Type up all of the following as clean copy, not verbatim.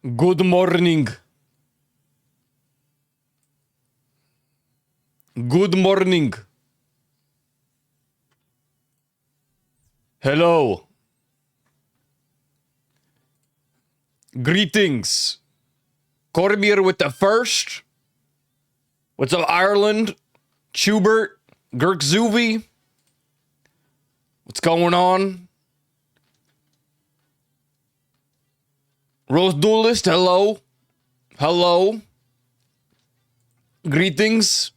Good morning. Good morning. Hello. Greetings. Cormier with the first. What's up, Ireland? Schubert. Girk Zuvi. What's going on? Rose Duelist, hello. Hello. Greetings.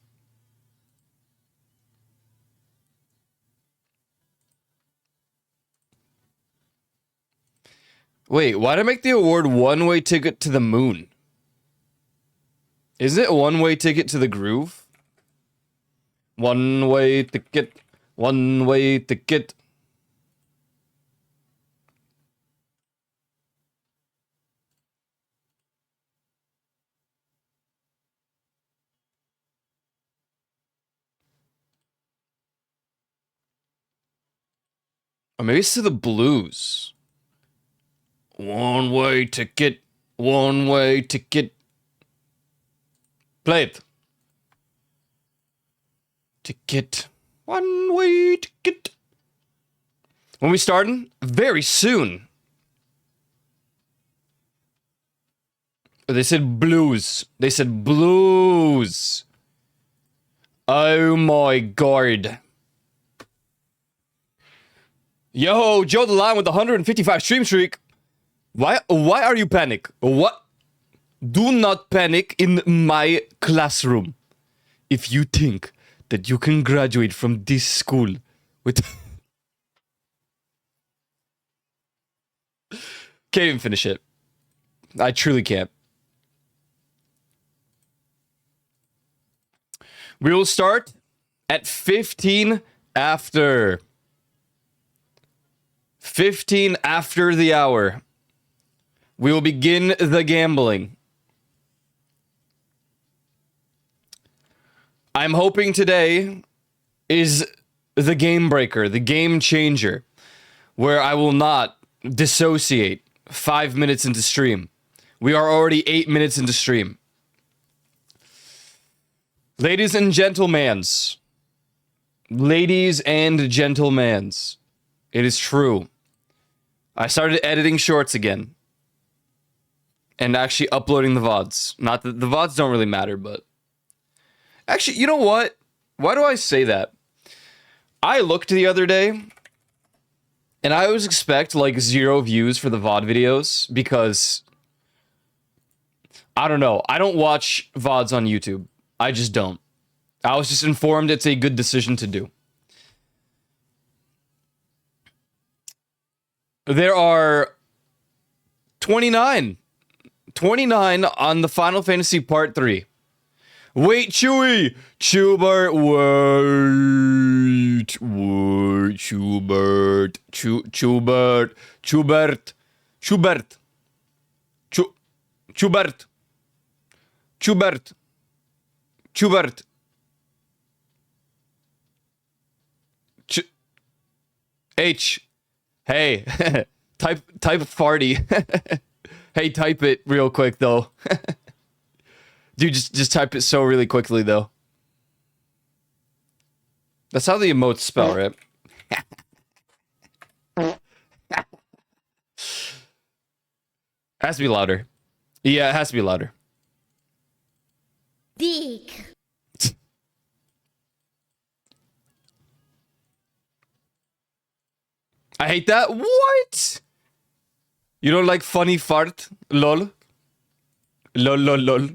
Wait, why did I make the award one-way ticket to the moon? Isn't it a one-way ticket to the groove? One-way ticket. One-way ticket. Or maybe it's to the blues. One-way ticket. One-way ticket. Play it. Ticket. One-way ticket. When we starting? Very soon. They said blues. They said blues. Oh my god. Yo, Joe the Lion with the 155 stream streak. Why are you panic? What? Do not panic in my classroom. If you think that you can graduate from this school with... Can't even finish it. I truly can't. We will start at 15 after. 15 after the hour. We will begin the gambling. I'm hoping today is the game breaker, the game changer, where I will not dissociate 5 minutes into stream. We are already 8 minutes into stream. Ladies and gentlemans. Ladies and gentlemans. It is true. I started editing shorts again. And actually uploading the VODs. Not that the VODs don't really matter, but... Actually, you know what? Why do I say that? I looked the other day, and I always expect, like, 0 views for the VOD videos, because... I don't know. I don't watch VODs on YouTube. I just don't. I was just informed it's a good decision to do. There are 29 on the Final Fantasy Part 3. Wait, Chewie! Schubert, wait, Schubert, Schubert, Schubert, Schubert, Schubert, Schubert, Schubert, H. Hey, type farty. Hey, type it real quick though. Dude, just type it so really quickly though. That's how the emotes spell, right? Has to be louder. Yeah, it has to be louder. Dick. I hate that. What? You don't like funny fart? Lol. Lol, lol, lol.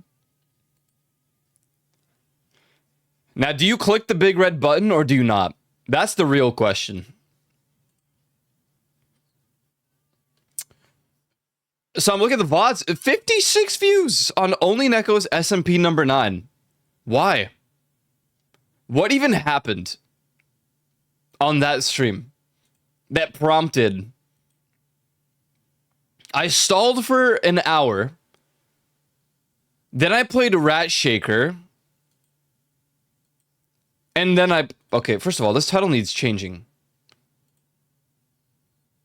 Now, do you click the big red button or do you not? That's the real question. So I'm looking at the VODs. 56 views on Only Neko's SMP number 9. Why? What even happened on that stream that prompted? I stalled for an hour. Then I played Rat Shaker. And then okay, first of all, this title needs changing.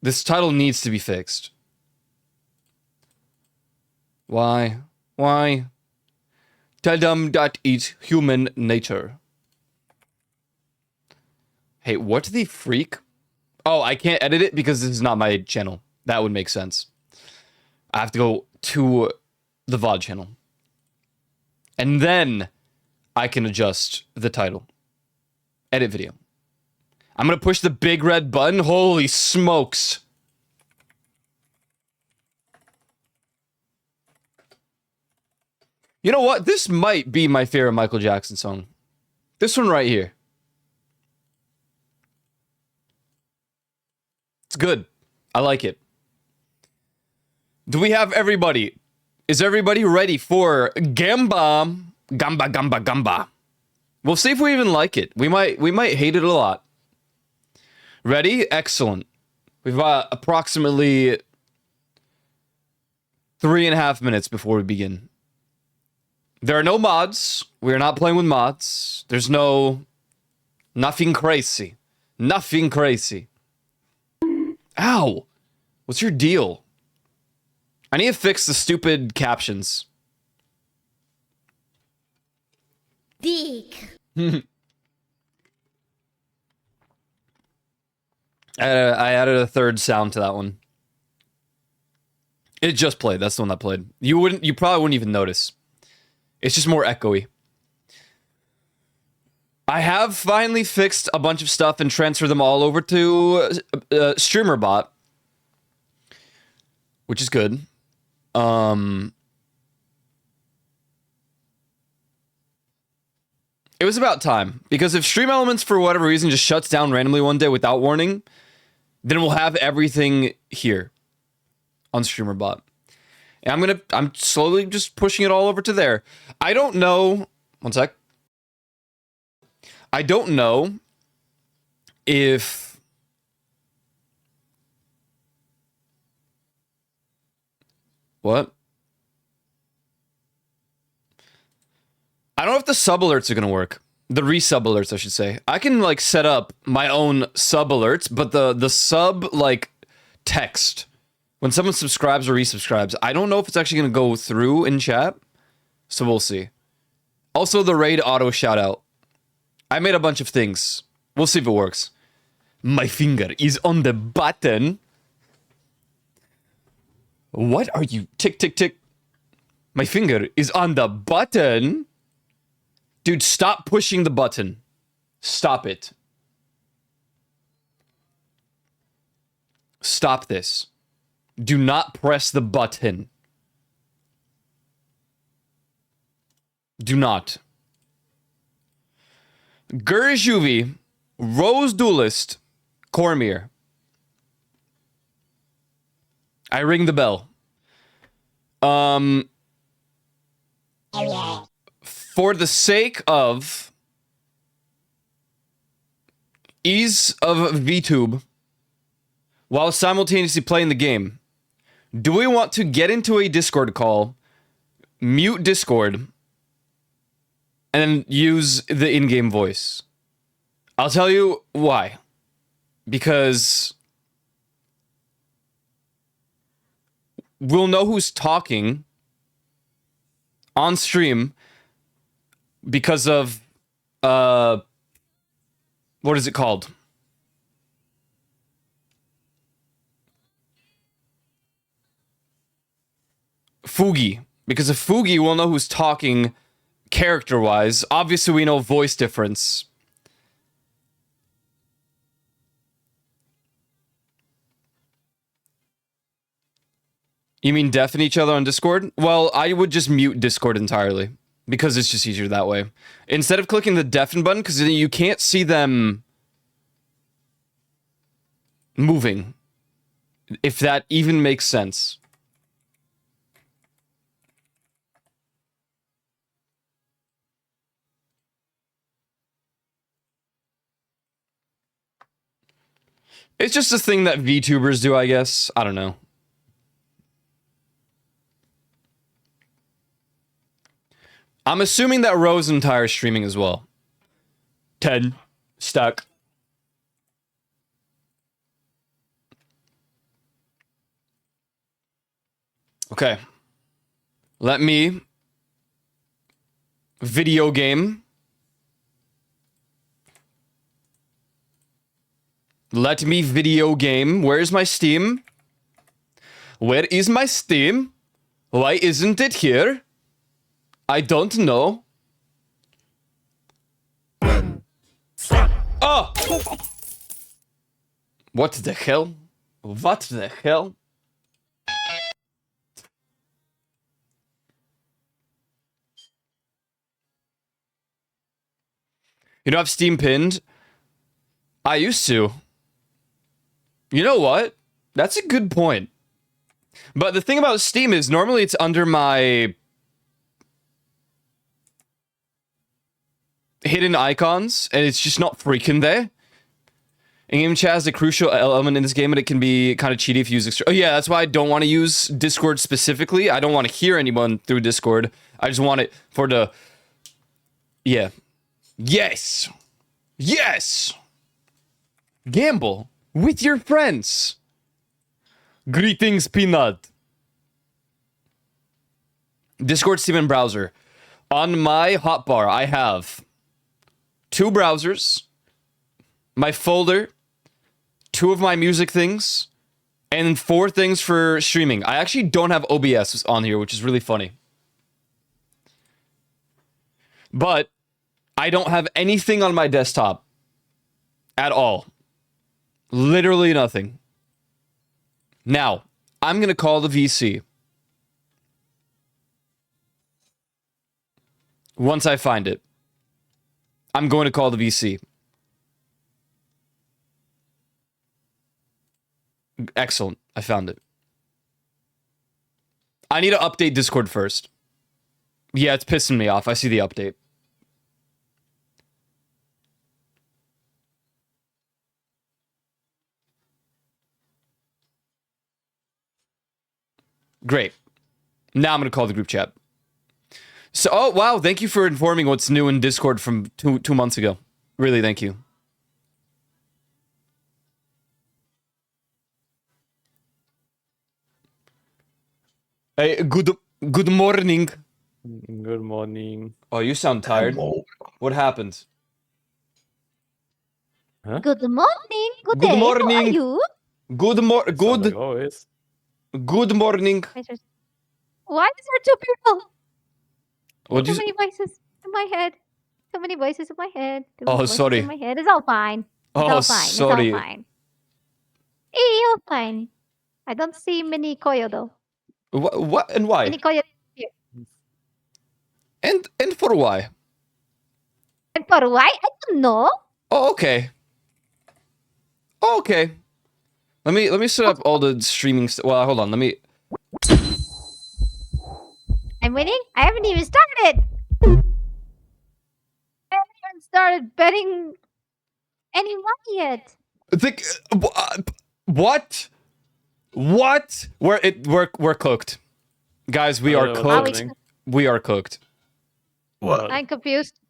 This title needs to be fixed. Why? Why? Tell them that it's human nature. Hey, what the freak? Oh, I can't edit it because this is not my channel. That would make sense. I have to go to the VOD channel. And then I can adjust the title. Edit video. I'm gonna push the big red button. Holy smokes. You know what? This might be my favorite Michael Jackson song. This one right here. It's good. I like it. Do we have everybody? Is everybody ready for Gamba? Gamba, Gamba, Gamba. We'll see if we even like it. We might hate it a lot. Ready? Excellent. We've got approximately 3.5 minutes before we begin. There are no mods. We're not playing with mods. There's nothing crazy. Nothing crazy. Ow! What's your deal? I need to fix the stupid captions. Dick. I added a third sound to that one. It just played. That's the one that played. You probably wouldn't even notice. It's just more echoey. I have finally fixed a bunch of stuff and transferred them all over to StreamerBot, which is good. It was about time, because if Stream Elements for whatever reason just shuts down randomly one day without warning, then we'll have everything here on StreamerBot. And I'm slowly just pushing it all over to there. I don't know. One sec. I don't know if what? I don't know if the sub alerts are gonna work. The resub alerts, I should say. I can like set up my own sub alerts, but the sub like text when someone subscribes or resubscribes, I don't know if it's actually gonna go through in chat. So we'll see. Also, the raid auto shout out. I made a bunch of things. We'll see if it works. My finger is on the button. What are you? Tick, tick, tick. My finger is on the button. Dude, stop pushing the button. Stop it. Stop this. Do not press the button. Do not. Gurjuvi, Rose Duelist, Cormier. I ring the bell. For the sake of ease of VTube, while simultaneously playing the game, do we want to get into a Discord call, mute Discord, and then use the in-game voice? I'll tell you why. Because we'll know who's talking on stream because of what is it called? Fugi. Because of Fugi, we'll know who's talking character-wise. Obviously, we know voice difference. You mean deafen each other on Discord? Well, I would just mute Discord entirely, because it's just easier that way. Instead of clicking the deafen button, because you can't see them moving, if that even makes sense. It's just a thing that VTubers do, I guess. I don't know. I'm assuming that Rose and Ty are streaming as well. 10. Stuck. Okay. Let me video game. Let me video game. Where's my Steam? Where is my Steam? Why isn't it here? I don't know. Oh! What the hell? What the hell? You don't have Steam pinned? I used to. You know what? That's a good point. But the thing about Steam is normally it's under my hidden icons, and it's just not freaking there. In-game chat is a crucial element in this game, and it can be kind of cheaty if you use extra. Oh yeah, that's why I don't want to use Discord specifically. I don't want to hear anyone through Discord. I just want it for the... Yeah. Yes! Yes! Gamble with your friends. Greetings, Peanut. Discord, Steam, and browser. On my hotbar, I have 2 browsers, my folder, 2 of my music things, and 4 things for streaming. I actually don't have OBS on here, which is really funny. But I don't have anything on my desktop at all. Literally nothing. Now, I'm going to call the VC. Once I find it, I'm going to call the VC. Excellent. I found it. I need to update Discord first. Yeah, it's pissing me off. I see the update. Great. Now I'm going to call the group chat. So, oh, wow. Thank you for informing what's new in Discord from two months ago. Really, thank you. Hey, good morning. Good morning. Oh, you sound tired. What happened? Huh? Good morning. Good Good day. How are morning. you? Good Sounds like always. good morning. Why is there 2 people? What Too you many voices in my head. Too many voices in my head. Too Oh, many voices sorry. In my head. It's all fine. It's Oh, all fine. sorry. It's all fine. It's all fine. I don't see many Koyo though. What and why? Many Koyo. And for why? And for why? I don't know. Oh, okay. Oh, okay. Let me set up all the streaming. Well, hold on. Let me. I'm winning. I haven't even started. I haven't even started betting any money yet. Think. What? What? We're cooked, guys. We are What's cooked. happening? We are cooked. What? I'm confused.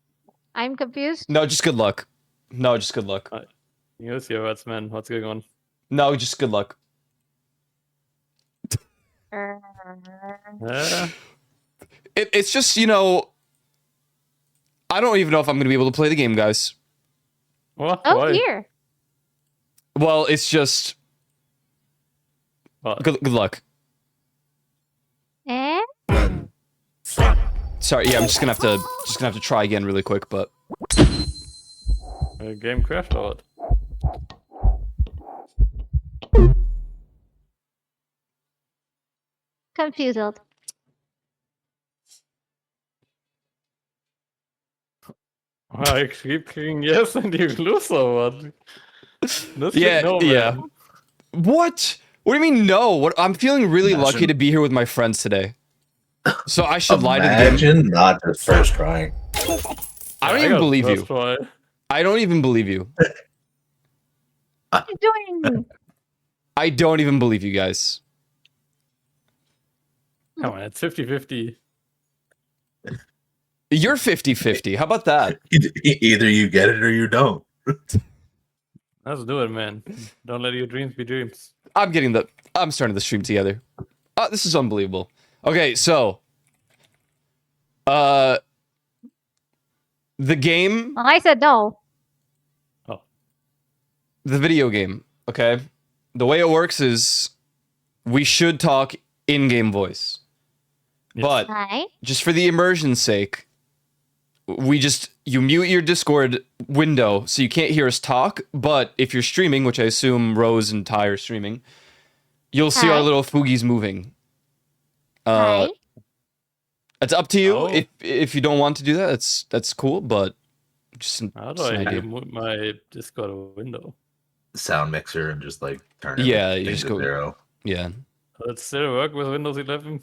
I'm confused. No, just good luck. No, just good luck. Use your words, man. What's going on? No, just good luck. It's just, you know, I don't even know if I'm going to be able to play the game, guys. What? Oh, Why? here. Well, it's just What? good luck. Eh? Sorry, yeah, I'm just gonna have to try again really quick, but Game crashed or what? Confused. I keep clicking yes and you lose or what? That's yeah, no, yeah. man. What? What do you mean no? What? I'm feeling really lucky Imagine. to be here with my friends today. So I should lie to the game. Imagine not just first trying. I don't Yeah, even got believe first you. try. I don't even believe you. What are you doing? I don't even believe you guys. Come on, it's 50-50. You're 50-50. How about that? Either you get it or you don't. Let's do it, man. Don't let your dreams be dreams. I'm starting the stream together. This is unbelievable. Okay, so The game, Well, I said no. the video game, okay? The way it works is we should talk in-game voice. Yes. But Hi. just for the immersion's sake, you mute your Discord window so you can't hear us talk, but if you're streaming, which I assume Rose and Ty are streaming, you'll see our Hi. little foogies moving. Hi. It's up to you. Oh. If you don't want to do that, that's cool, but just How do just I an idea. move my Discord window? Sound mixer and just like turn Yeah, you everything just to go- 0. Yeah. Does it still work with Windows 11?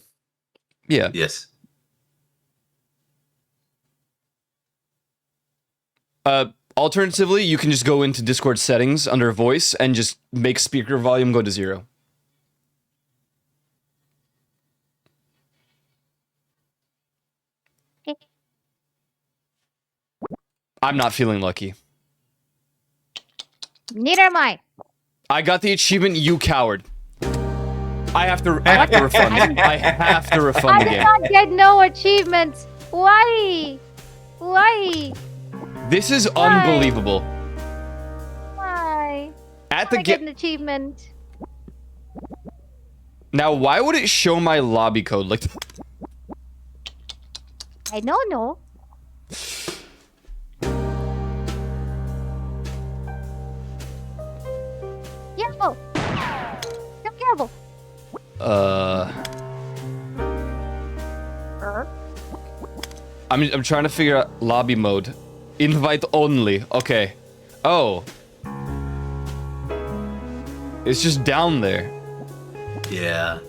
Yeah. Yes. Alternatively, you can just go into Discord settings under voice and just make speaker volume go to 0. Okay. I'm not feeling lucky. Neither am I. I got the achievement, you coward. I have to refund. I have to refund I the did game. not get no achievements. Why? Why? This is unbelievable. Why? At I the get game an achievement. now, why would it show my lobby code? Like, I don't know. Careful. Be careful. I'm trying to figure out lobby mode. Invite only. Okay. Oh. It's just down there. Yeah.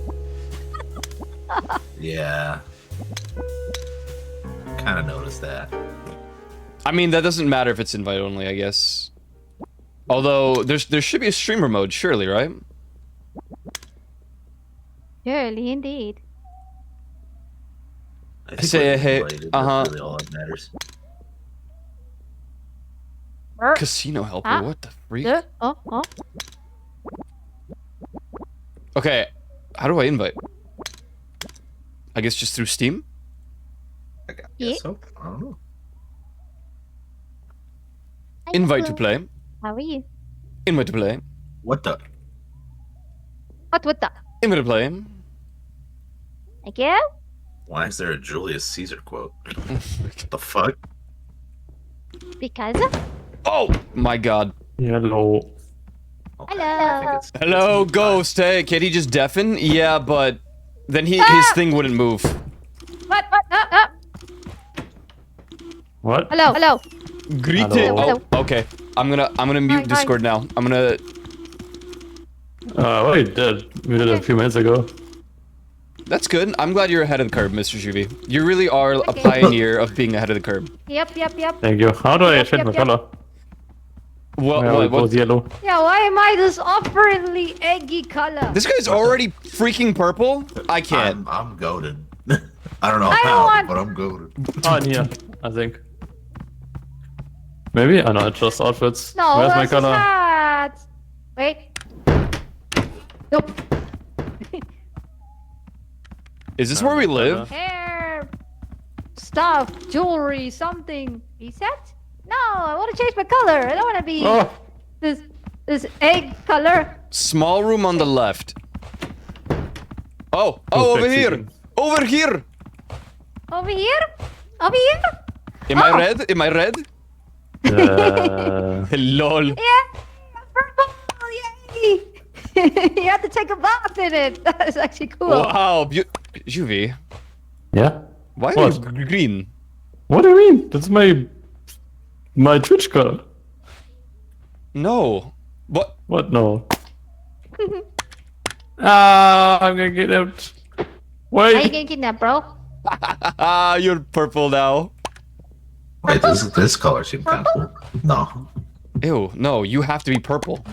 Yeah. Kind of noticed that. I mean, that doesn't matter if it's invite only, I guess. Although there should be a streamer mode, surely, right? Surely, indeed. I think Say we're hey, related, uh-huh. That's really all that matters. Casino helper. Huh? What the freak? Oh. Okay. How do I invite? I guess just through Steam. I guess Yeah. so. I don't know. Invite to play. How are you? Invite to play. What the? What with that? Invite to play. Thank you. Why is there a Julius Caesar quote? What the fuck? Because. Oh my god. Hello. Okay, Hello. I think it's Hello, it's Ghost. Hey, can he just deafen? Yeah, but then his thing wouldn't move. What? What? Hello. Greet Hello. Oh, okay. I'm gonna mute Hi. Discord now. I'm gonna. We did a few minutes ago. That's good. I'm glad you're ahead of the curve, Mr. Juvie. You really are a Okay. pioneer of being ahead of the curve. Yep. Thank you. How do I Yep, change yep, my yep. color? What? It goes yellow. Yeah, why am I this awfully eggy color? This guy's already freaking purple. I can't. I'm goaded. I don't know I don't how, want- but I'm goaded. Oh, in here, I think. Maybe? Oh no, it's just outfits. No, Where's my this is color? not. Wait. Nope. Is this where we live? Hair, stuff, jewelry, something. Reset? No, I want to change my color. I don't want to be Oh, this egg color. Small room on the left. Oh, over sexy here. thing. Over here. Over here? Over here? Am I Oh. red? Am I red? Lol. Yeah. Purple. Yay. You have to take a bath in it. That is actually cool. Wow. Juvie, yeah. why are What? you green? What do you mean? That's my Twitch color. No. What? What? No. I'm gonna get out. How you Wait. getting kidnapped, bro? Ah, you're purple now. Wait, this color seems kind of cool. No. Ew, no, you have to be purple.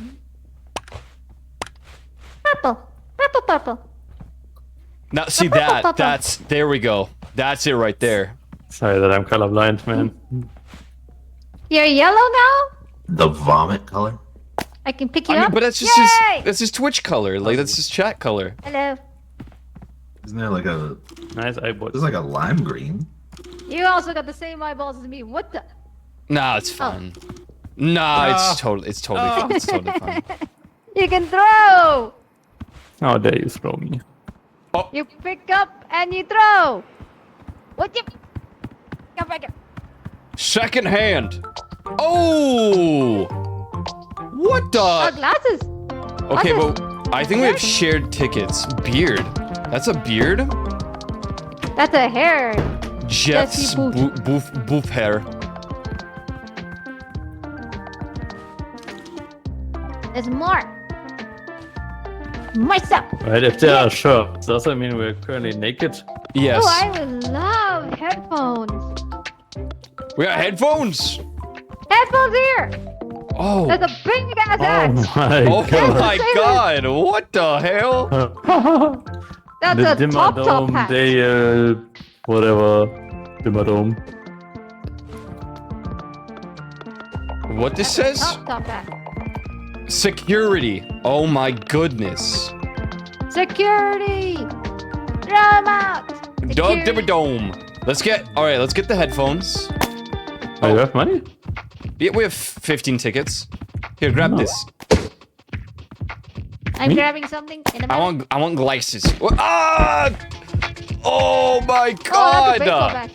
Purple. Now, see there we go. That's it right there. Sorry that I'm colorblind, man. You're yellow now? The vomit color? I can pick you I mean, up. but that's just Yay! that's his Twitch color. Like, that's his chat color. Hello. Isn't there like a Nice eyeball. there's like a lime green? You also got the same eyeballs as me. What the? Nah, it's fine. Nah, it's totally fine. It's totally fine. You can throw. How dare you throw me? You pick up and you throw. What you? Come back here. Second hand. Oh! What Oh, the? glasses. Okay, Glasses. but I think we have shared tickets. Beard. That's a beard? That's a hair. Jeff's Jesse Booth. boof hair. There's more. Myself. Right, if there are shirts, does that mean we're currently naked? Yes. Oh, I would love headphones. We got headphones. Headphones here. Oh. There's a big ass Oh hat. my Oh god. my god. What the hell? That's The a top Dimmerdome, hat. whatever. Dimmerdome. What this says? Top hat. Security. Oh my goodness. Security. Throw 'em out. Dog Security. Dome. Let's get the headphones. Oh, you have money? Yeah, we have 15 tickets. Here, grab No. this. I'm Me? grabbing something in a I minute. want glasses. Ah! Oh my Oh, that's a baseball god! bat.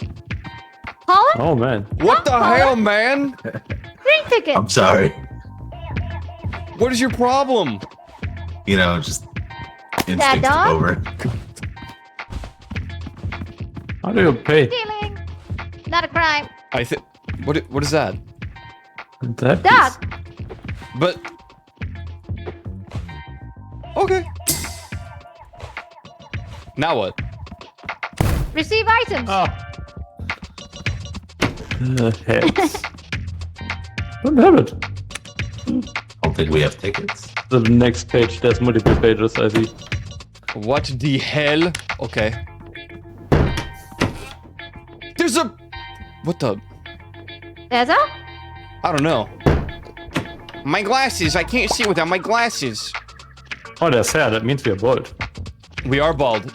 Colin? Oh man. What the Colin? hell, man? 3 tickets. I'm sorry. What is your problem? You know, just instinct dog? took over. How do you pay? Stealing. Not a crime. I think. What is that? That Dog. But. Okay. Now what? Receive items. Oh. Heads. Don't have it. Don't think we have tickets. The next page, there's multiple pages, I see. What the hell? Okay. There's a. What the? There's a. I don't know. My glasses. I can't see without my glasses. Oh, there's hair, that means we're bald. We are bald.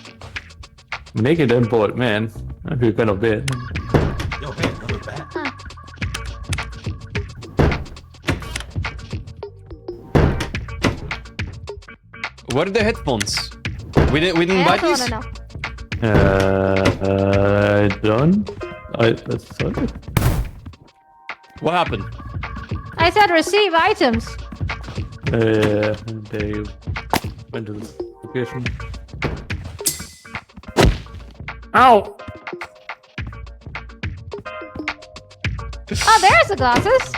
Naked and bald, man. I feel kind of bad. Yo, hey, another bat. What are the headphones? We didn't I buy also these. wanna know. I don't. That's sorry. What happened? I said receive items. They went to this location. Ow! Oh, there's the glasses.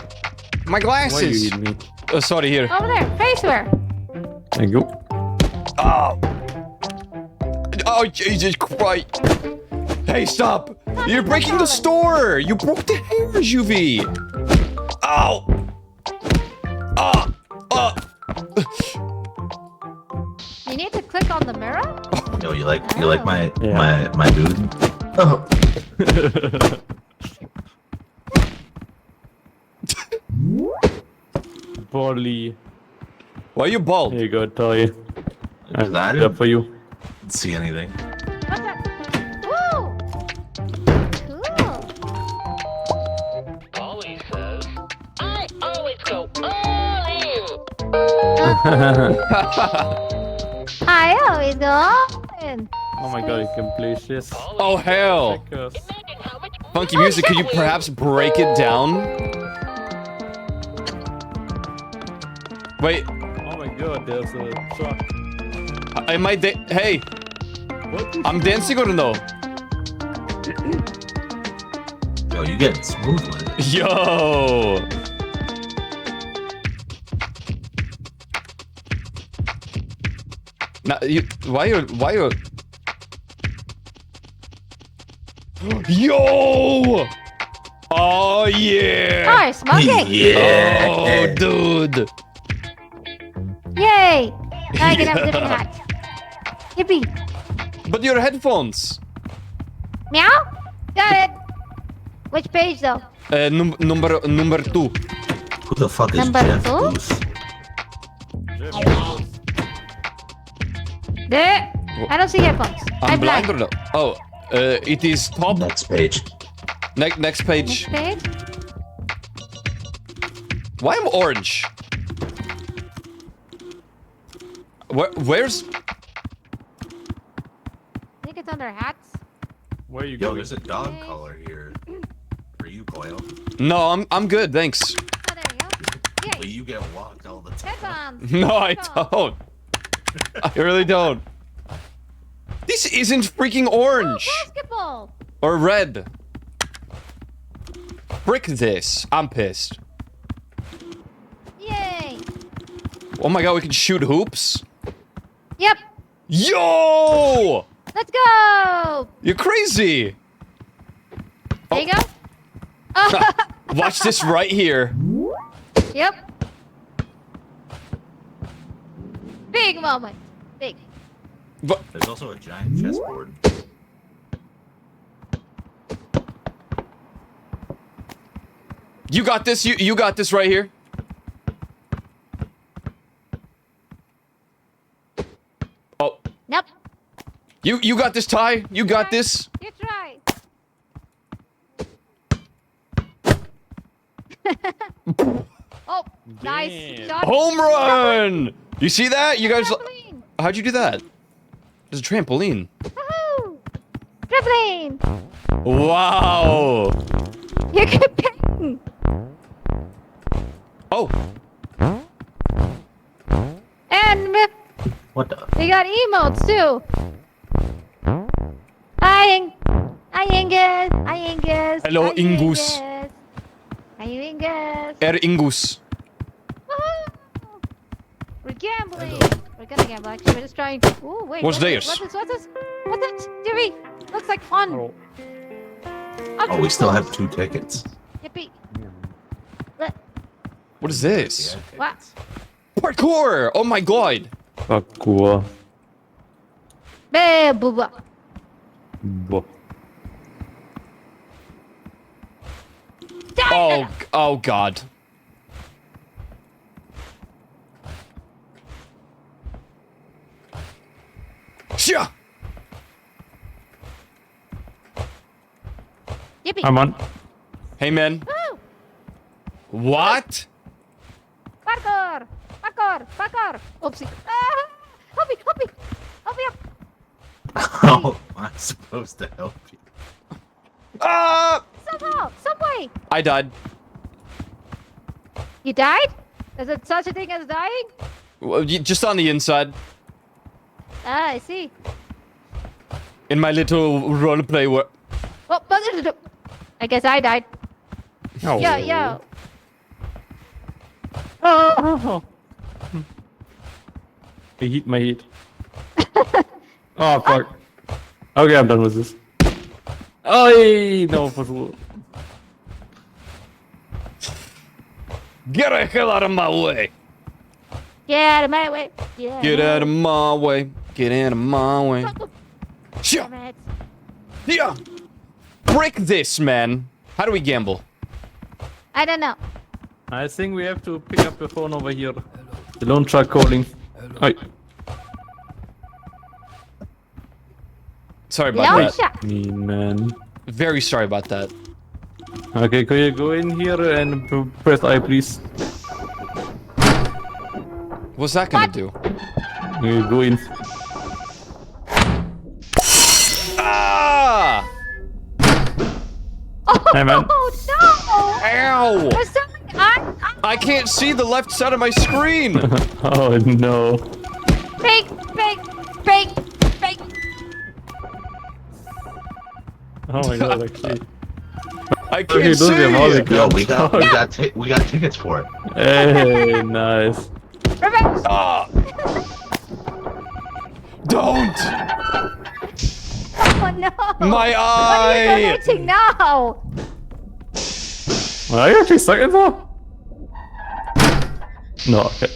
My Why are you glasses. eating me? Oh, sorry, here. Over there. Face wear. Thank you. Oh. Oh, Jesus Christ. Hey, stop. You're breaking the store. You broke the hairs, UV. Ow. Oh. Oh. You need to click on the mirror. Yo, you like my Yeah. my dude? Oh, Bally. Why are you bald? Here you go, toy. I Is that did it? that for you. didn't see anything. What's that? Woo! Cool. Ollie says, I always go all in. I always go in. Oh my god, you can play this. Oh, hell. Checkers. Imagine how much Funky music, could you perhaps break it down? Wait, Oh my god, there's a truck. am I hey, What? I'm dancing or no? Yo, you getting smooth with it. Yo! Now, why you Yo! Oh yeah! Oh, smoking. Yeah. Oh dude! Yay! Now I can have a different hat. Yippee. But your headphones. Meow? Got it. Which page though? Number 2. Who the fuck is Number Jeff two? Booth? There. I don't see headphones. I'm blind or no? Oh, it is top. Next page. Next page. Page? Why am I orange? Where's... I think it's under hats. Where you Yo, going? there's a dog collar here for you, Coil. No, I'm good, thanks. Oh, there you go. But Yay. you get walked all the time. Headphones. No, I Headphones. don't. I really don't. This isn't freaking orange. Oh, basketball. Or red. Frick this. I'm pissed. Yay. Oh my god, we can shoot hoops? Yep. Yo! Let's go. You're crazy! There you go. Oh. Watch this right here. Yep. Big moment. Big. But There's also a giant chessboard. you got this, you got this right here. Oh, Nope. you got this, Ty. You got this. You try. Oh, nice Damn. shot. Home run! You see that? You guys, Trampoline. how'd you do that? There's a trampoline. Woohoo! Trampoline. Wow. You can ping. Oh, And What the? we got emotes too. Hi, Ingus. Hi, Ingus. Hello, Hi, Ingus. Hi, Ingus. Ingus. Woohoo! We're gambling. We're gonna gamble. Actually, we're just trying. Ooh, wait. What's what is this? What's this? What's this? What's this? Jimmy, looks like fun. Oh, Oh, we still have 2 tickets. Yippee. What is this? Yeah, What? Parkour! Oh my god. Parkour. Booba. Boah. Oh god. Shia! Yippee. I'm on. Hey man. Woo! What? Parkour! Parkour! Parkour! Oopsie. Ah! Help me! Help me! Help me up! How am I supposed to help you? Ah! Somehow! Some way! I died. You died? Is it such a thing as dying? Well, just on the inside. Ah, I see. In my little roleplay work. Oh, but I guess I died. Oh. Yo, yo. Oh. I hit my heat. Oh, fuck. Okay, I'm done with this. Oh, no, for sure. Get the hell out of my way. Get out of my way. Yeah. Get out of my way. Get out of my way. Shia! Damn it. Yeah! Break this, man. How do we gamble? I don't know. I think we have to pick up the phone over here. The lone truck calling. Hi. Sorry about Long that. shot. Mean man. Very sorry about that. Okay, can you go in here and press I, please? What's that gonna do? You go in. Ah! Hey, man. Oh, no! Ow! There's something I can't see the left side of my screen. Oh no. Fake, fake, fake, fake. Oh my god, actually. I Okay, can't those are see. music. Yo, we got tickets for it. Hey, nice. Revenge. Ah! Don't! Oh, no. My What are you eye! donating now? Are you actually stuck in there? No, okay.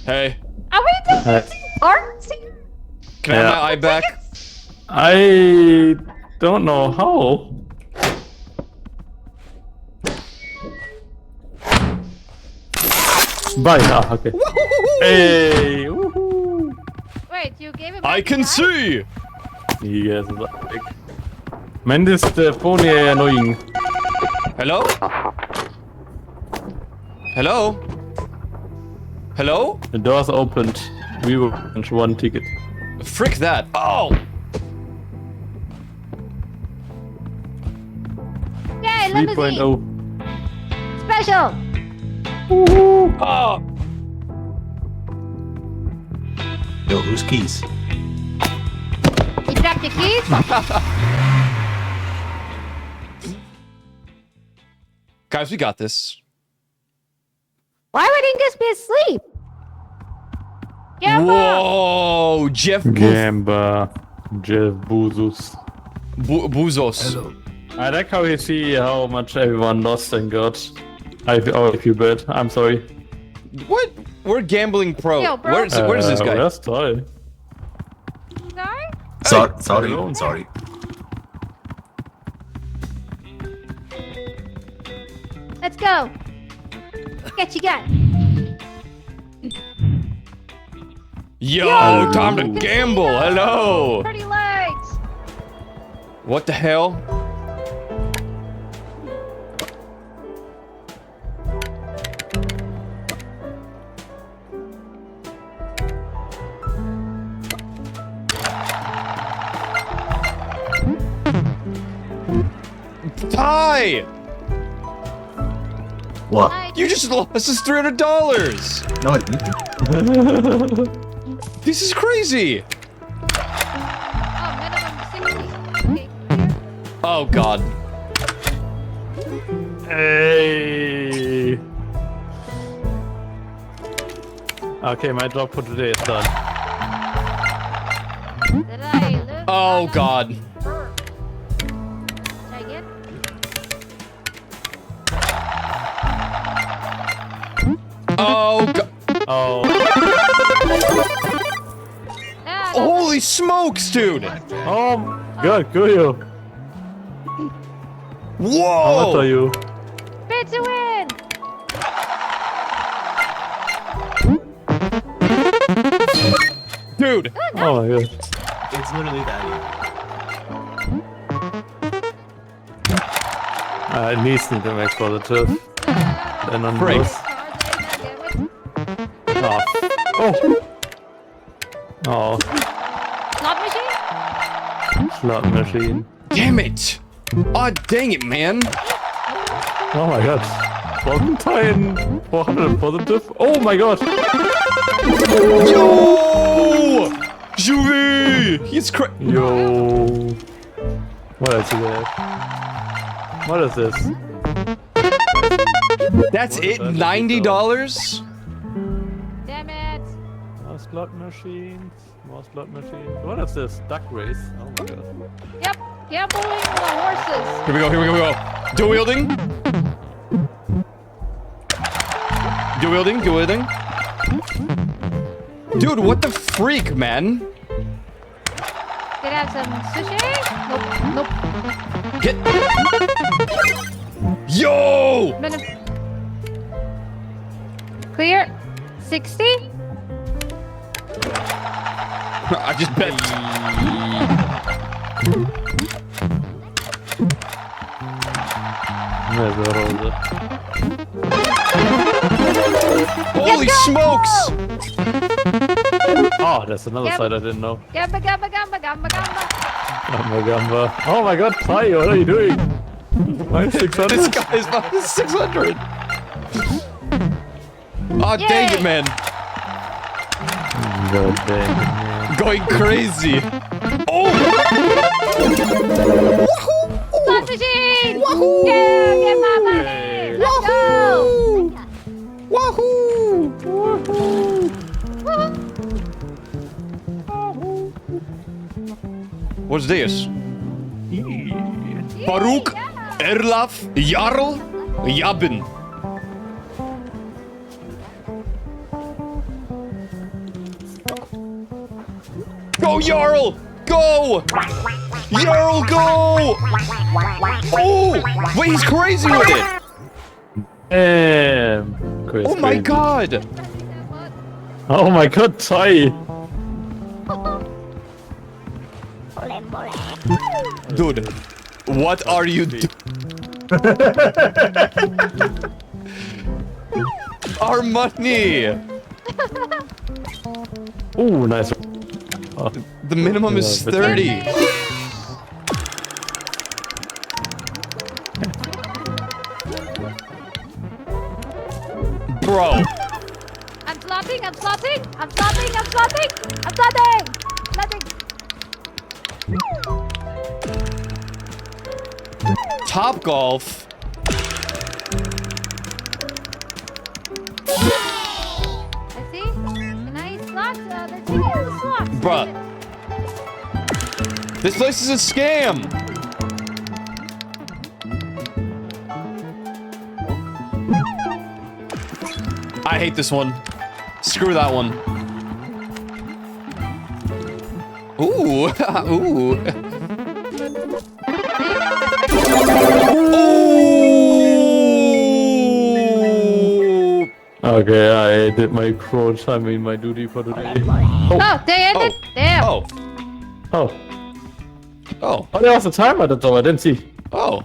Hey, Are we donating parts here? can I have my eye back? I don't know how. Bye. Ah, okay. Hey. Woohoo. Wait, you gave him I back can his eye? see! Yes, like. Man, this phone is annoying. Hello? Hello? Hello? The doors opened. We will punch one ticket. Frick that. Oh! Yay, limousine. 3.0. Special. Oh! Yo, whose keys? You dropped your keys? Guys, we got this. Why would Ingus be asleep? Gamble. Whoa! Jeff Gamba. Jeff Bezos. Bezos. I like how you see how much everyone lost and got. If you bet. I'm sorry. What? We're gambling pro. Yo, bro. Where's this guy? Where's Toy? Sorry? Sorry, hello. sorry. Let's go. Get you got. Yo, time to gamble. Hello. Pretty legs. What the hell? Ty! What? You just lost us $300. No, I didn't. This is crazy. Oh, minimum 60. Okay, clear. Oh god. Hey. Okay, my job for today is done. Did I lose? Oh god. Try again? Oh god. Oh, Ah, Holy smokes, dude. oh, good, you. How much are Whoa. you? Bid to win. Dude. Oh my god. It's literally that At least need to make positive. Then on Great. those. Oh. Oh. Oh. Slot machine? Slot machine. Damn it. Oh dang it, man. Oh my god. Valentine 400 positive. Oh my god. Yo! Juvie! He's cra- Yo. What else is there? What is this? That's it? $90? Damn it. More slot machines. More slot machines. What is this? Duck race. Oh my god. Yep. Gambling the horses. Here we go, here we go, here we go. Dual wielding. Dual wielding, dual wielding. Dude, what the freak, man? Could have some sushi? Nope. Nope. Get. Yo! Clear. 60? I just bet. There's a rose. Holy smokes! Oh, there's another Yep. side I didn't know. Gamba, gamba, gamba, gamba, gamba. Gamba gamba. Oh my god, Ty, what are you doing? Minus This 600? guy is minus 600. Oh, dang it, Yay. man. God dang. Going crazy. Oh! Slot machine! Yeah, get my money! Let's go! Wahoo! What's this? Baruch Erlaf Jarl Jabin. Go Jarl! Go! Jarl, go! Oh! Wait, he's crazy with it! Damn. Crazy. Oh my god! Oh my god, Ty. Dude, what are you do- Our money. Ooh, nice. Oh, The minimum is Yeah, but- 30. Bro. I'm slotting, I'm slotting, I'm slotting, I'm slotting, I'm slotting! Slotting! Top Golf. Let's see. Can I slot? They're taking the slots. Bruh. This place is a scam. I hate this one. Screw that one. Ooh. Ooh. okay, I did my crunch. I mean, my duty for today. Oh, they ended. Oh. Damn. Oh. Oh, Oh. oh, there was a timer. That's all I didn't see. Oh.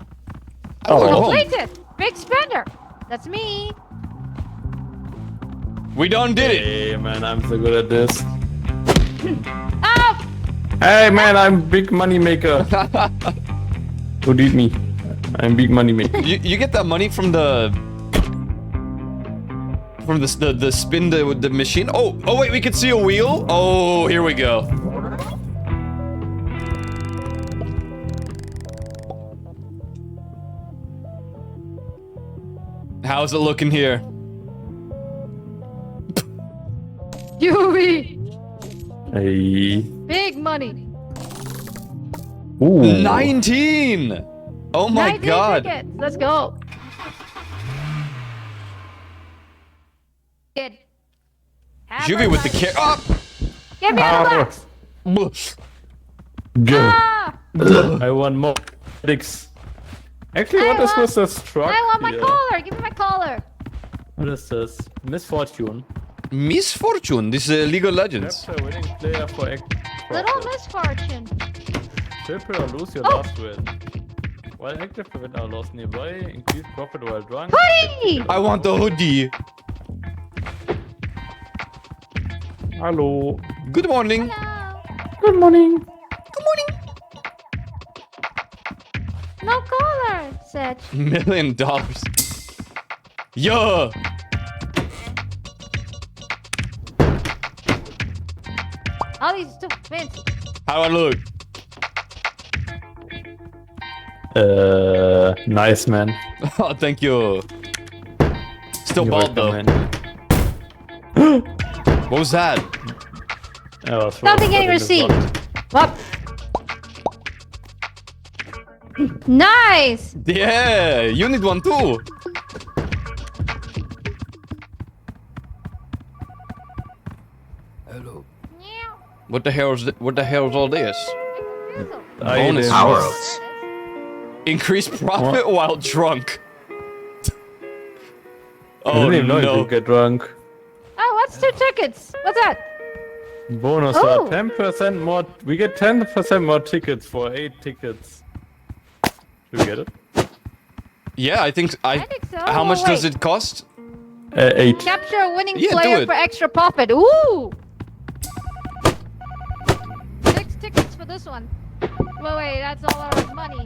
I Oh. wanna go home. Completed. Big spender. That's me. We done did it. Hey, man, I'm so good at this. Oh! Hey, man, I'm big money maker. Who did me? I'm big money maker. You get that money from the spin the machine. Oh wait, we can see a wheel. Oh, here we go. How's it looking here? Yui! Hey. Big money. Ooh. 19. Oh my 19 god. tickets. Let's go. Good. Juvie with the care. Oh! Give me the box. Go. Ah! I want more dicks. Actually, what is with this truck? I want my here? collar. Give me my collar. What is this? Misfortune. Misfortune. This is League of Legends. Capture winning player for Little misfortune. triple or lose your Oh. last win. While active, prevent our loss nearby. Increase profit while drunk. Hoodie! I want the hoodie. Hello. Good morning. Hello. Good morning. Good morning. No collar, Seth. $1 million. Yeah. All these two fancy. How do I look? Nice, man. Oh, thank you. Still You're bald though. welcome, What was that? man. Something getting received. What? Nice! Yeah, you need one too. Hello. Meow. What the hell is all this? Bonus Power rolls. ups. Increase profit while drunk. I Oh didn't even know you no. could get drunk. Oh, what's 2 tickets? What's that? Bonus Oh. 10% more. We get 10% more tickets for 8 tickets. Should we get it? Yeah, I think I think so. How much Oh, does wait. it cost? 8. Capture a winning Yeah, do player it. for extra profit. Ooh! 6 tickets for this one. Wait, that's all our money.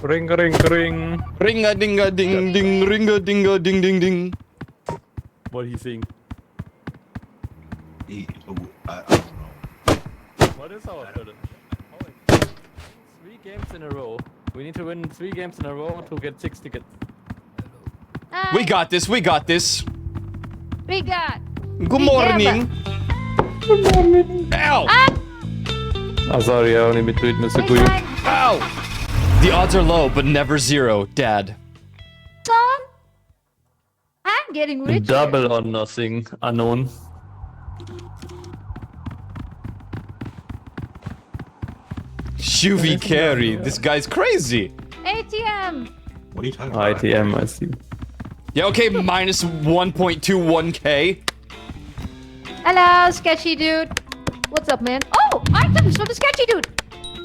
Ring, ring, ring. Ring a ding a ding ding, ring a ding a ding ding ding. What he saying? I don't know. What is our challenge? 3 games in a row. We need to win 3 games in a row to get 6 tickets. We got this. We got this. We got. Good morning. Good morning. Ow! Ah! Oh, sorry, I only made Mr. Hey, Guyu. son. Ow! The odds are low, but never zero, Dad. Son? I'm getting richer. Double or nothing, unknown. UV carry. This guy's crazy. ATM. What are you talking about? ITM, I see. Yeah, okay, minus 1.21k. Hello, sketchy dude. What's up, man? Oh, items for the sketchy dude.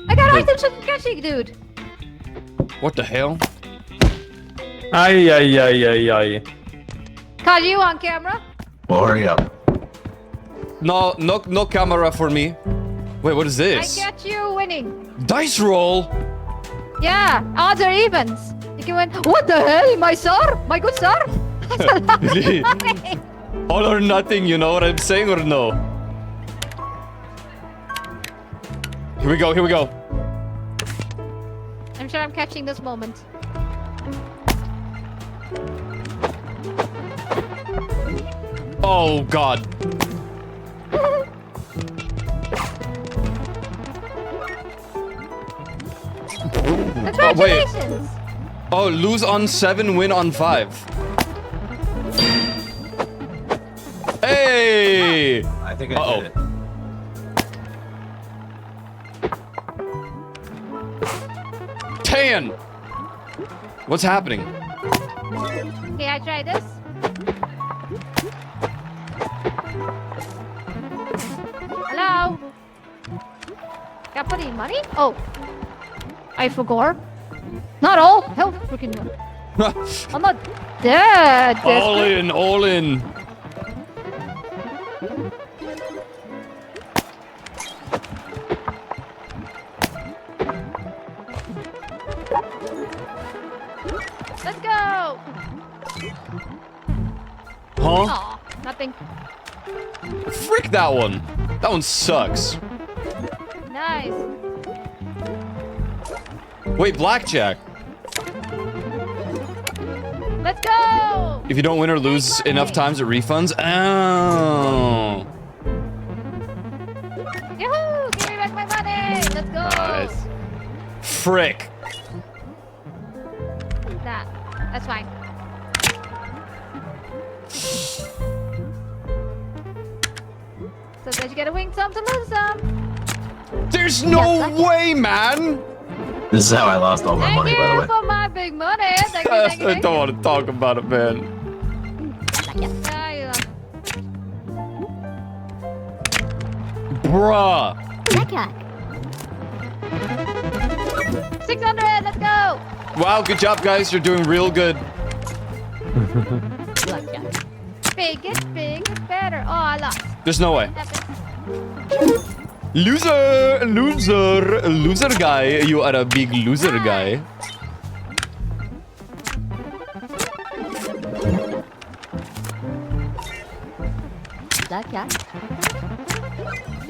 I got items for the sketchy dude. What the hell? Ay. Caught you on camera. Well, hurry up. No camera for me. Wait, what is I this? get you winning. Dice roll. Yeah, odds are evens. You can win. What the hell, my sir? My good sir? That's a lie. All or nothing, you know what I'm saying or no? Here we go, here we go. I'm sure I'm catching this moment. Oh god. Congratulations! Oh, lose on 7, win on 5. Hey! I think I Uh-oh. did it. Tan! What's happening? Okay, I try this. Hello? Got put in money? Oh. I forgot. Not all. Hell freaking no. I'm not dead. All in, all in. Let's go. Huh? Aw, nothing. Frick that one. That one sucks. Nice. Wait, blackjack. Let's go. If you don't win or lose enough times, it refunds. Oh. Yahoo! Give me back my money. Let's go. Nice. Frick. Nah, that's fine. Sometimes you gotta win some to lose some. There's no way, man. This is how I lost all my Thank money, you by the way. for my big money. Thank you, thank you, I thank don't you. want to talk about it, man. Yeah, yeah. Bruh. 600, let's go. Wow, good job, guys. You're doing real good. Big is better. Oh, I lost. There's no way. Epic. Loser guy. You are a big loser guy.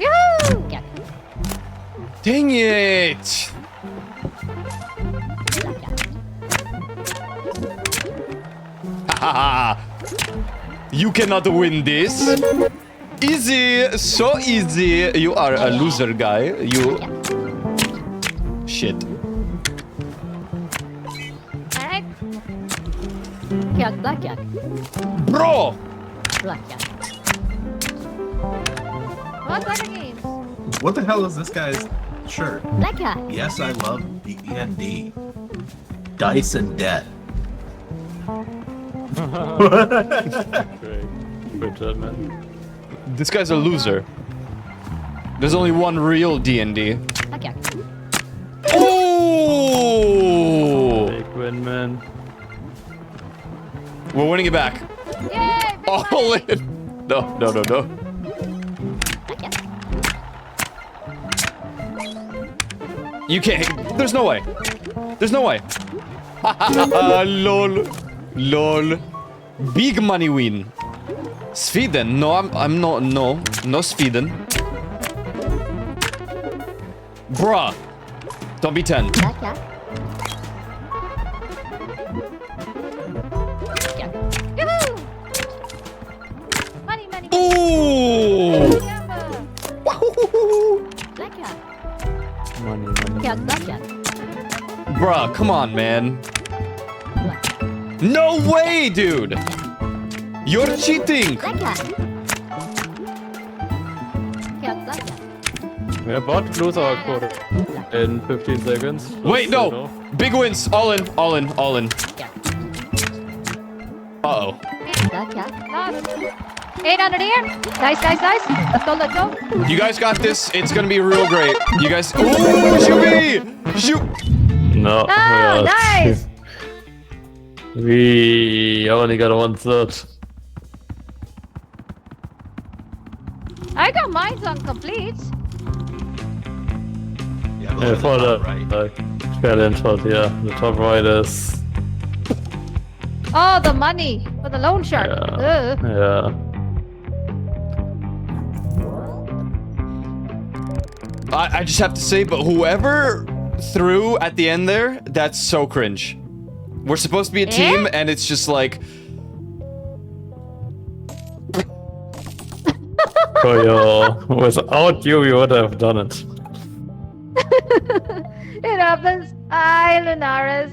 Yoo-hoo! Dang it. You cannot win this. Easy, so easy. You are a loser guy. You. Shit. Alright. Bro! What's other games? What the hell is this guy's shirt? Yes, I love D&D. Dice and Debt. Great. Good job, man. This guy's a loser. There's only one real D&D. Oh! Big win, man. We're winning it back. Yay! Big All money. in. No. You can't. There's no way. There's no way. Lol. Lol. Big money win. Sweden. No, I'm not. No Sweden. Bruh. Don't be 10. Yoo-hoo! Money, money, money. Ooh. Money. Bruh, come on, man. No way, dude. You're cheating. We're about to lose our quota in 15 seconds. Wait, Just so you no. know. Big wins. All in. All in. All in. Uh-oh. Last. 800 here. Nice, nice, nice. Let's go, let's go. You guys got this. It's gonna be real great. You guys. Ooh, shoot me! Shoot! No. Oh, nice. We only got 1/3. I got mine on complete. Yeah, Yeah, for the right. challenge, but yeah, the top right is. Oh, the money for the loan shark. Yeah. Yeah. I just have to say, but whoever threw at the end there, that's so cringe. We're supposed to be a team, and it's just like. Koyo, without you, we would have done it. It happens. Hi, Lunaris.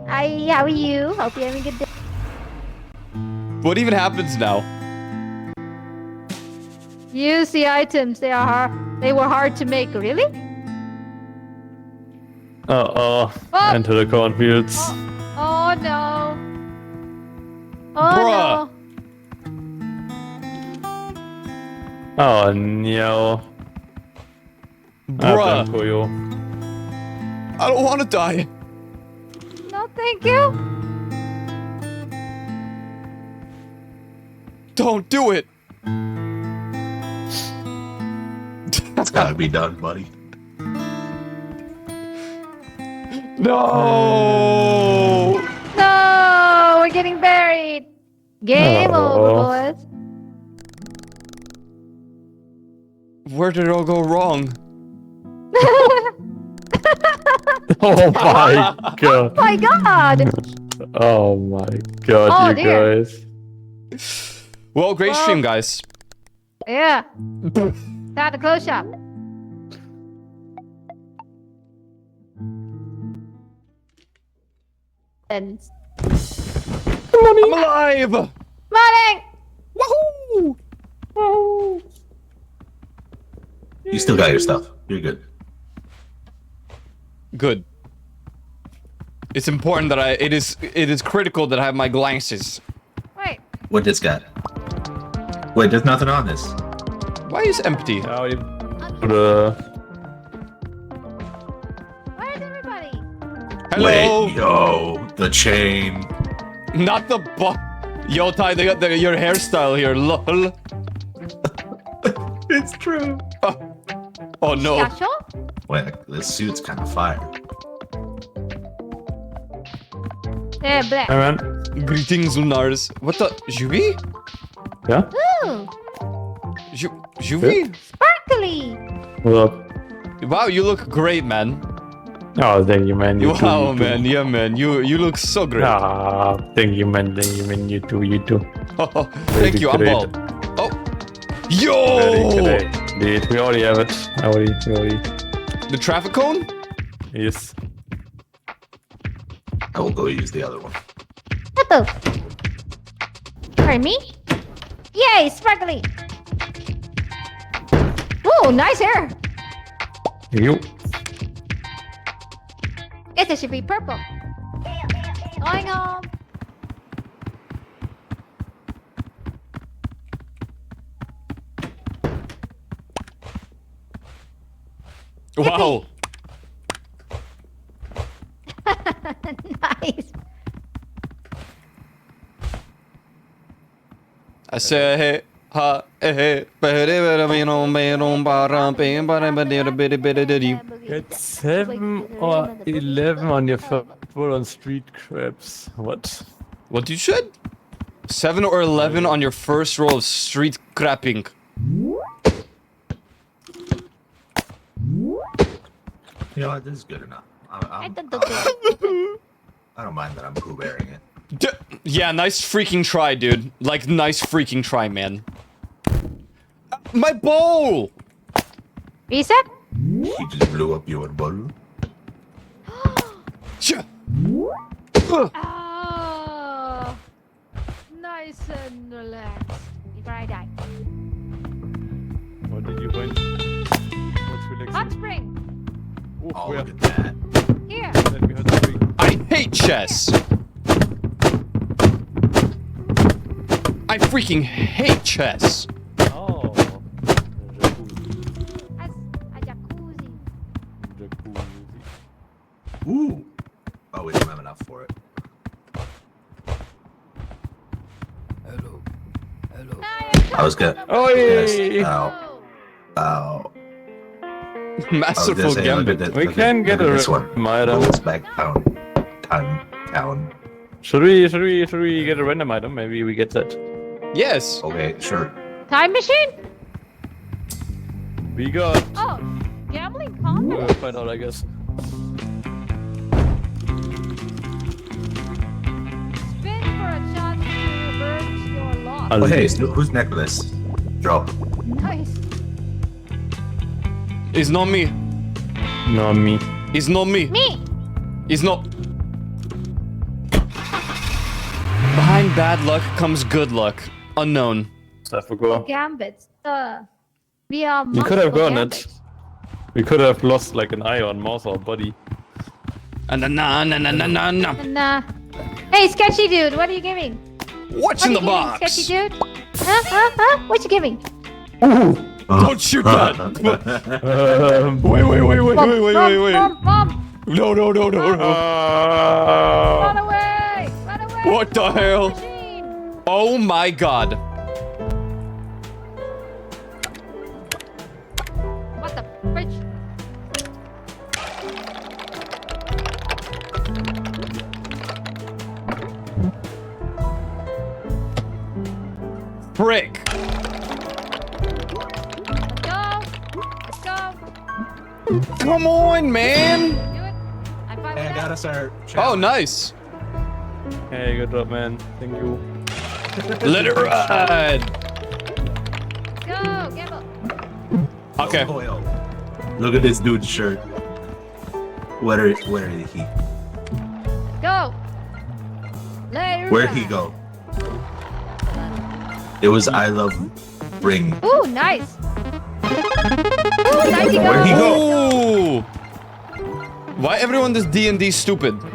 Hi, how are you? Hope you're having a good day. What even happens now? Use the items. They were hard to make. Really? Oh. Oh. Into the cornfields. Oh no. Oh Bruh. no. Oh no. Bruh. Koyo. I don't want to die. No, thank you. Don't do it. It's gotta be done, buddy. No. No, we're getting buried. Game over, Oh. boys. Where did it all go wrong? Oh my god. My God. Oh my god, Oh, you dear. guys. Well, great Well- stream, guys. Yeah. Time to close shop. And I'm alive. morning. Woohoo! You still got your stuff. You're good. Good. It's important that it is critical that I have my glasses. Wait. What this got? Wait, there's nothing on this. Why is it empty? Now you Where's everybody? Hello. Wait, yo, the chain. Not the Yo, Ty, they got your hairstyle here. Lol. It's true. Oh no. Yasho? Wait, this suit's kind of fire. Yeah, black. Hey man. Greetings, Lunars. What the? Juvi? Yeah? Ooh, Juvi? sparkly. What up? Wow, you look great, man. Oh, thank you, man. You too, Wow, you too. man. Yeah, man. You look so great. Ah, thank you, man. Thank you, man. You too, you too. Thank you. I'm great. bald. Oh. Very Yo! great. Indeed, we already have it. We already. The traffic cone? Yes. I will go use the other one. What the? Pardon me? Yay, sparkly. Ooh, nice hair. You. It should be purple. Going home. Wow. Nice. I say hey ha hey It's 7 or 11 on your first roll on street crabs. What? What you said? 7 or 11 on your first roll of street crapping. You know what? This is good enough. I don't mind that I'm poo-bearing it. Yeah, nice freaking try, dude. Like, nice freaking try, man. My bowl! Reset? He just blew up your bottle. Ch- Oh, nice and relaxed. Before I die. What did you win? Oh, where? look at that. Here. Let me hurt the tree. I hate chess. I freaking hate chess. Oh. As a jacuzzi. Jacuzzi. Ooh. Oh, we don't have enough for it. I was good. Oh, Yes. yeah. Ow. Ow. Masterful Look gambit. at We can get a this one. item. Goes back down. Down. Should we get a random item? Maybe we get that. Yes. Okay, sure. Time machine? We got. Oh, gambling contest? We'll find out, I guess. Spin for a chance to reverse your loss. Oh, hey, who's necklace? Drop. Nice. It's not me. Not me. It's not me. Me! It's not. Behind bad luck comes good luck. Unknown. I forgot. Gambits. We are You could have multiple gone gambits. it. We could have lost like an eye on mouse or body. Na na na na na na na. And, hey, sketchy dude, what are you giving? What's What in are the you box? giving, sketchy dude? Huh? What you giving? Don't shoot that. Wait. Mom! No. Run away! Run away! What the hell? Machine. Oh my god. What the fridge? Frick. Let's go! Come on, man. Do it! I'm fine Hey, I with got that. us our Oh, challenge. nice. Hey, good job, man. Thank you. Let it ride. Go! Gamble! Okay. Oil. Look at this dude's shirt. Where is he? Go! Later! Where'd he go? It was I love ring. Ooh, nice! Ooh, nice you Where'd he go! Ooh. Why everyone does D&D stupid? Big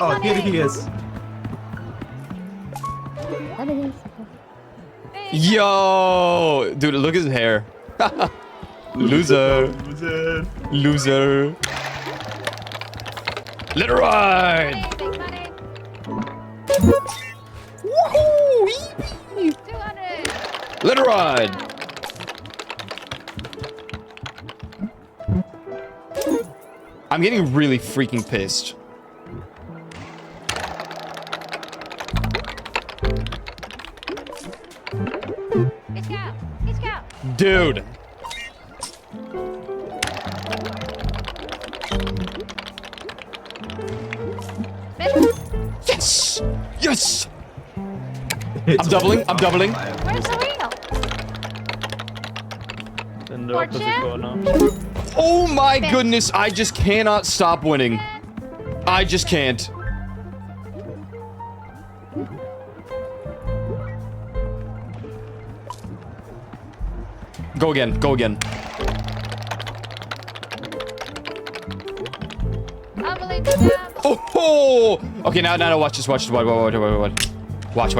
Oh, money. here he is. Hey, Yo, dude, look at his hair. Loser. Loser. Let it ride. money, big money. Woohoo! 200! Let it ride. I'm getting really freaking pissed. Let's go! Let's go! Dude. Yes! Yes! I'm doubling. I'm doubling. Where's the wheel? In the For opposite champ? corner. Oh my goodness, I just cannot stop winning. I just can't. Go again. Go again. Unbelievable! Oh, oh! Okay, now watch this. Watch this. Watch. Watch.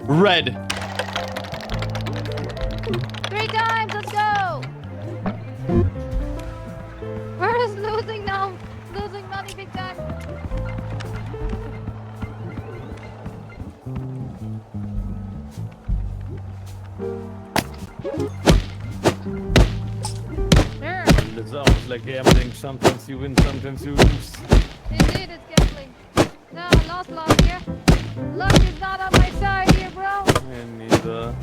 Red. 3 times, let's go! We're just losing now. Losing money big time. Sure, It's almost like gambling. Sometimes you win, sometimes you lose. indeed it's gambling. No, I lost here. Luck is not on my side here, bro. And neither.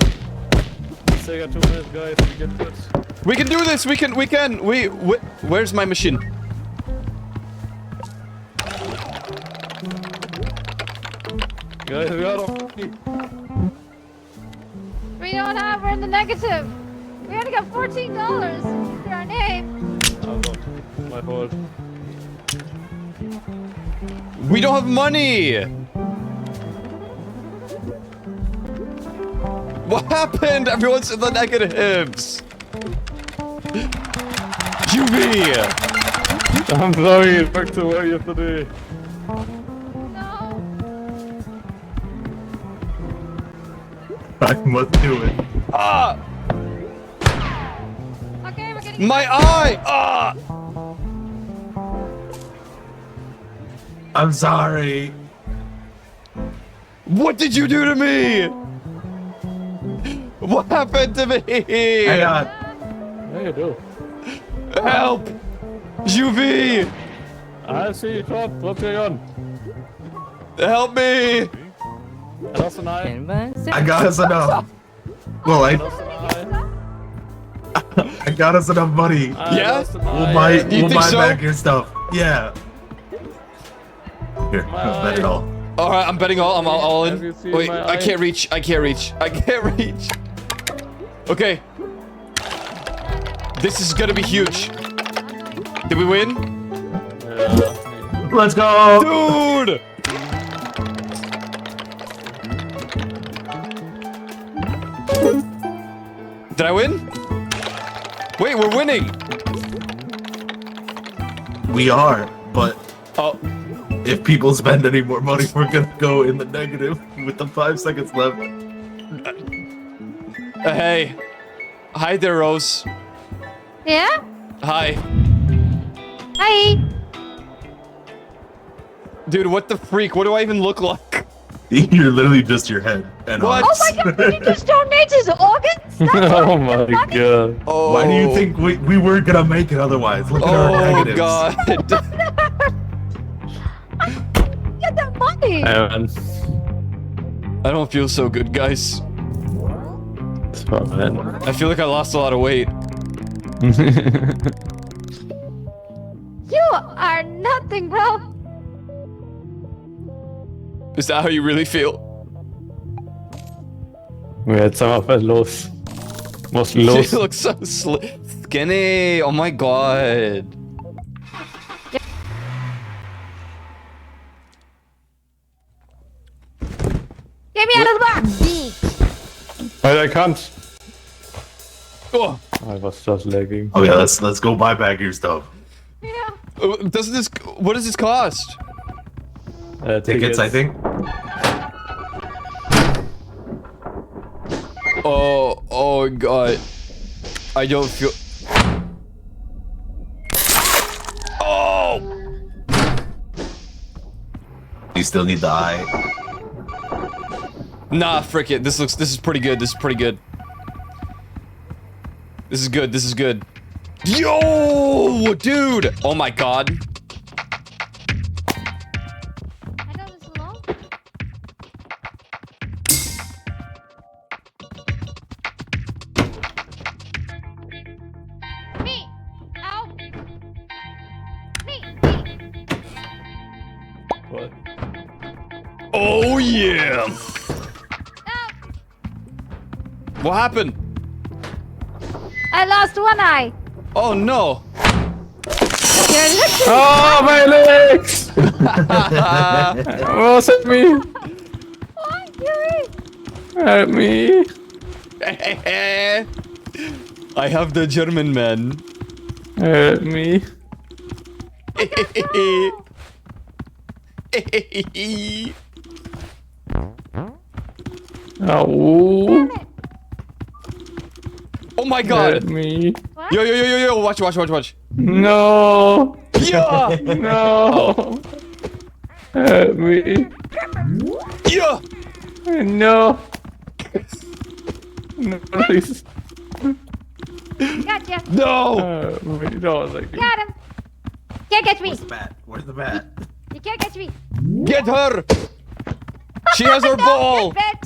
Sega 2 minutes, guys. We get this. We can do this. We can. Where's my machine? Guys, we got him. We don't have, we're in the negative. We only got $14 for our name. Oh, God. My fault. We don't have money. What happened? Everyone's in the negatives. Juvie! I'm sorry, it worked so well yesterday. No. I must do it. Ah! Okay, we're getting. My eye! Ah! I'm sorry. What did you do to me? What happened to me? Hang on. Yeah, you do. Help! Juvie! I see you, Todd. What's going on? Help me! I lost an eye. I got us enough. Well, I lost an eye. I got us enough money. I Yeah? lost an We'll eye. buy, You we'll think buy so? back your stuff. Yeah. Here, My I'll bet it eye. all. Alright, I'm betting all. I'm all Have you in. seen Wait, my I eye? can't reach. I can't reach. I can't reach. Okay. This is gonna be huge. Did we win? Yeah. Let's go. Dude! Did I win? Wait, we're winning! We are, but Oh, if people spend any more money, we're gonna go in the negative with the 5 seconds left. hey. Hi there, Rose. Yeah? Hi. Hi. Dude, what the freak? What do I even look like? You're literally just your head and What? Oh arms. my god, did you just donate his organs? That's Oh my god. Oh. Why do you think we were gonna make it otherwise? Look at our Oh, negatives. God. Get that money. Hey, man. I don't feel so good, guys. It's fine, man. I feel like I lost a lot of weight. You are nothing, bro. Is that how you really feel? We had some of us los. Was You los. look so skinny. Oh my god. Get me out of the box. Wait, I can't. Oh. I was just lagging. Okay, let's go buy back your stuff. Yeah. Doesn't this? What does this cost? Tickets, I think. Oh god. I don't feel. Oh. You still need the eye. Nah, frick it. This is pretty good. This is pretty good. This is good. This is good. Yo, dude. Oh my god. I know this is long. Me. Ow. Me. What? Oh yeah. Ow. What happened? I lost one eye. Oh no. You're literally. Oh, my legs! Oh, save me! What, Yuri? Help me! I have the German man. Help me! Oh! Oh my Help god. me! Yo, watch. No! Yeah. No! Help me! Yeah. No! No, please! Gotcha. No. Help me! No, like Got him. Can't catch me. Where's the bat? Where's the bat? You can't catch me. Get her. She has her ball. Bet.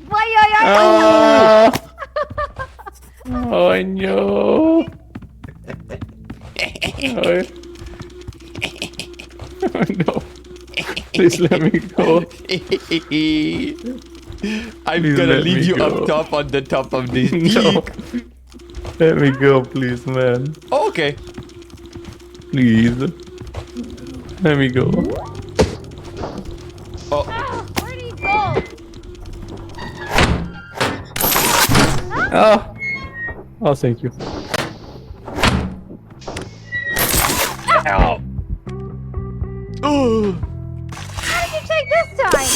Why, Ah! Oh no! Oh. Oh no! Please let me go. I'm Please gonna let leave me you go. up top on the top of this No! peak. Let me go, please, man. Oh, okay. Please. Let me go. Oh, Where do you go? Oh! Oh, thank you. How did you take this time?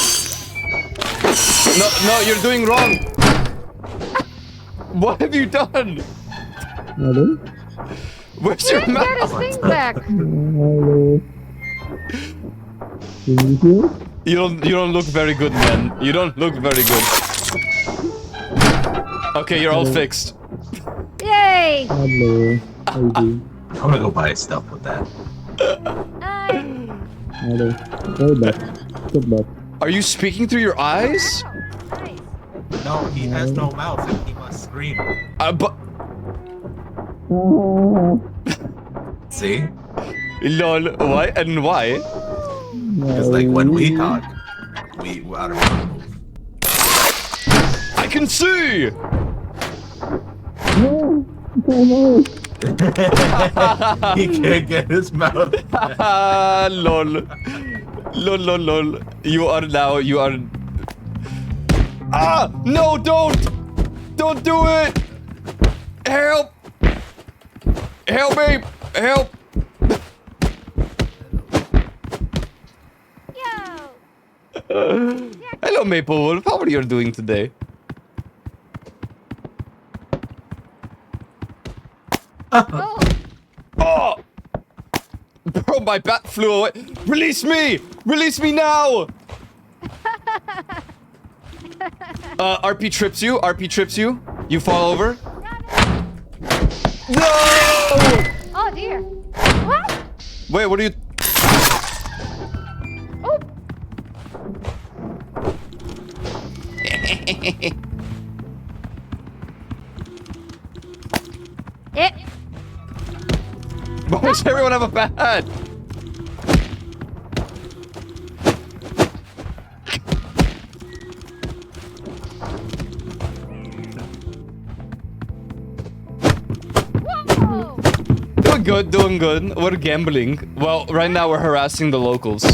No, you're doing wrong. What have you done? Hello? Where's your Didn't get his mouse? thing back. Hello? Can you hear? You don't look very good, man. You don't look very good. Okay, you're all fixed. Yay! Hello? How you doing? I'm gonna go buy stuff with that. Hello? Go back. Get back. Are you speaking through your eyes? Nice. No, he has no mouth and he must scream. But See? lol, why and why? Because like when we talk, we out of mouth. I can see. He can't get his mouth. Lol. Lol. You are. Ah! No, don't! Don't do it! Help! Help me! Help! Yo! Hello, Maple Wolf. How are you doing today? Oh, Oh! Bro, my bat flew away. Release me! Release me now! RP trips you. RP trips you. You fall over. No! oh dear. What? Wait, what are you? Oh, it. Why does everyone have a bat? Whoa! Doing good. We're gambling. Well, right now we're harassing the locals.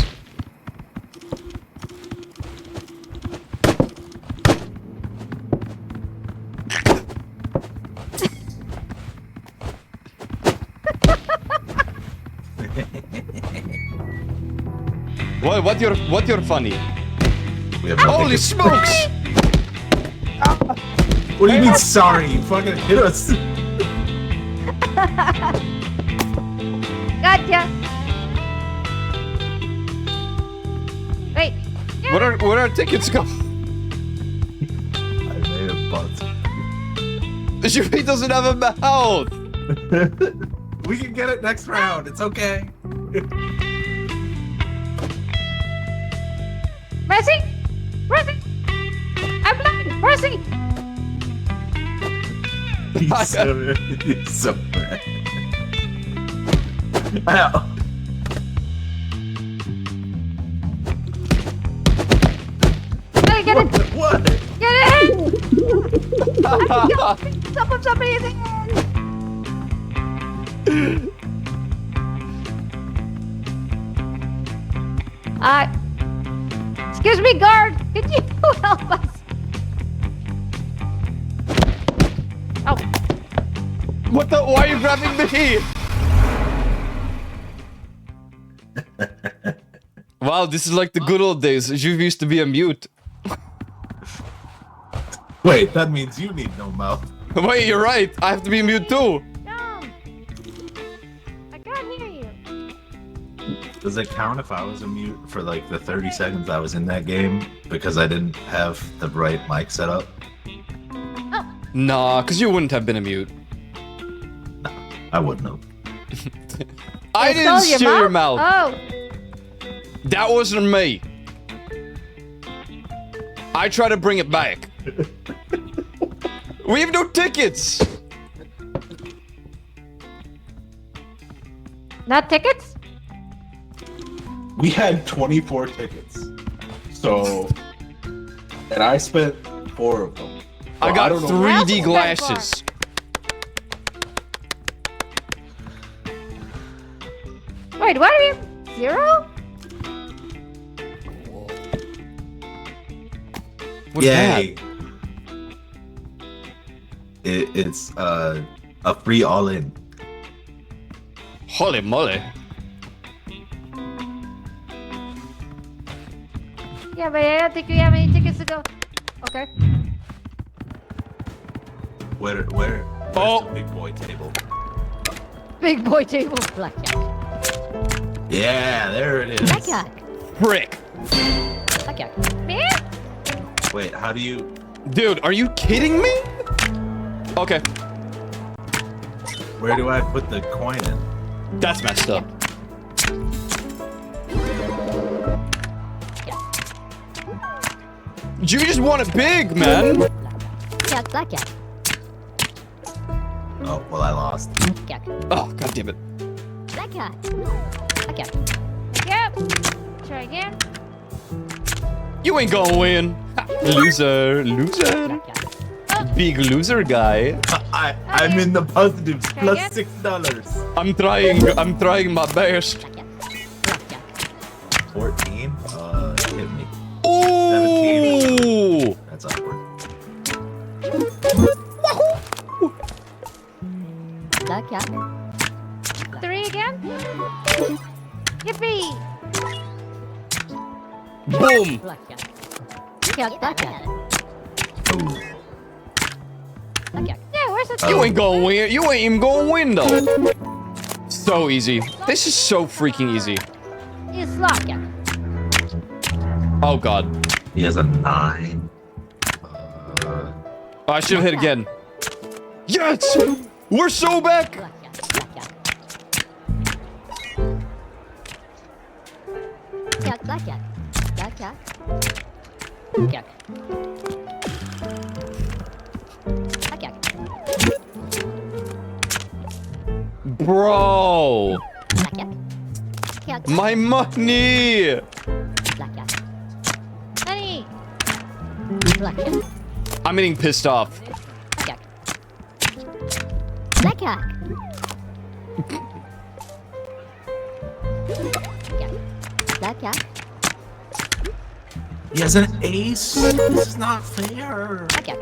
What you're funny? We have no Holy tickets. smokes! What do you mean sorry? You fucking hit us. Gotcha. Wait. Where are tickets go? I made a butt. He doesn't have a mouth. We can get it next round. It's okay. Mercy! Mercy! I'm blind! Mercy! He's so bad. Ow. Get it! What? Get it! Some of somebody's in! Excuse me, guard! Can you help us? Oh, What the? Why are you grabbing me? Wow, this is like the good old days. Juve used to be a mute. Wait, that means you need no mouth. Wait, you're right. I have to be mute too. dumb! I can't hear you. Does it count if I was a mute for like the 30 seconds I was in that game because I didn't have the right mic set up? Nah, because you wouldn't have been a mute. I wouldn't have. I They didn't stole steal your mouth. Oh, That wasn't me. I try to bring it back. We have no tickets. not tickets? We had 24 tickets. So, and I spent 4 of them. I got don't know. 3D Well, that's glasses. Wait, what are you? 0? What's Yay. It's a free all-in. that? Holy moly. Yeah, but I don't think we have any tickets to go. Okay. Where's Oh. the big boy table? Big boy table. Blackjack. Yeah, there it is. Blackjack. Frick. Blackjack. Man? Wait, how do you? Dude, are you kidding me? Okay, Where do I put the coin in? that's messed up. You just want it big, man. Blackjack. Blackjack. Oh, well, I lost. Blackjack. Oh, god damn it. Blackjack. Blackjack. Yep. Try again. You ain't gonna win. Ha, loser, loser. Blackjack. Big loser guy. I'm in the positives. Try Plus again. $6. I'm trying my best. Blackjack. Blackjack. 14. Hit me. Ooh! That's awkward. Blackjack. 3 again. Yippee! Boom! Blackjack. Blackjack. Blackjack. Ooh. Blackjack. Yeah, where's the You ain't gonna win. You ain't even gonna win though. So easy. This is so freaking easy. It's locked. Blackjack. Oh god. He has a 9. Oh, I should have hit again. Yes! We're so back! Blackjack. Blackjack. Blackjack. Blackjack. Blackjack. Blackjack. Bro! Blackjack. Blackjack. My money! Blackjack. Honey! Blackjack. I'm getting pissed off. Blackjack. Blackjack. Blackjack. He has an ace. This is not fair. Blackjack.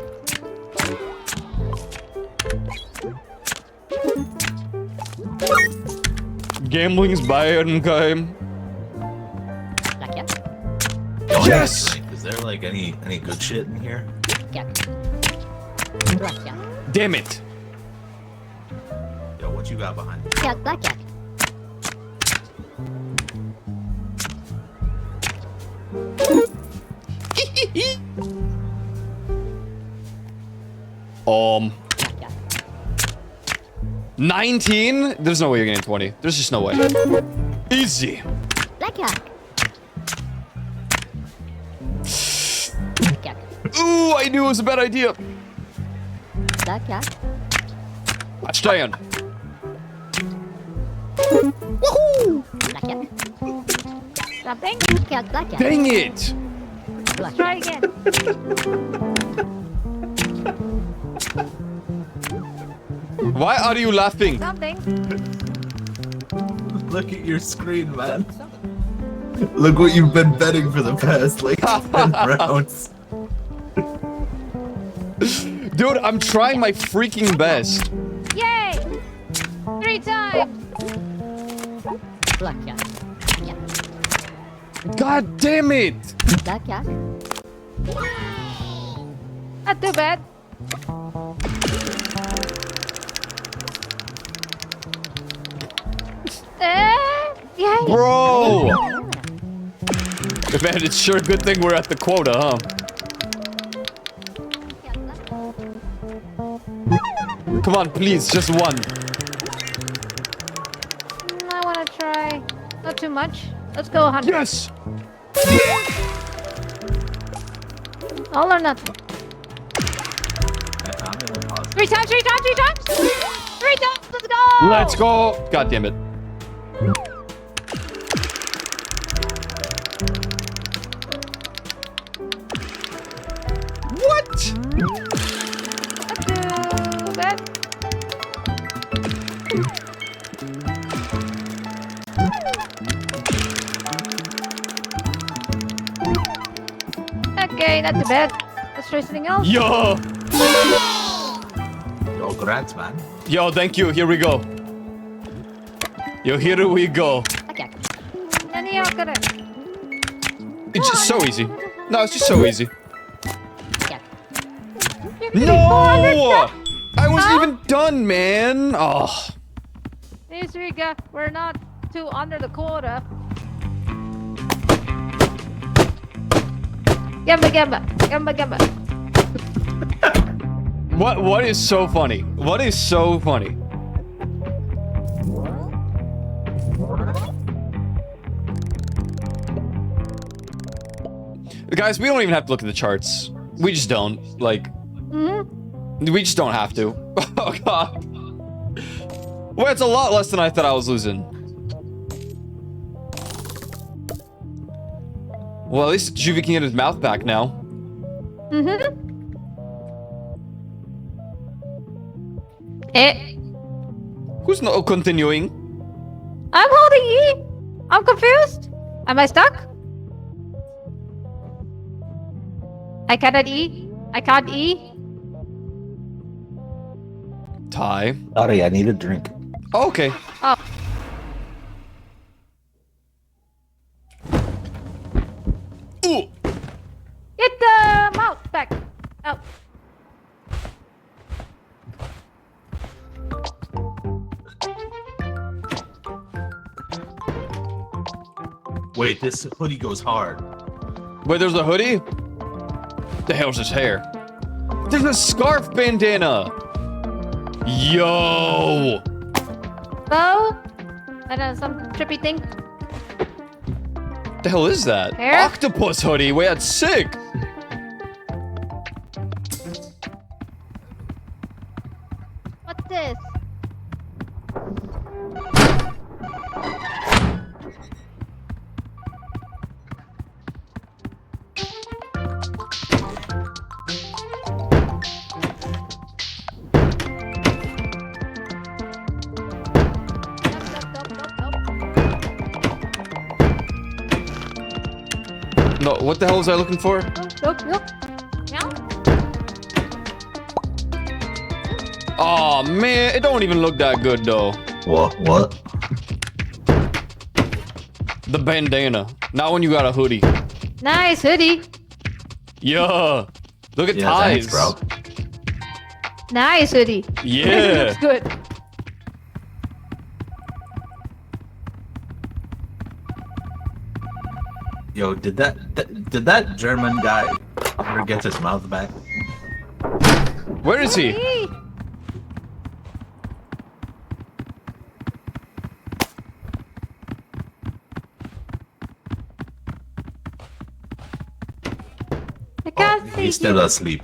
Gambling's bad, okay? Blackjack. Yes! Is there like any good shit in here? Blackjack. Blackjack. Damn it. Yo, what you got behind me? Blackjack. Blackjack. Blackjack. 19? There's no way you're getting 20. There's just no way. Easy. Blackjack. Blackjack. Ooh, I knew it was a bad idea. Blackjack. I stand. Blackjack. Something? Blackjack. Blackjack. Dang it. Try again. Why are you laughing? Something. Look at your screen, man. Look what you've been betting for the past like 10 rounds. Dude, I'm trying my freaking best. Yay! 3 times. Blackjack. God damn it. Blackjack. Not too bad. Yay! Bro. Man, it's sure a good thing we're at the quota, huh? Come on, please, just one. I want to try. Not too much. Let's go 100. Yes. All or nothing. I'm in the positive. 3 times, 3 times, 3 times! 3 times, let's go! Let's go. God damn it. What? Not too bad. Okay, not too bad. Let's try something else. Yo. Yo, congrats, man. Yo, thank you. Here we go. Yo, here we go. Blackjack. Nani ako rin. It's just so easy. No, it's just so easy. Yeah. No! I wasn't Huh? even done, man. Oh. Miss Rika, we're not too under the quota. Gamba, gamba, gamba, gamba. What is so funny? What is so funny? Guys, we don't even have to look at the charts. We just don't. Like, we just don't have to. Oh, God. Well, it's a lot less than I thought I was losing. Well, at least Juvie can get his mouth back now. Who's not continuing? I'm holding E. I'm confused. Am I stuck? I cannot E. I can't E. Ty. Sorry, I need a drink. Oh, okay. Oh. Ooh. Get the mouse back. Oh. Wait, this hoodie goes hard. Wait, there's a hoodie? The hell's his hair? There's a scarf bandana! Yo! Bow. And some trippy thing. The hell is that? Hair? Octopus hoodie. Wait, that's sick. What's this? No, what the hell was I looking for? Look, look. Meow. Oh man, it don't even look that good though. What? The bandana. Not when you got a hoodie. Nice hoodie. Yeah. Look at Yeah, ties. thanks, bro. Nice hoodie. Yeah. Looks good. Yo, did that German guy ever get his mouth back? Where is he? Hey. I can't see He's still you. asleep.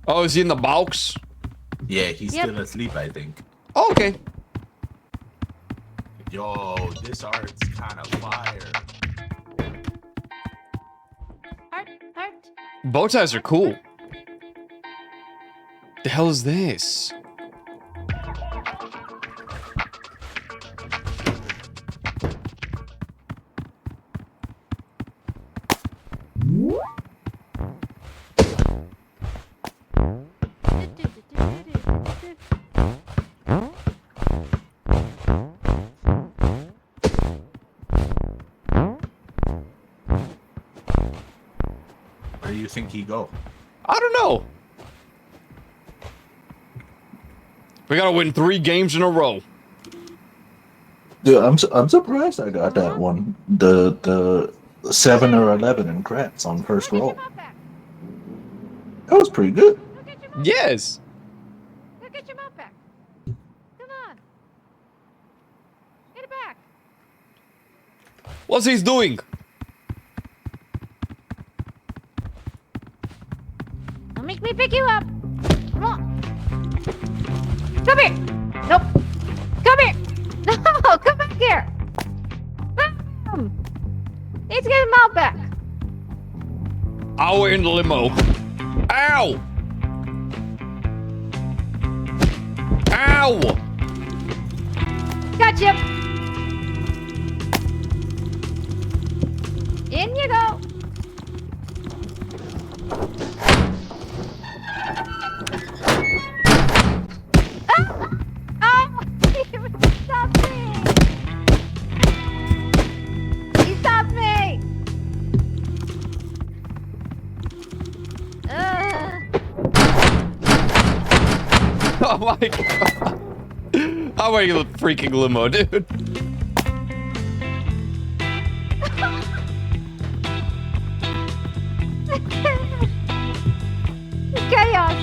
Oh, is he in the box? Yeah, he's Yep. still asleep, I think. Oh, okay. Yo, this art's kind of fire. Heart, heart. Bow ties are cool. The hell is this? Where do you think he go? I don't know. We gotta win 3 games in a row. Dude, I'm surprised I got that one. The 7 or 11 in craps on first Look at roll. your mouth back. That was pretty good. Look at your mouth. Yes. Look at your mouth back. Come on. Get it back. What's he doing? Don't make me pick you up. Come on. Come here. Nope. Come here. No, come back here. Boom. Needs to get his mouth back. Hour in the limo. Ow! Ow! Gotcha. In you go. Ah! Oh, stop me. Oh my god. I'm wearing a freaking limo, dude. Chaos.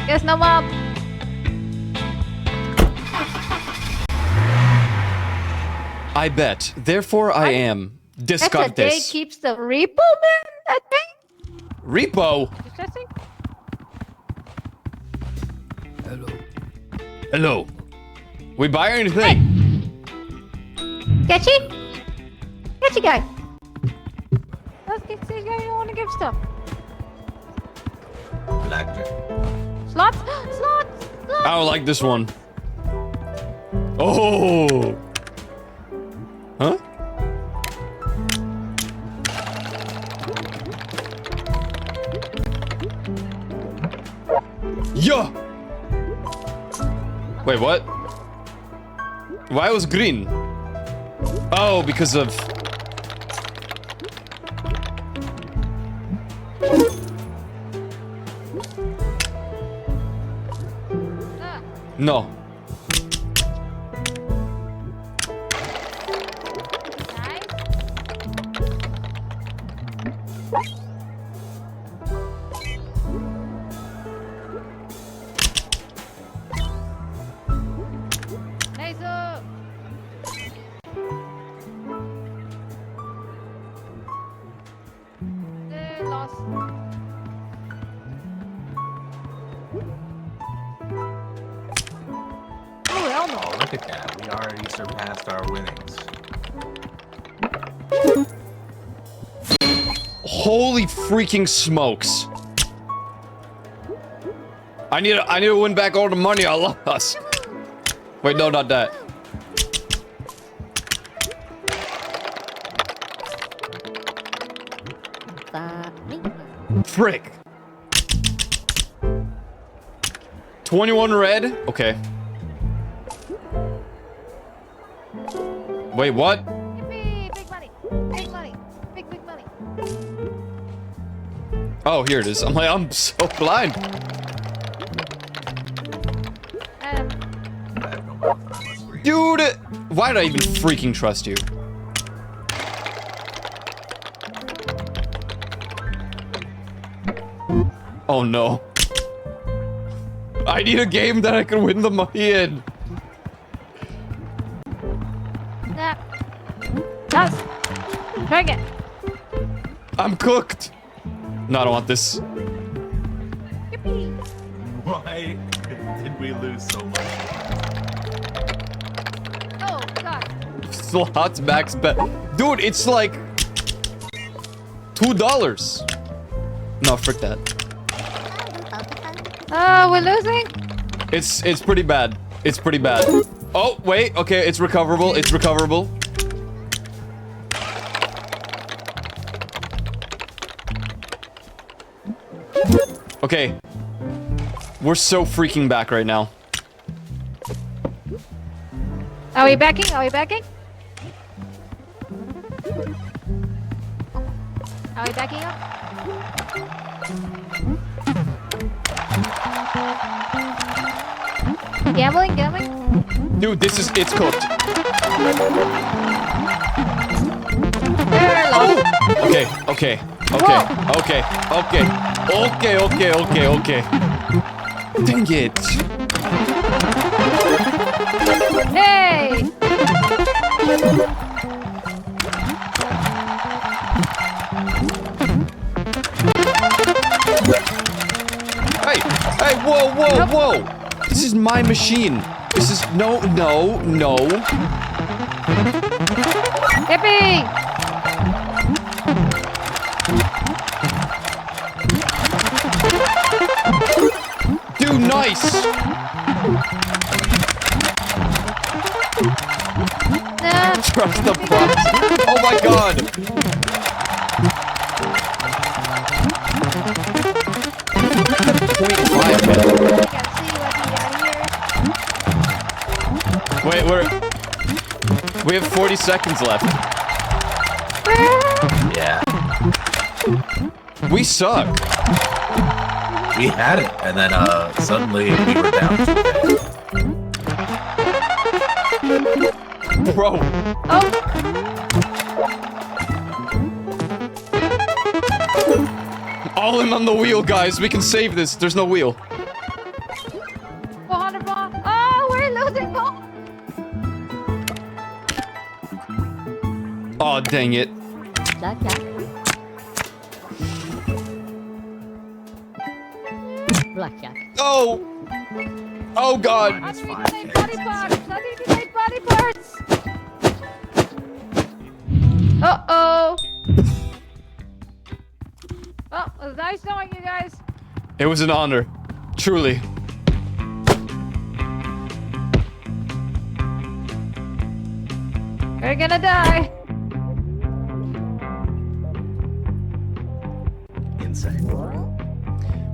Guess no mob. I bet. Therefore, I am. That's a Discard day this. keeps the repo man. I think. Repo. Interesting. Hello. We buy anything? Catchy? Catchy guy. Let's get this guy. You don't want to give stuff. Blackjack. Slots? Slots! Slots! I don't like this one. Oh. Huh? Yeah. Wait, what? Why was green? Oh, because of... No. Nice. Nice. Lost. Oh, hell no. Oh, look at that. We already surpassed our winnings. Holy freaking smokes. I need to win back all the money I lost. Wait, no, not that. Frick. 21 red? Okay. Wait, what? Yippee! Big money. Big money. Big money. Oh, here it is. I'm like, I'm so blind. I have no money for unless we're Dude, why did I even freaking trust you? Oh no. I need a game that I can win the money in. Nah. Yes. Drink it. I'm cooked. No, I don't want this. Yippee! Why did we lose so much? Oh, God. Slots max bet. Dude, it's like $2. No, frick that. Oh, we're losing? It's pretty bad. It's pretty bad. Oh, wait. Okay, it's recoverable. It's recoverable. Okay. We're so freaking back right now. Are we backing? Are we backing? Are we backing up? Gambling? Gambling? Dude, it's cooked. Okay, okay, okay, okay, okay, okay, okay, okay, okay. Dang it. Hey! Hey, hey, whoa, whoa, whoa. This is my machine. This is, no, no, no. Yippee! Dude, nice. Nah. Trust the process. Oh my god. .5 I can see what we got here. Wait, we have 40 seconds left. Yeah. We suck. We had it, and then suddenly we were down. Bro. Oh, All in on the wheel, guys. We can save this. There's no wheel. 400 ball. Oh, we're losing ball. Oh, dang it. Blackjack. Blackjack. Oh. Oh, God. I need to donate body parts. I need to donate body parts. Uh-oh. Well, it was nice knowing you guys. It was an honor. Truly. We're gonna die. Insane.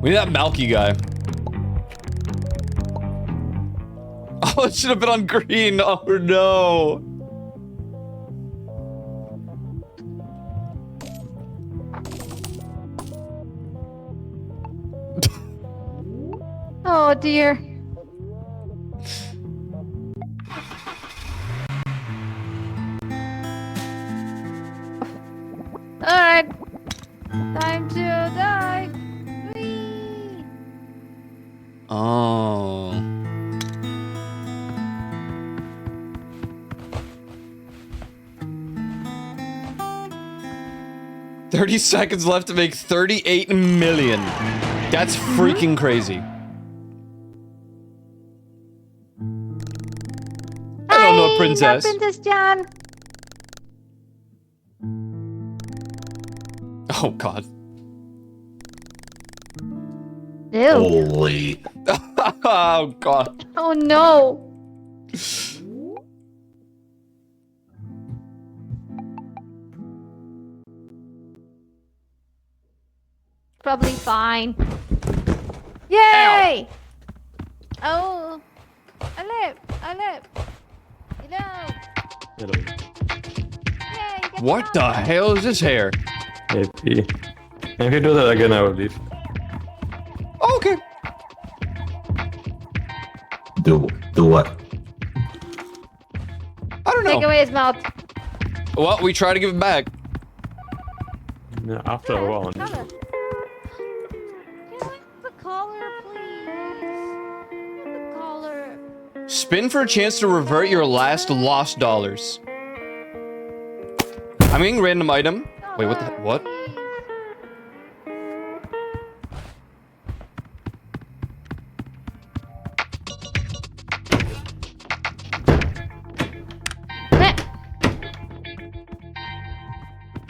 We need that Malky guy. Oh, it should have been on green. Oh, no. Oh dear. Alright. Time to die. Whee! Oh. $30 seconds left to make 38 million. That's freaking crazy. I don't know, Hi, princess. Princess John. Oh, God. Ew. Holy. Oh, God. Oh no. Probably fine. Yay! Oh, I live. You know. Hello. Yay! you get What the power. hell is this hair? AP. If you do that again, I will leave. Oh, okay. Do what? I don't Take know. away his mouth. Well, we try to give it back. Yeah, after a while. Color. Can I have the color, please? The color. Spin for a chance to revert your last lost dollars. I'm getting random item. Wait, what the what?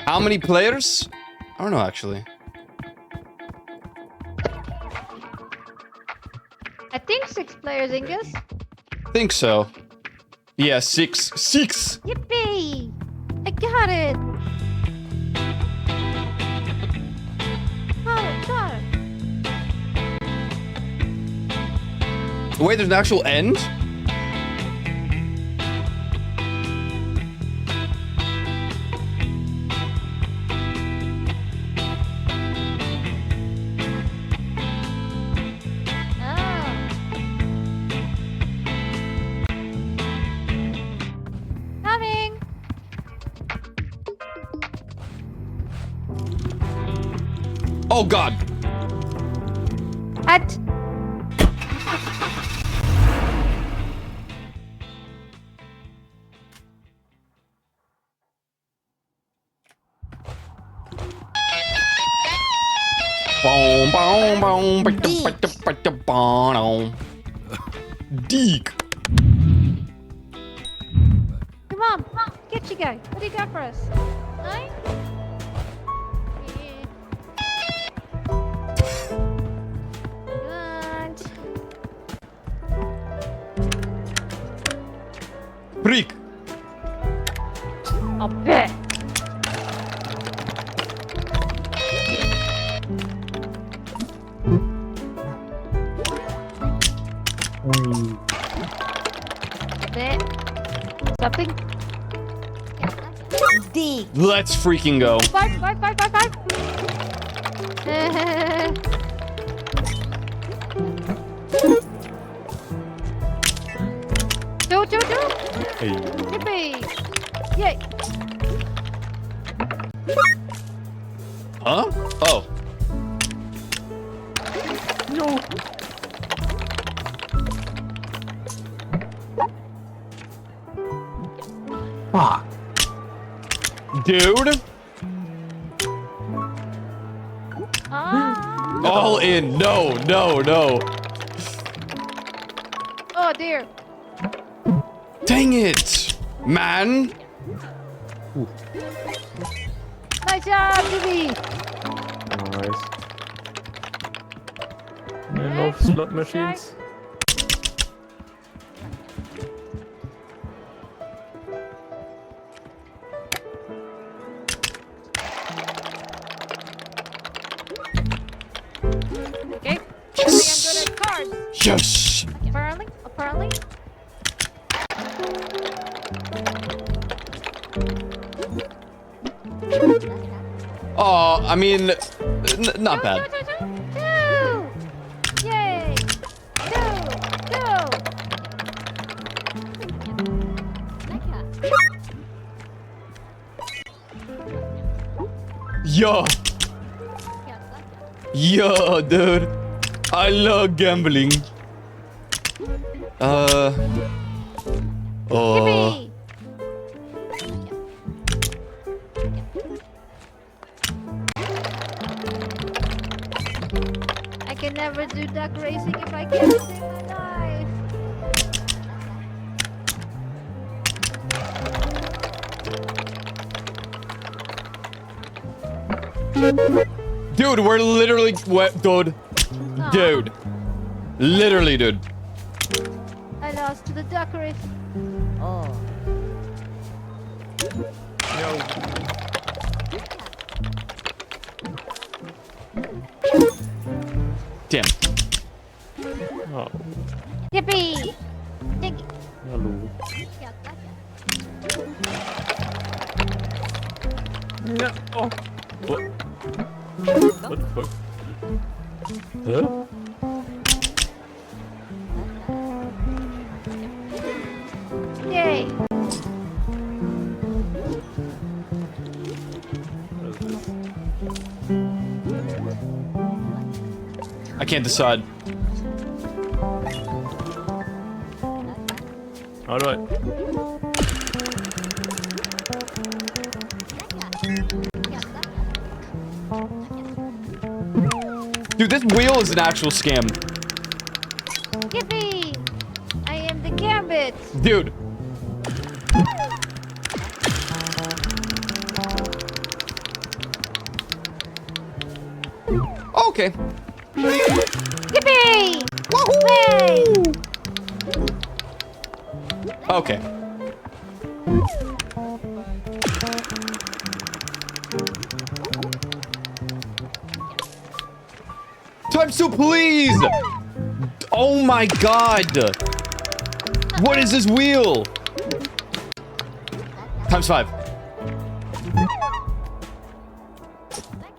How many players? I don't know actually. I think 6 players, Ingus. Think so. Yeah, six. Yippee! I got it. Got it. Wait, there's an actual end? Oh. Coming. Oh God. What? Boom, boom, boom, ba-dum. Deek. Come on, get you guy. What do you got for us? 9? Freak. I'll bet. Bet. Something? D. Let's freaking go. 5. Do. Hey. Yippee! Yay! Huh? Oh. No. Fuck. Dude. Ah! All in. No. Oh dear. Dang it. Man. Nice job, Jimmy. Nice. I love slot machines. Okay. I think I'm good at cards. Yes. Apparently. Oh, I mean, not bad. Two. Yay. Two. Yo, dude. I love gambling. Oh. Yippee. I can never do duck racing if I can't save my life. Dude, we're literally dude. Aw, Dude. Literally, dude. I lost to the duck race. Oh. Damn. Oh, Yippee! Thank you. hello. No. Oh. What? What the fuck? Huh? Yay! What is this? I can't decide. Alright. Dude, this wheel is an actual scam. Yippee! I am the Gambit! Dude. Okay. Yippee! Way! Okay. Times two, please! Oh my god! What is this wheel? Times five.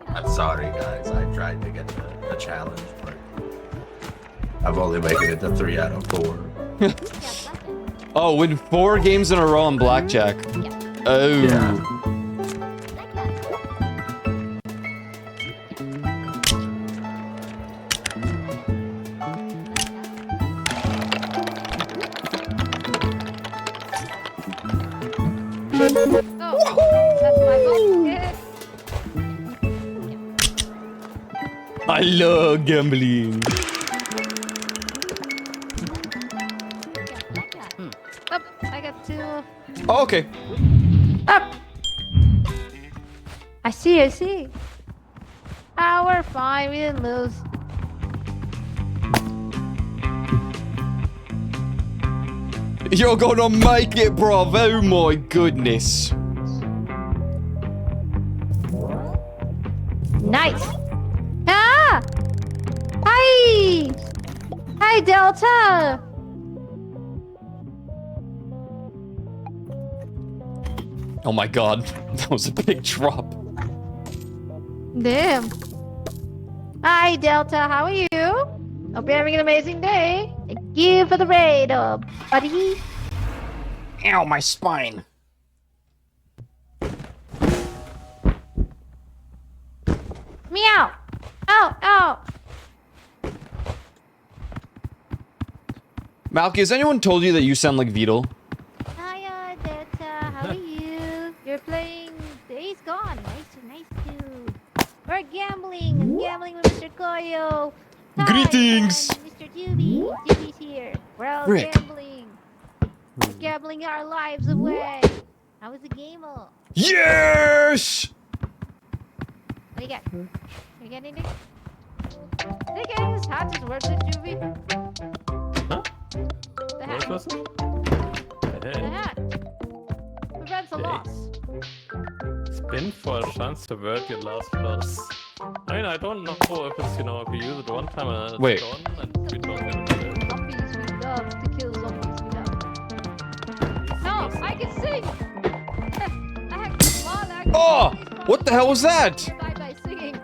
I'm sorry, guys. I tried to get the challenge, but I've only making it to 3 out of 4. Oh, win 4 games in a row on blackjack. Oh. Yeah. Oh, that's my fault. Yeah. I love gambling. Up, I got 2. Oh, okay. Up! I see. Ah, we're fine. We didn't lose. You're gonna make it, bruv. Oh my goodness. Nice. Ah! Hi! Hi, Delta! Oh my god. That was a big drop. Damn. Hi, Delta. How are you? Hope you're having an amazing day. Thank you for the raid, buddy. Ow, my spine. Meow. Ow, ow. Malky, has anyone told you that you sound like Beetle? Hiya, Delta. How are you? You're playing Days Gone. Nice too. We're gambling. I'm gambling with Mr. Koyo. Hi, Greetings. and Mr. Juby. Juby's here. We're all Rick. gambling. We're gambling our lives away. How was the game? What Yes! do you get? You get anything? Did you get this hat is worth it, Juby? Huh? The What hat. was it? The Hey, hat. Prevents a Okay. loss. spin for a chance to avert your last loss. I mean, I don't know if it's, you know, if you use it one time and it's Wait. gone and you don't get it. Zombies, we love to kill zombies, we love. No, I can sing! I have small actions. Oh! What the hell was that? By singing.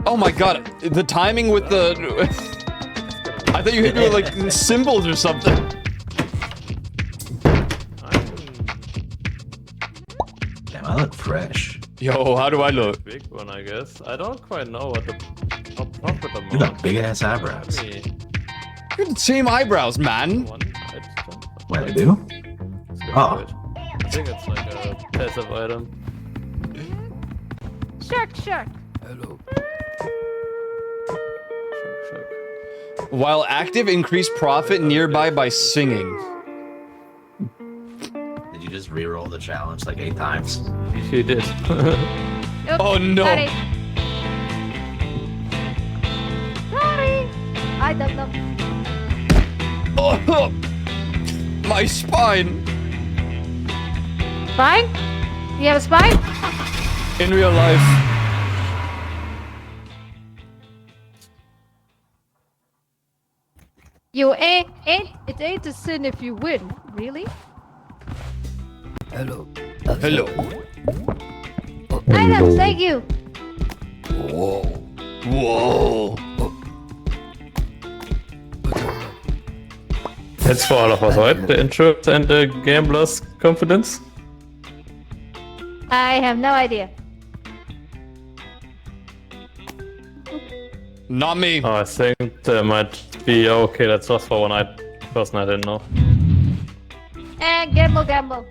Oh my god, the timing with the... I thought you hit me with like symbols or something. Damn, I look fresh. Yo, how do I look? Big one, I guess. I don't quite know what the profit amount. You got big ass eyebrows. Let me- You have the same eyebrows, man. One item. What I do? Let's go Oh. for it. I think it's like a passive item. Shark. Shuck. While active, increase profit nearby by singing. Did you just re-roll the challenge like 8 times? She did. Oops, Oh, no. Sorry. Sorry. I don't know. Oh, my spine. Spine? You have a spine? In real life. It ain't a sin if you win. Really? Hello. Items, thank you. Whoa. That's for all of us, right? The interest and the gambler's confidence. I have no idea. Not me. Oh, I think there might be. Okay, that's just for one person I didn't know. And gamble.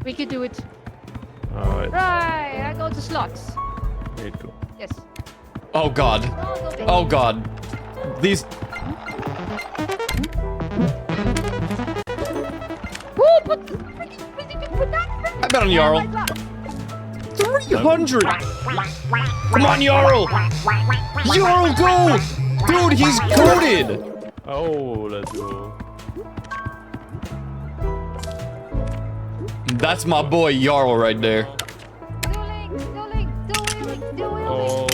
We could do it. Alright, Right, I go to slots. me too. Yes. Oh god. Oh, go big. Oh god. These... Woo, put that. I bet on Jarl. Oh my God. 300! Come on, Jarl! Jarl, go! Dude, he's goated! Oh, let's go. That's my boy Jarl right there. Dueling. Oh,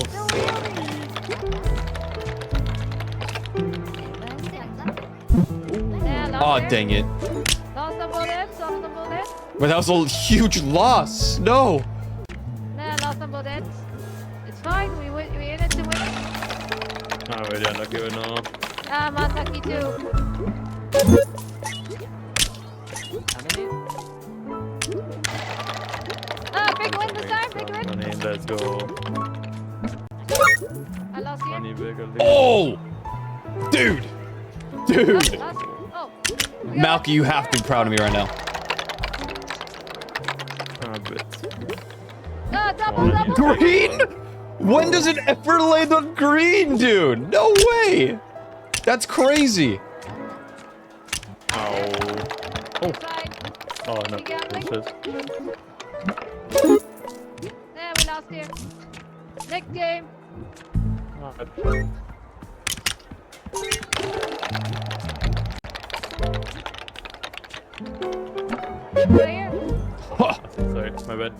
Aw, dang it. Lost the bullet. But that was a huge loss. No. Nah, lost the bullet. It's fine. We in it to win it. I'm really unlucky right now. I'm unlucky too. Big win this time. Big win. Money, let's go. I lost here. Money, bigger. Oh! Dude! Dude! Lost. Oh. Malky, you have to be proud of me right now. A bit. Double. Green? When does it ever land on green, dude? No way! That's crazy. Ow. Oh. Side. Oh no. You gambling? Shit. There, we lost here. Next game. Alright. Right here. Huh. Sorry, my bad.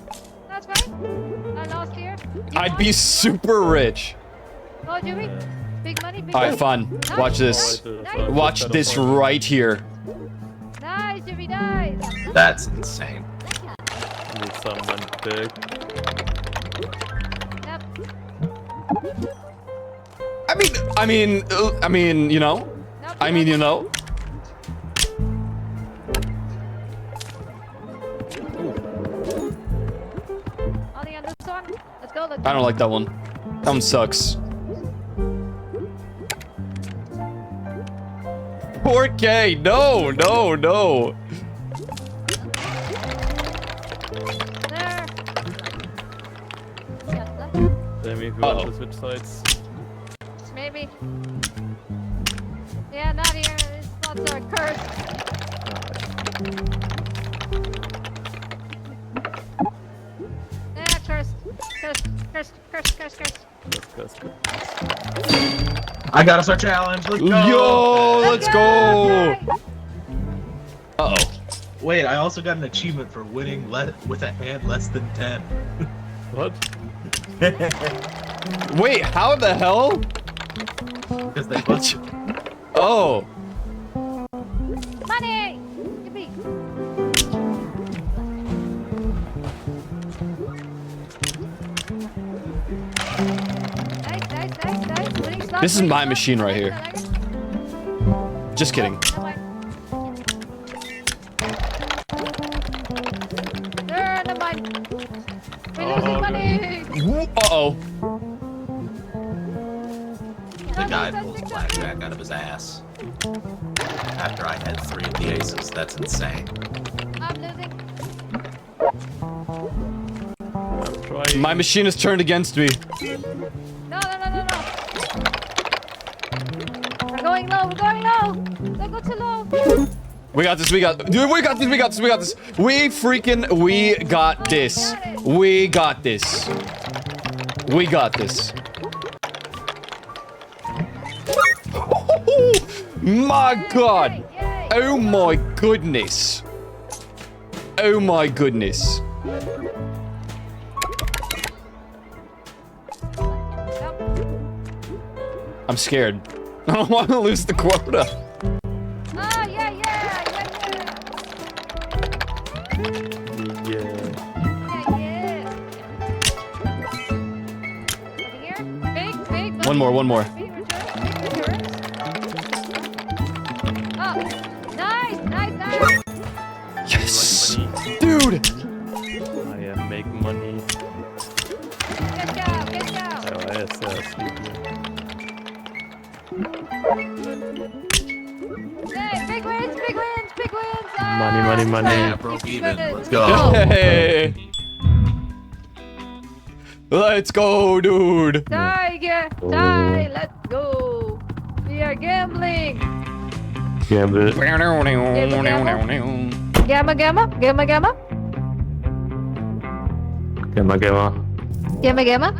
That's fine. I lost here. I'd be super rich. Oh, Jimmy. Big money, big Alright, money. fun. Watch this. Nice. Watch this right here. Nice, Jimmy, nice. That's insane. Need someone big. Yep. I mean, you know. Nope, I mean, you know. Ollie on this one. Let's go. Let's I don't like that one. That one sucks. 4K. No, no, no. There. Yes, that- Then we Uh-oh. want to switch sides. Maybe. Yeah, not here. These spots are cursed. Yeah, cursed. Cursed. Cursed. Cursed. Cursed. Cursed. I got us our challenge. Let's go. Yo, let's go. Yay! Uh-oh. Wait, I also got an achievement for winning with a hand less than 10. What? Wait, how the hell? Because they both. Oh. Money! Yippee! Nice, nice, nice, nice. Winning slots, This is winning my slots. machine right I like here. it, I like it. Just kidding. Never mind. Never mind. We're losing money! Uh-oh. The guy pulls blackjack out of his ass. After I had 3 of the aces. That's insane. I'm losing. I'm trying. My machine is turned against me. No, no, no, no, no. We're going low, we're going low. Don't go too low. We got this, we got this, we got this, we got this. We got this. We got this. We got this. My god. Yay, yay. Oh my goodness. Oh my goodness. Yep. I'm scared. I don't want to lose the quota. Ah, yeah, yeah, yeah, Yeah. yeah, yeah, yeah. Over here. Big, big. One more, one more. Big returns, big returns. Oh, nice, nice, nice. Yes. Money. Dude. I am making money. Good job, good job. Oh, yes, sleepy. Hey, big wins, big wins, big wins. Ah, Money, money, money. Yeah, broke even. Let's go. Hey. Let's go, dude. Tiger, die, let's go. We are gambling. Gamble. Gamma, gamma, gamma, gamma, Gamma, gamma. gamma, gamma.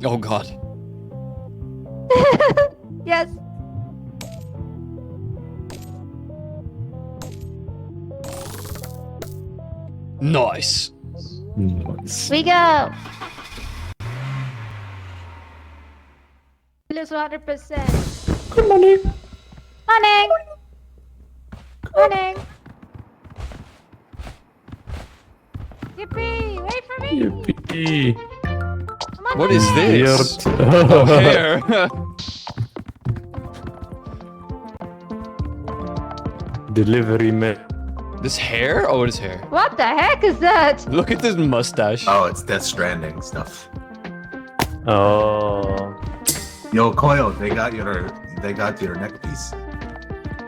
Oh god. Yes. Nice. Nice. We go. Lose 100%. Good money. Morning. Morning. Yippee! Wait for me. Yippee. Come on. What is this? Oh, hair. Delivery man. This hair? Oh, it is hair. What the heck is that? Look at this mustache. Oh, it's Death Stranding stuff. Oh. Yo, Koyo, they got your neck piece.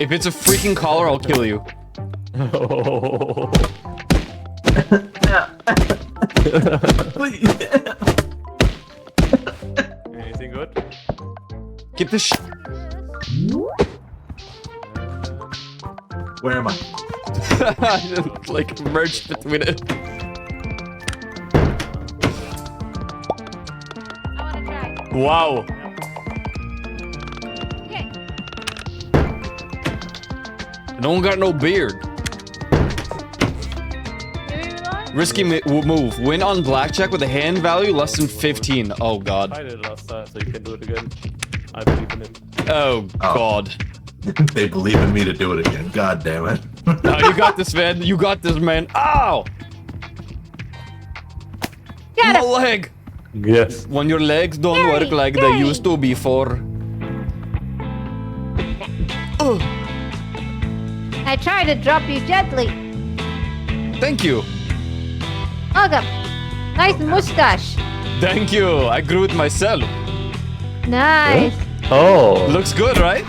If it's a freaking collar, I'll kill you. Anything good? Get this sh- Where am I? like merged between it. I wanna try. Wow. Okay. No one got no beard. Risky move. Win on blackjack with a hand value less than 15. Oh god. I did it last time, so you can do it again. I believe in it. Oh god. They believe in me to do it again. God damn it. No, you got this, man. You got this, man. Ow! Get My him! leg. Yes. When your legs don't Gary, work like Gary. they used to before. Ugh. I try to drop you gently. Thank you. Welcome. Nice mustache. Thank you. I grew it myself. Nice. Oh. Looks good, right?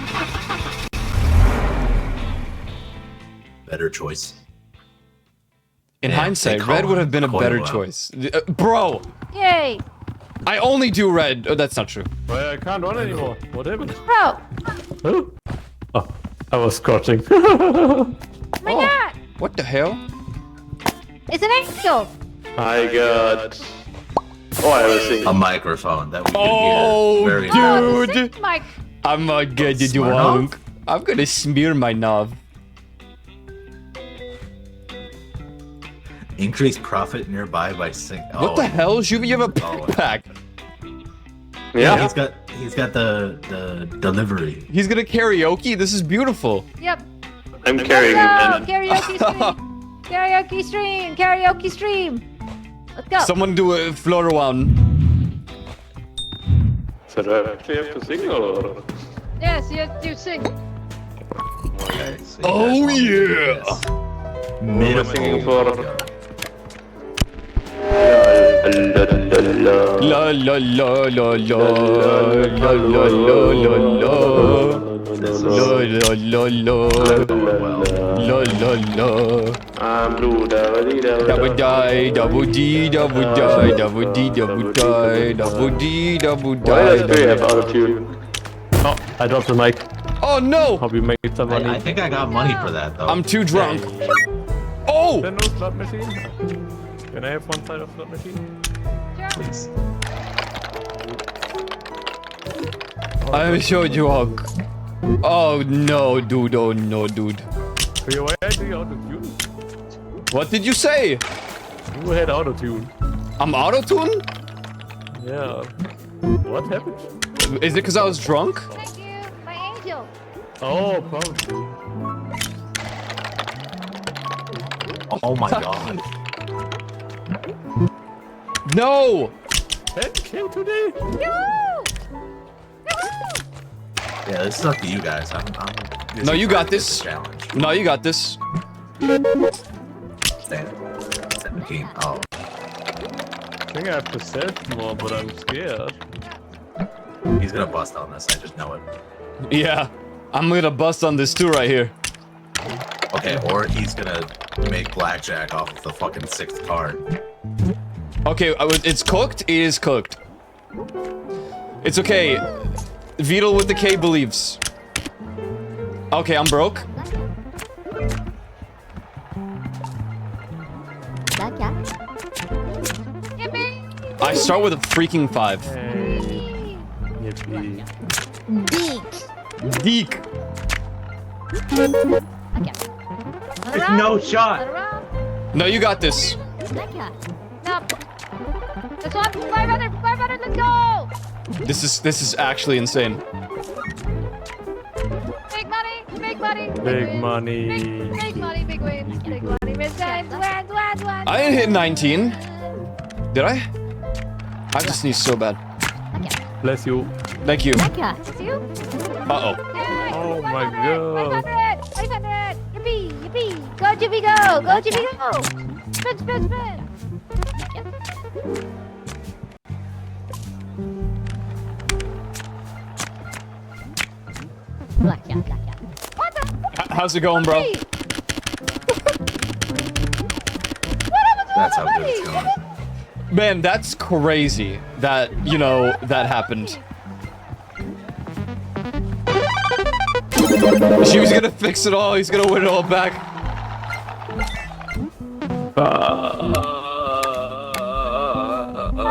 Better choice. In Yeah, hindsight, they call red would have been a call better you out. choice. Bro, Yay. I only do red. Oh, that's not true. Well, I can't run anymore. What happened? Bro. Huh? Oh, I was scorching. Oh my god. What the hell? It's an angel. I got. Oh, I was seeing. A microphone that we can Oh, hear very dude. Oh, it's a sick mic. I'm gonna get you Smirnoff? drunk. I'm gonna smear my knob. Increase profit nearby by sing. What the hell, Shuvi? You have a Oh. backpack. Yeah. He's got the delivery. He's gonna karaoke. This is beautiful. Yep. I'm Let's carrying go. him. Karaoke stream. Karaoke stream. Karaoke stream. Let's go. Someone do a floor one. So do I actually have to sing or? Yes, you sing. Okay, so Oh, you guys wanna do yeah. this. What am I singing for? La la la la la la la la la la. La la la la. La la la. I'm blue, Double die, double D, double die, double D, double die, double D, double Why does Barry die. have auto tune? Oh, I dropped the mic. Oh no! Hope you make some money. I think I got money for that though. I'm too drunk. Oh! Then no slot machine. Can I have one side of slot machine? Please. I'm so drunk. Oh no, dude. Oh no, dude. Wait, why do you auto tune? What did you say? You had auto tune. I'm auto-tuned? Yeah. What happened? Is it because I was drunk? Thank you, my angel. Oh, probably. Oh my god. No! 10K today? Yoo-hoo! Yeah, this is up to you guys. I'm busy No, you got trying to get this. the challenge. No, you got this. Damn. 17. Oh. I think I have to self more, but I'm scared. He's gonna bust on this, I just know it. Yeah. I'm gonna bust on this too right here. Okay, or he's gonna make blackjack off of the fucking 6th card. Okay, it's cooked. It is cooked. It's okay. Beetle with the K believes. Okay, I'm broke. Black cat. Yippee! I start with a freaking 5. Hey, yippee. Deek. Deek. There's no shot. No, you got this. Black cat. Nope. This one, 500, 500, let's go! This is actually insane. Big money, big money, Big wins. money. Big money, big wins. Big money, big wins. Win. I didn't hit 19. Did I? I just sneezed so bad. Bless you. Thank you. Black cat. It's you? Uh-oh. Yay! Oh my 500, god. 500, 500. Yippee, yippee. Go, Jippy, go. Go, Jippy, go. Spin, spin, spin. Black cat. Black cat. What the? How's it going, bro? What happened to That's all how the good it's money? going. Man, that's crazy that, you know, that happened. She was gonna fix it all. He's gonna win it all back. Ah, the money.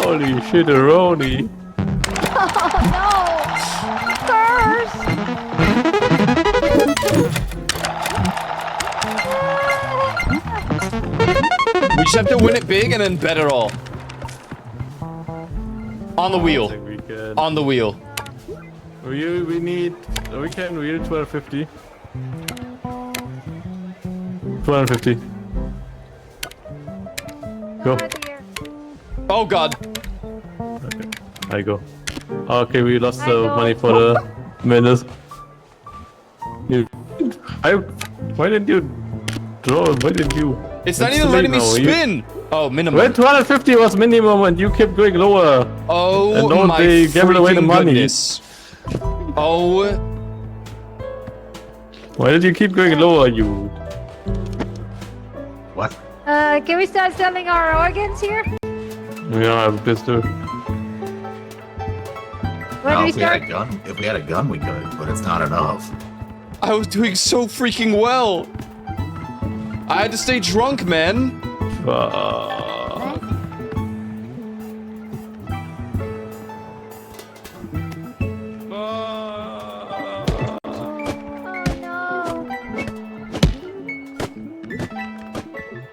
Holy shit, Roni. Oh no! yours. We just have to win it big and then bet it all. On the I wheel. think we can. On the wheel. We need. We can wheel 1250. 1250. Go. Right here. Oh god. Okay. I go. Okay, we lost I the go. money for the minute. Why didn't you draw? Why didn't you? It's not It's even too letting me late now, you- spin. Oh, minimum. When 250 was minimum and you kept going lower. Oh And now my they gave away the freaking money. goodness. Oh, Why did you keep going lower, you? What? Can we start selling our organs here? Yeah, I have a pistol. Where do No, we if we had start? a gun, if we had a gun, we could, but it's not enough. I was doing so freaking well. I had to stay drunk, man. Fuck. Oh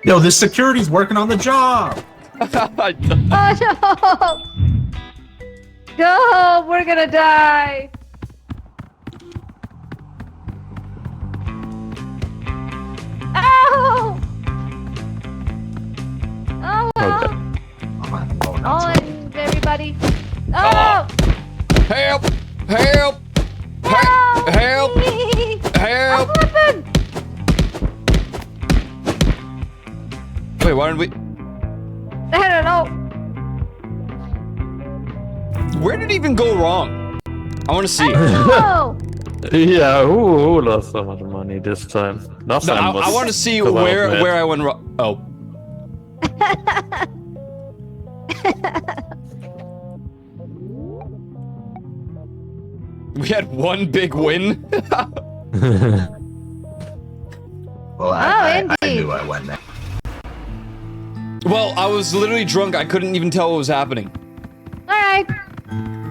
Yo, this security's working on the job. no! Oh no! Go! We're gonna die! Ow! Oh well! Okay. I'm on the phone Oh, outside. and everybody. Oh! Help! Help! Help! Help! me! Help! What happened? Wait, why didn't we? I don't know. Where did it even go wrong? I want to see. Oh! Yeah, who lost so much money this time? Last No, time was I want to see 'cause I was where mad. I went wrong. Oh, we had one big win. Well, Oh, I indeed. knew I went next. Well, I was literally drunk. I couldn't even tell what was happening. Alright.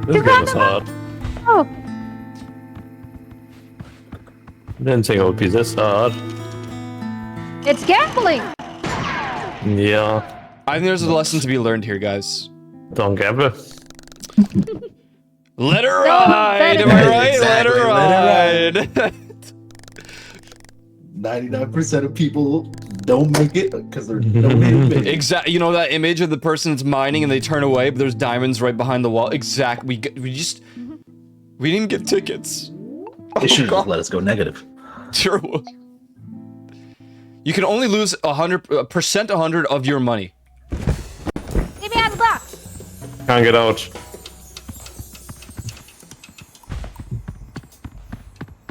This game was hard. Oh. Didn't think it would be this hard. It's gambling! Yeah, I think there's a lesson to be learned here, guys. don't gamble. Let her that ride. is Am I right. right? Exactly, Let her ride. 99% of people don't make it because they're nobody. Exactly. You know that image of the person that's mining and they turn away, but there's diamonds right behind the wall. Exactly. We didn't get tickets. They should God. just let us go negative. True. You can only lose 100% 100 of your money. Get me out of the box! Can't get out.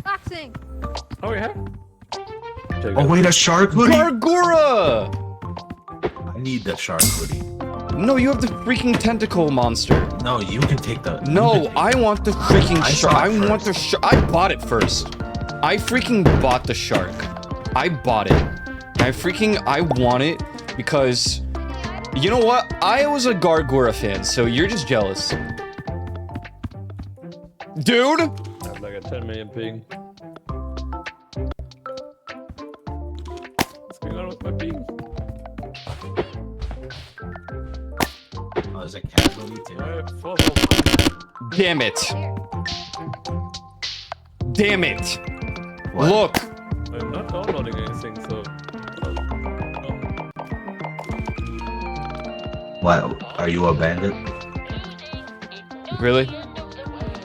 Boxing! Oh, yeah? Oh wait, a shark hoodie. Gargura! I need the shark hoodie. No, you have the freaking tentacle monster. No, you can take the. No, I want the freaking I shark. saw I it want the first. shark. I bought it first. I freaking bought the shark. I bought it. I want it because you know what? I was a Gargura fan, so you're just jealous. Dude! I have like a 10 million ping. What's going on with my ping? Oh, there's a cat hoodie too. I have 4,000. Damn it. Damn it. What? Look. I'm not downloading anything, so. What? Are you a bandit? Really?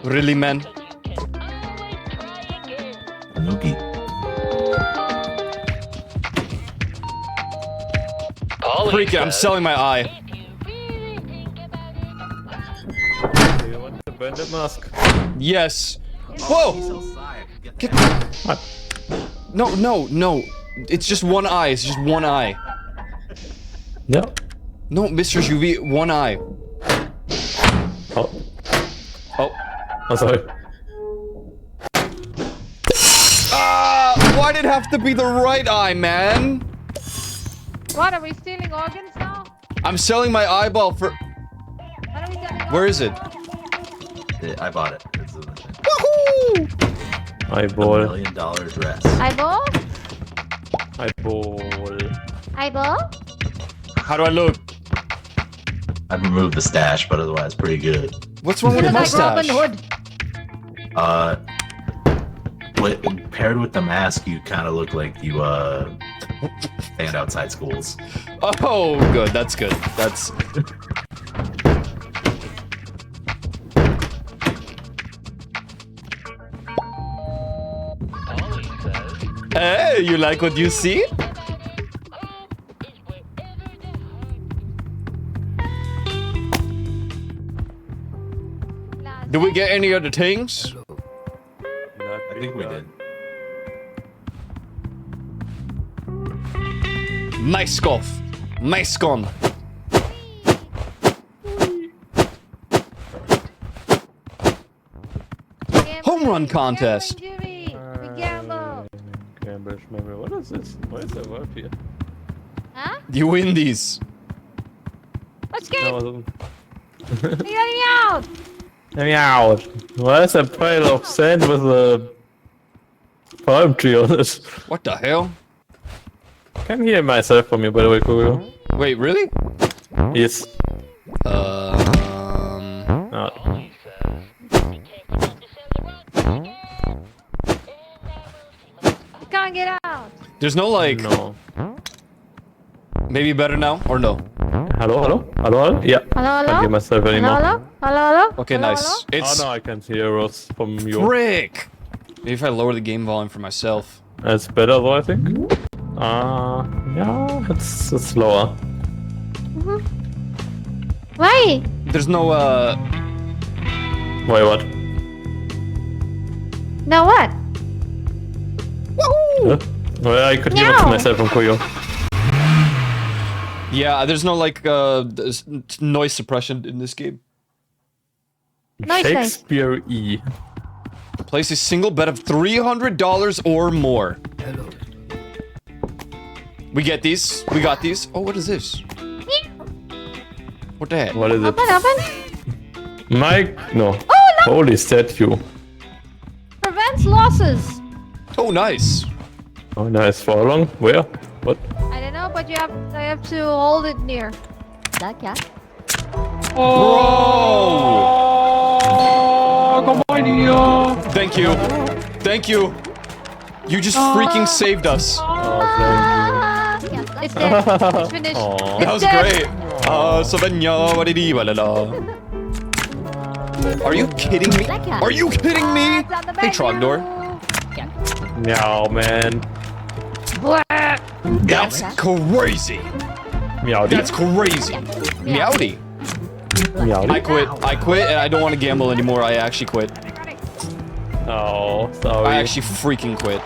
Really, man? A nookie. Freak it, I'm selling my eye. Do you want the bandit mask? Yes. Whoa! Get- No. It's just one eye. It's just one eye. Yeah. No, Mr. Juvie, one eye. Oh, Oh. oh sorry. Ah! Why'd it have to be the right eye, man? What, are we stealing organs now? I'm selling my eyeball for. What are we selling Where is it? organs? I bought it. It's in the thing. Woohoo! Eyeball. $1 million dress. Eyeball? Eyeball. Eyeball? How do I look? I've removed the stash, but otherwise pretty good. What's wrong with You the look like Robin mustache? Hood. Paired with the mask, you kind of look like you stand outside schools. Oh, good. That's good. That's. Ollie says, Hey, you like what you see? home is wherever the heart. Do we get any other things? I think we did. Nice golf. Nice gun. Home run contest. Jimmy. We gamble. Cambridge memory. What is this? What is that word here? Huh? You win these. Let's get No, Let me out. let me out. Why is a pile of sand with a palm tree on it? What the hell? Can hear myself from you, by the way, Kugel. Wait, really? Yes. Um. No. Ollie says, you take it up to send the rock. You can't get out. There's no like. No. Maybe better now or no? Hello, hello? Hello, hello? Yeah. Hello, Can't hello? hear myself Hello, anymore. hello? Hello, hello? Okay, Hello, nice. hello? It's Oh no, I can't hear us from you. Rick. Maybe if I lower the game volume for myself. It's better though, I think. Yeah, it's slower. Why? There's no Wait, what? Now what? Huh? Well, I could hear Meow. myself from Koyo. Yeah, there's no like noise suppression in this game. Nice, nice. Shakespeare E. Place a single bet of $300 or more. We get these. We got these. Oh, what is this? What the heck? What is it? Open, open. Mike? No. Oh, no. Holy statue. Prevents losses. Oh, nice. Oh, nice. For how long? Where? What? I don't know, but I have to hold it near. Black cat. Thank you. Thank you. You just freaking saved us. Ah, it's dead. It's finished. Aw. That was dead. great. Savanya, wadidi, walala. Are you kidding me? Are you kidding me? It's on the Hey, menu. Trogdor. Meow, man. Blah. That's crazy. Meow. That's crazy. Meowdy. Meow. I quit. I quit, and I don't want to gamble anymore. I actually quit. Oh, sorry. I actually freaking quit.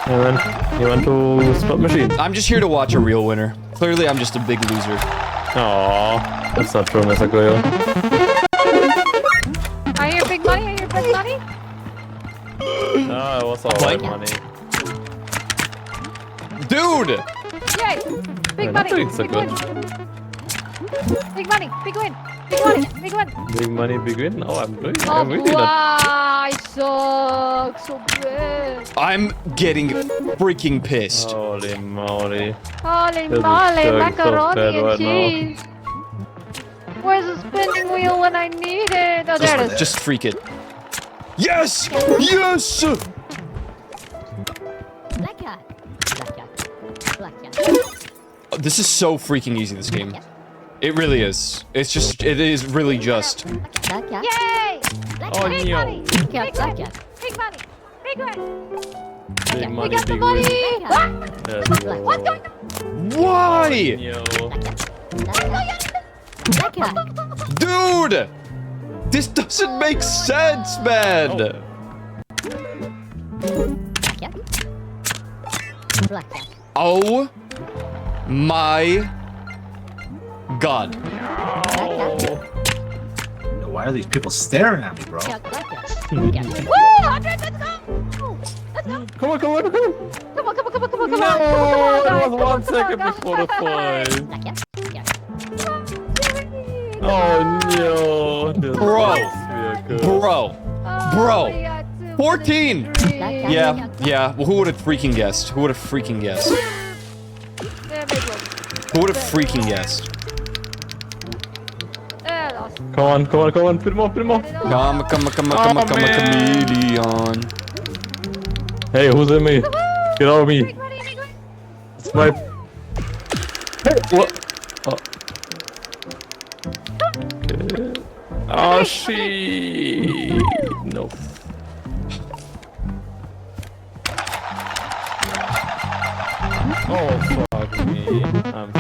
You want to slot machine? I'm just here to watch a real winner. Clearly, I'm just a big loser. Oh, that's not true, Mr. Koyo. I hear big money. I hear big money. Ah, it was alright Like- money. Dude! Yay! Big Yeah, money. that's doing so Big good. win. Big money. Big win. Big money. Big win. Big money, big win. Oh, I'm doing. Oh, I'm really not. wow, I suck so bad. I'm getting freaking pissed. Holy moly. Holy This is moly, so macaroni bad and right now. cheese. Where's the spinning wheel when I need it? Oh, there it is. Just freak it. Yes! Yes! Black cat. Black cat. Black cat. This is so freaking easy, this game. It really is. It is really just. Black cat. Yay! Black Oh, cat. Big no. money. Black cat. Big Black win. cat. Big money. Big win. Big We money, got the big money. win. What? Let's go. What's going on? Why? Yo. Black cat. Dude! This doesn't make sense, man! Black cat. Black cat. Oh my god. Black cat. Why are these people staring at me, bro? Black cat. Black cat. Woo! 100, let's go! Let's go! Come on, come on, come on. Come on, come on, come on, come on, come No, on! it Come was on, 1 come second on, before the point. Black cat. Black cat. Oh no. This Bro. is weird, good. Bro. Oh, Bro, we got 2 14. minutes free. Yeah. Yeah. Well, who would have freaking guessed? Who would have freaking guessed? There we go. Who would have freaking guessed? Lost. Come on. Put him on. Come, chameleon. Hey, who's in me? Get out of me. Quick, buddy, quick. It's my... Hey, what? Oh. Okay. Oh, she... No. Oh, fuck me. I'm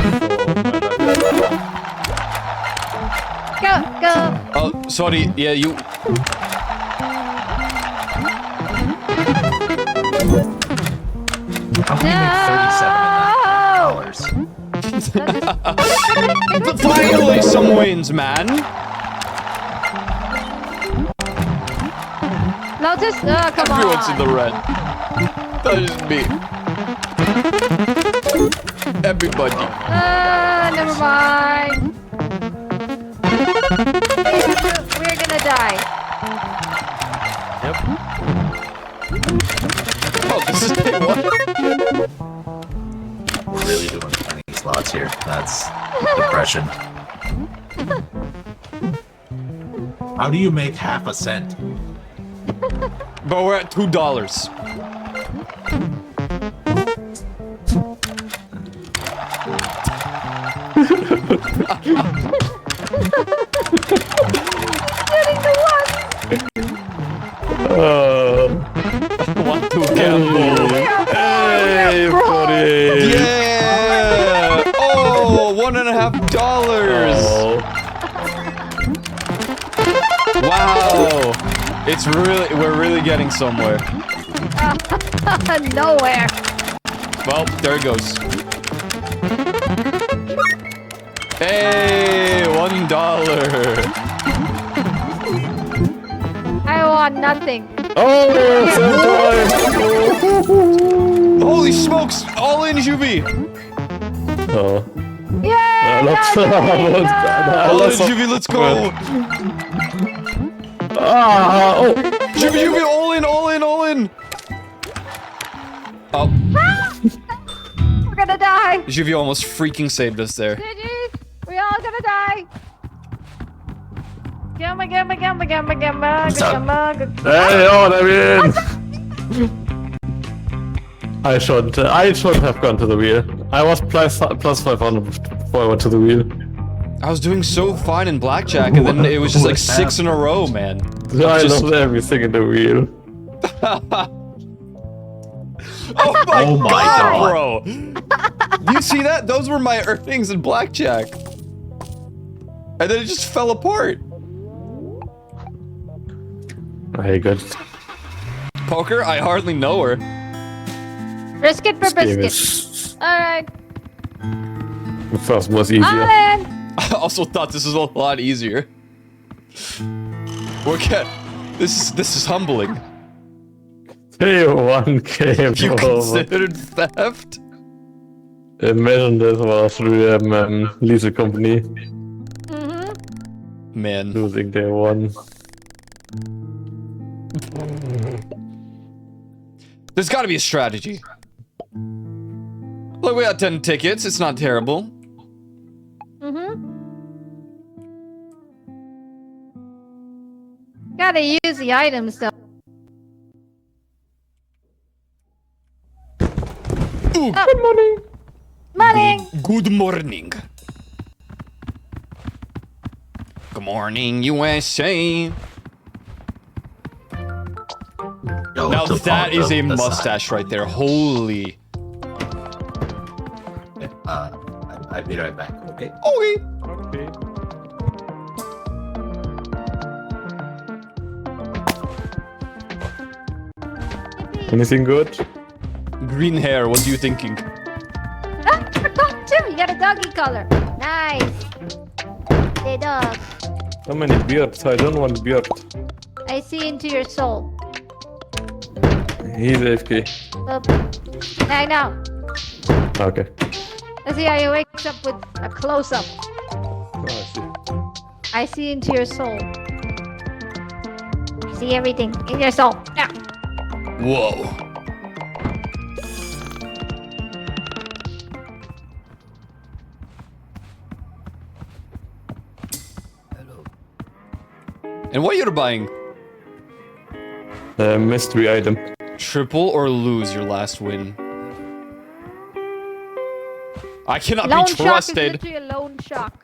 Go. Oh, sorry. Yeah, you. How can you make $37.5? Finally, some wins, man. Lotus, come Everyone's on. in the red. That is me. Everybody. Never mind. We're gonna die. Yep. Oh, this is day one. We're really doing plenty of slots here. That's depression. How do you make half a cent? But we're at $2. Want to gamble? Hey, buddy. Yeah! Oh, $1.50. Oh. Wow! It's really, we're really getting somewhere. Nowhere. Well, there it goes. Hey, $1. I want nothing. Oh, same time. Holy smokes! All in Juvie! Oh. Yay! Lots of- All in lots of- Juvie, let's go! Ah, oh. Juvie, all in! Oh, We're gonna die. Juvie almost freaking saved us there. GG. We all gonna die. Gamma. Hey, oh, I mean. I shouldn't have gone to the wheel. I was plus 500 before I went to the wheel. I was doing so fine in blackjack, and then it was just like 6 in a row, man. I Just- lost everything in the wheel. Oh my, Oh my god, God. bro! You see that? Those were my earnings in blackjack. And then it just fell apart. Very good. Poker? I hardly know her. Risk it for This game biscuit. is... Alright. The first was easier. Alan! I also thought this was a lot easier. This is humbling. Hey, one game You over. considered theft? Imagine this was through leasing company Mm-hmm. Man. losing their one. There's gotta be a strategy. Look, we got 10 tickets. It's not terrible. Mm-hmm. Gotta use the items though. Ooh, Good morning. Morning. good morning. Good morning, USA. Yo, Now the that phone is a of the mustache right there. Holy. side. I'll be right back. Okay. Okay. Okay. Anything good? Green hair, what are you thinking? Ah, you're cool too. You got a doggy color. Nice. Hey dog. How many beards? I don't want beard. I see into your soul. He's AFK. Oop. I know. Okay. Let's see how he wakes up with a close-up. Oh, I see. I see into your soul. see everything in your soul. Yeah. Whoa. And what you're buying? Mystery item. Triple or lose your last win? I cannot Loan be shark is trusted. literally a loan shark.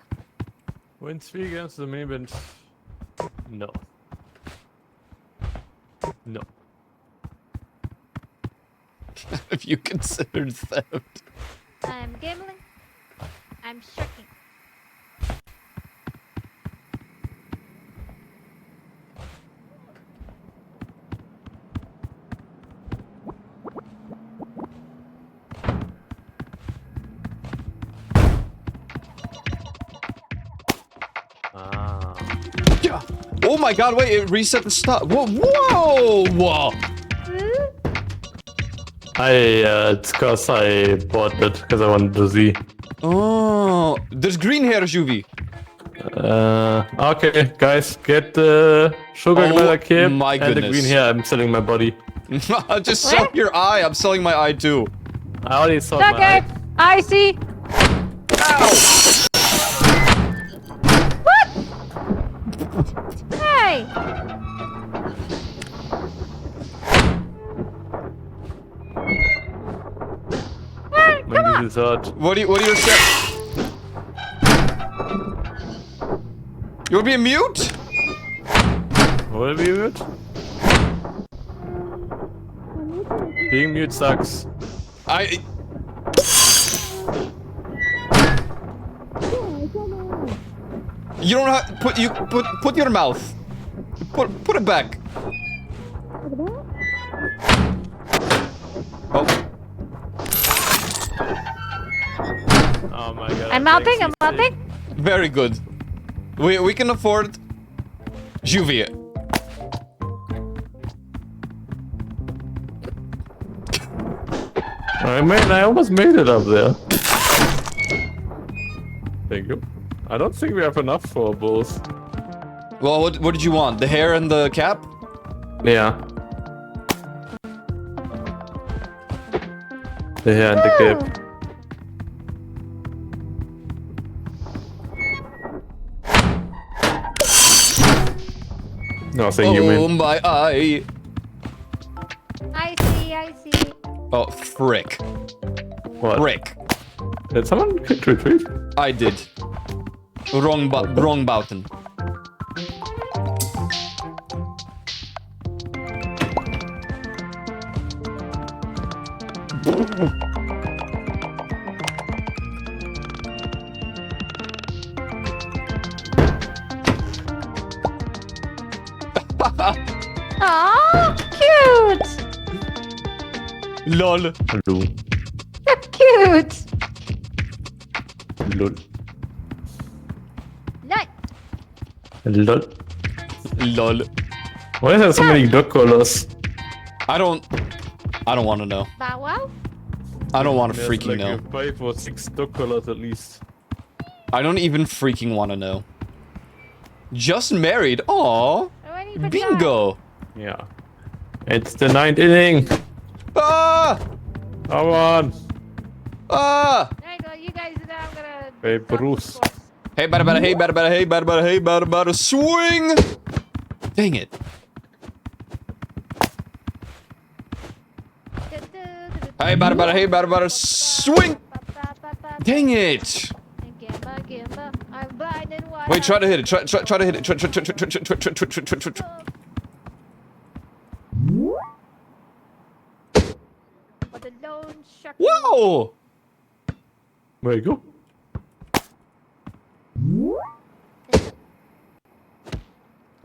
Win 3 games the mini bench. No. No. Have you considered theft? I'm gambling. I'm sharking. Ah. Yeah. Oh my god, wait, it reset the stop. Whoa, whoa, whoa. It's cause I bought it because I wanted to see. Oh, there's green hair, Juvie. Okay, guys, get the sugar Oh glider kit my and the goodness. green hair. I'm selling my body. Just sell your eye. I'm selling my eye too. I already sold my Okay, eye. I see. What? Hey! Hey, When come this on! is hot. What do you say? You wanna be a mute? Will be mute? Being mute sucks. I. You don't have put your mouth. Put it back. Oh. Oh my god. I'm melting, I'm melting. Very good. We can afford Juvie. I almost made it up there. Thank you. I don't think we have enough for both. Well, what did you want? The hair and the cap? Yeah. The hair and the cape. Nothing you Oh mean. my eye. I see. Oh, frick. What? Frick. Did someone click retreat? I did. Wrong button. Oh, cute! Lol. Hello. So cute! Lol. Nice. Lol. Lol. Why is there so many duck colors? I don't want to know. Bow wow? I don't want to There's freaking like know. 5 or 6 duck colors at least. I don't even freaking want to know. Just married. Aww. Oh, I need to Bingo. Yeah. It's the 9th inning. Ah! Come on. Ah! Alright, well, you guys are now gonna. Hey, stop the Bruce. course. Hey, bada, hey, bada, hey, bada, hey, bada, swing! Dang it. Hey, bada, hey, bada, swing! Dang it. I'm blind and wild. Wait, try to hit it. Try to hit it. Try. But the lone shark. Whoa! Where you go?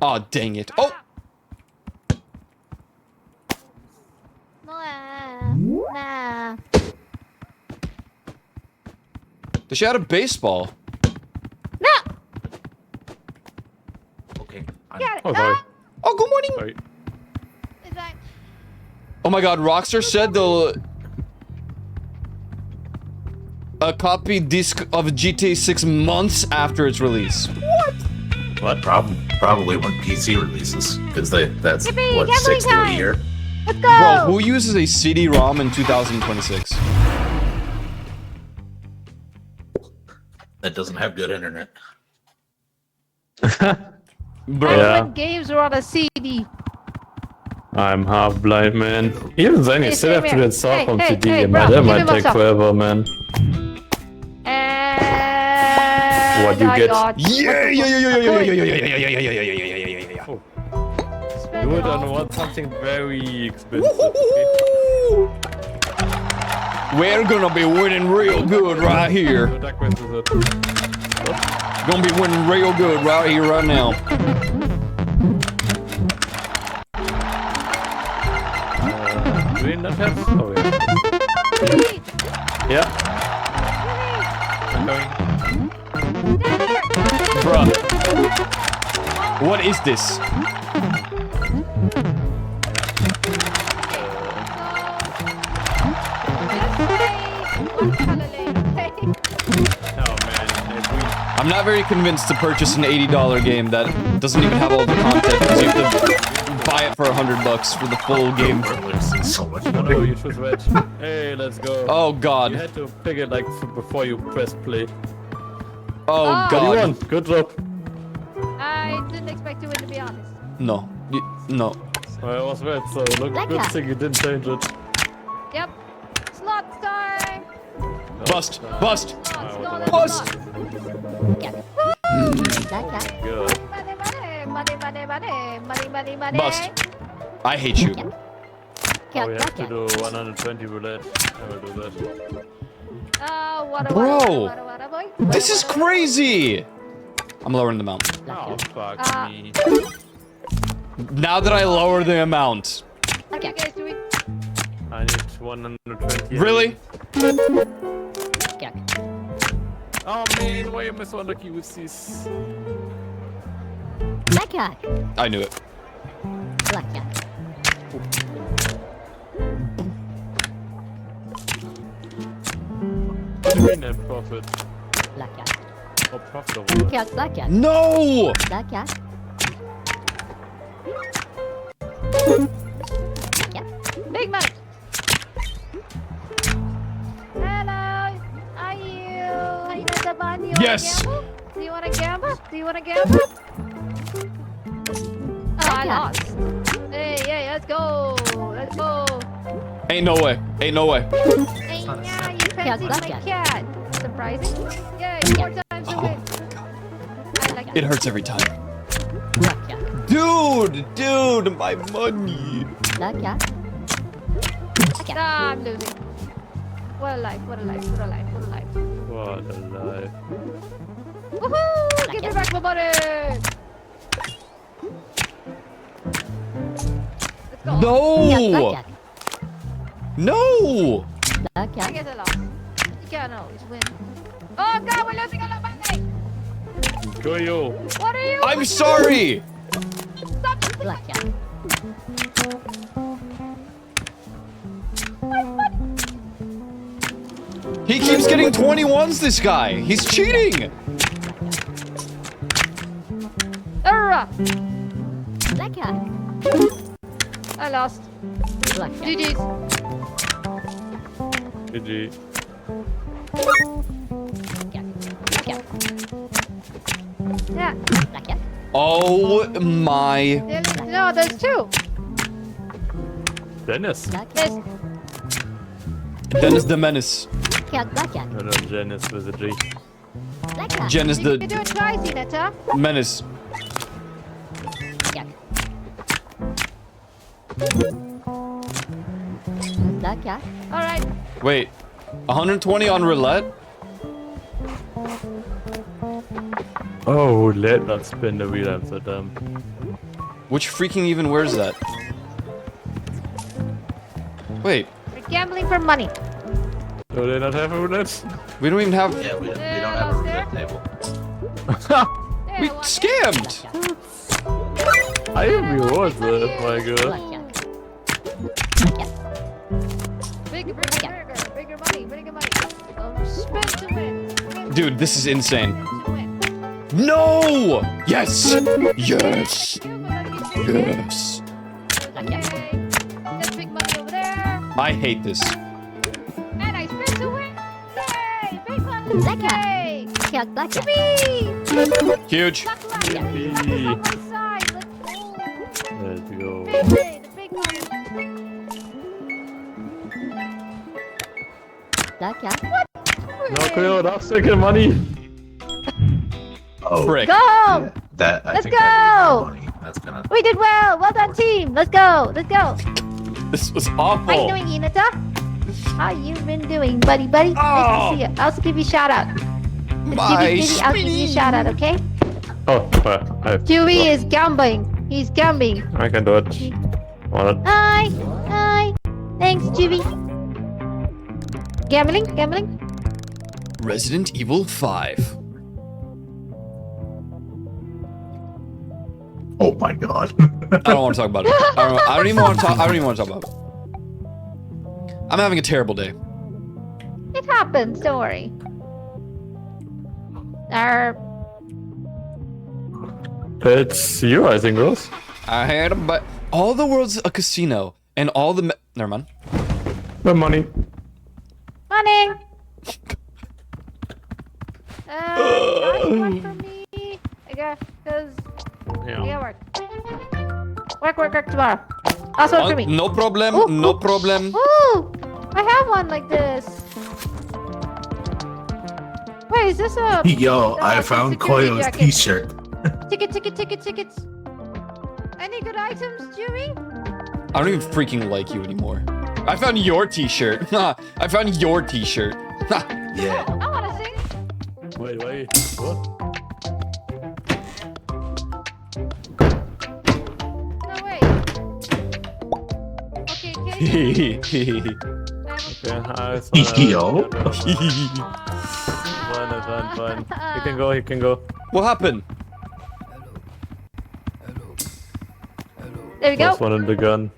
Oh, dang it. Oh! Nah. Does she have a baseball? No! Okay. I'm Got it. Oh, sorry. Oh, good morning. Sorry. Is that... Oh my god, Rockstar said they'll... A copy disc of GTA 6 months after its release. What? What? Probably when PC releases, because that's Yippee, what gambling 60 a time. year. Let's Bro, go. who uses a CD-ROM in 2026? That doesn't have good internet. Bro, Yeah. When games were on a CD. I'm half blind, man. Even then, you Hey, still have to hey, install hey, from hey, CD. hey, and bro, that give me might my take stuff. forever, man. And What you I get? got yeah. spend You it don't all. want something very expensive. We're gonna be winning real good right here. Attack with it. Gonna be winning real good right here, right now. Do we not have? Oh yeah. Yeah. I'm going. Bruh. What is this? Oh man, if we I'm not very convinced to purchase an $80 game that doesn't even have all the content because you have to buy it for $100 for the full game. We're losing so much no, money. you choose red. Hey, let's go. Oh You god. had to pick it like before you press play. Oh What god. you want? Good job. I didn't expect to win, to be honest. No. No. Well, it was red, so look, Like good that. thing you didn't change it. Yep. Slot time. Bust. Bust. Slot, Bust. slot. Cat. Black cat. Good. Money, money, money, money, money, money, money, money. Bust. I hate you. Cat. Oh, Cat. we Black have to cat. do 120 roulette. I will do that. Oh, what a Bro. what a boy. This is crazy. I'm lowering the amount. Oh, fuck Uh, me. Now that I lower the amount. What are you guys doing? I need 120. Really? Cat. Oh man, why am I so unlucky with this? Black cat. I knew it. Black cat. What do you mean net profit? Black cat. Or profitable? Cat. Black cat. No! Black cat. Black cat. Big mouth. Hello. Are you the bunny? Yes. Do you want to gamble? Do you want to gamble? Oh, I lost. Hey, hey, let's go. Let's go. Ain't no way. Ain't no way. Hey, yeah, you fancy black my cat. cat. Surprising. Yay, 4 times a Oh, win. I like It hurts every time. Black cat. Dude, my money. Black cat. Black cat. Ah, I'm losing. What a life, what a life, what a life, what a life. What a life. Woohoo! Give me back my money! Let's go. Cat. No! Black cat. No! Black I cat. guess I lost. You can't always win. Oh god, we're losing a lot of money! Go you. What are you? I'm sorry! Stop! Black cat. He keeps getting 21s, this guy. He's cheating! Arrgh! Black cat. I lost. Black cat. GG's. GG. Cat. Black cat. Yeah. Black cat. Oh my. No, there's 2. Dennis. Black cat. There's Dennis the Menace. Cat. Black cat. No, no, Janice with a G. Black cat. Jen is you can the do it twice, Netta. Menace. Cat. Black cat. Alright. Wait, 120 on roulette? Oh, let not spin the wheel, I'm so dumb. Which freaking even wears that? Wait, We're gambling for money. Do they not have a roulette? we don't even have. Yeah, we don't have a roulette table. There, We one. scammed! I am reward that, my girl. Black cat. Black cat. Bigger money, bigger money. Spin to win. Dude, this is insane. To win. No! Yes! Yes! Yes! Okay. That's big money over there. I hate this. And I spent a win. Yay! Big money. Blackjack. Yay! Blackjack, blackjack. Yippee! Huge. Luck, luck. Yippee. On my side. Let's go. Let's go. Big money. The big money. Blackjack. No, Cleo, that's taking money. Oh, Frick. Go! that I Let's think that go! needs money. That's gonna. We did well. Well done, team. Let's go. Let's go. This was How you awful. doing, Inata? How you been doing, buddy? Nice to see you. I'll also give you a shout out. My I'll give you a shout out, okay? Oh, well, Chewie is gambling. He's gambling. I can do it. Want it? Hi. Hi. Thanks, Chewie. Gambling? Gambling? Resident Evil 5. Oh my god. I don't want to talk about it. I don't even want to talk. I don't even want to talk about it. I'm having a terrible day. It happens. Don't worry. It's you, I think, Rose. I had a but all the world's a casino, and all the never mind. The money. Money. Nice work for me. I guess because Yeah. work tomorrow. Also Oh, for me. no problem. Ooh, No ooh. problem. Ooh, I have one like this. Wait, is this a Yo, I it's a found security Koyo's jacket. t-shirt. Tickets? Any good items, Chewie? I don't even freaking like you anymore. I found your T-shirt. I found your T-shirt. Yeah. I wanna sing. Wait. What? No way. Okay, okay. Yeah, Yo. Fine. He can go. What happened? There we go. Last one in the gun.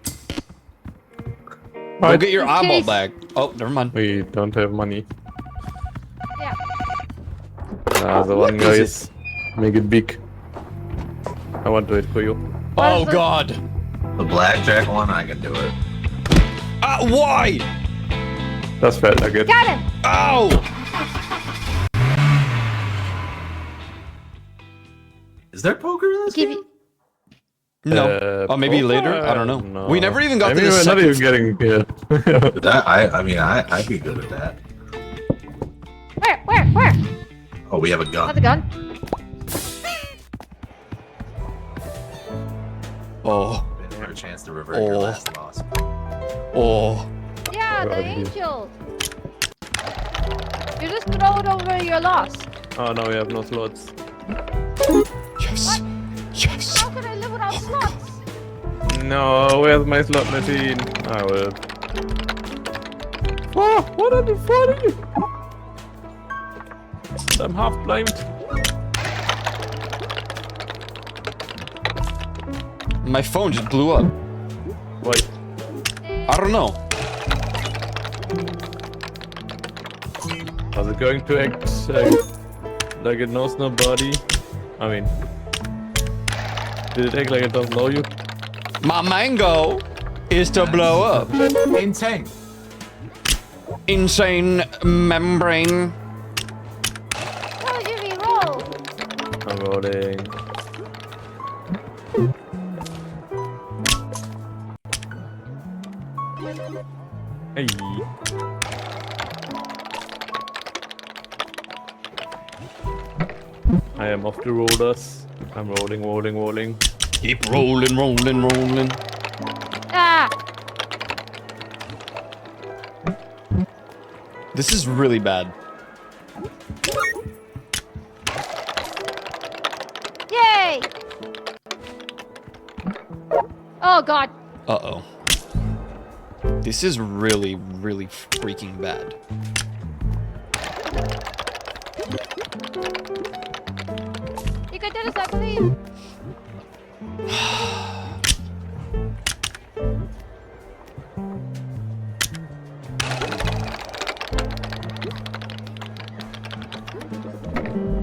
Go get your eyeball Case. back. Oh, never mind. We don't have money. Yeah. The one What guy is is make it big. I want to wait for you. Oh is it? God. The blackjack one, I can do it. Why? That's fair, I get. Got him. Ow! Is there poker in this Give game? you. No. Oh, maybe later. I don't know. No. We never even got I to mean, the we're not second. even getting here. That I mean, I'd be good at that. Where? Oh, we have a Not gun. the gun. Oh. For a chance to revert your Oh. last loss. Oh. Yeah, the Right here. angels. You just throw it over your loss. Oh no, we have no slots. Yes. Yes. How can I live without slots? No, where's my slot machine? I will. Oh, what are the 40? I'm half blind. My phone just blew up. Why? I don't know. Was it going to act like it knows nobody? I mean, did it act like it doesn't know you? My mango is to blow up. Insane. Insane membrane. How did you roll? I'm rolling. Hey. I am off the rollers. I'm rolling. Keep rolling. Ah! This is really bad. Yay! Oh God! Uh-oh. This is really, really freaking bad. You can do this, I believe.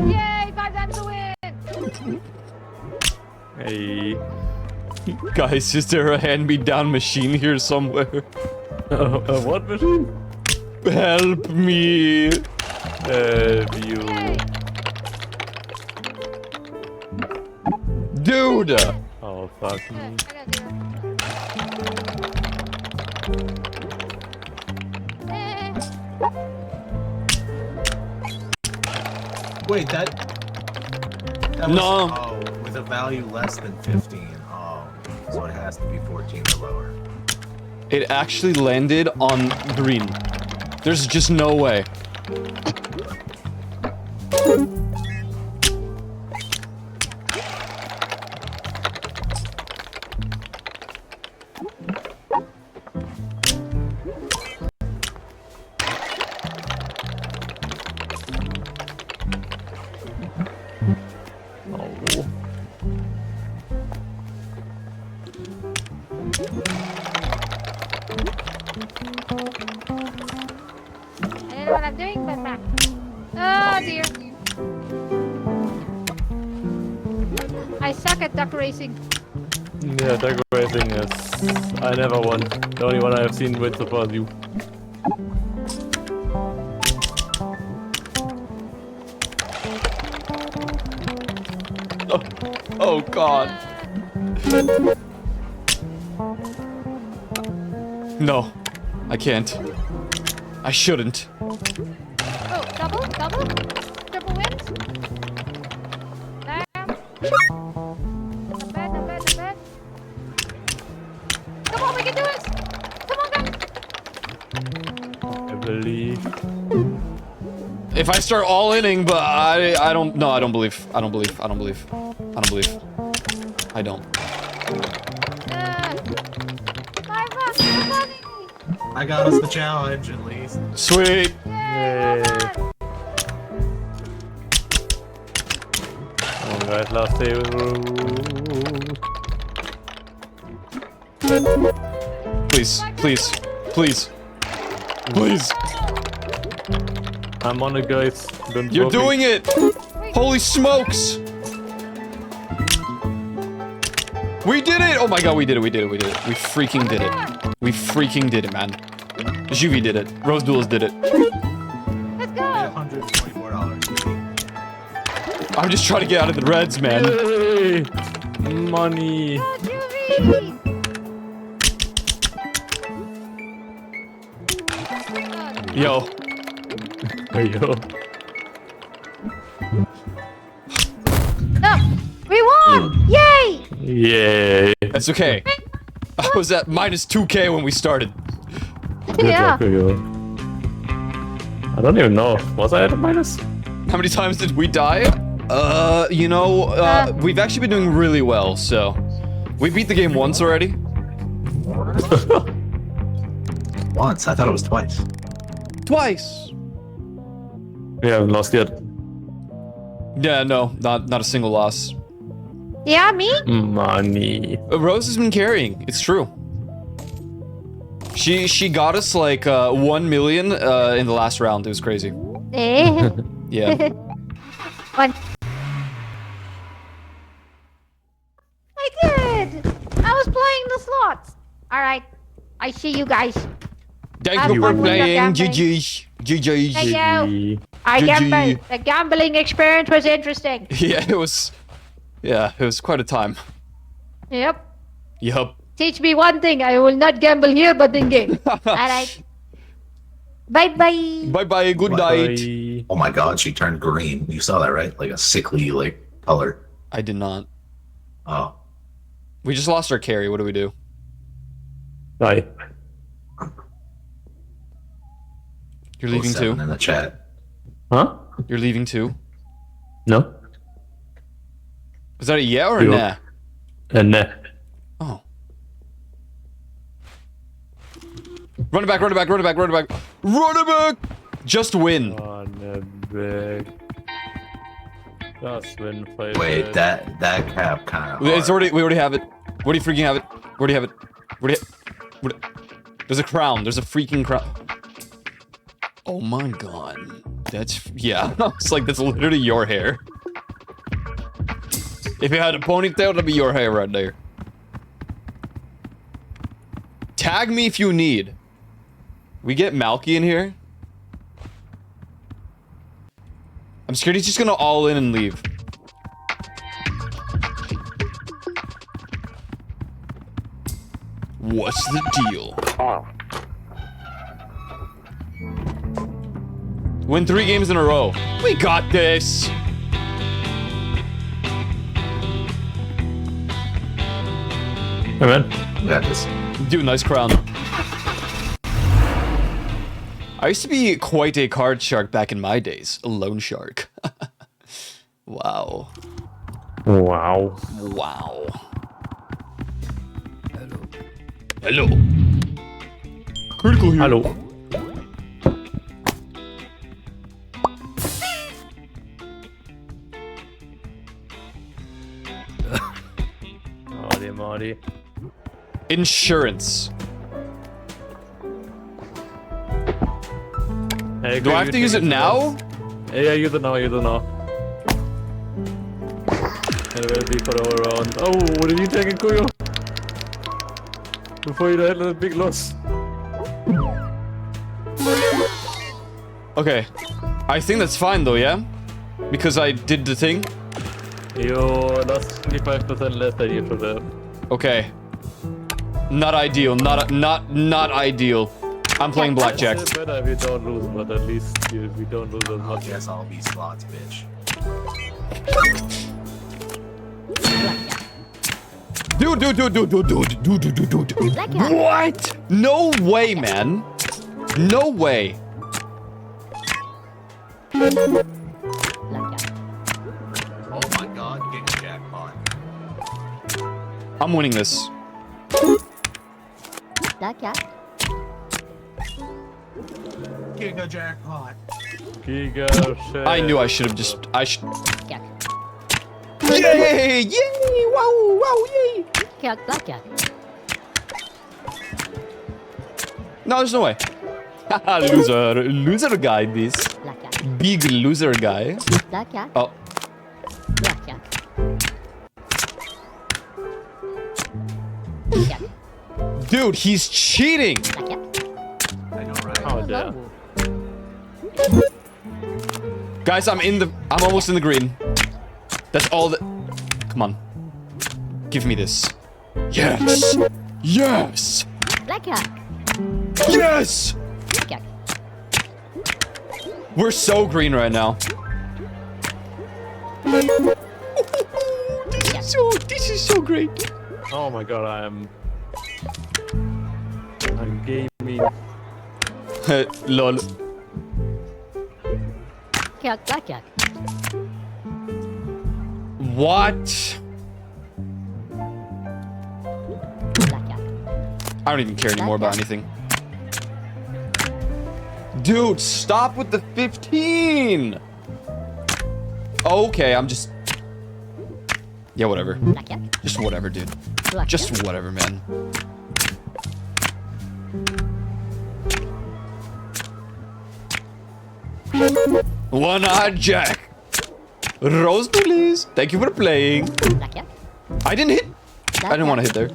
Yay! 5 times the win. Hey. Guys, is there a hand-me-down machine here somewhere? What machine? Help me! You. Yay. Dude! Oh, fuck Okay, me. I got 0. Eh. Wait, that was, No. Oh, with a value less than 15. Oh, so it has to be 14 or lower. It actually landed on green. There's just no way. Oh. I don't know what I'm doing, but back. Oh dear. I suck at duck racing. Yeah, duck racing is... I never won. The only one I have seen win so far is you. Oh god. No, I can't. I shouldn't. Oh, double? Double? Triple wins? Damn. Not bad, not bad, not bad. Come on, we can do this! Come on, guys! I believe. If I start all inning, but I don't, no, I don't believe. I don't believe. I don't believe. I don't believe. I don't. My money! I got us the challenge at least. Sweet. Yay! Well done. Alright, last day. Please, please, please, please. I'm on it, guys. Don't You're doing it. Holy smokes. We did it! Oh my god, we did it, we did it, we did it. We freaking did it. We freaking did it, man. Juvie did it. Rose Duels did it. Let's go! $124. I'm just trying to get out of the reds, man. Yay! Money. Go, Juvie! Yo. There you go. No! We won! Yay! Yay. That's okay. I was at minus 2k when we started. Good Yeah. luck, Hugo. I don't even know. Was I at a minus? How many times did we die? You know, we've actually been doing really well, so. We beat the game once already. Once? I thought it was twice. Twice. We haven't lost yet. Yeah, no, not a single loss. Yeah, me? Money. Rose has been carrying. It's true. She got us like 1 million in the last round. It was crazy. Eh? Yeah. One. I did! I was playing the slots. Alright. I see you guys. Thank Have you fun for with your playing. gambling. GG. GG. Thank you. I GG. gambled. The gambling experience was interesting. Yeah, it was. Yeah, it was quite a time. Yep. Yup. Teach me one thing. I will not gamble here, but in game. Alright. Bye bye. Bye bye. Good night. Bye. Oh my god, she turned green. You saw that, right? Like a sickly, like, color. I did not. Oh. We just lost our carry. What do we do? Bye. You're leaving 07 too? in the chat. Huh? You're leaving too? No? Is that a yeah or a Yeah. nah? And Oh. Run it back, run it back, run it back, run it back. Run it back! Just win. on the back. Just win, play. Wait, that cap kind of. It's already, we already have it. What do you freaking have it? Where do you have it? Where do you There's a crown. There's a freaking crown. Oh my god. That's, yeah. It's like, that's literally your hair. If you had a ponytail, that'd be your hair right there. Tag me if you need. We get Malky in here. I'm scared he's just gonna all in and leave. What's the deal? Win 3 games in a row. We got this. Hey, man. Got this. Dude, nice crown. I used to be quite a card shark back in my days. A loan shark. Wow. Wow. Wow. Hello. Critical here. Hello. Marty, Marty. Insurance. Hey, Do I have to use it now? Yeah, use it now, use it now. And it will be for all around. Oh, what are you taking, Kuyo? Before you had a big loss. Okay. I think that's fine though, yeah? Because I did the thing. You lost 25% less than you should have. Okay. Not ideal. Not ideal. I'm playing blackjack. It's better if you don't lose, but at least we don't lose as I much. guess I'll be slots, bitch. Blackjack. Dude. Blackjack. What? No way, man. No way. Blackjack. Oh my god, getting jackpot. I'm winning this. Blackjack. Giga jackpot. Giga shit. I knew I should have just. Blackjack. Yay! Yay! Wow! Wow! Yay! Blackjack. No, there's no way. Haha, loser. Loser guy, this. Blackjack. Big loser guy. Blackjack. Oh. Blackjack. Blackjack. Dude, he's cheating! Blackjack. I know, right? Oh, damn. Guys, I'm almost in the green. That's all that. Come on. Give me this. Yes! Yes! Blackjack. Yes! Blackjack. We're so green right now. This is so great. Oh my god, I'm gaming. Lol. Blackjack. What? Blackjack. I don't even care anymore about anything. Dude, stop with the 15! Okay, I'm just... Yeah, whatever. Blackjack. Just whatever, dude. Blackjack. Just whatever, man. One-eyed Jack. Rose, please. Thank you for playing. Blackjack. I didn't hit. I didn't want to hit there.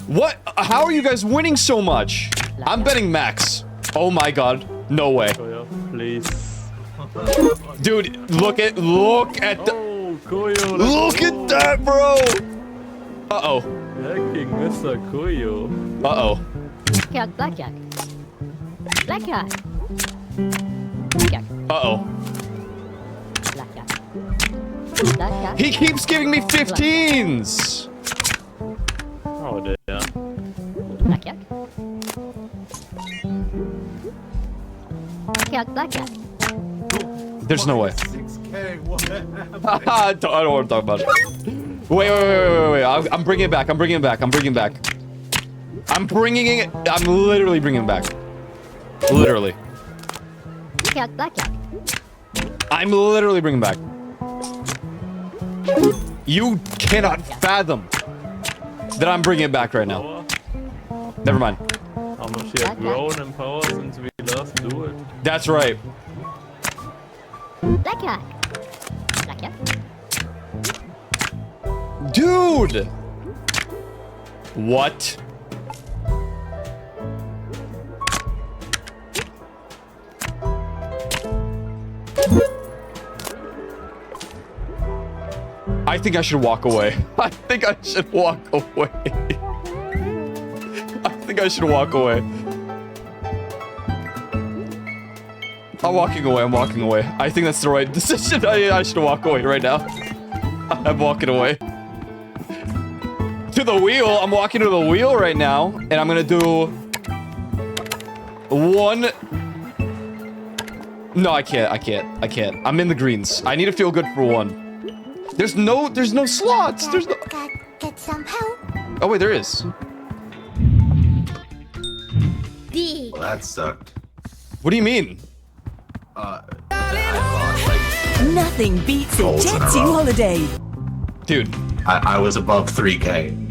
What? How are you guys winning so much? I'm betting max. Oh my god. No way. Koyo, please. Dude, look at the... Oh, Koyo. Look at that, bro! Uh-oh. Hacking Mr. Koyo. Uh-oh. Blackjack. Blackjack. Blackjack. Uh-oh. Blackjack. Blackjack. He keeps giving me 15s! Oh, damn. Blackjack. Blackjack. There's no way. 6K, what? I don't want to talk about it. Wait. I'm bringing it back. I'm bringing it back. I'm literally bringing it back. Literally. Blackjack. I'm literally bringing it back. You cannot fathom that I'm bringing it back right now. Never mind. How much he has grown in power since we last do it. That's right. Black cat. Black cat. Dude! What? I think I should walk away. I think I should walk away. I think I should walk away. I'm walking away. I'm walking away. I think that's the right decision. I should walk away right now. I'm walking away. To the wheel. I'm walking to the wheel right now. And I'm gonna do... one... No, I can't. I can't. I can't. I'm in the greens. I need to feel good for one. There's no slots. There's no... Get some help. Oh, wait, there is. D. Well, that sucked. What do you mean? I lost like Nothing beats a Goals in a Jetsu row. holiday. Dude. I was above 3K.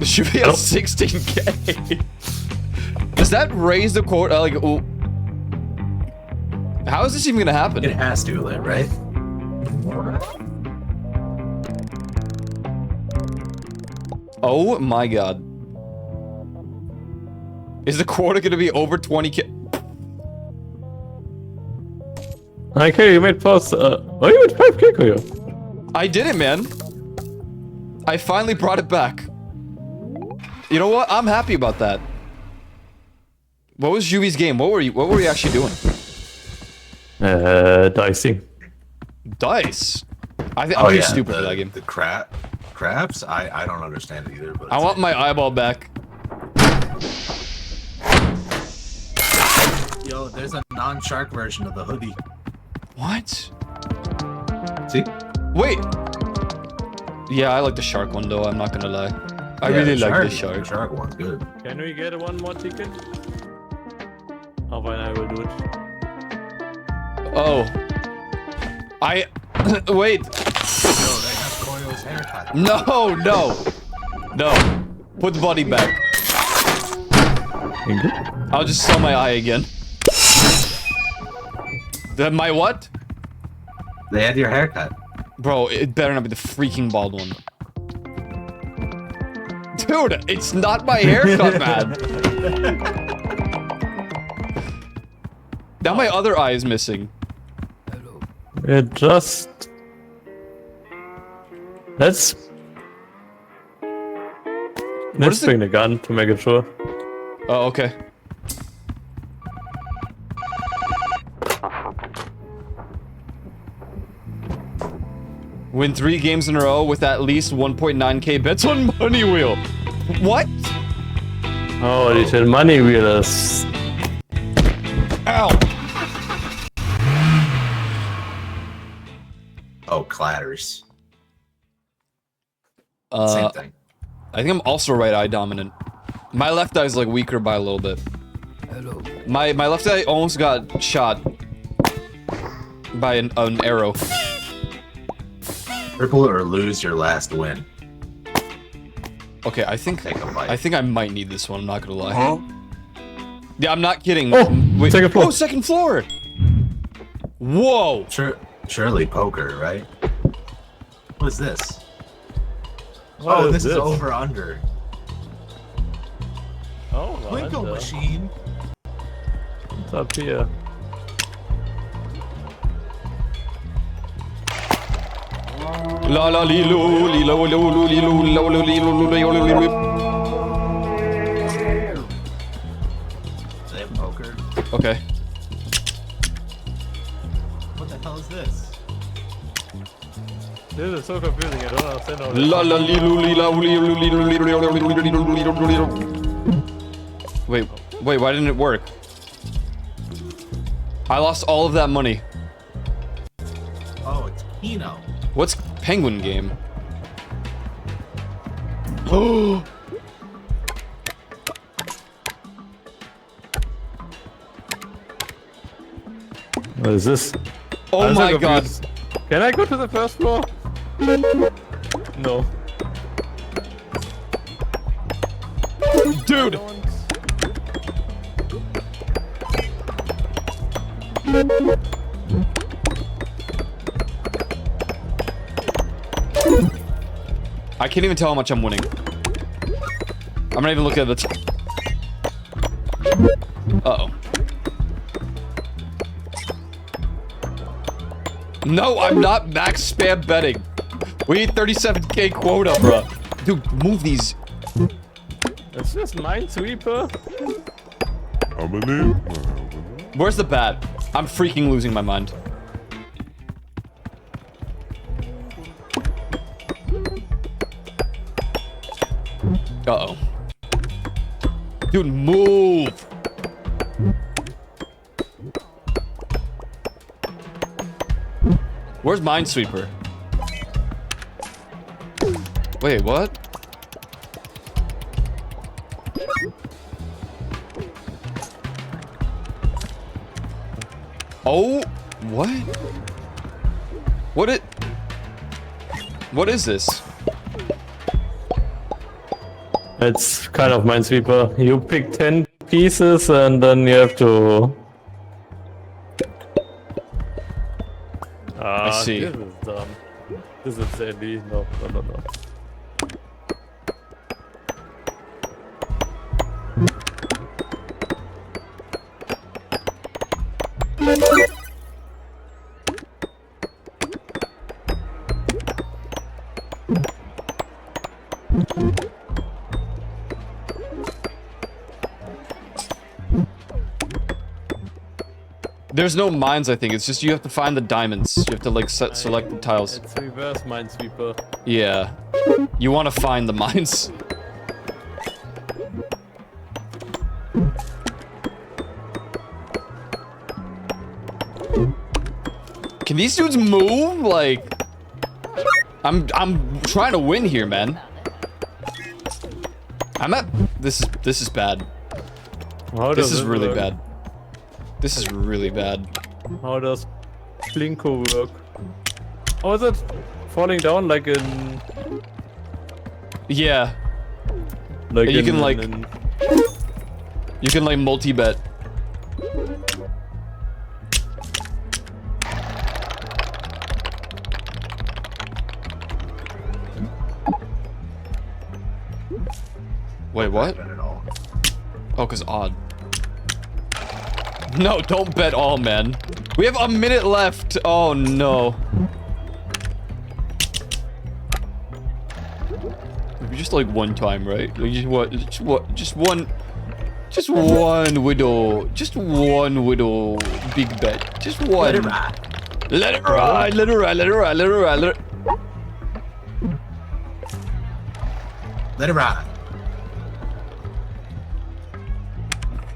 It should be at 16K. Does that raise the quota? Like, oh. How is this even gonna happen? It has to, right? Oh my god. Is the quota gonna be over 20K? Okay, you made plus. Oh, you made 5K, Koyo. I did it, man. I finally brought it back. You know what? I'm happy about that. What was Juvi's game? What were you actually doing? Dicing. Dice. I'm Oh too yeah, stupid the, for that game. The craps? I don't understand it either. But I want my eyeball back. Yo, there's a non-shark version of the hoodie. What? See? Wait. Yeah, I like the shark one though. I'm not gonna lie. I Yeah, really like the The shark. shark one's good. Can we get one more ticket? Oh, fine, I will do it. Oh. Wait. Yo, they have Koyo's haircut. No. Put the body back. Thank you. I'll just sell my eye again. My what? They had your haircut. Bro, it better not be the freaking bald one. Dude, it's not my haircut, man. Now my other eye is missing. It just. Let's is it? bring the gun to make it sure. Oh, okay. Win 3 games in a row with at least 1.9K bets on Money Wheel. What? Oh, they said money wheelers. Ow. Oh, clatters. Same Uh, thing. I think I'm also right eye dominant. My left eye is like weaker by a little bit. Hello. My left eye almost got shot by an arrow. Triple or lose your last win. Okay, I think Take a bite. I think I might need this one. I'm not gonna lie. Yeah, I'm not kidding. Oh, second floor. Oh, second floor. Whoa. Surely poker, right? What is this? What This is over under. Oh, Twinkle wonder. machine. What's up here? La la li lo li lo lo lo li lo lo lo li lo lo lo lo lo. They have poker. Okay. What the hell is this? This is so confusing. I don't understand how. La la li lo li la li lo li lo li lo li lo li lo li lo li lo. Wait, why didn't it work? I lost all of that money. Oh, it's Keno. What's penguin game? Oh. What is this? Oh I'm so my god. confused. Can I go to the first floor? No. Dude. I can't even tell how much I'm winning. I'm not even looking at the uh-oh. No, I'm not max spam betting. We need 37k quota, bruh. Dude, move these. It's just Minesweeper. Where's the bat? I'm freaking losing my mind. Uh-oh. Dude, move! Where's Minesweeper? Wait, what? Oh, what? What is this? It's kind of Minesweeper. You pick 10 pieces and then you have to... I see. This is dumb. This is silly. No. There's no mines, I think. It's just you have to find the diamonds. You have to like select the tiles. It's reverse Minesweeper. Yeah. You want to find the mines. Can these dudes move? Like, I'm trying to win here, man. This is bad. This is really bad. This is really bad. How does Plinko work? Oh, is it falling down like in... Yeah. Like You can like multi-bet. Wait, what? Not at all. Oh, cause odd. No, don't bet all, man. We have a minute left. Oh no. Maybe just like one time, right? Like just one widow. Just one widow big bet. Just one. Let it ride. Let it ride. Let it ride. Let it ride. Let it ride. Let it... Let it ride.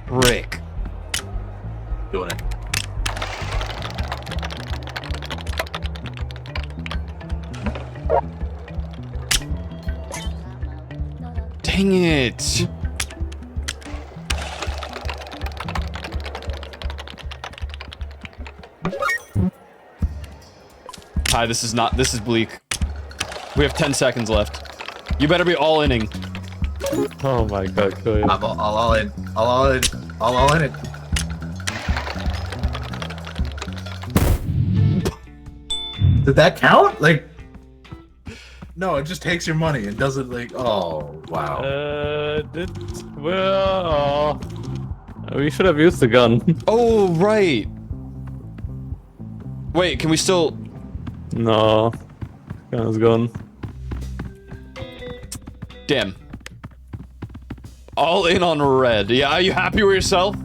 Rick. Doing it. Dang it. Hi, this is bleak. We have 10 seconds left. You better be all inning. Oh my god, Koya. I'm all in. All in it. Did that count? Like, no, it just takes your money and doesn't like. Oh wow. Well, we should have used the gun. Oh, right. Wait, can we still... No. Gun is gone. Damn. All in on red. Yeah, are you happy with yourself?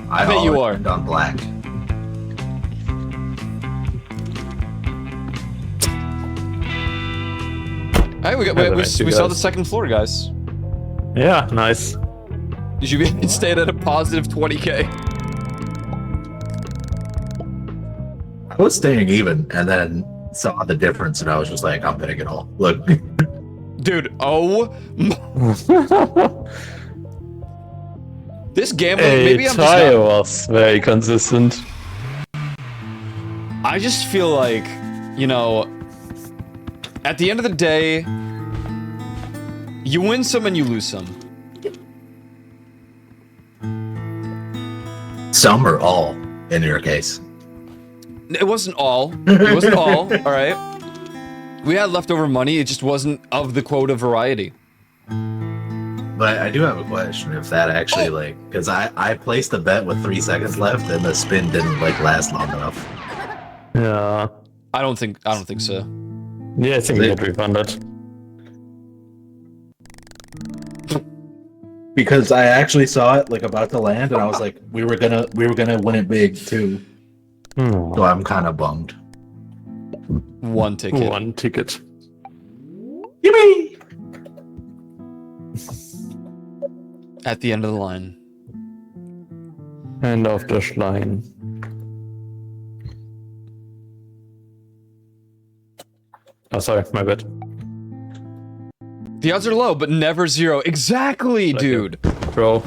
I bet you are. On black. Hey, we saw the second floor, guys. Yeah, nice. You should be staying at a positive 20k. I was staying even, and then saw the difference, and I was just like, I'm betting it all. Look. Dude, oh. This gambling, Hey, maybe I'm just Tayo not... was very consistent. I just feel like, you know, at the end of the day, you win some and you lose some. Some or all. In your case. It wasn't all. It wasn't all. All right. We had leftover money. It just wasn't of the quota variety. But I do have a question. If that actually because I placed a bet with 3 seconds left and the spin didn't last long enough. Yeah. I don't think so. Yeah, I think we get refunded. Because I actually saw it about to land, and I was like, we were gonna win it big too. So I'm kind of bummed. One ticket. One ticket. Yippee! At the end of the line. End of the line. Oh, sorry, my bad. The odds are low, but never zero. Exactly, dude. Bro.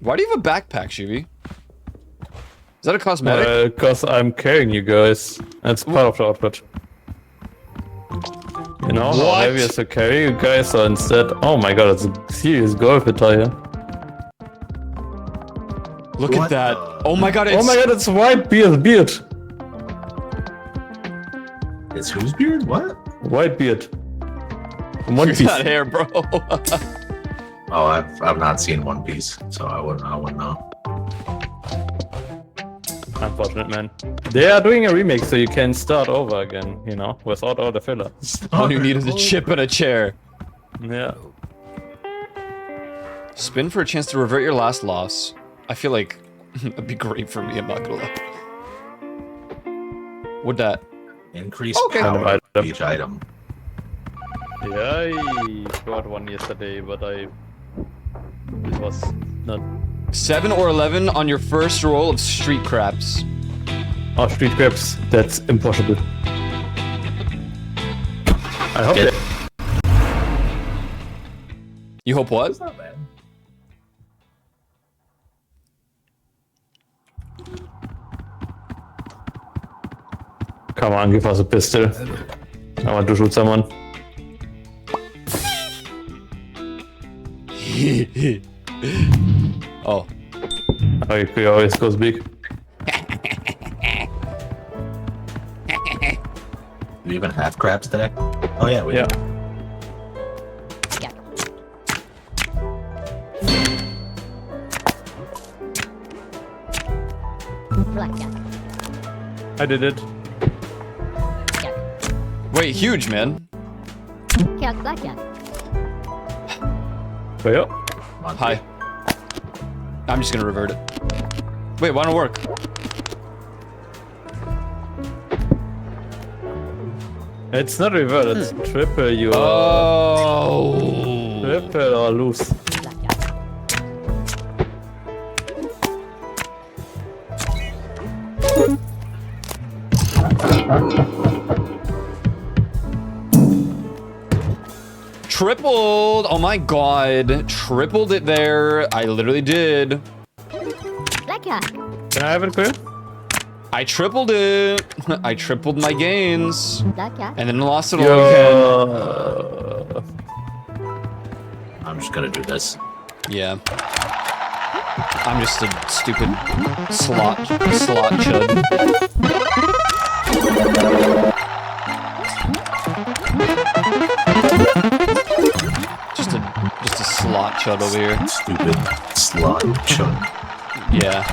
Why do you have a backpack, Shivi? Is that a cosmetic? Because I'm carrying you guys. That's part of the outfit. You know how heavy is to carry you guys, so instead... Oh my god, it's a serious golf attire. Look at What that. the- Oh my god, it's... Oh my god, it's white beard. It's whose beard? What? White beard. From One Look Piece. at that hair, bro. Oh, I've not seen One Piece, so I wouldn't know. Unfortunate, man. They are doing a remake, so you can start over again, you know, without all the filler. All you need is a chip and a chair. Yeah. Spin for a chance to revert your last loss. I feel like that'd be great for me, I'm not gonna lie. Would that? Increase Okay. power of each item. Yeah, I got one yesterday, but it was not... 7 or 11 on your first roll of street craps. Oh, street crabs. That's impossible. I hope Get- that... You hope what? It's not bad. Come on, give us a pistol. I want to shoot someone. Oh. Oh, he always goes big. Do we even have crabs today? Oh yeah, we Yeah. do. Blackjack. I did it. Wait, huge, man. Cat blackjack. Oh, yeah. Come on, Hi. I'm just gonna revert it. Wait, why don't it work? It's not revert, it's triple. You are Oh. triple or lose. Blackjack. Tripled! Oh my god. Tripled it there. I literally did. Blackjack. Can I have it, clear? I tripled it. I tripled my gains. Blackjack. And then lost it all again. I'm just gonna do this. Yeah. I'm just a stupid slot chud. Just a slot chud over here. Stupid slot chunk. Yeah.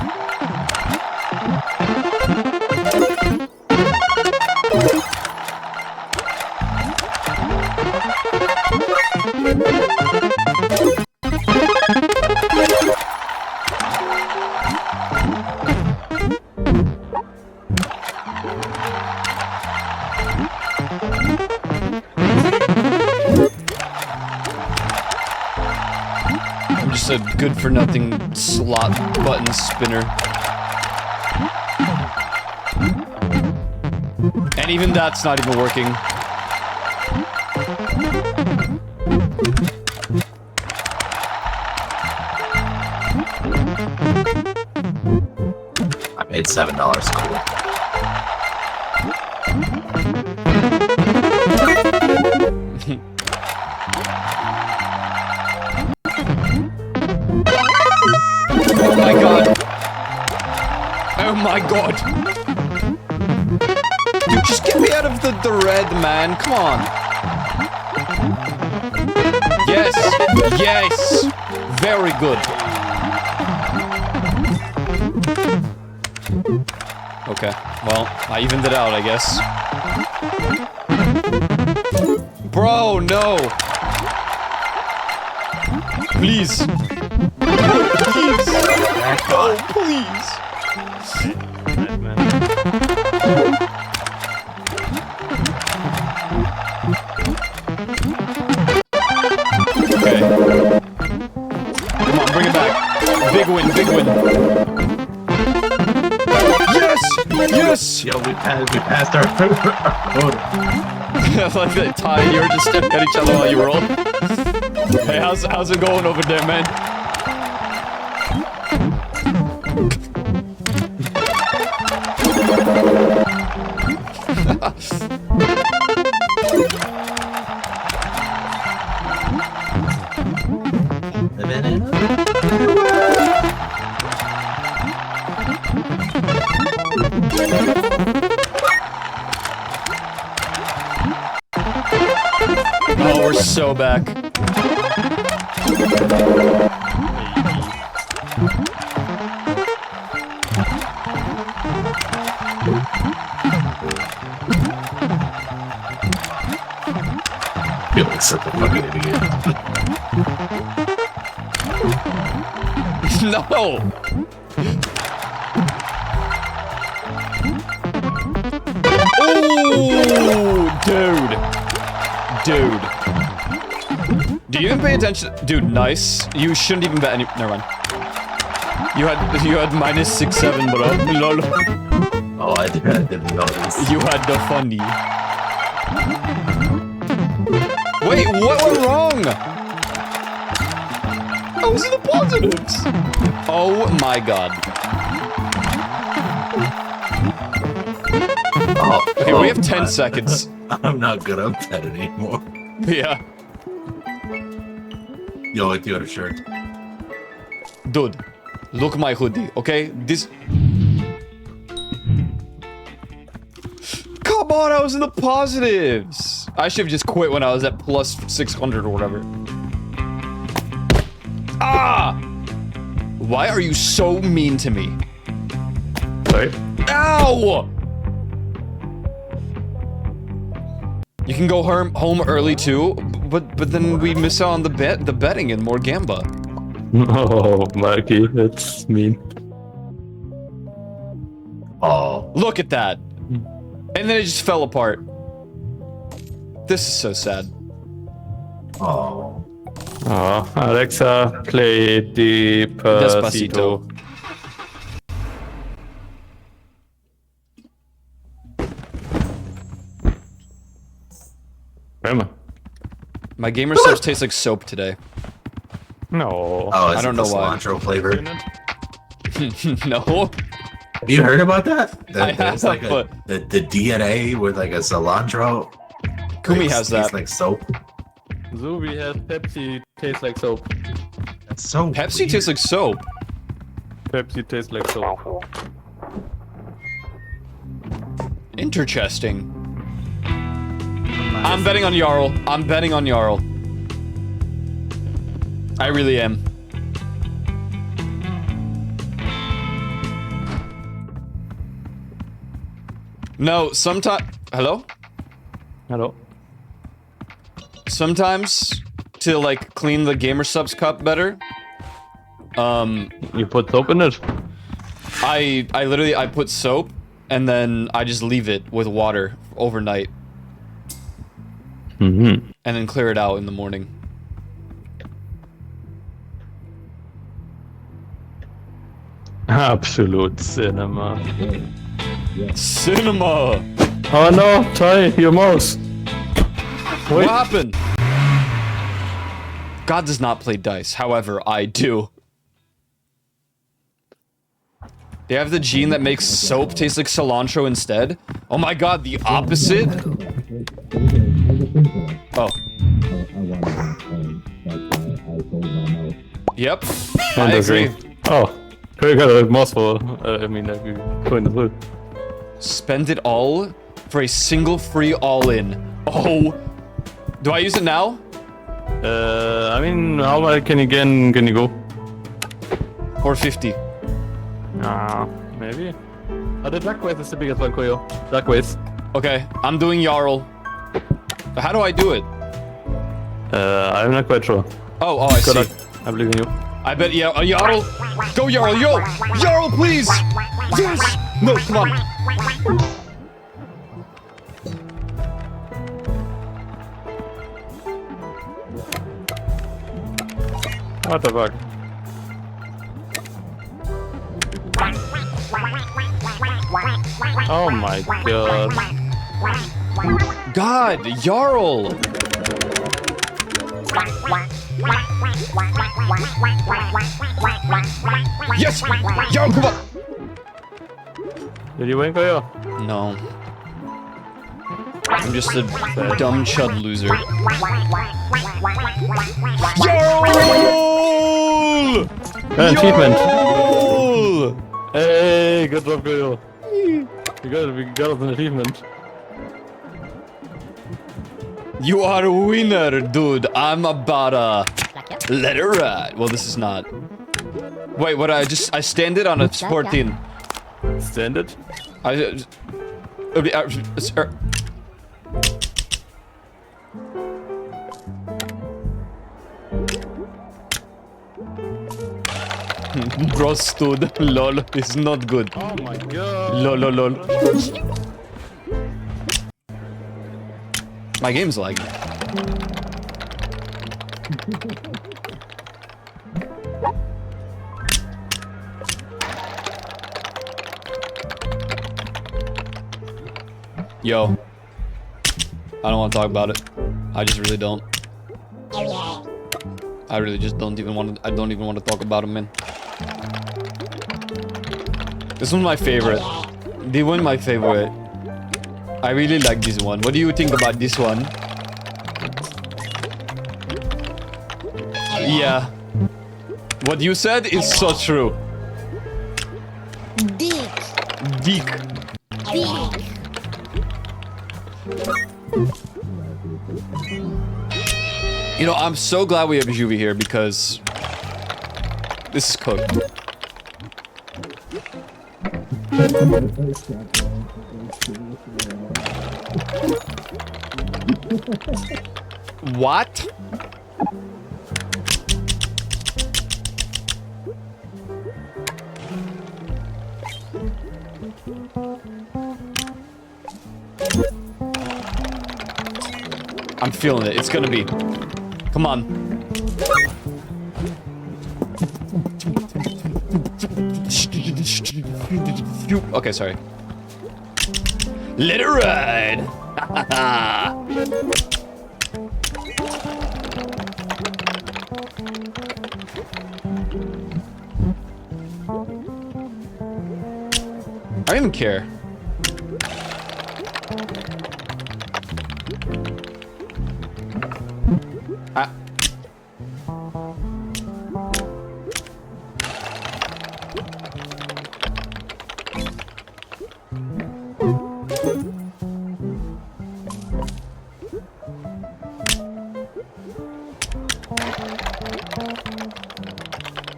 I'm just a good-for-nothing slot button spinner. And even that's not even working. I paid $7. Cool. my god. Dude, just get me out of the red, man. Come on. Yes. Yes. Very good. Okay. Well, I evened it out, I guess. Bro, no. Please. Please. Oh, please. Okay. Come on, bring it back. Big win, big win. Yes! Yes! Yo, we passed our quota. Like that, Ty, you were just staring at each other while you rolled. Hey, how's it going over there, man? Oh, we're so back. Feel like such a fucking idiot. No! Oh, dude. Dude. Do you even pay attention? Dude, nice. You shouldn't even bet any. Never mind. You had -6-7, bro. Lol. Oh, I didn't notice. You had the funny. Wait, what went wrong? I was in the positives. Oh my god. Okay, we have 10 seconds. I'm not good at that anymore. Yeah. Yo, I do have a shirt. Dude, look my hoodie, okay? This... Come on, I was in the positives! I should have just quit when I was at plus 600 or whatever. Ah! Why are you so mean to me? Sorry. Ow! You can go home early too, but then we miss out on the betting and more gamba. Oh, Marky, that's mean. Oh. Look at that. And then it just fell apart. This is so sad. Oh. Oh, Alexa, play Despacito. Remember? My gamer subs taste like soap today. No. Oh, is I don't it the know why. cilantro flavor? No. Have you heard about that? I There's have, like but- the DNA with like a cilantro. Kumi Like, has tastes that. like soap. Zubi has Pepsi, tastes like soap. That's so Pepsi weird. tastes like soap. Pepsi tastes like soap. Interesting. I'm betting on Jarl. I'm betting on Jarl. I really am. No, sometimes... Hello? Hello. Sometimes, to like clean the gamer subs cup better, You put soap in it? I literally put soap and then I just leave it with water overnight Mm-hmm. and then clear it out in the morning. Absolute cinema. Cinema! Oh no, Ty, your mouse. What happened? God does not play dice, however, I do. They have the gene that makes soap taste like cilantro instead? Oh my god, the opposite? Oh. Yep, I agree. Oh, Could have got a mouse for, I mean, coin as well. Spend it all for a single free all-in. Oh. Do I use it now? I mean, how high can you go? Or 50? Maybe. The Black Waste is the biggest one, Koyo. Black Waste. Okay, I'm doing Jarl. How do I do it? I'm not quite sure. Oh, I Good see. luck. I believe in you. I bet, yeah, Jarl. Go, Jarl, yo! Jarl, please! Yes! No, come on. What the fuck? Oh my god. God, Jarl! Yes! Jarl, come on! Did you win, Koyo? No. I'm just a dumb chud loser. Jarl! An achievement. Jarl! Hey, good job, Koyo. We got us an achievement. You are a winner, dude. I'm about a Blackjack. let it ride. Well, this is not. Wait, what? I stand it on a sport team. Stand it? Bro stood. Lol. It's not good. Oh my god. Lol, lol, lol. My game's lagging. Yo. I don't want to talk about it. I just really don't. I really just don't even want to. I don't even want to talk about it, man. This one's my favorite. They were my favorite. I really like this one. What do you think about this one? Yeah. What you said is so true. Dick. Dick. Dick. You know, I'm so glad we have Juvie here because this is cooked. What? I'm feeling it. It's gonna be. Come on. Okay, sorry. Let it ride. I don't even care.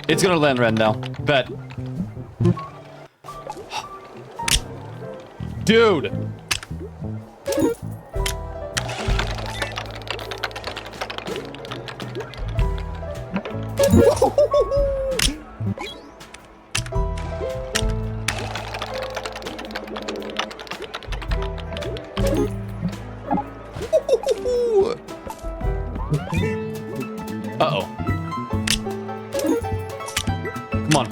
It's gonna land Ren now. Bet. Dude! Uh-oh. Come on.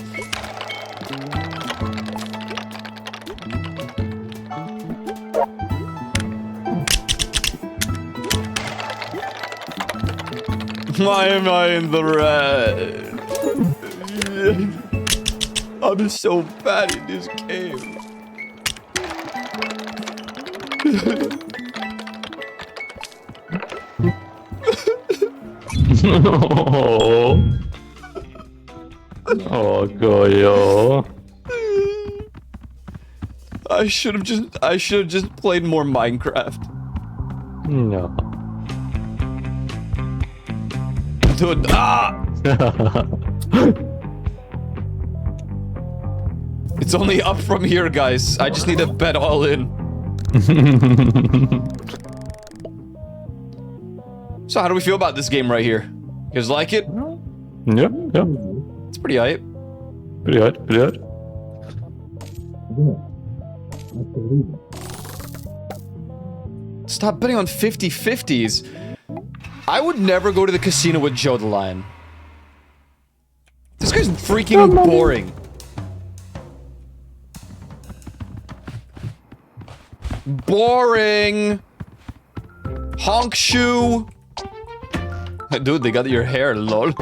Why am I in the red? I'm so bad in this game. Oh. Oh, Goyo. I should have just played more Minecraft. No. Dude, it's only up from here, guys. I just need to bet all in. So how do we feel about this game right here? You guys like it? Yeah, yeah. It's pretty hype. Pretty hard, pretty hard. Stop betting on 50-50s. I would never go to the casino with Joe the Lion. This guy's freaking boring. Boring. Honk shoe. Dude, they got your hair, lol.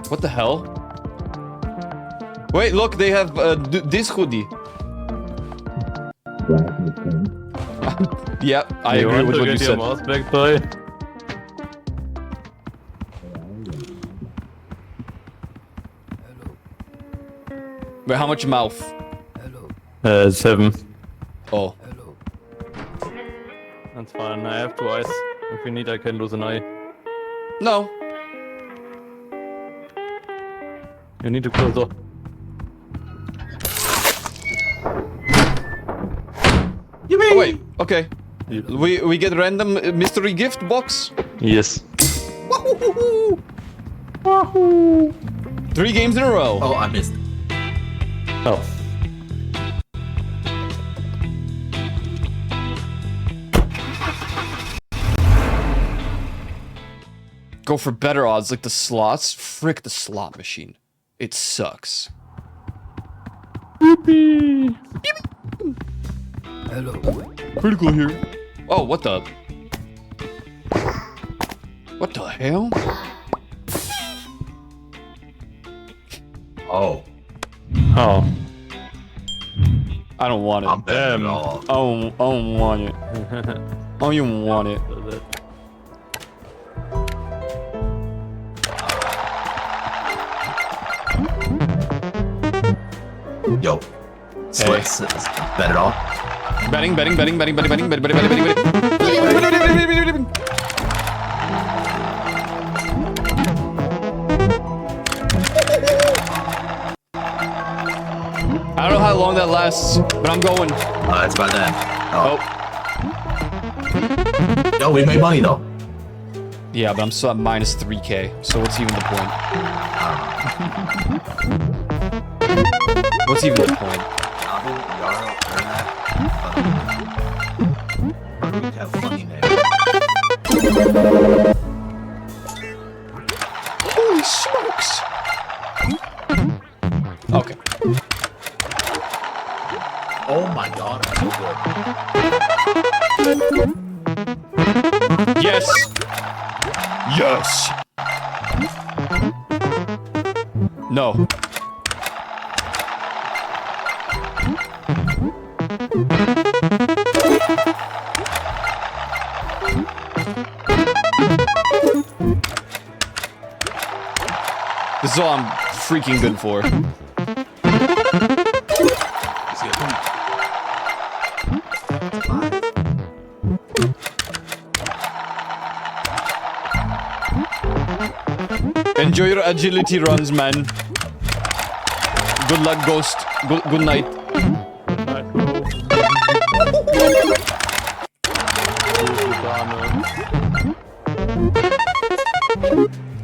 What the hell? Wait, look, they have this hoodie. Yep, I You agree want with to what you get your said. mouse back, boy? Wait, how much mouth? 7. Oh. That's fine. I have 2 eyes. If you need, I can lose an eye. No. You need to close door. Oh, wait, okay. We get random mystery gift box. Yes. Wahoo! 3 games in a row. Oh, I missed it. Oh. Go for better odds like the slots. Frick the slot machine. It sucks. Yippee! Critical here. Oh, what the? What the hell? Oh, Oh. I don't want it. I'm betting it all. I don't want it. I don't even want it. Yo, Sliss, bet it all. Betting. I don't know how long that lasts, but I'm going. It's about that. Oh. Yo, we made money though. Yeah, but I'm still at minus 3k, so what's even the point? What's even the point? Have funny name. Holy smokes! Okay. Oh my god, I'm so good. Yes! Yes! No. This is all I'm freaking good for. Enjoy your agility runs, man. Good luck, Ghost. Good night.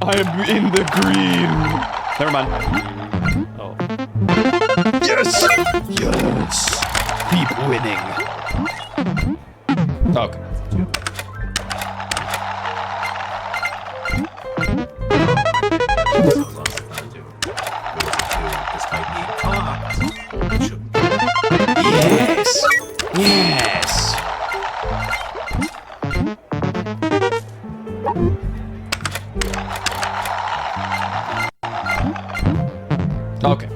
I am in the green. Never mind. Oh. Yes! Yes! Keep winning. Okay. Yes! Yes! Okay.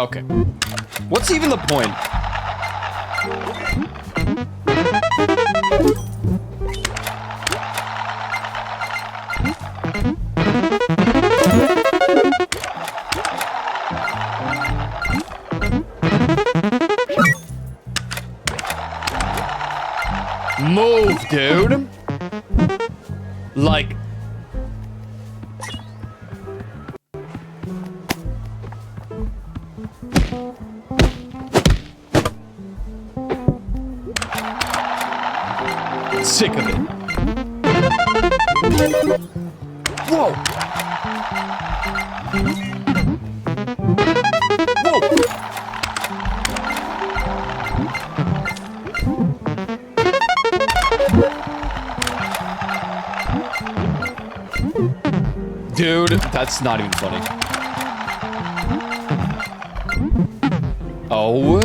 Okay. What's even the point? Move, dude. Like... Sick of it. Whoa! Whoa! Dude, that's not even funny. Oh.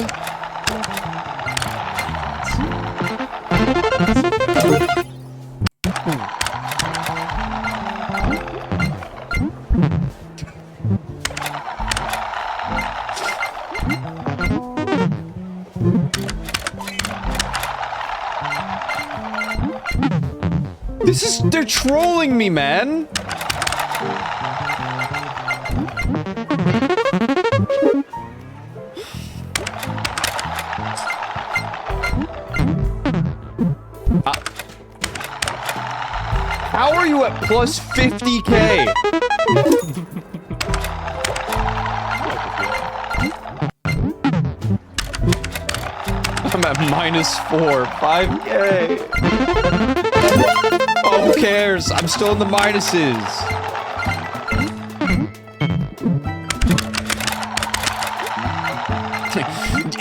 They're trolling me, man. How are you at plus 50k? I'm at -4, 5k. Oh, who cares? I'm still in the minuses.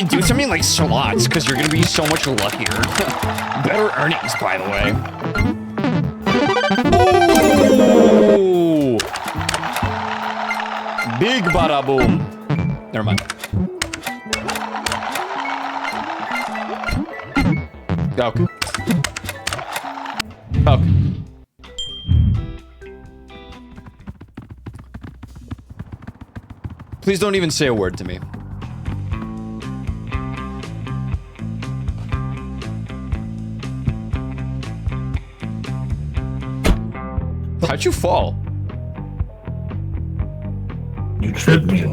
Do something like slots, because you're gonna be so much luckier. Better earnings, by the way. Oh! Big bada boom. Never mind. Okay. Okay. Please don't even say a word to me. How'd you fall? You tripped me.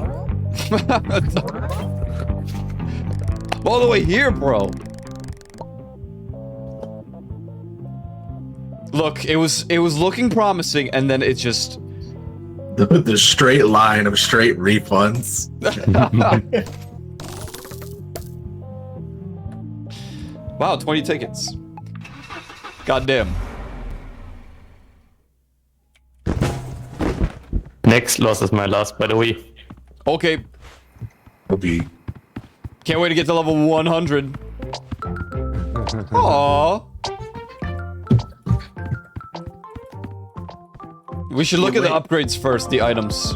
All the way here, bro. Look, it was looking promising, and then it just... The straight line of straight refunds. Wow, 20 tickets. Goddamn. Next loss is my last, by the way. Okay, Be can't wait to get to level 100. Aww. We should look at the upgrades first, the items.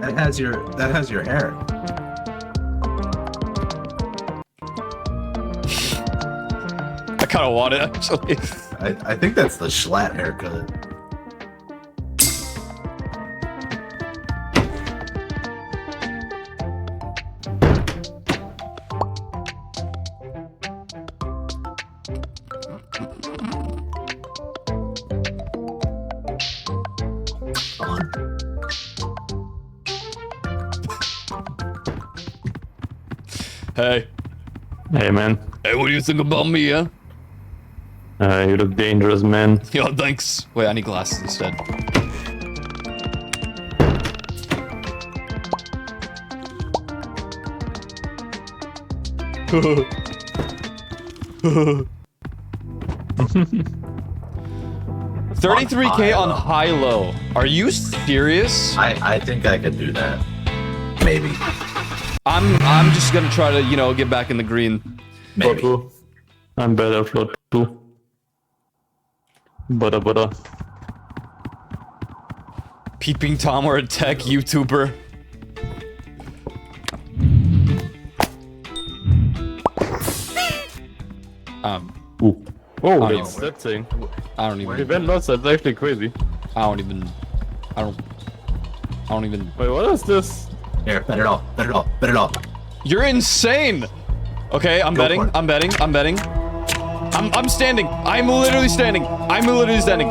that has your hair. I kind of want it, actually. I think that's the Schlatt haircut. Hey. Hey, man. Hey, what do you think about me, huh? You look dangerous, man. Yo, thanks. Wait, I need glasses instead. $33K on high-low. Are you serious? I think I could do that. Maybe. I'm just gonna try to, you know, get back in the green. Maybe. Float 2. I'm better float 2. Butter. Peeping Tom or a tech YouTuber. Ooh. Oh, don't that's even- that thing. I don't even. Event loss, that's actually crazy. I don't even. Wait, Wait, what is this? Here, bet it all. Bet it all. Bet it all. You're insane. Okay, I'm Go betting. for it. I'm betting. I'm betting. I'm standing. I'm literally standing. I'm literally standing.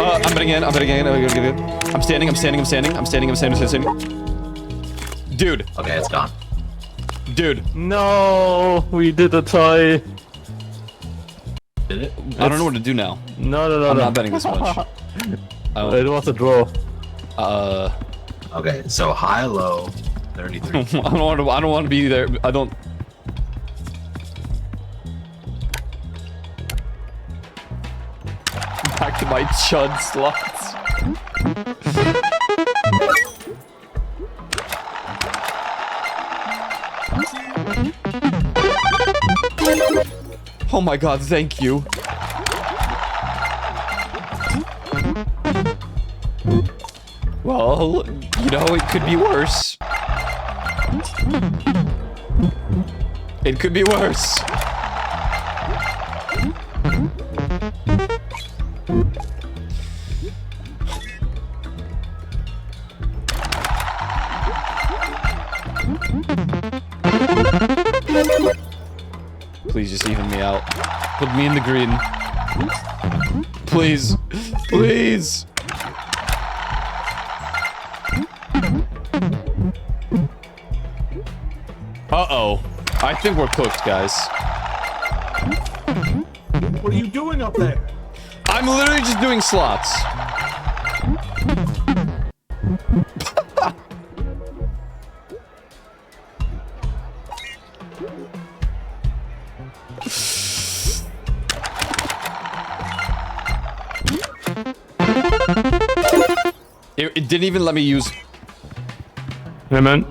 I'm betting in. I'm betting in. I'm standing. I'm standing. I'm standing. I'm standing. I'm standing. I'm standing. Dude. Okay, it's gone. Dude. No, we did a tie. Did it? I don't know what to do now. No, no, no, I'm no. not betting this much. It was a draw. Okay, so high, low, 33. I don't want to be there. I don't. Back to my chud slots. Oh my god, thank you. Well, you know, it could be worse. It could be worse. Please just even me out. Put me in the green. Please. Please. Uh-oh. I think we're cooked, guys. What are you doing up there? I'm literally just doing slots. It didn't even let me use... Hey, man.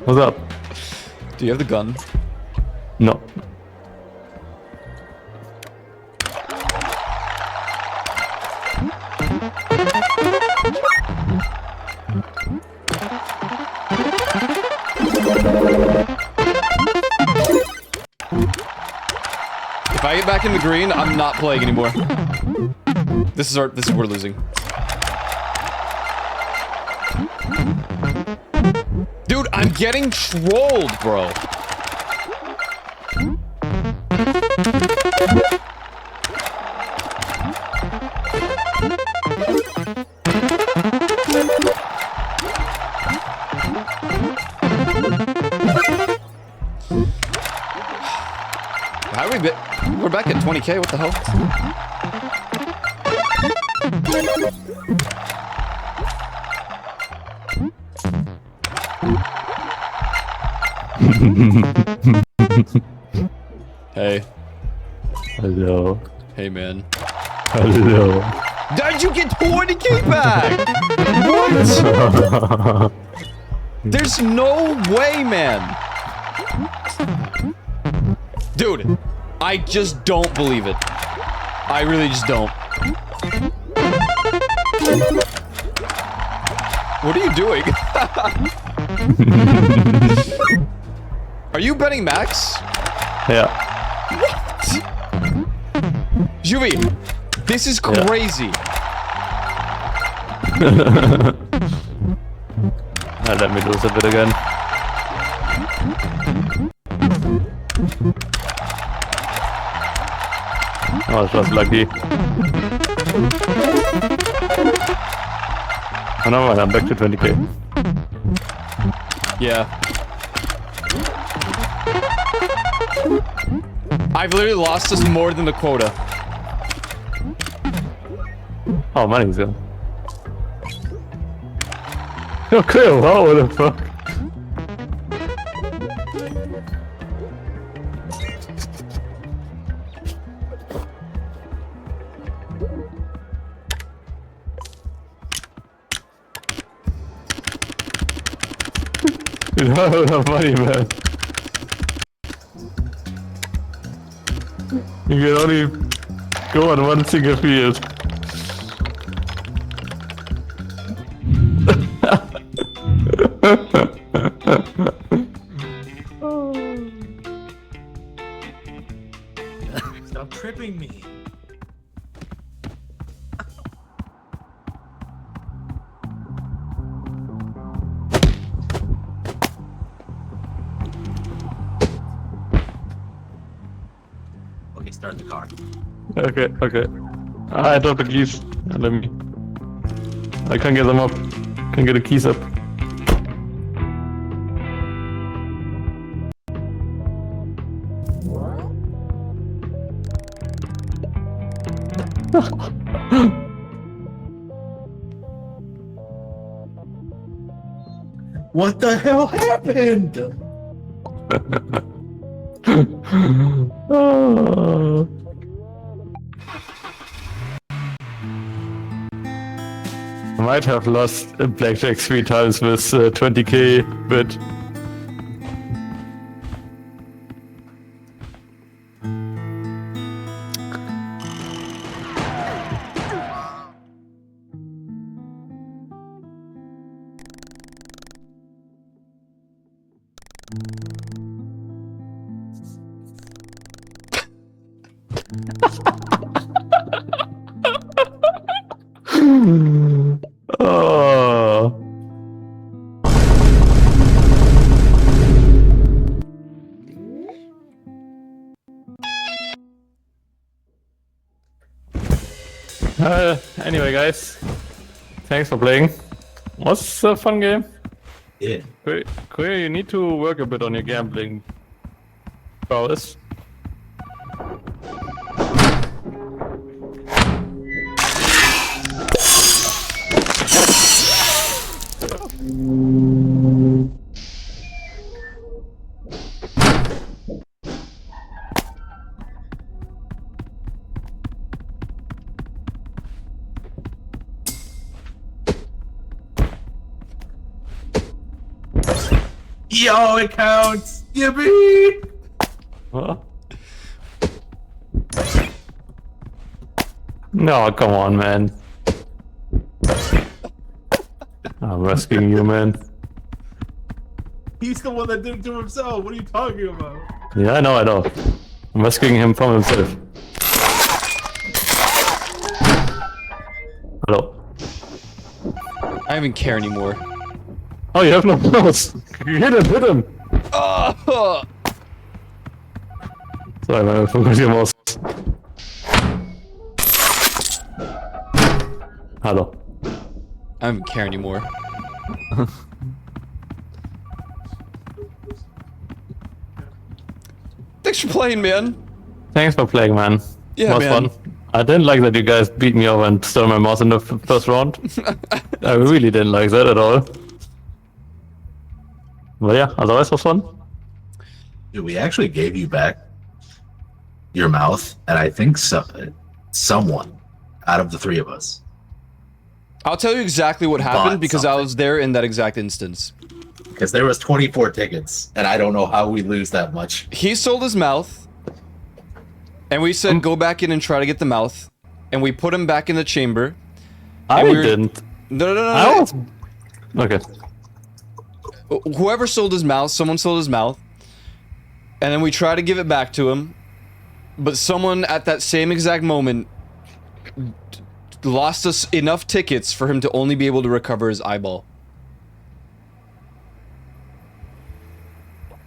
What's up? Do you have the gun? No. If I get back in the green, I'm not playing anymore. We're losing. Dude, I'm getting trolled, bro. How we bit? We're back at 20K. What the hell? Hey. Hello. Hey, man. Hello. Did you get 20K back? What? There's no way, man. Dude, I just don't believe it. I really just don't. What are you doing? Are you betting max? Yeah. Juvie, this is crazy. Let me lose a bit again. Oh, it's just lucky. Oh no, I'm back to 20K. Yeah. I've literally lost us more than the quota. Oh, money's gone. Okay, wow, what the fuck? You don't have enough money, man. You can only go on one single field. Stop tripping me. Start the car. Okay, okay. I dropped the keys. Let me. I can't get them up. Can't get the keys up. What the hell happened? Oh. I might have lost blackjack 3 times with 20k, but oh. Anyway, guys, thanks for playing. Was a fun game. Yeah. Queer, you need to work a bit on your gambling prowess. Yo, it counts! Yippee! Huh? No, come on, man. I'm rescuing you, man. He's the one that did it to himself. What are you talking about? Yeah, I know. I'm rescuing him from himself. Hello. I don't even care anymore. Oh, you have no mouse. Hit him. Oh! Sorry, man, I forgot your mouse. Hello. I don't even care anymore. Thanks for playing, man. Thanks for playing, man. Yeah, was man. fun. I didn't like that you guys beat me over and stole my mouse in the first round. I really didn't like that at all. But yeah, otherwise it was fun. Dude, we actually gave you back your mouth, and I think someone out of the three of us. I'll tell you exactly what happened Bought because I something. was there in that exact instance. Because there was 24 tickets, and I don't know how we lose that much. He sold his mouth, and we said go back in and try to get the mouth, and we put him back in the chamber. I And we were- didn't. No. I was... Okay. Whoever sold his mouth, someone sold his mouth, and then we tried to give it back to him, but someone at that same exact moment lost us enough tickets for him to only be able to recover his eyeball.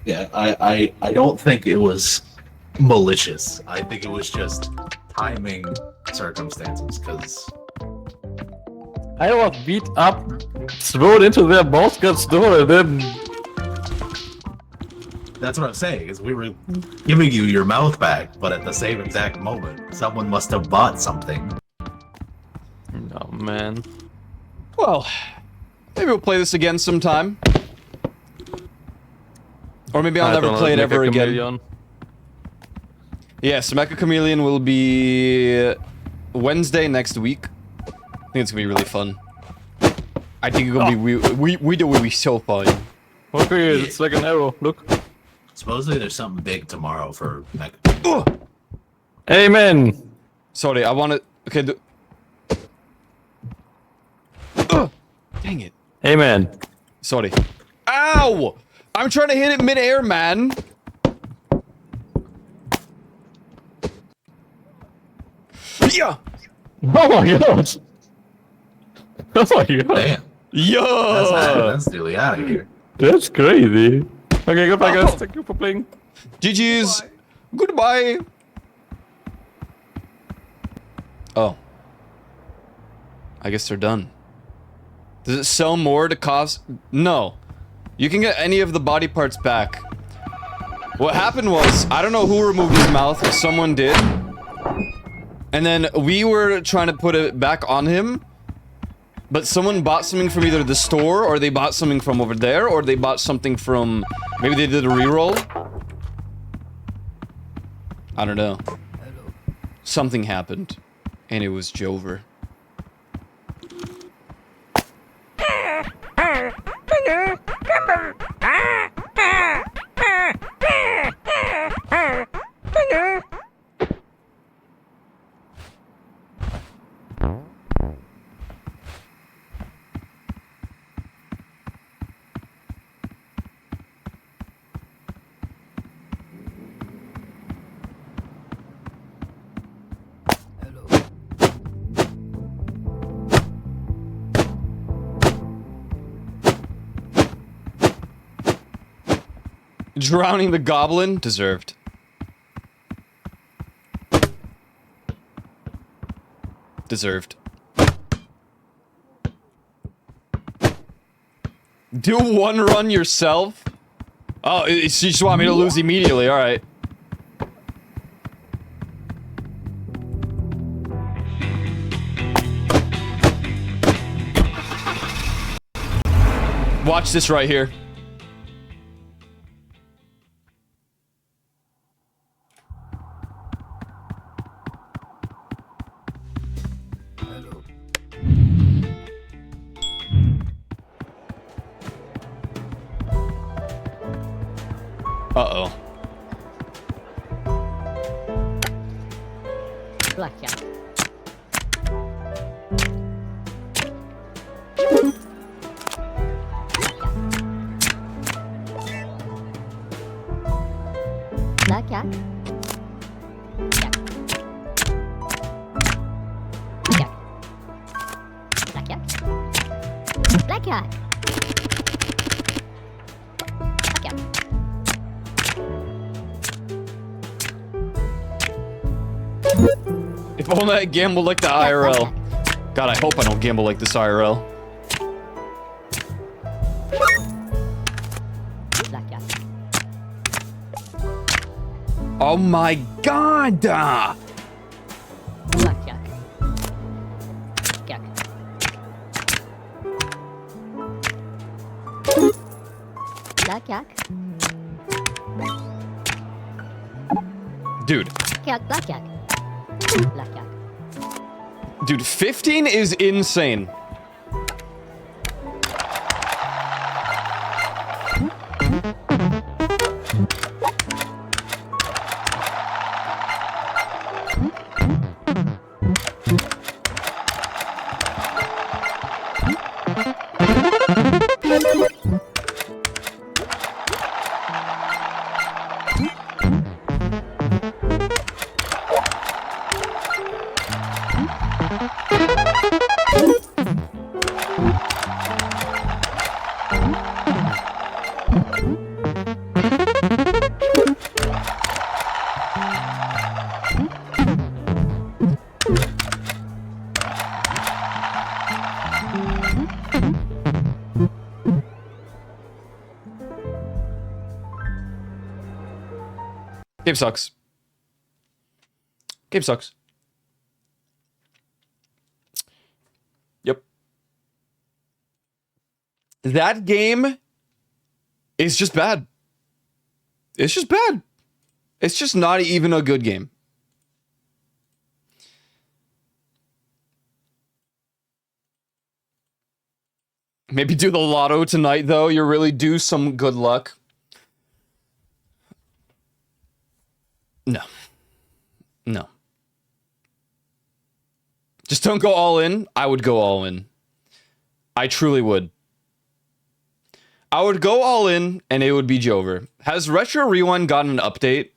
Yeah, I don't think it was malicious. I think it was just timing circumstances, because I was beat up, thrown into their mouse got stolen, and then... that's what I'm saying, is we were giving you your mouth back, but at the same exact moment, someone must have bought something. Oh, man. Well, maybe we'll play this again sometime. Or maybe I'll never play it ever again. Yes, Mecha Chameleon will be Wednesday next week. I think it's gonna be really fun. I think it's gonna be we will be so fun. Okay, it's like an arrow, look. Supposedly there's something big tomorrow for Mecha. Amen! Sorry, I want to. Okay. Dang it. Amen. Sorry. Ow! I'm trying to hit it mid-air, man. Yeah. Oh my god! Oh my god! Damn, Yeah. that's nearly out of here. That's crazy. Okay, goodbye guys, Oh. thank you for playing. GG's. Goodbye. Oh. I guess they're done. Does it sell more to cost? No. You can get any of the body parts back. What happened was, I don't know who removed his mouth, someone did. And then we were trying to put it back on him. But someone bought something from either the store, or they bought something from over there, or they bought something from... Maybe they did a reroll? I don't know. Something happened. And it was Jover. Drowning the goblin? Deserved. Deserved. Do one run yourself? Oh, you just want me to lose immediately, alright. Watch this right here. Uh-oh. Blackjack. Blackjack. Jack. Jack. Blackjack. Blackjack. Blackjack. If only I gamble like the IRL. God, I hope I don't gamble like this IRL. Blackjack. Oh my god! Blackjack. Jack. Blackjack. Dude. Jack. Blackjack. Blackjack. Dude, 15 is insane. Game sucks. Game sucks. Yep. That game is just bad. It's just bad. It's just not even a good game. Maybe do the lotto tonight, though. You really do some good luck. No. No. Just don't go all in. I would go all in. I truly would. I would go all in, and it would be Jover. Has Retro Rewind gotten an update?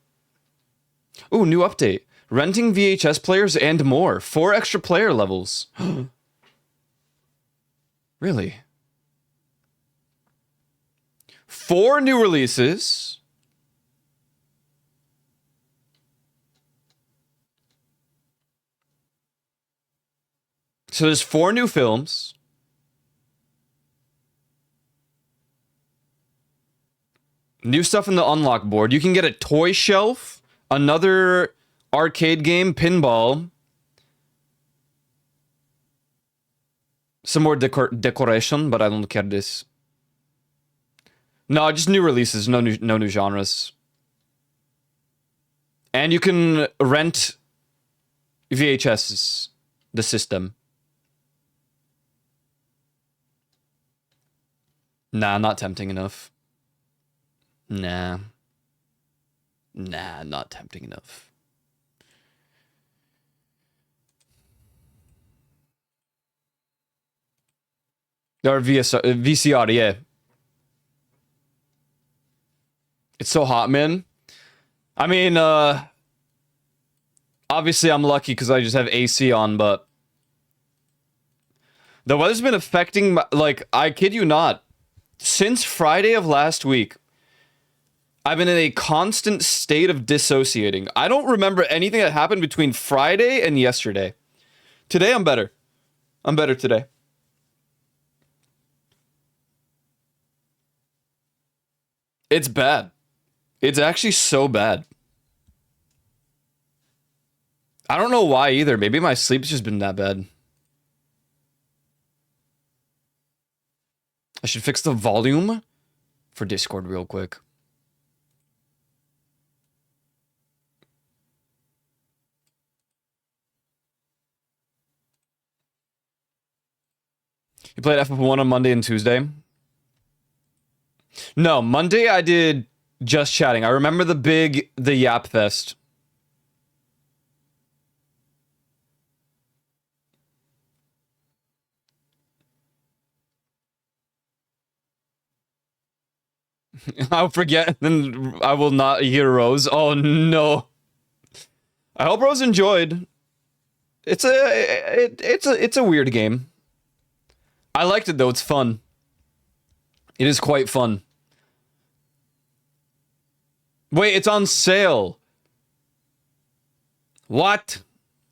Ooh, new update. Renting VHS players and more. 4 extra player levels. Really? 4 new releases. So there's 4 new films. New stuff in the unlock board. You can get a toy shelf, another arcade game, pinball, some more decoration, but I don't care this. No, just new releases, no new genres. And you can rent VHSs, the system. Nah, not tempting enough. Nah, not tempting enough. Or VCR, yeah. It's so hot, man. I mean, obviously I'm lucky because I just have AC on, but the weather's been affecting my, like, I kid you not, since Friday of last week, I've been in a constant state of dissociating. I don't remember anything that happened between Friday and yesterday. Today, I'm better. I'm better today. It's bad. It's actually so bad. I don't know why either. Maybe my sleep's just been that bad. I should fix the volume for Discord real quick. You played FF1 on Monday and Tuesday? No, Monday I did just chatting. I remember the Yap Fest. I'll forget, and I will not hear Rose. Oh no! I hope Rose enjoyed. It's a weird game. I liked it though. It's fun. It is quite fun. Wait, it's on sale. What?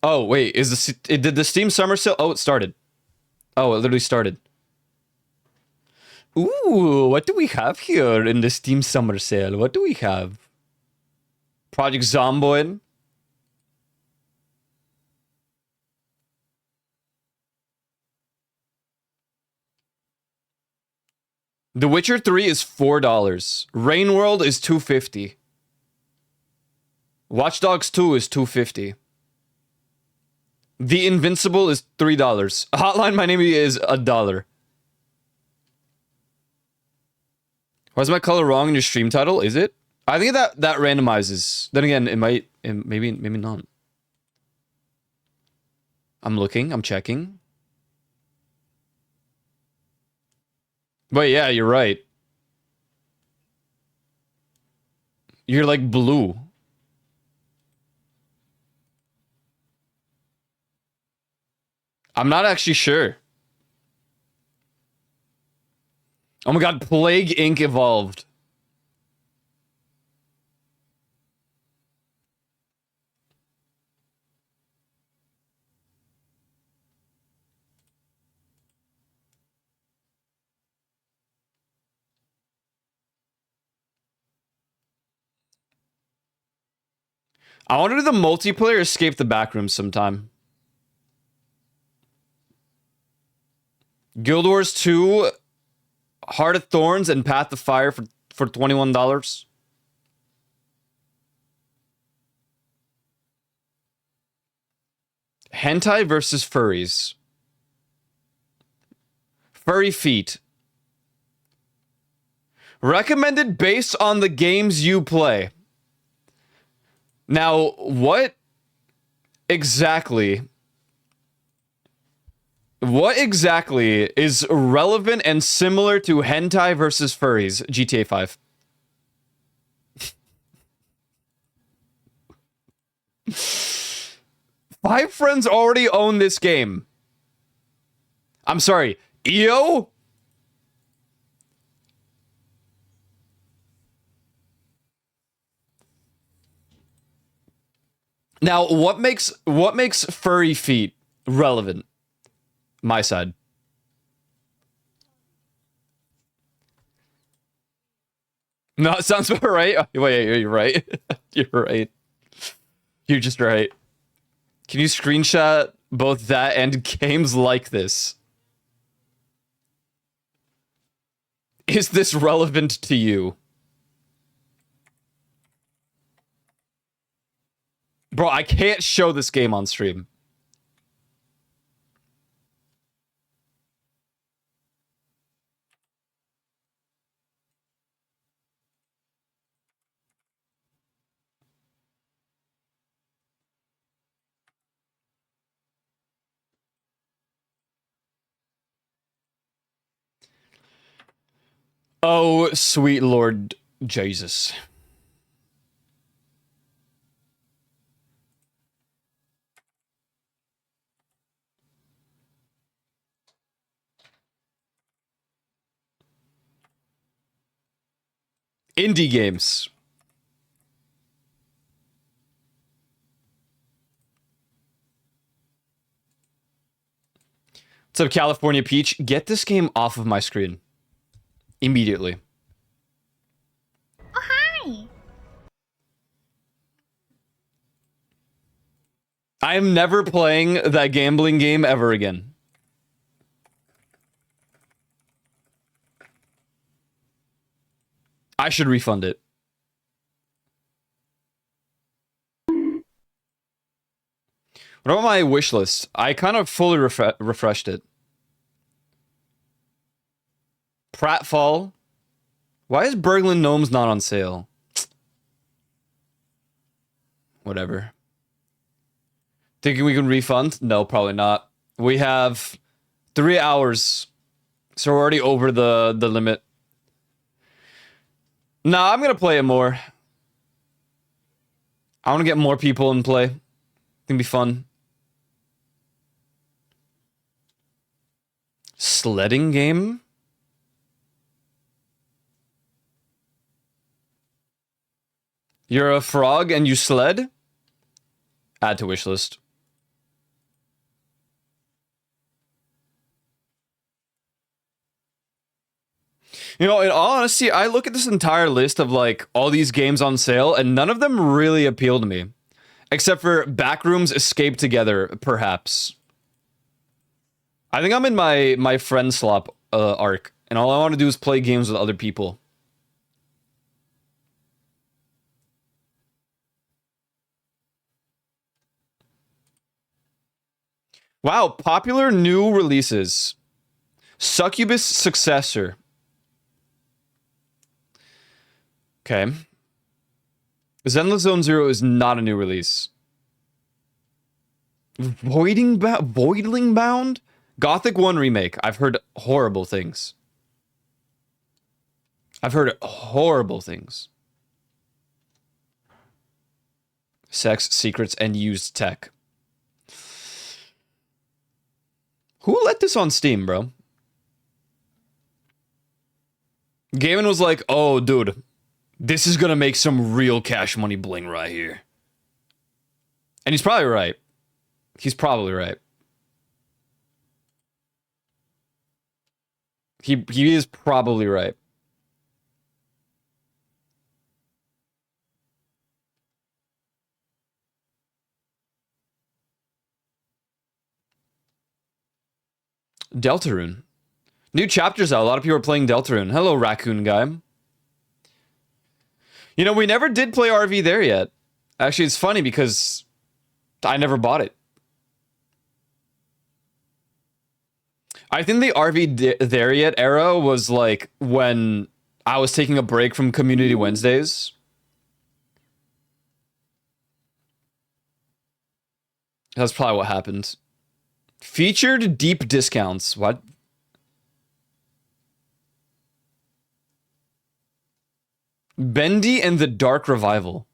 Oh wait, did the Steam Summer Sale? Oh, it started. Oh, it literally started. Ooh, what do we have here in the Steam Summer Sale? What do we have? Project Zomboid. The Witcher 3 is $4. Rain World is $2.50. Watch Dogs 2 is $2.50. The Invincible is $3. Hotline Miami is $1. Why is my color wrong in your stream title? Is it? I think that randomizes. Then again, maybe not. I'm looking. I'm checking. But yeah, you're right. You're like blue. I'm not actually sure. Oh my god, Plague Inc. evolved. I want to do the multiplayer Escape the Backrooms sometime. Guild Wars 2, Heart of Thorns, and Path of Fire for $21. Hentai versus furries. Furry feet. Recommended based on the games you play. Now, what exactly is relevant and similar to hentai versus furries? GTA 5. Five friends already own this game. I'm sorry, EO? Now, what makes furry feet relevant? My side. No, it sounds about right. Oh, wait, you're right. You're right. You're just right. Can you screenshot both that and games like this? Is this relevant to you? Bro, I can't show this game on stream. Oh, sweet Lord Jesus. Indie games. What's up, California Peach? Get this game off of my screen. Immediately. Oh, hi. I am never playing that gambling game ever again. I should refund it. What about my wish list? I kind of fully refreshed it. Pratfall. Why is Berglund Gnomes not on sale? Whatever. Thinking we can refund? No, probably not. We have 3 hours. So we're already over the limit. Nah, I'm gonna play it more. I want to get more people in play. It's gonna be fun. Sledding game? You're a frog and you sled? Add to wish list. You know, in all honesty, I look at this entire list of like all these games on sale and none of them really appeal to me. Except for Backrooms Escape Together, perhaps. I think I'm in my friend slop arc, and all I want to do is play games with other people. Wow, popular new releases. Succubus Successor. Okay. Zenless Zone Zero is not a new release. Voidling Bound? Gothic 1 Remake. I've heard horrible things. I've heard horrible things. Sex, secrets, and used tech. Who let this on Steam, bro? Gaiman was like, oh, dude, this is gonna make some real cash money bling right here. And he's probably right. He's probably right. He is probably right. Deltarune. New chapters out. A lot of people are playing Deltarune. Hello, raccoon guy. You know, we never did play RV there yet. Actually, it's funny because I never bought it. I think the RV there yet era was like when I was taking a break from Community Wednesdays. That's probably what happened. Featured deep discounts. What? Bendy and the Dark Revival.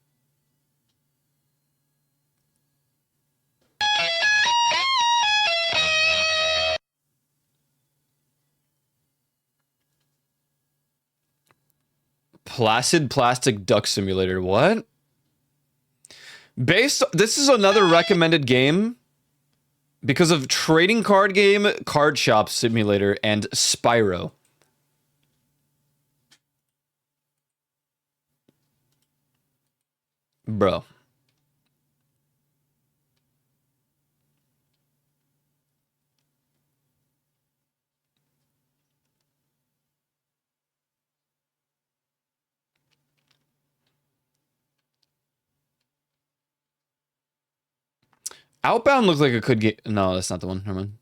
Placid Plastic Duck Simulator. What? This is another recommended game Because of Trading Card Game, Card Shop Simulator, and Spyro. Bro. Outbound looks like a good game. No, that's not the one. Never mind.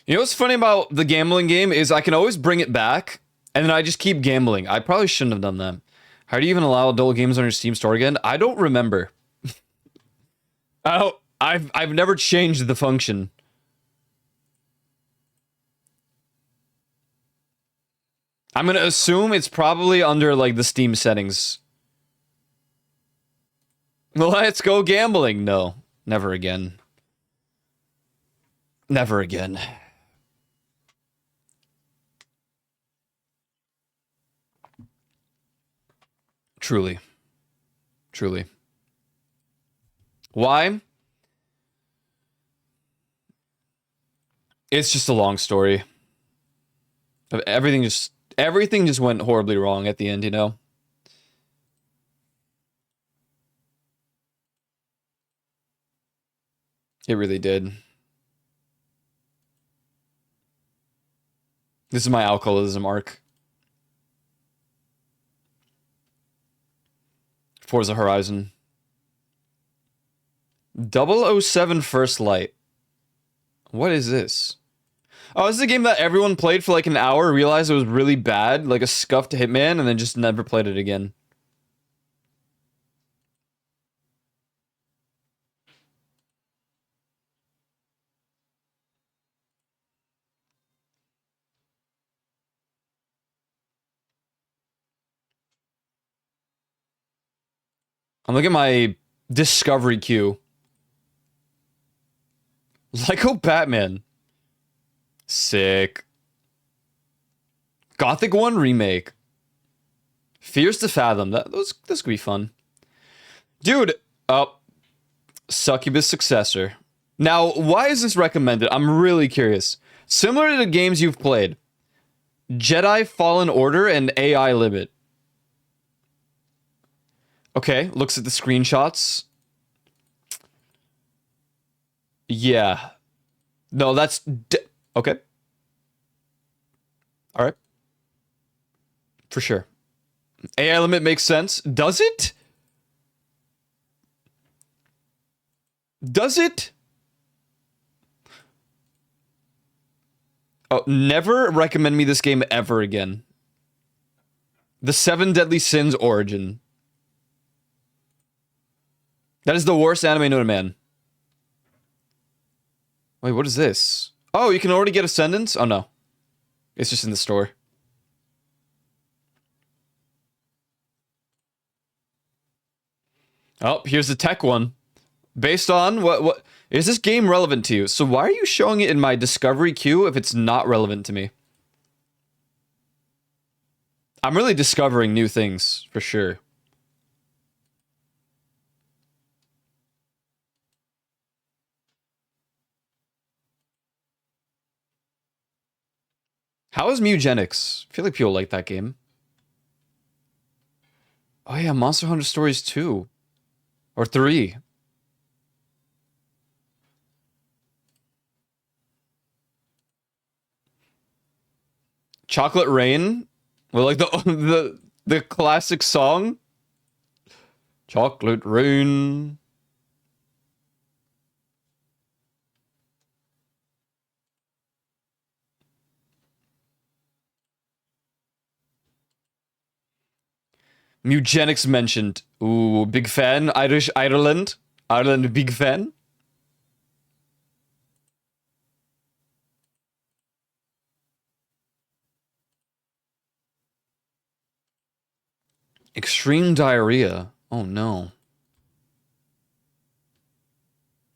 You know what's funny about the gambling game is I can always bring it back, and then I just keep gambling. I probably shouldn't have done that. How do you even allow adult games on your Steam store again? I don't remember. I've never changed the function. I'm gonna assume it's probably under like the Steam settings. Let's go gambling. No, never again. Never again. Truly. Truly. Why? It's just a long story. Everything just went horribly wrong at the end, you know? It really did. This is my alcoholism arc. Forza Horizon. 007 First Light. What is this? Oh, this is a game that everyone played for like an hour, realized it was really bad, like a scuffed Hitman, and then just never played it again. I'm looking at my discovery queue. Lego Batman. Sick. Gothic 1 remake. Fears to Fathom. This could be fun. Dude, Succubus Successor. Now, why is this recommended? I'm really curious. Similar to the games you've played. Jedi Fallen Order and AI Limit. Okay, looks at the screenshots. Yeah. No, that's... okay. Alright. For sure. AI Limit makes sense. Does it? Does it? Oh, never recommend me this game ever again. The Seven Deadly Sins Origin. That is the worst anime known to man. Wait, what is this? Oh, you can already get Ascendance? Oh, no. It's just in the store. Oh, here's the tech one. Based on what is this game relevant to you? So why are you showing it in my discovery queue if it's not relevant to me? I'm really discovering new things, for sure. How is Mugenics? I feel like people like that game. Oh yeah, Monster Hunter Stories 2. Or 3. Chocolate Rain? Well, like the classic song? Chocolate Rain. Mugenics mentioned. Ooh, big fan. Irish Ireland. Ireland, big fan. Extreme diarrhea. Oh no.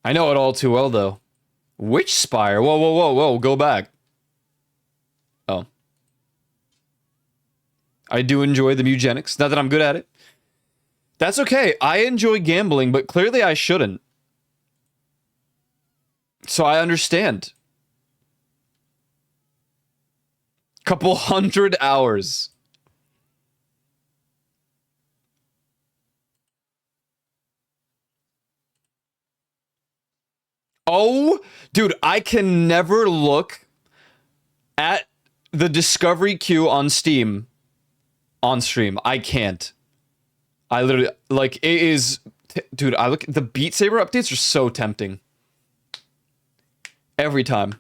I know it all too well though. Witch Spire? Whoa, whoa, whoa, whoa. Go back. Oh. I do enjoy the eugenics. Not that I'm good at it. That's okay. I enjoy gambling, but clearly I shouldn't. So I understand. Couple 100 hours. Oh, dude, I can never look at the discovery queue on Steam on stream. I can't. I literally, like, it is, dude, I look, the Beat Saber updates are so tempting. Every time.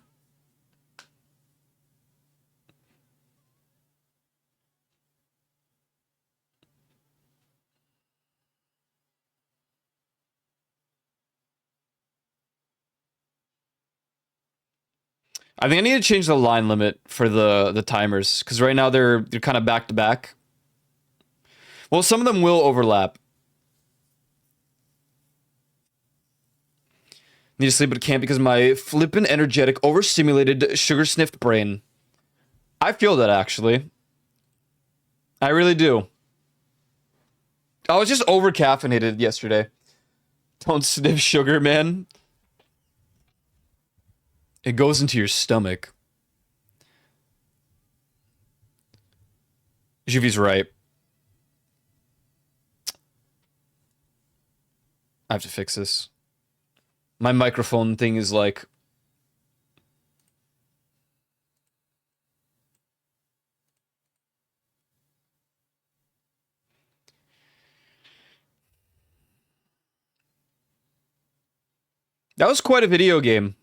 I think I need to change the line limit for the timers, because right now they're kind of back to back. Well, some of them will overlap. Need to sleep but can't because my flippin' energetic, overstimulated, sugar-sniffed brain. I feel that, actually. I really do. I was just over-caffeinated yesterday. Don't sniff sugar, man. It goes into your stomach. Juvi's right. I have to fix this. My microphone thing is like... That was quite a video game.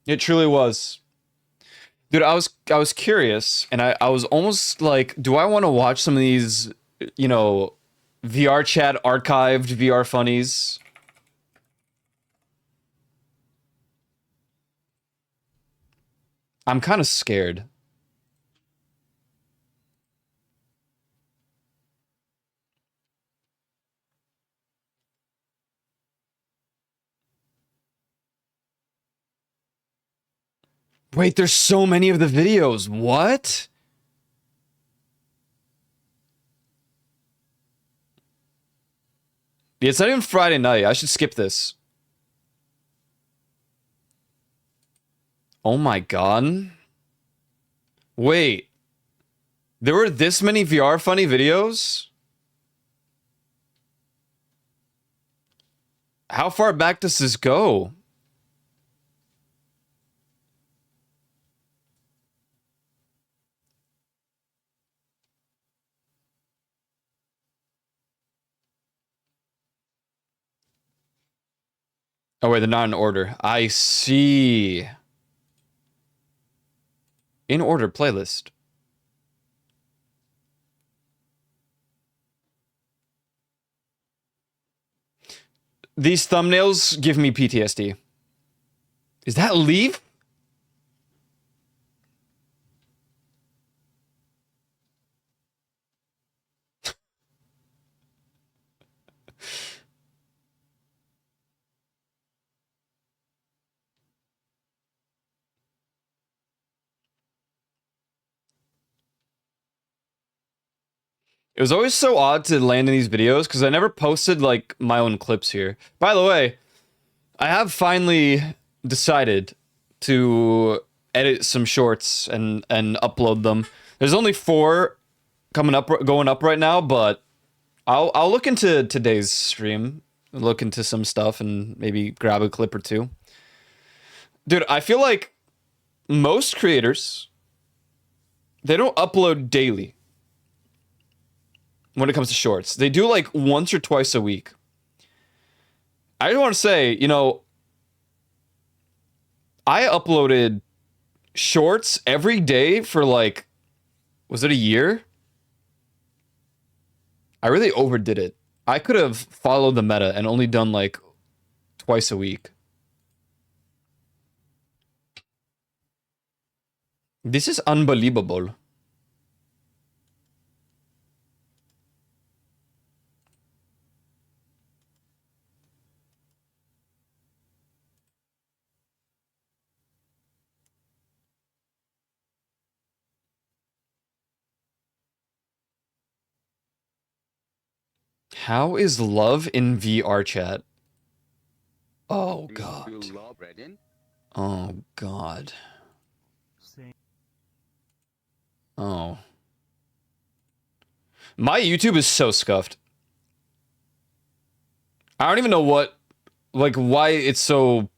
It truly was. Dude, I was curious, and I was almost like, do I want to watch some of these, you know, VR chat archived VR funnies? I'm kind of scared. Wait, there's so many of the videos. What? Yeah, it's not even Friday night. I should skip this. Oh my god. Wait. There were this many VR funny videos? How far back does this go? Oh wait, they're not in order. I see. In order playlist. These thumbnails give me PTSD. Is that Leaf? It was always so odd to land in these videos because I never posted like my own clips here. By the way, I have finally decided to edit some shorts and upload them. There's only 4 going up right now, but I'll look into today's stream, look into some stuff and maybe grab a clip or 2. Dude, I feel like most creators, they don't upload daily when it comes to shorts. They do like once or twice a week. I just want to say, you know, I uploaded shorts every day for like, was it a year? I really overdid it. I could have followed the meta and only done like twice a week. This is unbelievable. How is love in VR chat? Oh god. Oh god. Oh. My YouTube is so scuffed. I don't even know what, like, why it's so...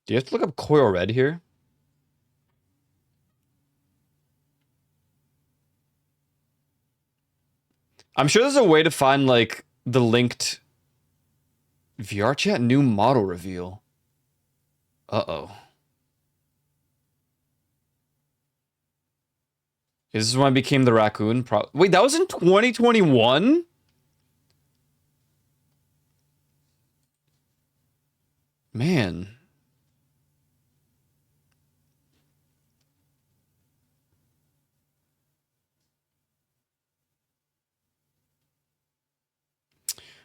Do you have to look up Coil Red here? I'm sure there's a way to find, like, the linked VR chat new model reveal. Uh-oh. This is when I became the raccoon. Wait, that was in 2021? Man.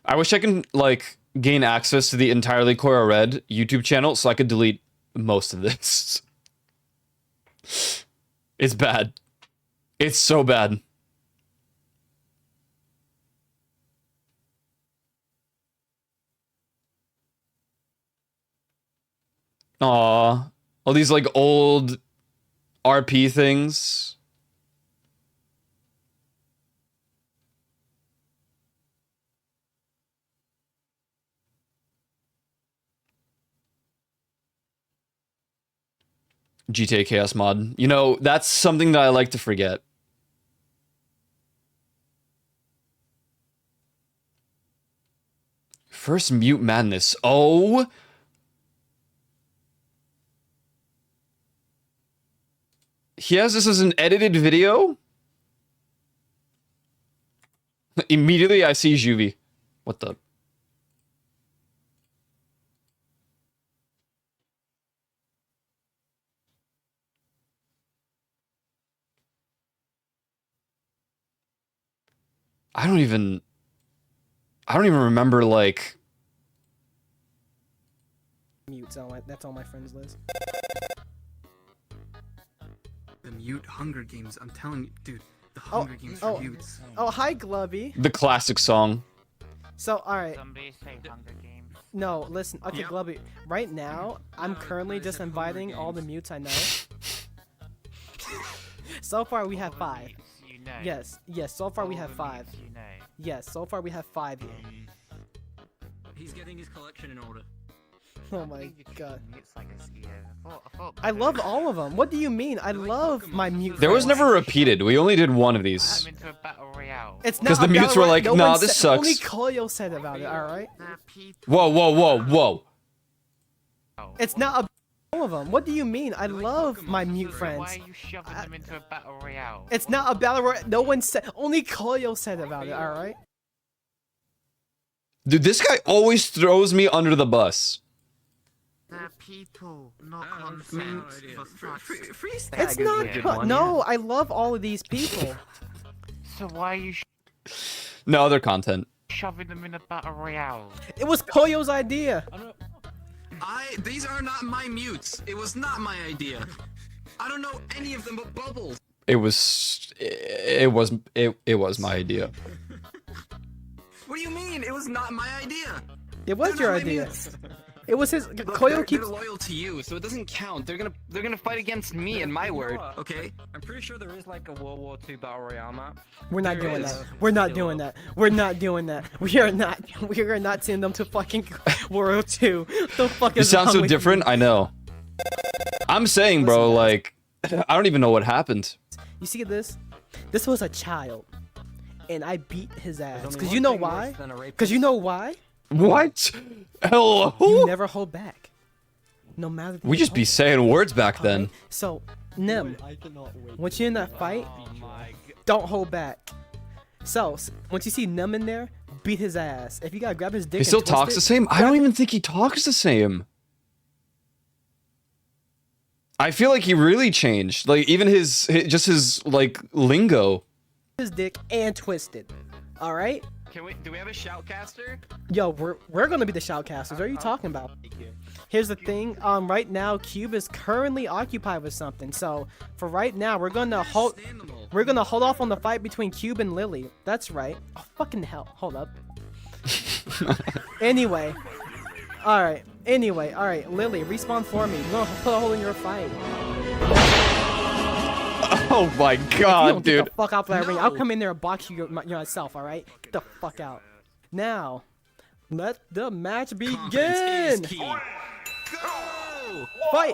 I wish I can, like, gain access to the entirely Coil Red YouTube channel so I could delete most of this. It's bad. It's so bad. Aw. All these, like, old RP things. GTA Chaos mod. You know, that's something that I like to forget. First Mute Madness. Oh. He has this as an edited video? Immediately I see Juvie. What the... I don't even remember, like... Mutes that's on my friends list. The mute Hunger Games. I'm telling you, dude. The Hunger Games for mutes. Oh, hi, Glubby. The classic song. So, alright. Somebody say Hunger Games. No, listen. Okay, Glubby. Right now, I'm currently just inviting all the mutes I know. So far, we have 5. You know. Yes, so far we have 5. You know. Yes, so far we have 5 here. He's getting his collection in order. Oh my god. Mutes like a skier. I love all of them. What do you mean? I love my mute. There was friends. never repeated. We only did one of these. I'm into a battle royale. It's not 'Cause the a mutes battle were royale. like, No "Nah, one this said- sucks." Only Koyo said about it, alright? Whoa, whoa, whoa, whoa. It's not a all of them. What do you mean? I love my mute friends. Why are you shoving them into a battle royale? It's not a battle royale. No one said. Only Koyo said about it, alright? Dude, this guy always throws me under the bus. They're people, not concepts. It's not. No, I love all of these people. So why are you No, they're content. shoving them in a battle royale? It was Koyo's idea. These are not my mutes. It was not my idea. I don't know any of them but Bubbles. It was my idea. What do you mean? It was not my idea. It was They're your not my idea. mutes. It was his. Look, Koyo keeps. they're loyal to you, so it doesn't count. They're gonna fight against me and my word. Okay. I'm pretty sure there is like a World War II Battle Royale map. We're not There doing is. that. We're not doing that. We're not doing that. We are not. We are not sending them to fucking World 2. The fuck You is sound wrong so with different. you? I know. I'm saying, bro, like, I don't even know what happened. You see this? This was a child, and I beat his ass. only Cause one you know thing worse why? than a rapist. Cause you know why? What? Hello? You never hold back. No matter. the We just be opponent. saying words back then. Alright? So, Nim, once you're in that fight, don't hold back. So, once you see Nim in there, beat his ass. If you gotta grab his dick, He still and twist talks it, the same? I don't even think he talks the same. I feel like he really changed. Like, even his like, lingo. his dick and twist it. All right. Do we have a shoutcaster? Yo, we're gonna be the shoutcasters. What are you talking about? Here's the thing. Right now, Cube is currently occupied with something. So for right now, we're gonna hold off on the fight between Cube and Lily. That's right. Oh fucking hell! Hold up. Anyway. All right. Lily, respawn for me. We're gonna put a hole in your fight. Oh my You god, don't get dude. the fuck out of that ring. I'll come in there and box you yourself. All right. Get the fuck out. Now, let the match Confidence begin. is key. Go! Fight!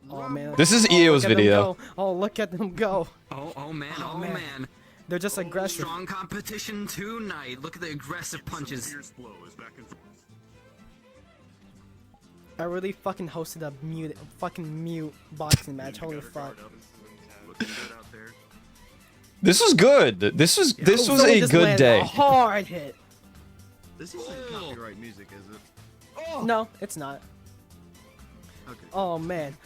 Oh man. This is Oh, EO's look at them video. go. Oh, look at them go. Oh man, oh man. man. They're just aggressive. Strong competition tonight. Look at the aggressive punches. I really fucking hosted a mute boxing match. Holy fuck. This was good. This was Someone a just good landed day. A hard hit. This isn't copyright music, is it? No, it's not. Okay. Oh man.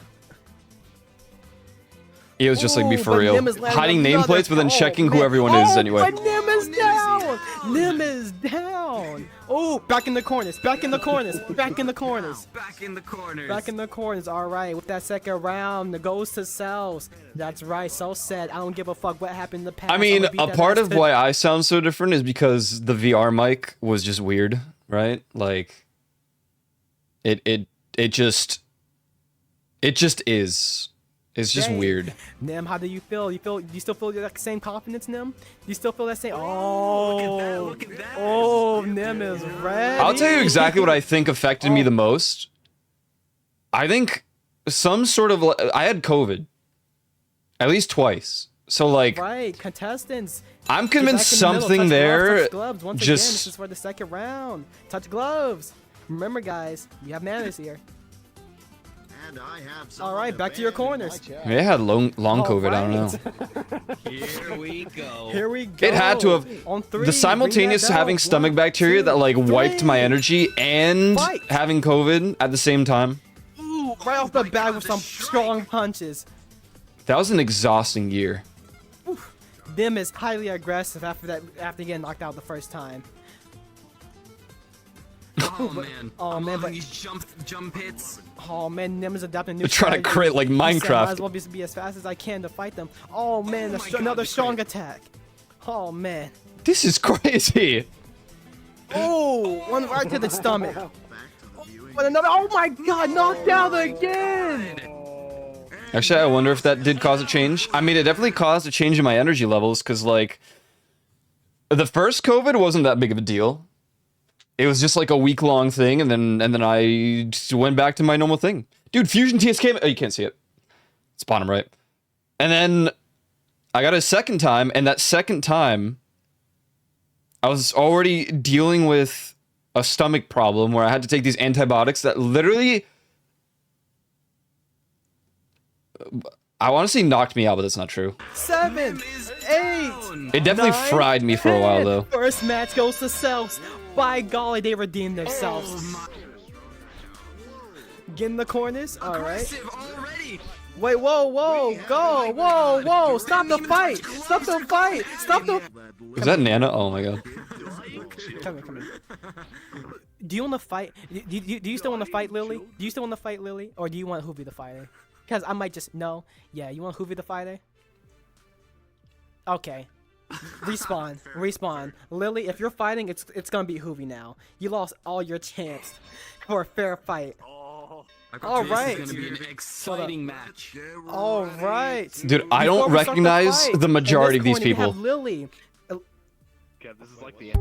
EO's just like, be Ooh, for but real. Nim is landing Hiding another- nameplates, but then oh, checking who man. everyone is Oh, anyway. But Nim is down. Nim is down. Oh, back in the corners. Back in the corners. Back in the corners. Back in the corners. Back in the corners. All right, with that second round, it goes to Cells. That's right. So sad. I don't give a fuck what happened in the past. I mean, I'ma beat a that part ass of to- why I sound so different is because the VR mic was just weird, right? Like, it just is. It's just Dang. weird. Nim, how do you feel? Do you still feel that same confidence, Nim? Do you still feel that same? Oh, Look at that. oh, Nim is ready. I'll tell you exactly what I think affected me the most. I think some sort of I had COVID, at least twice. So like, Right, contestants. I'm Get convinced back in the middle, something touch there Gloves, touch gloves. Once again, this just is for the second round. Touch gloves. Remember, guys, you have manners here. And I have All right, back to your corners. may have had long All COVID. I don't right. know. Here we go. Here we go. It had to have. On three, The simultaneous bring that having bell. stomach 1, bacteria 2, that like wiped my 3. energy and Fight. having COVID at the same time. Ooh, right off the my bat God, with the some strike. strong punches. That was an exhausting year. Dim is highly aggressive after getting knocked out the first time. Oh man. Oh, man, but- these jump hits. Oh man, Nim is adapting a new They're trying to strategy. crit like He said, Might Minecraft. as well be as fast as I can to fight them. Oh man, Oh my God, another the strong crit. attack. Oh man. This is crazy. Oh, one right to the stomach. back to the viewing. But another. Oh my God, knocked out again. Actually, I wonder if that did cause a change. I mean, it definitely caused a change in my energy levels because, like, the first COVID wasn't that big of a deal. It was just like a week-long thing, and then I just went back to my normal thing. Dude, Fusion TSK. Oh, you can't see it. It's bottom right. And then I got a second time, and that second time, I was already dealing with a stomach problem where I had to take these antibiotics that literally, I want to say knocked me out, but that's not true. 7, Is 8. down. It definitely 9, fried me for a while, 10. though. First match goes to Cells. By golly, they redeemed themselves. Oh my. Get in the corners. All right. Aggressive already. Wait, whoa, go, whoa, stop the fight, stop the fight, stop the. Is that Nana? Oh my god. Come here. Do you want to fight? Do you still want to fight Lily? Do you still want to fight Lily, or do you want Hoovy the fighter? Because I might just no. Yeah, you want Hoovy the fighter? Okay. Respawn. Lily, if you're fighting, it's gonna be Hoovy now. You lost all your chance for a fair fight. All right. This is gonna be an exciting match. All right. Dude, I Before don't we start the recognize fight, the in majority this of these corner, we people. have Lily. Okay, this is like the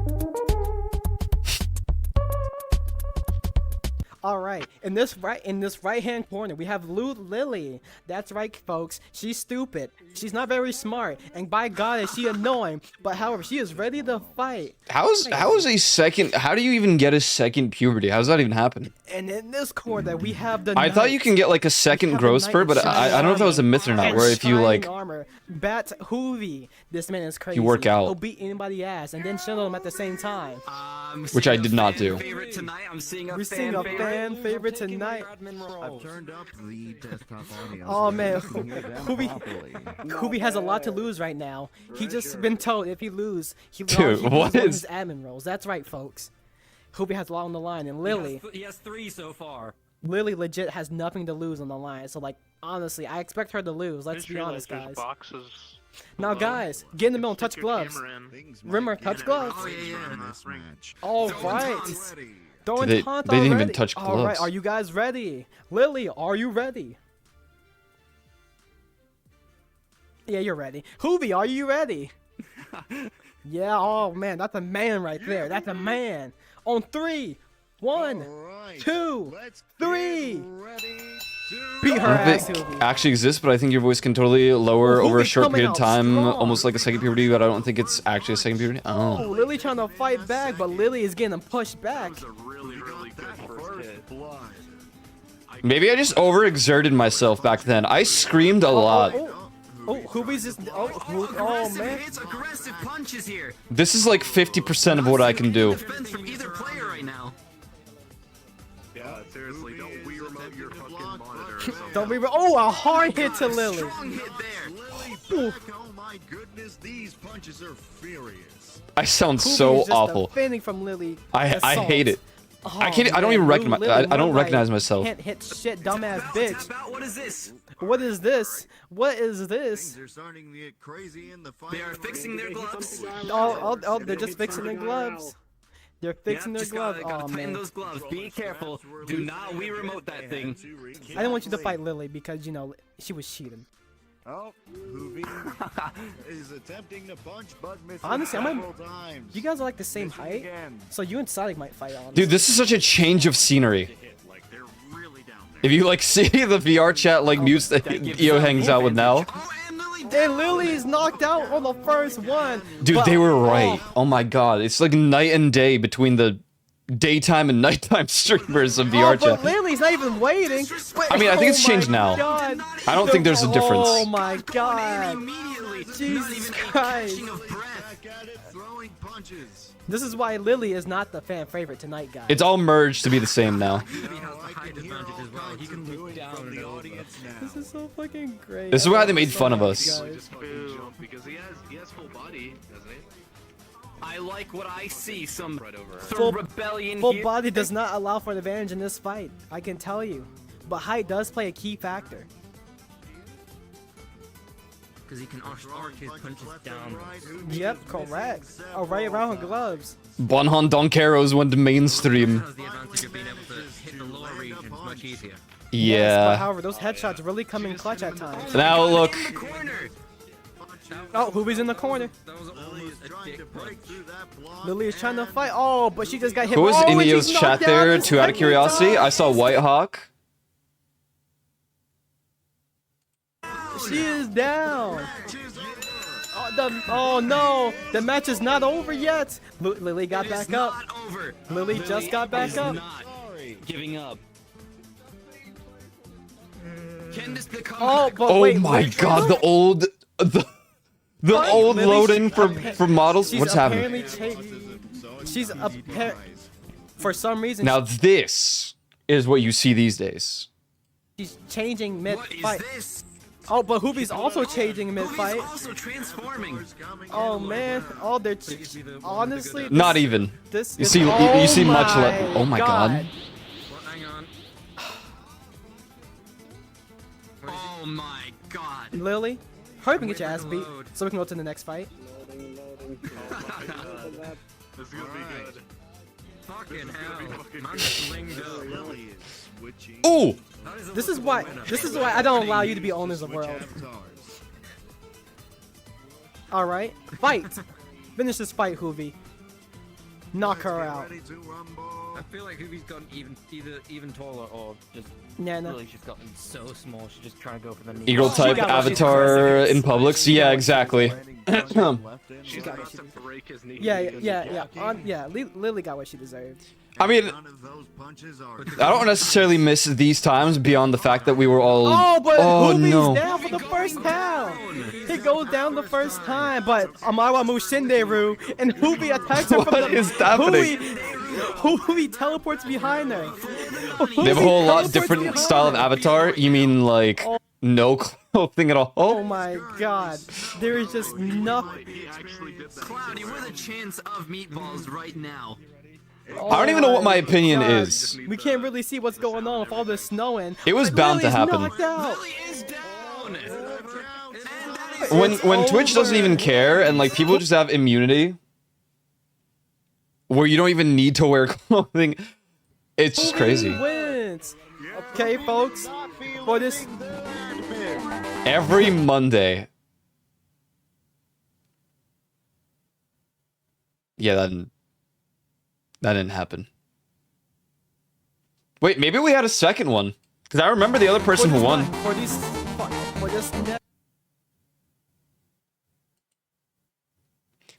All right, in this right hand corner, we have Lily. That's right, folks. She's stupid. She's not very smart, and by God, is she annoying. But however, she is ready to fight. How is a second? How do you even get a second puberty? How does that even happen? And in this corner, we have the. I thought you can get like a second have growth the spurt, but knight in I don't know if that was a myth or not. and Where if you shining like, armor. Bat Hoovy. This man is crazy. work out. He'll beat anybody ass and then shield them at the same time. Which I seeing did a not fan do. Favorite tonight. I'm seeing a We're fan seeing a favorite. fan fan favorite tonight. I've turned up the desktop audio. Oh so man, you can hear them Kubi properly. has a lot to lose right now. He just been told if he lose, he Dude, loses what one of is- his admin roles. That's right, folks. Kubi has a lot on the line, and Lily, He has 3 so far. Lily legit has nothing to lose on the line. So like, honestly, I expect her to lose. Let's be honest, guys. Boxes. Now, guys, get in the middle, touch gloves. Rimmer, touch gloves. Oh, yeah. All right. Throwing They taunt didn't even already. touch All right, gloves. are you guys ready? Lily, are you ready? Yeah, you're ready. Hoovy, are you ready? Yeah, oh man, that's a man right there. That's a man. On 3, 1, 2, 3. Beat her I ass, don't think Hoovy. actually exists, but I think your voice can totally lower Oh, over a Hoovy short coming period of out time, strong. almost like a second puberty, but I don't think it's actually a second puberty. Oh, Oh. Lily trying to fight back, but Lily is getting pushed back. That was a really, really good first hit. Maybe I just overexerted myself back then. I screamed a lot. Oh, Hoovy's just. Oh man. Hits, aggressive punches here. This is like 50% of what I can do. Defense from either player right now. Yeah, seriously, don't Wii remote your fucking monitor or something. Don't be. Oh, a hard hit to Lily. Strong hit there. Oh my goodness, these punches are furious. I sound Hoovy so is just awful. defending from Lily. I hate it. Oh, I can't. I don't man, even Lily, recognize. Lily, I don't Lily recognize myself. Can't hit shit, dumbass bitch. Tap out. What is this? What is this? What is this? Things are starting to get crazy in the fight. They are fixing their gloves. Oh, they're just fixing their gloves. They're fixing their just gloves. gotta Oh tighten man. those gloves. Be careful. Do not Wii remote that thing. I didn't want you to fight Lily because you know she was cheating. Oh, Hoovy is attempting to punch but misses Honestly, I might- several times. You guys are like the same height, so you and Sonic might fight on. Dude, this is such a change of scenery. Like, they're really down there. If you like see the VR chat like mutes that EO hangs out with now, Oh, and Lily. And Lily's knocked out on the first one. dude, but- they were right. Oh my god, it's like night and day between the daytime and nighttime streamers of VR Oh, but chat. Lily's not even waiting. I mean, I think it's Oh my changed now. God. I don't think there's a difference. Oh my god. Immediately. Not Jesus even a Christ. catching of breath. Back at it, throwing punches. This is why Lily is not the fan favorite tonight, guys. It's all merged to be the same now. I can hear all kinds of booing from the audience now. This is so fucking great. This is I why love they it made so fun of much, us. guys. Just fucking jump because he has full body, doesn't he? I like what I see. Some Right over. Full- rebellion Full here. body does not allow for an advantage in this fight. I can tell you. But height does play a key factor. Because he can arch his punches down. Yep, correct. Oh, right around her gloves. Bonhon Donkeros went to mainstream. Has the advantage of being able to hit the lower regions much easier. Yes, but Yeah. however, those headshots really come in clutch at times. Now look. In the corner. Oh, Hoovy's in the corner. That was Lily's almost a trying to dick break punch. through that block. Lily is trying to fight. Oh, but she just got hit. Who was oh, in and EO's she's chat knocked down there? the Too out of second curiosity, time. I saw Whitehawk. She is down. Oh no, the match is not over yet. Lily got It back is up. not over. Lily just got back is up. Not giving up. Can this become? Oh, but Oh wait, my wait, god, the old the What? old Lily, loading she- for models. she's What's happening? apparently she's for some reason Now this is what you see these days. she's changing mid What is fight. this? Oh, but Hoovy's also changing mid Who's fight. also transforming. Oh man, oh they're honestly Not this- even. This You is- see, you see much my less. Oh my god. What? Hang on. Oh my god. Lily, hurry up and get your Wait ass for the beat load. so we can go to the next fight. This is gonna be good. Fucking gonna be hell. fucking Man, good. slinged up. Lily is switching. Ooh! That is a This is look why of a winner. this is why I don't allow you to be owners of Switch world. avatars. All right, fight. Finish this fight, Hoovy. Knock her Get out. ready to rumble. I feel like Hoovy's gotten even taller or just Nana. really she's gotten so small. She's just trying to go for the knee. Eagle type got what she's avatar in Publix. Yeah, exactly. Landing punches left and She's right. about to break his knee. Yeah. Lily got what she deserved. I mean, None of those punches are I don't necessarily miss these times beyond the fact that we were all. Oh, but Hoovy's no! down for the first time. He goes down the first time, but Amara Mushinderu and Hoovy attacks her from What the is happening? Holy teleports behind her. They have a whole lot different style of avatar. You mean like no clothing at all? Oh my god. There is just nothing. Cloudy, we're the chance of meatballs right now. I don't even know what my opinion is. We can't really see what's going on with all this snowing. It was Like, bound to Lily's happen. knocked out. Lily is down. When Twitch doesn't even care and like people just have immunity, where you don't even need to wear clothing, it's just crazy. Wins. Okay, folks. For this. Every Monday. Yeah, that didn't happen. Wait, maybe we had a second one. Because I remember the other person who won. For these. For this.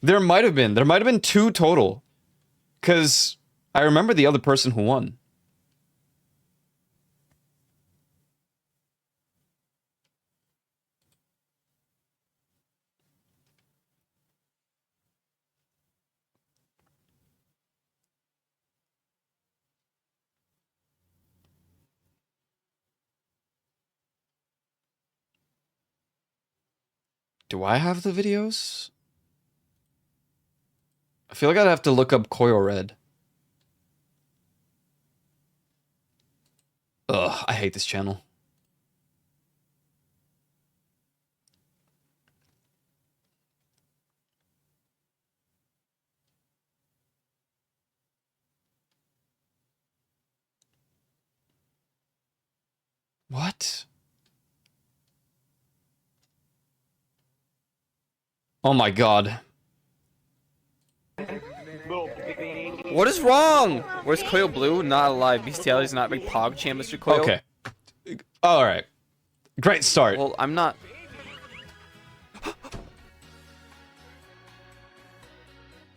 There might have been. There might have been 2 total. Because I remember the other person who won. Do I have the videos? I feel like I'd have to look up Koyo Red. Ugh, I hate this channel. What? Oh my god. What is wrong? Where's Koyo Blue? Not alive. Bestiality's not big pog champ, Mr. Koyo. Okay. Alright. Great start. Well, I'm not.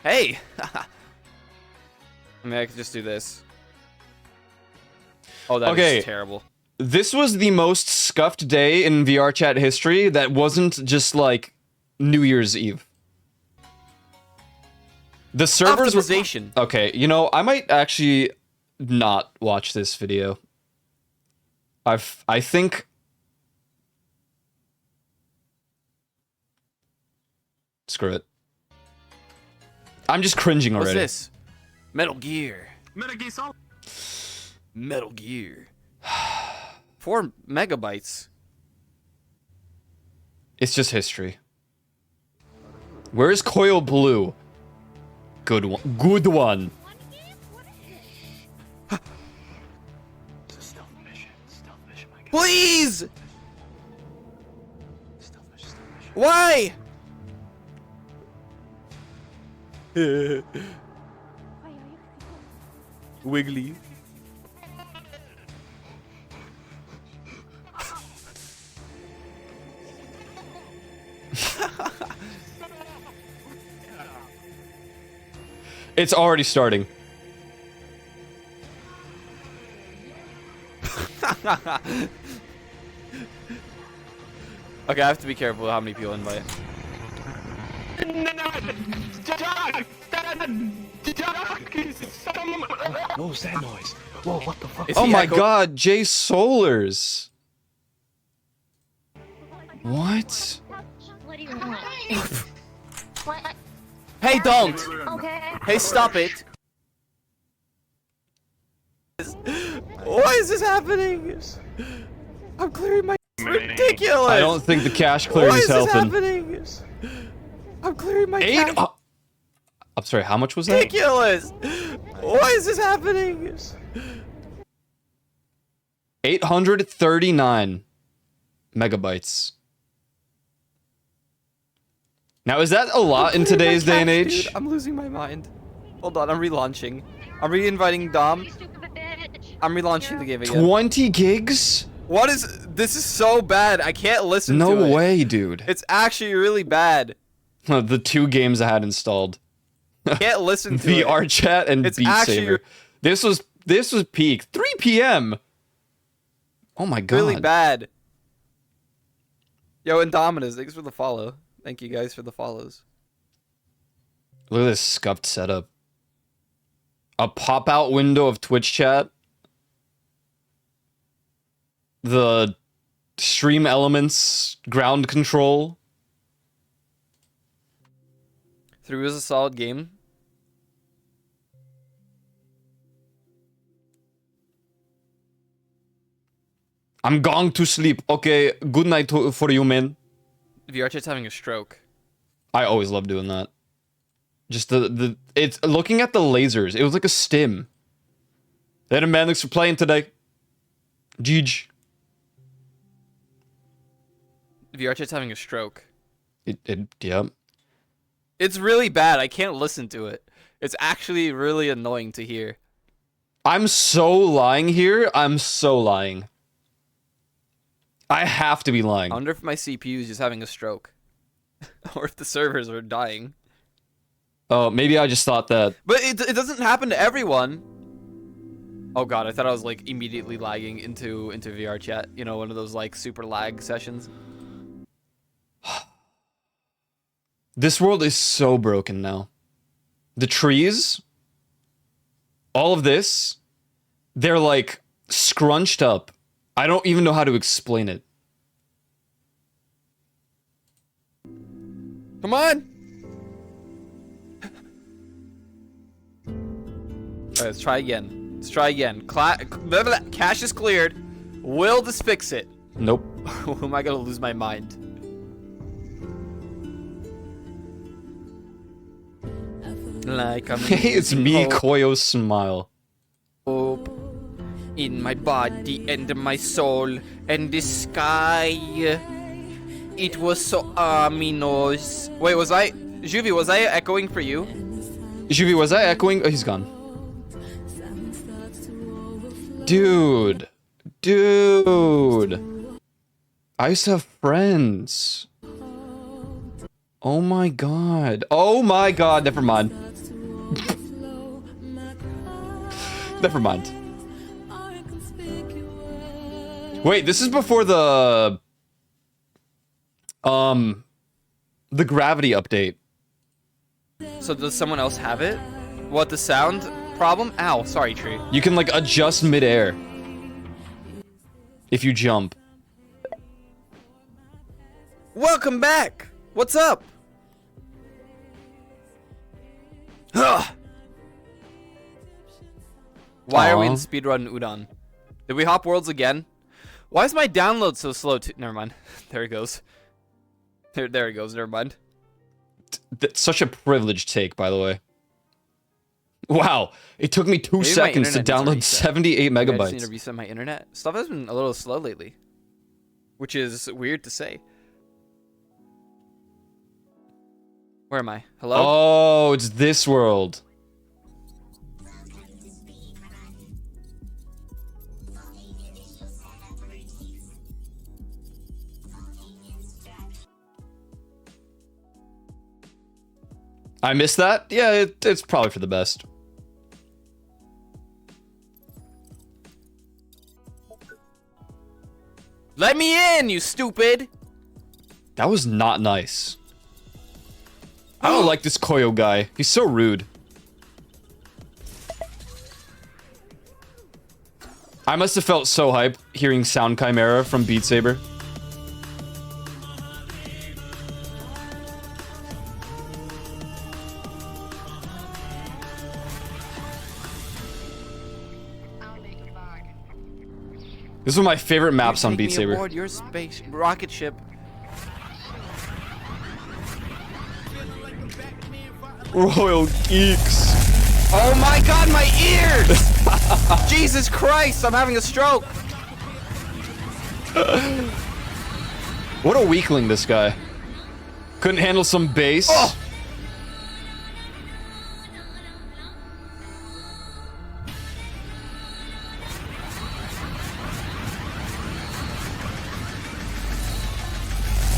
Hey! I mean, I could just do this. Oh, that Okay. is terrible. This was the most scuffed day in VR chat history that wasn't just like New Year's Eve. The servers were... Optimization. Okay, you know, I might actually not watch this video. I think... Screw it. I'm just cringing What's already. this? Metal Gear. Metal Gear Solid. Metal Gear. 4 megabytes. It's just history. Where's Koyo Blue? Good one. Good one. Please! Why? Wiggly. It's already starting. Okay, I have to be careful how many people invite. What was that noise? Whoa, what the fuck? Oh my god, Jay Solars. What? What do you want? What? Hey, don't! Okay. Hey, stop it! Why is this happening? I'm clearing my... It's ridiculous! I don't think the cache clear Why is is this helping. happening? I'm clearing my Eight. cache. I'm sorry. How much was that? Ridiculous! Why is this happening? 839 megabytes. Now, is that a lot in today's day and age? Dude, I'm losing my mind. Hold on, I'm relaunching. I'm re-inviting Dom. I'm relaunching the game again. 20 gigs? What is... This is so bad. I can't listen to it. No way, dude. It's actually really bad. The 2 games I had installed. I can't listen to it. VR chat and It's Beat actually Saber. This was peak. 3 p.m. Oh my god. Really bad. Yo, Indominus, thanks for the follow. Thank you guys for the follows. Look at this scuffed setup. A pop-out window of Twitch chat. The stream elements, ground control. 3 was a solid game. I'm going to sleep. Okay, good night for you, man. VR chat's having a stroke. I always love doing that. Just it's looking at the lasers. It was like a stim. Later, man. Thanks for playing today. Jeej. VR chat's having a stroke. Yeah. It's really bad. I can't listen to it. It's actually really annoying to hear. I'm so lying here. I'm so lying. I have to be lying. I wonder if my CPU is just having a stroke. Or if the servers are dying. Oh, maybe I just thought that. But it doesn't happen to everyone. Oh god, I thought I was like immediately lagging into VR chat. You know, one of those like super lag sessions. This world is so broken now. The trees, all of this, they're like scrunched up. I don't even know how to explain it. Come on! Alright, let's try again. Let's try again. Cache is cleared. Will this fix it? Nope. Am I gonna lose my mind? Like I'm Hey, it's me, Koyo Smile. hope in my body and my soul and the sky. It was so ominous. Wait, was I... Juvie, was I echoing for you? Juvie, was I echoing? Oh, he's gone. Dude. Dude. I used to have friends. Oh my god. Oh my god. Never mind. Never mind. Wait, this is before the gravity update. So does someone else have it? What, the sound problem? Ow, sorry, tree. You can like adjust midair if you jump. Welcome back! What's up? Ugh. Why are we in speedrun Udon? Did we hop worlds again? Why is my download so slow too? Never mind. There it goes. There it goes. Never mind. That's such a privileged take, by the way. Wow, it took me 2 seconds to download 78 Maybe I just megabytes. need to reset my internet. Stuff has been a little slow lately, which is weird to say. Where am I? Hello? Oh, it's this world. I missed that? Yeah, it's probably for the best. Let me in, you stupid! That was not nice. I don't like this Koyo guy. He's so rude. I must have felt so hype hearing Sound Chimera from Beat Saber. This is one of my favorite maps on Beat Saber. Aboard your space rocket ship. Royal Geeks. Oh my god, my ears! Jesus Christ, I'm having a stroke. What a weakling this guy. Couldn't handle some bass. Oh.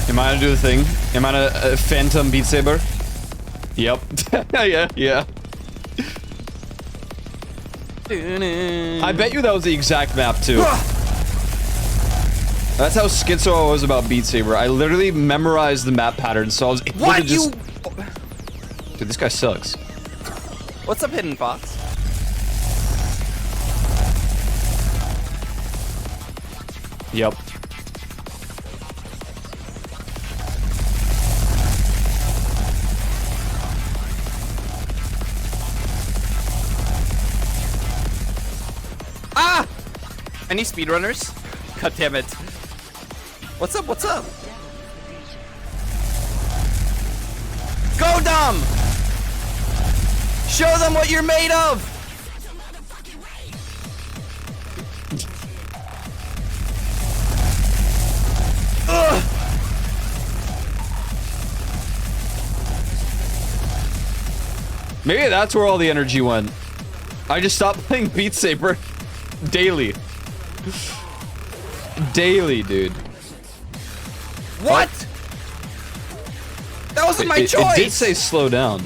Am I gonna do the thing? Am I a Phantom Beat Saber? Yep. yeah. I bet you that was the exact map too. That's how schizo I was about Beat Saber. I literally memorized the map pattern, so I was able to just... Dude, this guy sucks. What's up, Hidden Fox? Yep. Ah! Any speedrunners? God damn it. What's up? What's up? Go, Dom! Show them what you're made of! Ugh! Maybe that's where all the energy went. I just stopped playing Beat Saber daily. Daily, dude. What? That wasn't my choice! It did say slow down.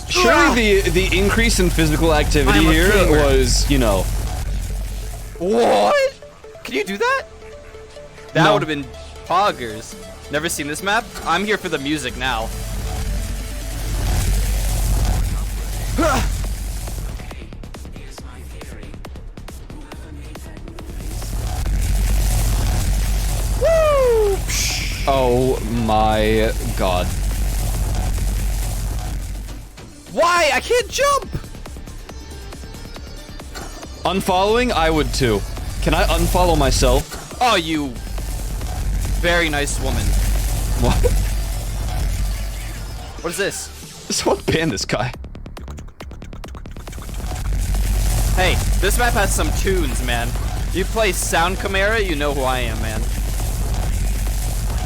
Surely the increase in physical activity I'm a here gamer. was, you know. What? Can you do that? That No. would have been poggers. Never seen this map? I'm here for the music now. Woo! Oh my god. Why? I can't jump! Unfollowing? I would too. Can I unfollow myself? Oh, you very nice woman. What? What is this? Someone ban this guy. Hey, this map has some tunes, man. You play Sound Chimera, you know who I am, man.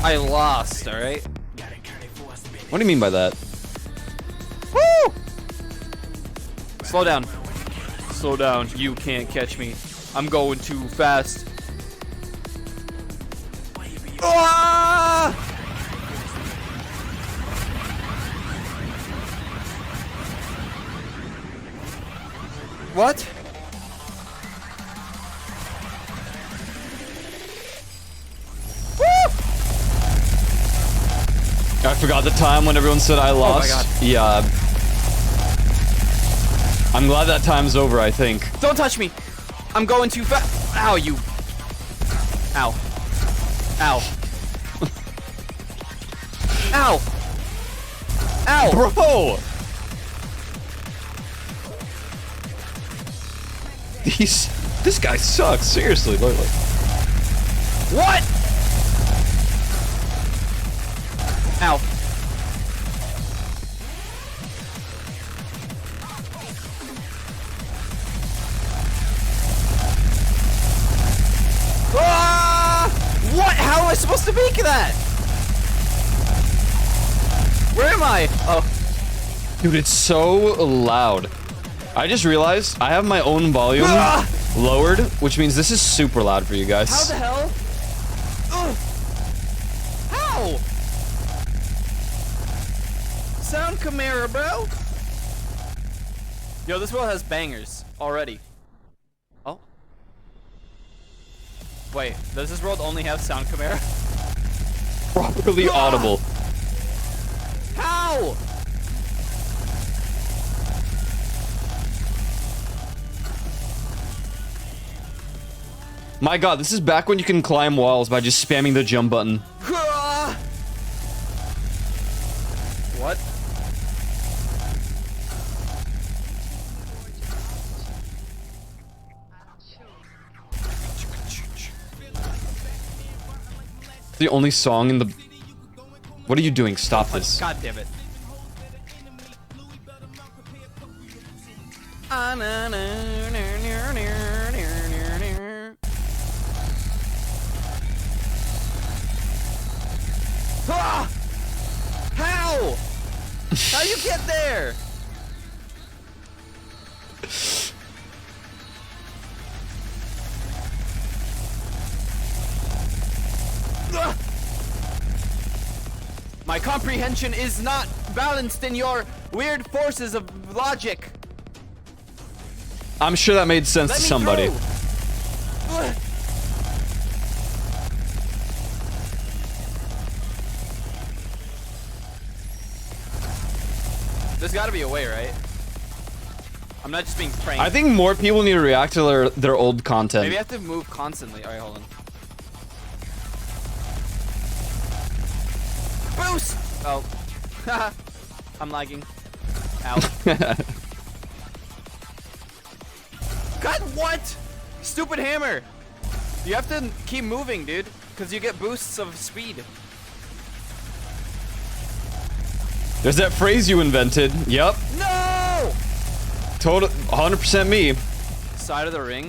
I lost, alright? What do you mean by that? Woo! Slow down. Slow down. You can't catch me. I'm going too fast. Ah! What? I forgot the time when everyone said I lost. God. Yeah. I'm glad that time's over, I think. Don't touch me. I'm going too fast. Ow, you. Ow. Ow. Ow. Ow. Bro! This guy sucks, seriously, look. What? Ow. Ah! What? How am I supposed to make that? Where am I? Oh. Dude, it's so loud. I just realized I have my own volume Ah! lowered, which means this is super loud for you guys. How the hell? Ugh. How? Sound Chimera, bro. Yo, this world has bangers already. Oh. Wait, does this world only have Sound Chimera? Properly audible. How? My god, this is back when you can climb walls by just spamming the jump button. What? It's the only song in the... What are you doing? Stop this. God damn it. Ah, na, na, na, na, na, na, na, na. Ah! How? How you get there? Ah! My comprehension is not balanced in your weird forces of logic. I'm sure that made sense Let to me somebody. through. There's got to be a way, right? I'm not just being pranked. I think more people need to react to their old content. Maybe I have to move constantly. All right, hold on. Boost! Oh. I'm lagging. Ow. God, what? Stupid hammer. You have to keep moving, dude, because you get boosts of speed. There's that phrase you invented. Yep. No! Total 100% me. Side of the ring.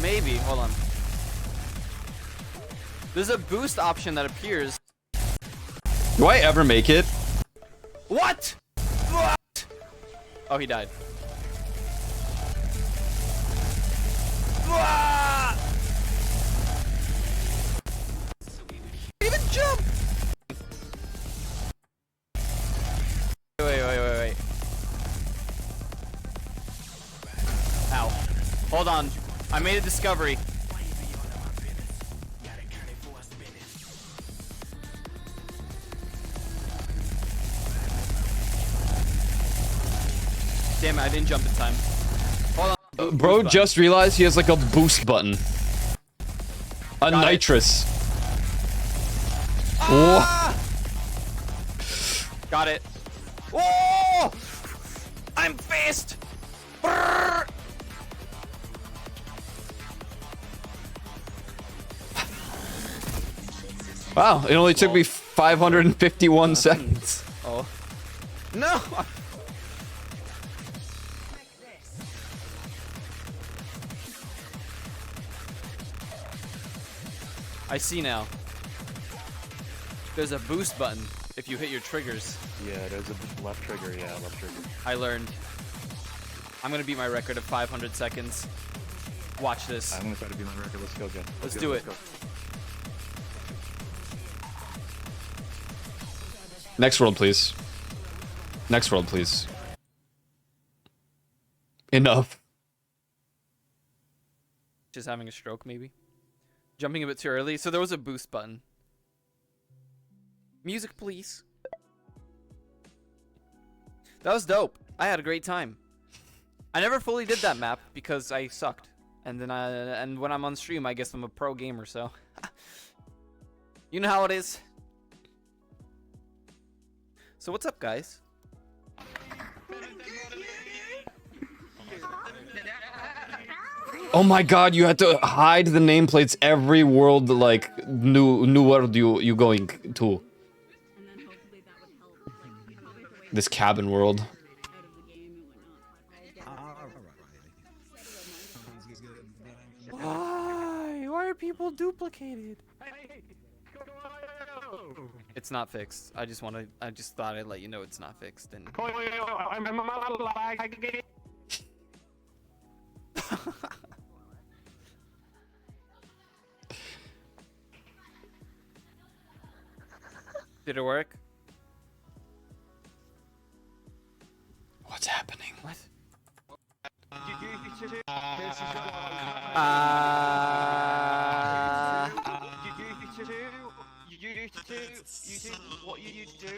Maybe. Hold on. There's a boost option that appears. Do I ever make it? What? What? Oh, he died. Ah! Even jump. Wait. Ow. Hold on. I made a discovery. Damn it, I didn't jump in time. Hold on. Bro just realized he has like a boost button. A nitrous. Ah! Got it. Oh! I'm fast. Brrr! Wow, it only took me 551 seconds. Oh. No! I see now. There's a boost button if you hit your triggers. Yeah, there's a left trigger. Yeah, left trigger. I learned. I'm gonna beat my record of 500 seconds. Watch this. I'm gonna try to beat my record. Let's go, Jen. Let's do it. Next world, please. Next world, please. Enough. Just having a stroke, maybe. Jumping a bit too early. So there was a boost button. Music, please. That was dope. I had a great time. I never fully did that map because I sucked. And then and when I'm on stream, I guess I'm a pro gamer, so. You know how it is. So what's up, guys? Oh my god, you had to hide the nameplates every world, like, new world you going to. This cabin world. Why are people duplicated? It's not fixed. I just thought I'd let you know it's not fixed. And did it work? What's happening? What? You do what you do.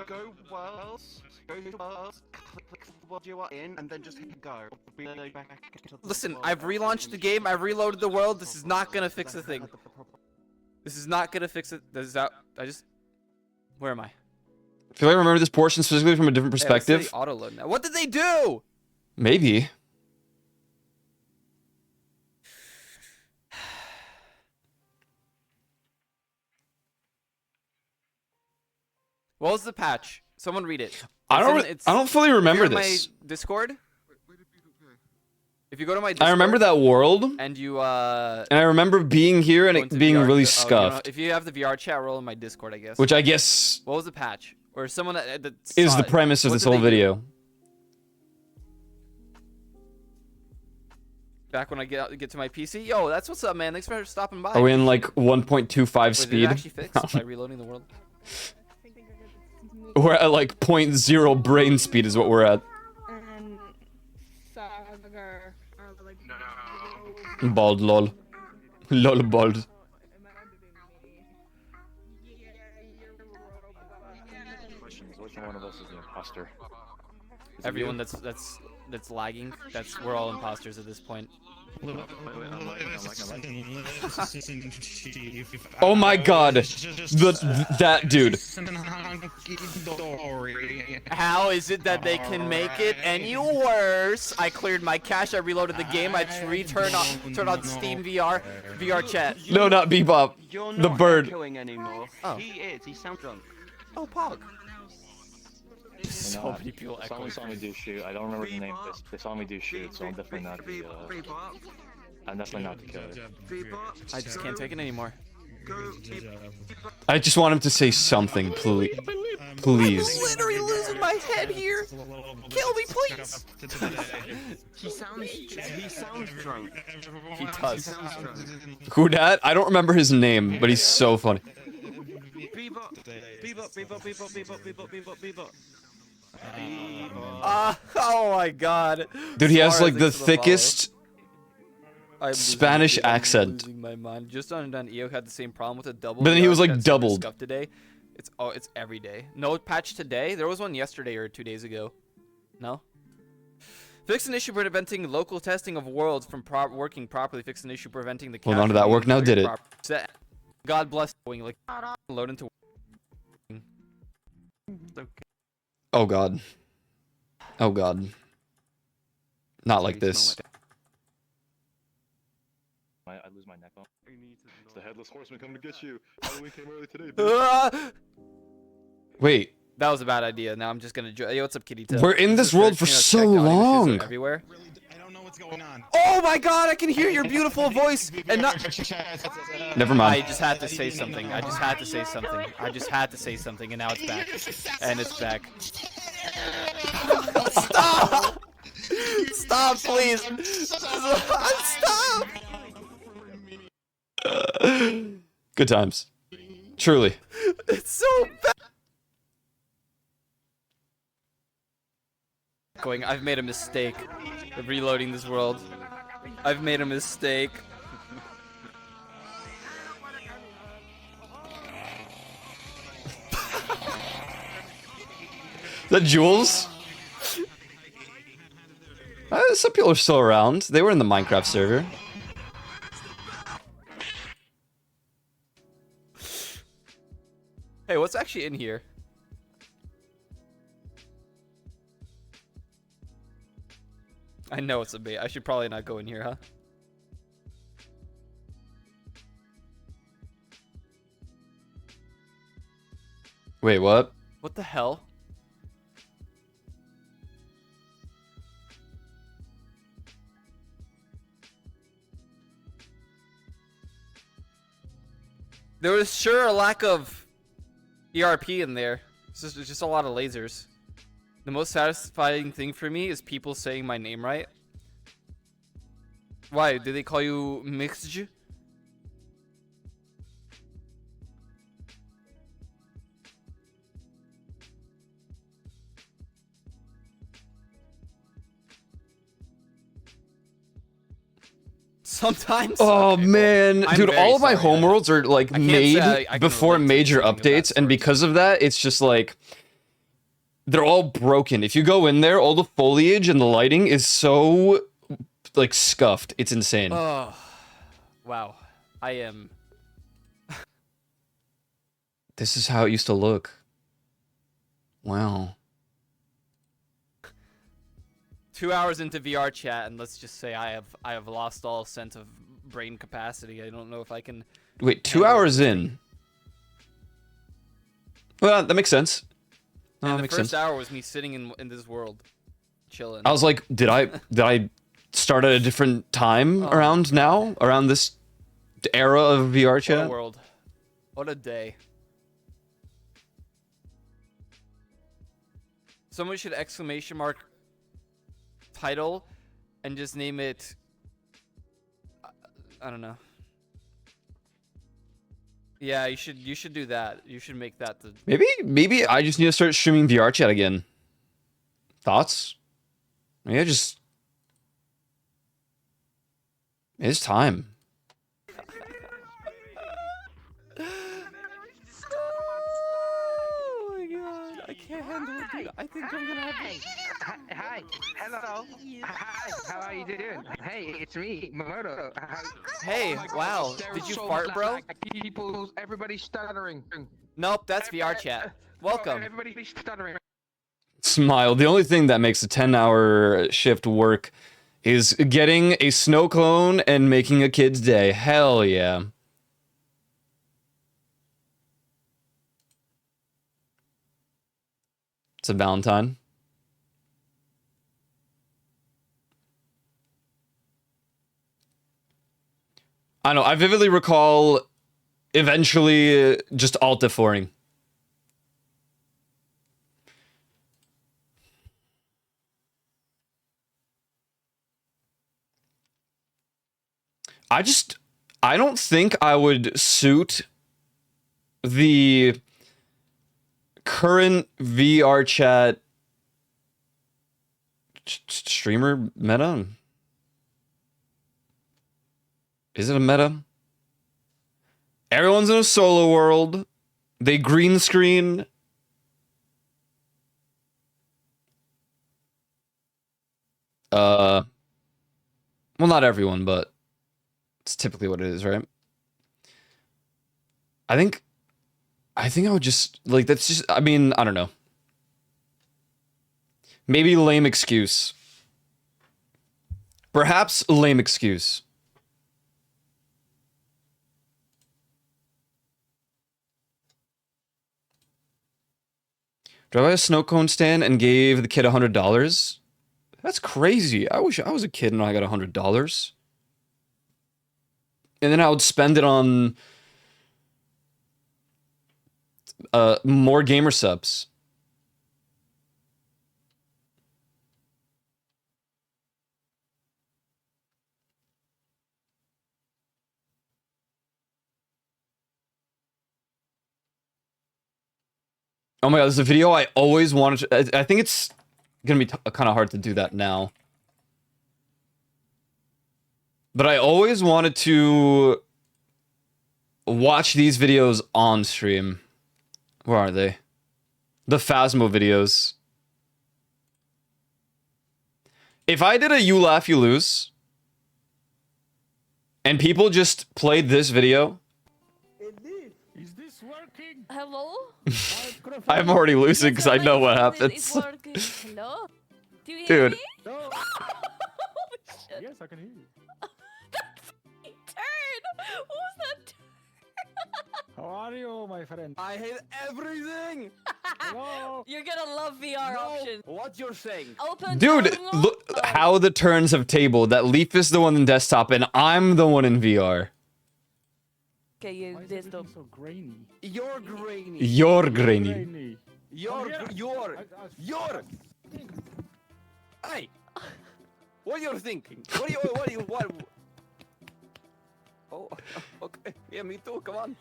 Go worlds. Go to worlds. Click the world you are in, and then just hit go. Listen, I've relaunched the game. I've reloaded the world. This is not gonna fix the thing. This is not gonna fix it. This is out. Where am I? I feel like I remember this portion specifically from a different perspective. Yeah, auto load now. What did they do? Maybe. What was the patch? Someone read it. I don't fully remember this. My Discord. If you go to my Discord, I remember that world. And you and I remember being here and it being VR, really you know, scuffed. if you have the VR chat, roll in my Discord, I guess. Which I guess What was the patch? Or someone that is saw the it. premise of What this did whole they do? video. Back when I get to my PC. Yo, that's what's up, man. Thanks for stopping by. Are we in like 1.25 Wait, speed? did it actually fix by reloading the world? We're at like 0.0 brain speed is what we're at. Bald lol. Lol bald. Questions. Which one of us is the imposter? Everyone that's lagging, we're all imposters at this point. Oh my god. That dude. How is it that they can make it any worse? I cleared my cache, I reloaded the game, I turned on Steam VR chat. No, not Bebop. You're The not bird. echoing anymore. Oh. He is. He sounds drunk. Oh, Pog. So many people Someone saw me do shoot. I don't remember the name. They saw me do shoot, so I'm definitely not the. I'm definitely not the killer. I just can't take it anymore. I just want him to say something, please. Please. Literally losing my head here. Kill me, please. He sounds drunk. He does. Who dat? I don't remember his name, but he's so funny. Oh my god. Dude, he has Sorry, like the thanks for follow. thickest I'm Spanish losing it. I'm accent. losing my mind. Just on EO had the same problem with a double. But then he was, like, VR doubled. scuff today. It's every day. No patch today. There was one yesterday or 2 days ago. No. Fix an issue preventing local testing of worlds from working properly. Fix an issue preventing the. Hold on to that work now, did it? God bless. Like load into. Oh god. Oh god. Not like this. I lose my neck on. It's the headless horseman coming to get you. Halloween came early today. Wait. That was a bad idea. Now I'm just gonna. Yo, what's up, Kitty Tail? We're in this world for so long. Everywhere. Oh my god, I can hear your beautiful voice and not. Never mind. I just had to say something. I just had to say something. I just had to say something, and now it's back. And it's back. Stop! Stop, please! Stop! Good times. Truly. It's so bad. I've made a mistake of reloading this world. I've made a mistake. Is that Jules? Some people are still around. They were in the Minecraft server. Hey, what's actually in here? I know it's a bait. I should probably not go in here, huh? Wait, what? What the hell? There was sure a lack of ERP in there. It's just a lot of lasers. The most satisfying thing for me is people saying my name right. Why? Do they call you Mixj? Sometimes. Oh man, I'm dude, very all of my sorry, homeworlds are like can't made say I can before relate to major anything of that updates, and because of that, it's just like they're all broken. If you go in there, all the foliage and the lighting is so like scuffed. It's insane. Oh, wow. I am. This is how it used to look. Wow. 2 hours into VR chat, and let's just say I have lost all sense of brain capacity. I don't know if I can. Wait, 2 hours in. Well, that makes sense. Oh, And that the makes first sense. hour was me sitting in this world, chilling. I was like, did I start at a different time around now? Around this era of VR What a chat? world. What a day. Someone should exclamation mark title and just name it. I don't know. Yeah, you should do that. You should make that the. Maybe I just need to start streaming VR chat again. Thoughts? Maybe It's time. Oh my god, I can't handle it. I think I'm gonna have to... Hi, hello. Hi, how are you doing? Hey, it's me, Mamoto. Hey, wow, did you fart, bro? People, everybody's stuttering. Nope, that's VR chat. Welcome. Everybody's stuttering. Smile. The only thing that makes a 10-hour shift work is getting a snow cone and making a kid's day. Hell yeah. It's a Valentine. I know. I vividly recall eventually just alt-F4ing. I don't think I would suit the current VR chat streamer meta. Is it a meta? Everyone's in a solo world. They green screen. Well, not everyone, but it's typically what it is, right? I think I would just, like, that's just, I mean, I don't know. Maybe lame excuse. Perhaps lame excuse. Do I buy a snow cone stand and gave the kid $100? That's crazy. I wish I was a kid and I got $100. And then I would spend it on more gamer subs. Oh my god, this is a video I always wanted to... I think it's gonna be kind of hard to do that now. But I always wanted to watch these videos on stream. Where are they? The Phasmo videos. If I did a You Laugh, You Lose, and people just played this video... Is this working? Hello? I'm already losing because I know what happens. It's working. Hello? Do you Dude. hear me? No. Holy shit. Yes, I can hear you. Turn! What was that turn? How are you, my friend? I hate everything! Hello? You're gonna love VR options. What you're saying? Open Dude, terminal. look how the turns have tabled. That Leaf is the one in desktop, and I'm the one in VR. Okay, you Why is this everything so grainy? You're grainy. You're grainy. You're. Hey! What are you thinking? What are you, Oh, okay. Yeah, me too, come on.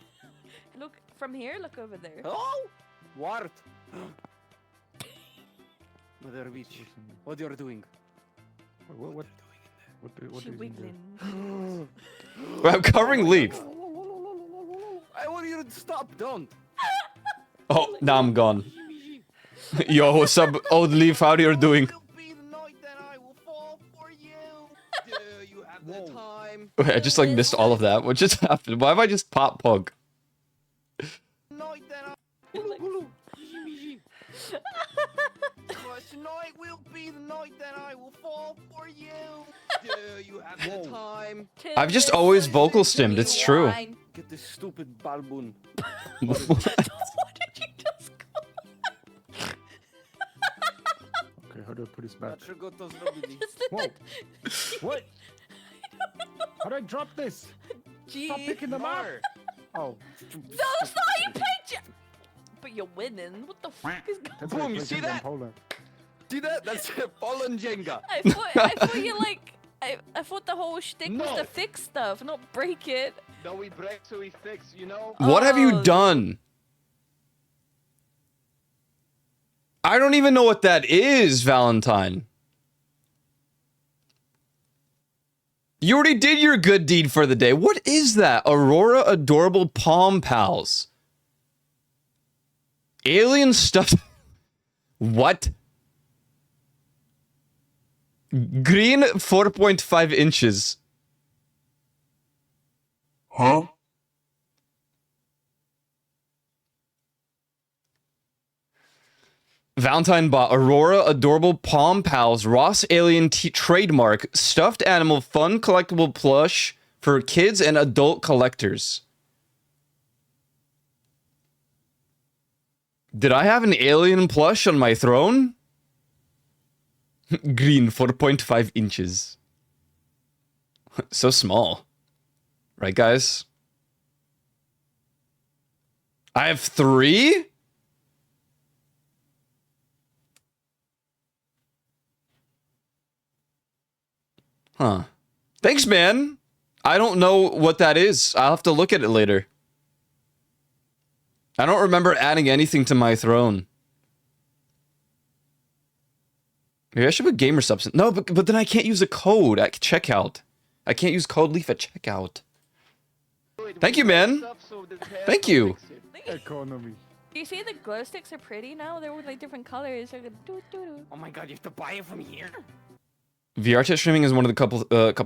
Look from here, look over there. Oh! What? Mother bitch. What you're doing? What She is in wiggling. I'm covering Leaf. I want you to stop, don't. Oh, now I'm gone. Yo, what's up, old Leaf? How are you doing? Wait, I just like missed all of that. What just happened? Why have I just pop pug? Tonight will be the night that I will fall for you. Do you have the time? I've just always vocal stimmed. It's true. Get this stupid balloon. What did you just call? Okay, how do I put this back? Whoa. What? How do I drop this? Stop picking them up. Oh. No, stop! You picked it! But you're winning. What the fuck is going on? That's Boom, like you see playing that? Polar. See that? That's fallen Jenga. I thought you like... I thought the whole shtick was to fix stuff, not break it. No, we break, so we fix, you know? What have you done? I don't even know what that is, Valentine. You already did your good deed for the day. What is that? Aurora Adorable Palm Pals. Alien stuffed... What? Green 4.5 inches. Huh? Valentine bought Aurora Adorable Palm Pals Ross Alien trademark stuffed animal fun collectible plush for kids and adult collectors. Did I have an alien plush on my throne? Green 4.5 inches. So small. Right, guys? I have 3? Huh. Thanks, man. I don't know what that is. I'll have to look at it later. I don't remember adding anything to my throne. Maybe I should put gamer substance. No, but then I can't use a code at checkout. I can't use code leaf at checkout. Thank you, man. Thank you. Economy. Do you see the glow sticks are pretty now? They're with like different colors. They're like, doo, doo, doo. Oh my god, you have to buy it from here? VR chat streaming is one of the couple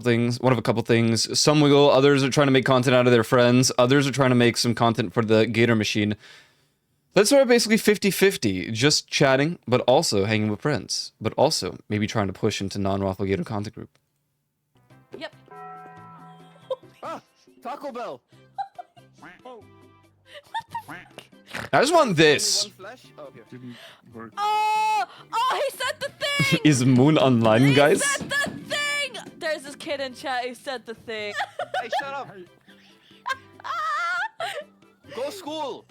things. One of a couple things. Some wiggle. Others are trying to make content out of their friends. Others are trying to make some content for the Gator machine. That's why basically 50-50. Just chatting, but also hanging with friends. But also maybe trying to push into non-Raffle Gator content group. Yep. Ah, Taco Bell. I just want this. Didn't work. Oh, he said the thing. Is Moon online, He guys? said the thing. There's this kid in chat who said the thing. Hey, shut up. Go school.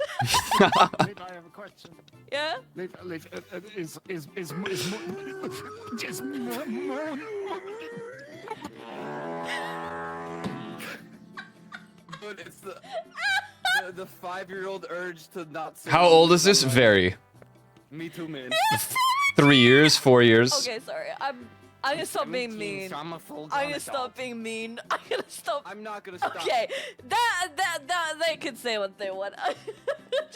Leif, I have a question. Yeah. Leif, is Moon. Dude, it's the 5-year-old urge to not say. How old is this? Very. Me too, man. 3 years, 4 years. Okay, sorry. I'm gonna stop being mean. So I'm a full I'm gonna stop being mean. I'm gonna stop. I'm not gonna stop. Okay, they can say what they want.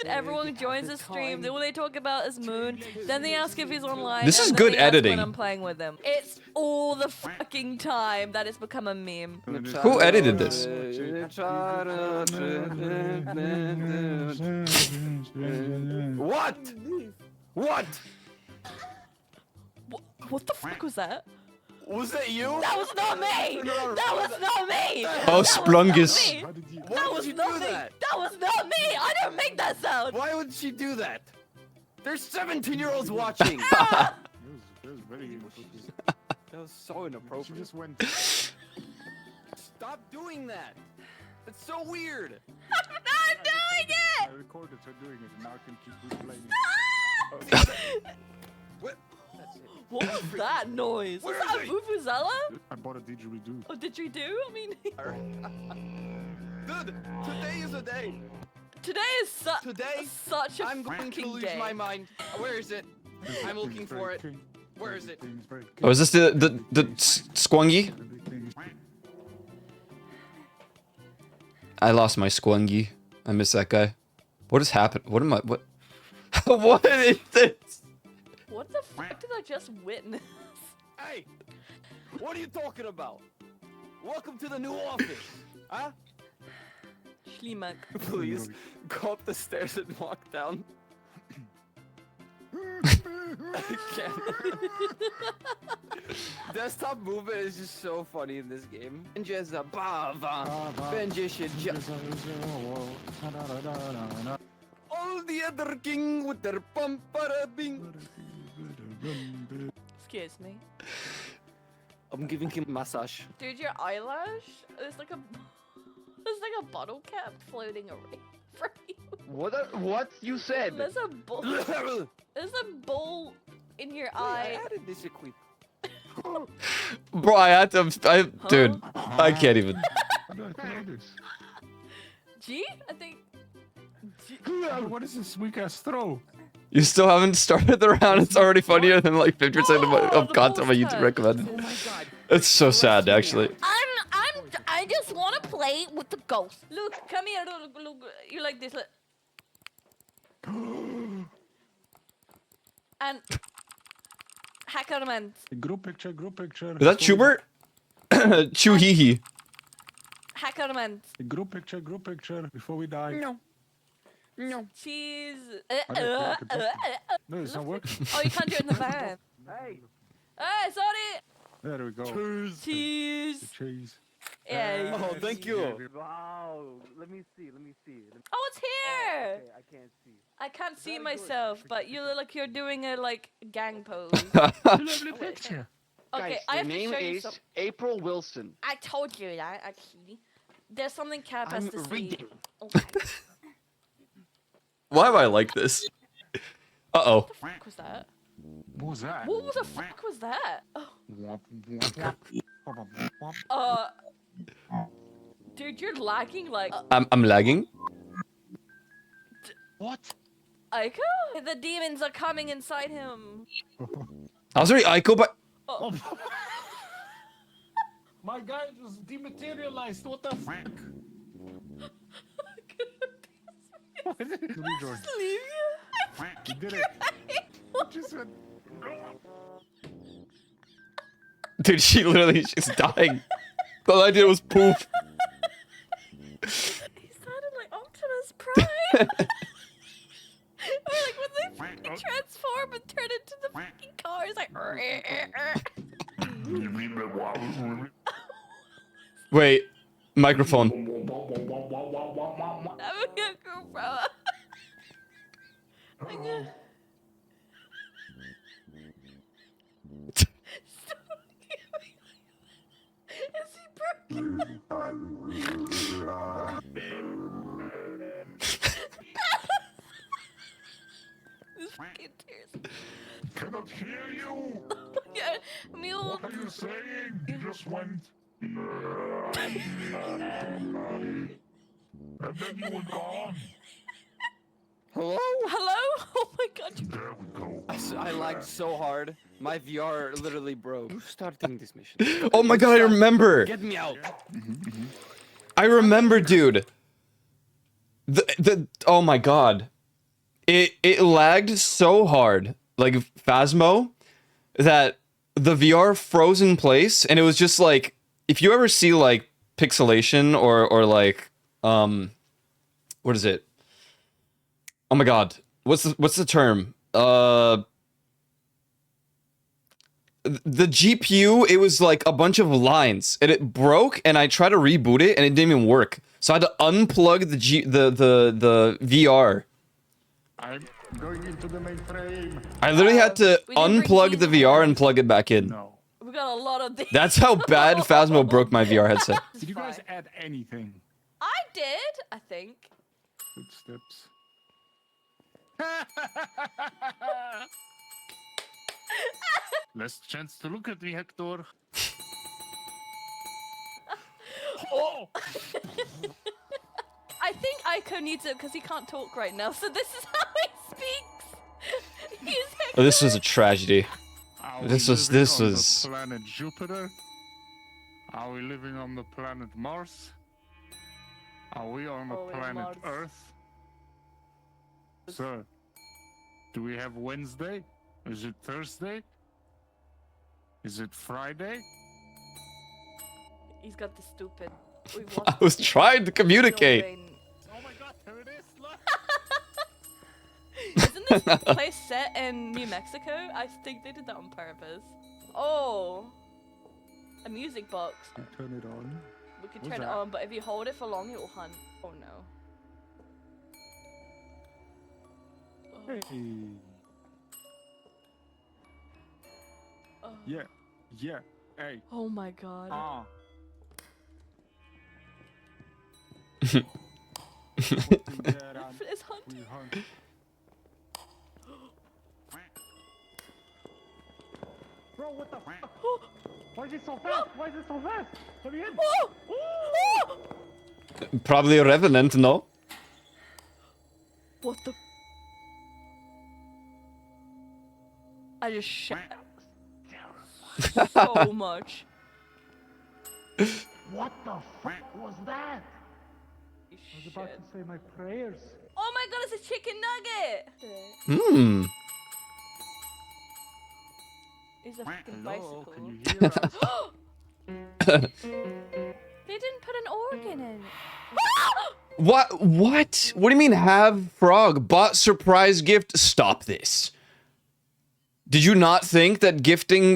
Everyone joins the stream. All they talk about is Moon. Then they ask if he's online. This is and then good they ask editing. When I'm playing with him. It's all the fucking time that it's become a meme. Who edited this? What? What? What the fuck was that? Was that you? That was not me! That was not me! Oh, Splungus. That was not me! That was not me! I didn't make that sound! Why would she do that? There's 17-year-olds watching. That was very inappropriate. That was so inappropriate. She just went. Stop doing that. It's so weird. I'm not doing I it! recorded her doing it, and now I can keep replaying it. What? What was that noise? Was Where that is he? Vuvuzela? I bought a didgeridoo. Oh, did you do? I mean, Dude, today is a day. today is Today, such a I'm going to fucking lose day. my mind. Where is it? I'm looking for it. Where is it? Oh, is this the Squungy? I lost my Squungy. I miss that guy. What has happened? What am I? What? What is this? What the fuck did I just witness? Hey, what are you talking about? Welcome to the new office. Huh? Schlimak. Please, go up the stairs and walk down. I can't. Desktop movement is just so funny in this game. Benjeza Bava. Benjisha. All the other king with their bing. Excuse me. I'm giving him massage. Dude, your eyelash is like a bottle cap floating away from you. What you said? There's a bull. There's a bull in your eye. I added this equip. Bro, I had to. Dude, I can't even. G? I think. G. What is this weak ass throw? You still haven't started the round. It's already funnier than like 50% of Oh, content my YouTube recommended. Oh my god. It's so sad, actually. I'm ain't with the ghost. Luke, come here. Luke, you like this? Look. And Hackerman. Group picture, group picture. Is that Schubert? Chuhihi. Hackerman. Group picture before we die. No. No. Cheese. No, it's not working. Oh, you can't do it in the van. Hey. Hey, sorry. There we go. Cheese. Cheese. Yeah. Oh, thank you. Wow. Let me see. Oh, it's here. Okay, I can't see. I can't see myself, but you look like you're doing a like gang pose. Lovely picture. Okay, Guys, I the have name to show you is something. April Wilson. I told you that, actually. There's something Cap has I'm to see. reading. Okay. Why am I like this? Uh-oh. What the fuck was that? What was that? What the fuck was that? Dude, you're lagging like I'm lagging. What? Aiko? The demons are coming inside him. I was already Aiko, but Oh. My guy just dematerialized. What the fuck? Just leave you? You did it. Just went. dude, she's dying. All I did was poof. He sounded like Optimus Prime. Or like when they fucking transform and turn into the fucking car, it's like. Wait, microphone. Is he broken? This fucking tears. Cannot hear you. Yeah, mule. What are you saying? You just went. And then you were gone. Hello? Hello? Oh my god. There we go. I lagged so hard. My VR literally broke. Who's starting this mission? Oh my god, I remember. Get me out. I remember, dude. Oh my god. It lagged so hard, like Phasmo, that the VR froze in place, and it was just like, if you ever see like pixelation or like what is it? Oh my god, what's the term? The GPU, it was like a bunch of lines, and it broke, and I tried to reboot it, and it didn't even work. So I had to unplug the VR. I'm going into the mainframe. I literally had to We didn't bring unplug the these VR and plug it back in. No. We got a lot of these. That's how bad Phasmo broke my VR headset. Did you guys add anything? I did, I think. Footsteps. Last chance to look at me, Hector. Oh! I think Aiko needs it because he can't talk right now, so this is how he speaks. He's Oh, this was a tragedy. Are we This was- living this on was- the planet Jupiter? Are we living on the planet Mars? Are we on the Oh, yeah, planet Mars. Earth? Sir, do we have Wednesday? Is it Thursday? Is it Friday? He's got the stupid. We I was trying to communicate. Oh my god, there it is! Look! Isn't this place set in New Mexico? I think they did that on purpose. Oh, a music box. Turn it on. We could What's turn it that? on, but if you hold it for long, it will hunt. Oh no. Hey. Oh. Yeah, yeah, hey. Oh my god. Ah. It's hunting. Bro, what the fuck? Why is it so fast? Why is it so fast? Let me in. Oh! Oh! Probably a revenant, no? What the? I just shot so much. What the fuck was that? I was about to say my prayers. Oh my god, it's a chicken nugget! Hmm. It's a fucking Hello, bicycle. can you hear us? They didn't put an organ in. What? What? What do you mean have frog? Bought surprise gift? Stop this. Did you not think that gifting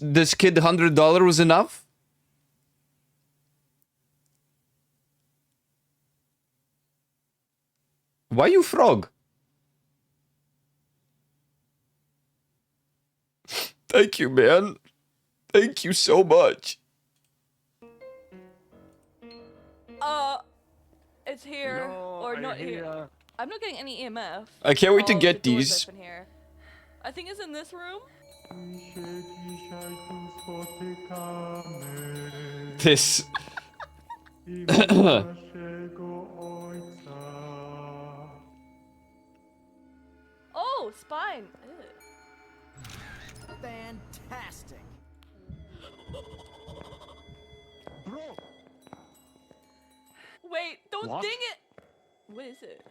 this kid $100 was enough? Why you frog? Thank you, man. Thank you so much. It's here or not here. I'm not getting any EMF. I can't wait to Oh, get the door's these. open here. I think it's in this room. This. Oh, spine. Ew. Fantastic. Bro! Wait, don't What? ding it. What is it?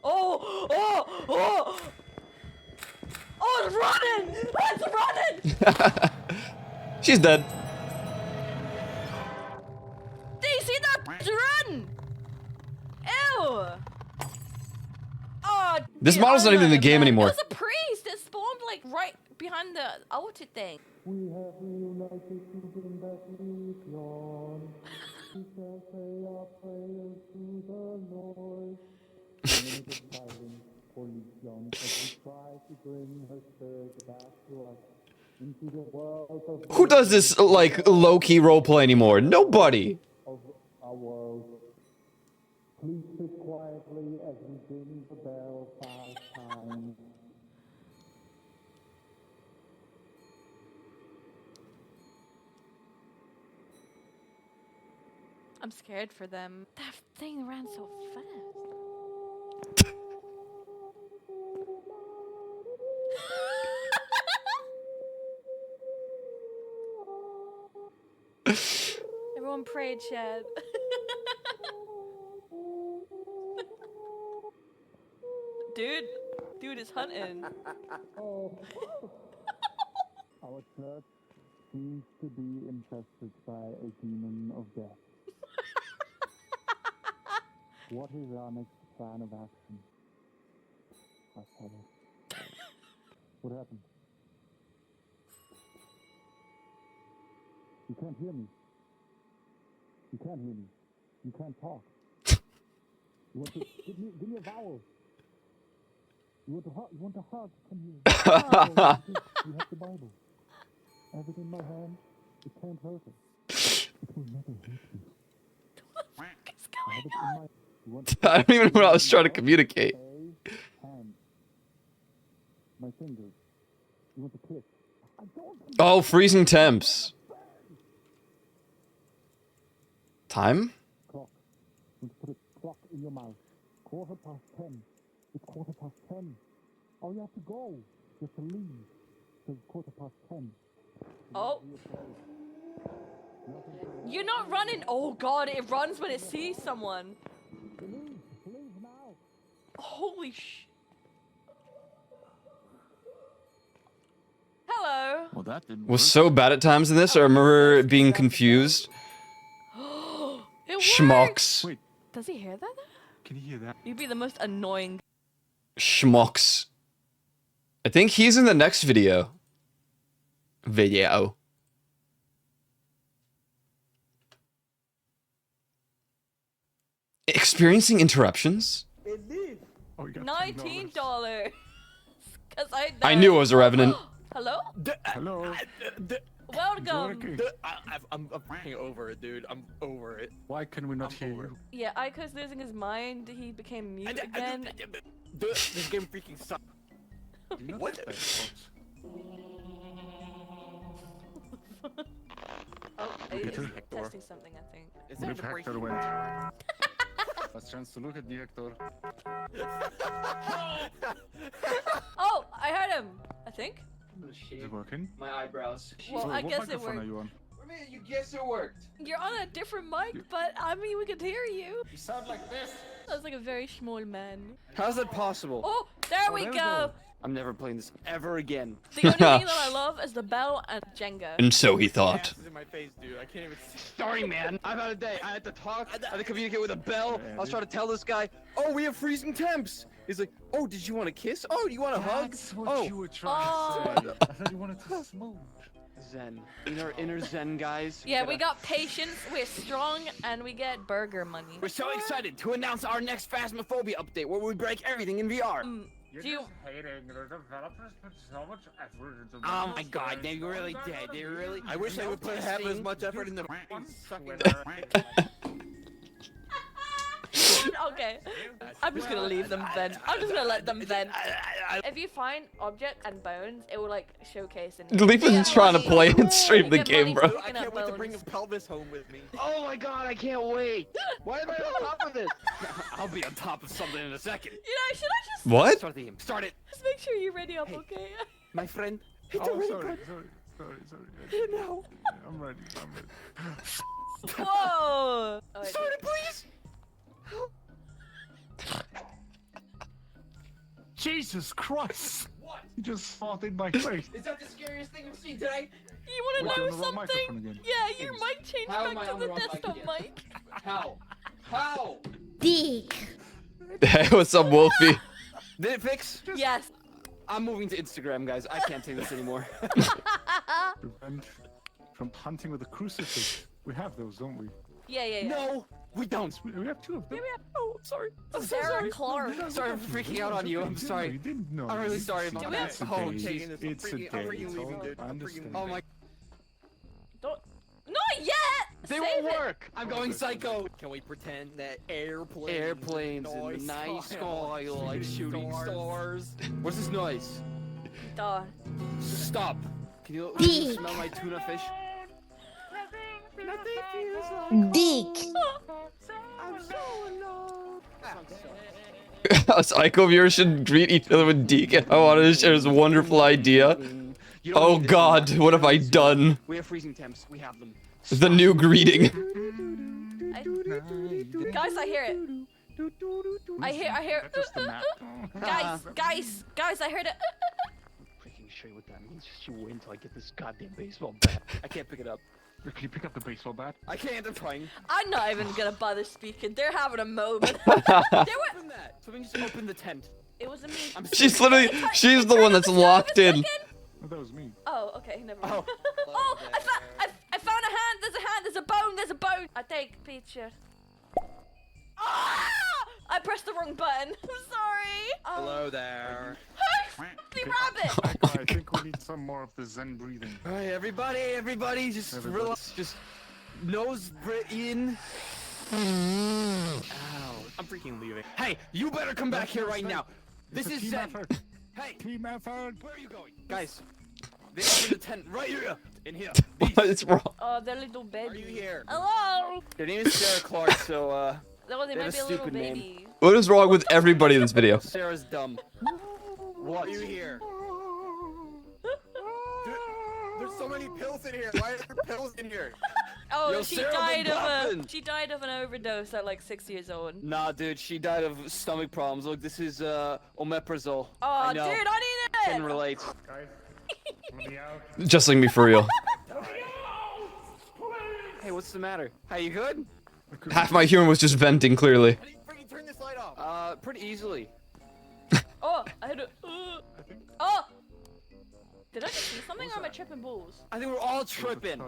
Oh, oh, oh! Oh, it's running! It's running! She's dead. Do you see that run? Ew! Oh, This dude, model's I not even in the know, game man. anymore. It was a priest that spawned like right behind the altar thing. We have reunited children that live on. We shall say our prayers to the Lord. Minute of silence for Legion as we try to bring her spirit back to us into the world of Who does this, like, low-key roleplay anymore? Nobody. of our world. Please sit quietly as we ring the bell 5 times. I'm scared for them. That thing ran so fast. Everyone prayed, Chad. Dude is hunting. Our church seems to be infested by a demon of death. What is our next plan of action? I said it. What happened? You can't hear me. You can't hear me. You can't talk. You want to give me a vowel. You want to hug? You want a hug? Come here. You have the Bible. Have it in my hand. It can't hurt us. It will never hurt you. I have it in my. You want I don't even know what I was trying to communicate. hand. My fingers. You want a kiss? I don't. Oh, freezing temps. Time? Clock. You want to put a clock in your mouth. 10:15. It's 10:15. Oh, you have to go. You have to leave. So it's 10:15. Oh. You're not running. Oh god, it runs when it sees someone. Leave now. Holy sh. Hello. Well, that didn't Was so bad at times in this. I remember being confused. It works. Schmucks. Wait, Does he hear that? can you hear that? You'd be the most annoying. Schmucks. I think he's in the next video. Experiencing interruptions? Oh, you got $19. Cause I knew it was a revenant. Hello? Hello. Welcome. I'm fucking over it, dude. I'm over it. Why can we not hear you? Yeah, Aiko's losing his mind. He became mute again. This game freaking sucks. What? Oh, he's Hector? testing something, I think. Is What there if the break? Hector went? Last chance to look at the Hector. Oh, I heard him. I think. Is it working? My eyebrows. Well, Sorry, I what guess it microphone worked. are you on? mean you guess it worked? You're on a different mic, but I mean we could hear you. You sound like this. Sounds like a very small man. How's that possible? Oh, there we go. I'm never playing this ever again. The only thing that I love is the bell and Jenga. And so he thought. in my face, dude. I can't even see. Sorry, man. I've had a day. I had to talk. I had to communicate with a bell. I was trying to tell this guy, oh, we have freezing temps. He's like, oh, did you want a kiss? Oh, you want a hug? That's what Oh, you were trying to say. I thought you wanted to smooch. Zen. Inner Zen guys. Yeah, we got patience, we're strong, and we get burger money. We're so excited to announce our next Phasmophobia update where we break everything in VR. Do you... hating the developers put so much effort into Oh my god, they really did. They really. I wish they would put half as much effort in the sucking. Okay, I'm just gonna leave them vent. I'm just gonna let them vent. If you find objects and bones, it will like showcase and. Leaf is trying to play and stream the Get game, money bro. for I picking up can't wait to bones. bring his pelvis home with me. Oh my god, I can't wait. Why am I on top of this? I'll be on top of something in a second. You know, should I just What? Start the game. Start it. just make sure you're ready up, okay? My friend. Hit the Oh, ready sorry, button. sorry. No. I'm ready. Whoa! Oh, wait. Start it, please. Jesus Christ! What? You just fought in my face. Is that the scariest thing I've seen today? You wanna We're know on the wrong microphone something? again. Yeah, your mic changed How am back I to on the the wrong mic desktop again? mic. How? How? Dick. Hey, what's up, Wolfie? Did it fix? Yes. I'm moving to Instagram, guys. I can't take this anymore. Revenge from hunting with a crucifix. We have those, don't we? Yeah. No, we don't. We have two of them. Oh, I'm sorry. I'm so Sarah sorry. Clark. Sorry for freaking out on you. I'm sorry. You didn't know. I'm really sorry about that. It's a Oh, date. taking this. It's a I'm freaking date. leaving, dude. I I'm freaking understand. leaving. Oh my. Don't. Not yet. They Save won't it. work. I'm going psycho. Can we pretend that airplanes Airplanes in the night sky like shooting stars. What's this noise? Duh. Stop. Can you Dick. smell my tuna fish? Dick. Psycho viewers should greet each other with Deacon. I wanted to share this wonderful idea. You don't Oh need this god, anymore. what have I done? We have freezing temps. We have them. The new greeting. Guys, I hear it. I hear. That's just the map. Guys, I heard it. Freaking show you what that means. Just you wait until I get this goddamn baseball bat. I can't pick it up. Can you pick up the baseball bat? I can't. I'm trying. I'm not even gonna bother speaking. They're having a moment. Open that. So we can just open the tent. It wasn't me. I'm She's literally, she's the one that's locked in. Oh, that was me. Oh, okay, never mind. Oh. Oh, I found a hand. There's a hand. There's a bone. There's a bone. I take a picture. Ah! I pressed the wrong button. I'm sorry. Hello there. The rabbit. I think we need some more of the Zen breathing. All right, everybody, just relax. Just nose breath in. Ow. I'm freaking leaving. Hey, you better come back here right now. This It's a is team Zen. effort. Hey, Team effort. where are you going? Guys, they opened the tent right here. In here. What is wrong? Oh, they're little baby. Are you here? Hello. Their name is Sarah Clark, so Oh, they They might have be a a little stupid name. baby. What is wrong with everybody in this video? Sarah's dumb. What? Are you here? Dude, there's so many pills in here. Why are there pills in here? Oh, Yo, she Sarah, died what of happened? she died of an overdose at like 6 years old. Nah, dude, she died of stomach problems. Look, this is omeprazole. Oh, I know. dude, I need it. Can relate. Guys, let me out. Just like me for real. Hey, what's the matter? How you good? Half my humor was just venting, clearly. How do you freaking turn this light off? Pretty easily. Oh, I had a. Oh. Did I just see something or am I tripping balls? I think we're all tripping.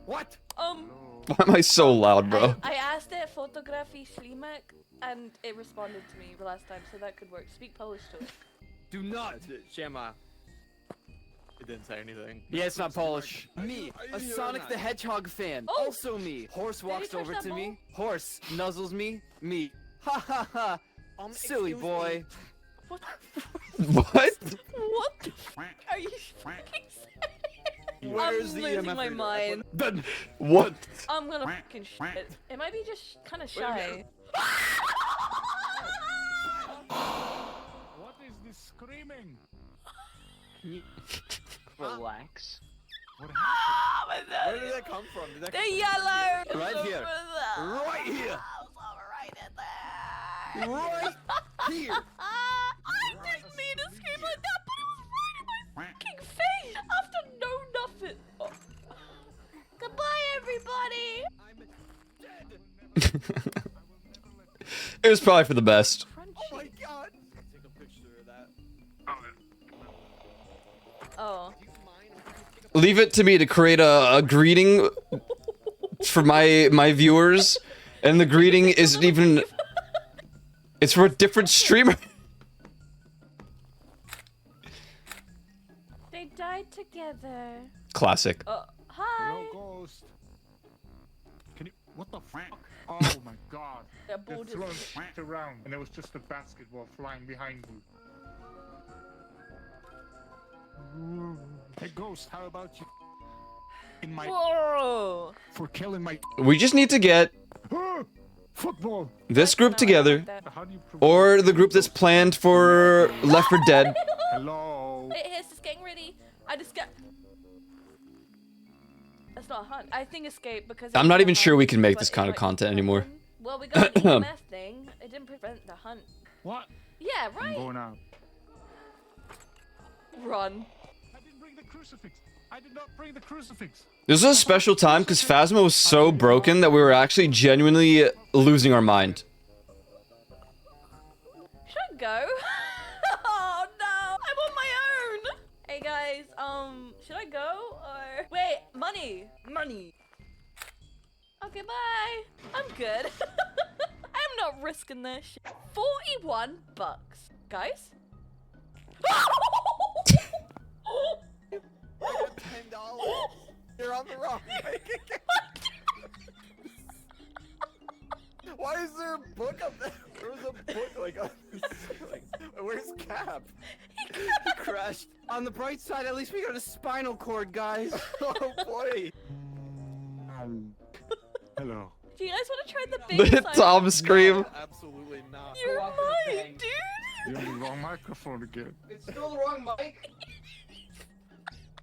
What? Why am I so loud, bro? I asked it photography Slimek and it responded to me the last time, so that could work. Speak Polish to it. Do not. Shema. It didn't say anything. Yeah, it's not Polish. Me, Are you a here or Sonic not? the Hedgehog fan. Oh! Also me. Horse walks touch over that to ball? me. Horse nuzzles me. Me. Ha ha ha. Silly excuse boy. What? What? What the f are you fucking saying? Where's I'm the losing EMF my reader? mind. Done. What? I'm gonna fucking shit. It might be just kind of shy. What is this screaming? Relax. Where did that come from? Did that The yellow. Right here. Right here. Right here. I didn't mean to scream like that, but it was right in my fucking face after no nothing. Oh. Goodbye, everybody. It was probably for the best. Oh my god. Take a picture of that. Oh. Leave it to me to create a greeting for my viewers, and the greeting isn't even. It's for a different streamer. They died together. Classic. Hi. Ghost. Can you? What the fuck? Oh my god. They're You're both throwing shit around, and there was just a basketball flying behind you. Hey Ghost, how about you? In my. Whoa. For killing my. We just need to get Football. this group together, or the group that's planned for Left 4 Dead. Hello. Wait, here's just getting ready. I just got. That's not a hunt. I think escape because. I'm not even sure we can make this kind of content anymore. Well, we got an EMF thing. It didn't prevent the hunt. What? Yeah, I'm right. going out. Run. I didn't bring the crucifix. I did not bring the crucifix. This was a special time because Phasma was so broken that we were actually genuinely losing our mind. Should I go? Oh no, I'm on my own. Hey guys, should I go or wait? Money. Okay, bye. I'm good. I'm not risking this shit. $41, guys. $10. You're on the wrong bank account. Why is there a book up there? There was a book like on this ceiling. Where's Cap? He crashed. On the bright side, at least we got a spinal cord, guys. Oh boy. Hello. Do you guys want to try the big The side? Tom scream. No, absolutely not. You're mine, dude. You're on the wrong microphone again. It's still the wrong mic.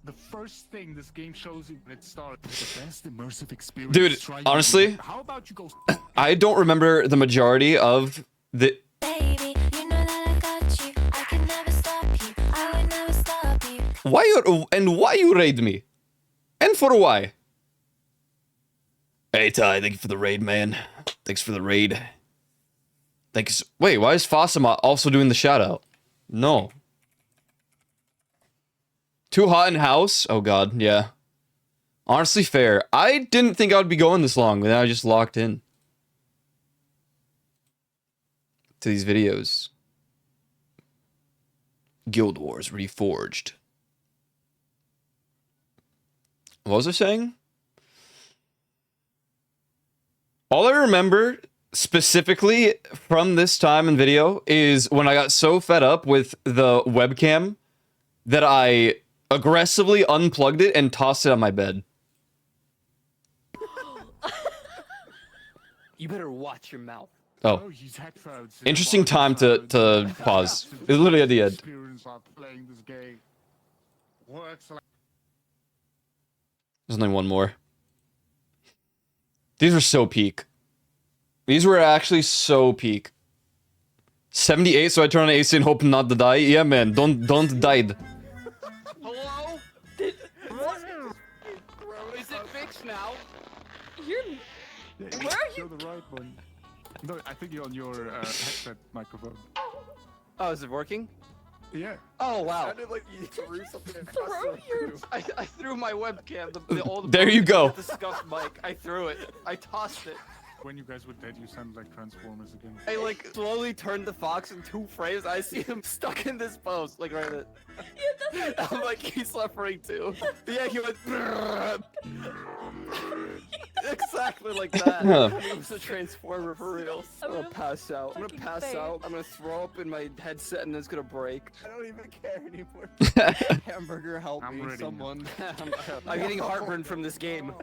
The first thing this game shows you when it starts is the best immersive experience. Dude, Try honestly, how about you go? I don't remember the majority of the. Baby, you know that I got you. I can never stop you. I would never stop you. Why you raid me? And for why? Hey Ty, thank you for the raid, man. Thanks for the raid. Thanks. Wait, why is Fossima also doing the shout out? No. Too hot in house? Oh god, yeah. Honestly fair. I didn't think I would be going this long, but then I just locked in to these videos. Guild Wars Reforged. What was I saying? All I remember specifically from this time in video is when I got so fed up with the webcam that I aggressively unplugged it and tossed it on my bed. You better watch your mouth. Oh. Interesting time to pause. It's literally at the end. Experience of playing this game. Works like There's only one more. These were so peak. These were actually so peak. 78, so I turn on AC and hope not to die. Yeah, man, don't die. Hello? Is it fixed now? You're. Where are You're the right one. No, I think you're on your headset microphone. Oh, is it working? Yeah. Oh wow. Sounded like you threw something across Throw the your. room. I threw my webcam, the old There you go. the scuffed mic. I threw it. I tossed it. When you guys were dead, you sounded like Transformers again. I like slowly turned the fox in 2 frames. I see him stuck in this post, like right there. Yeah, that's I'm like, he's suffering too. Yeah, he went. Exactly like that. It was a transformer for real. I'm gonna pass out. I'm gonna pass out. I'm gonna throw up in my headset and it's gonna break. I don't even care anymore. Hamburger, help I'm me, ready someone. I'm getting heartburn from this game.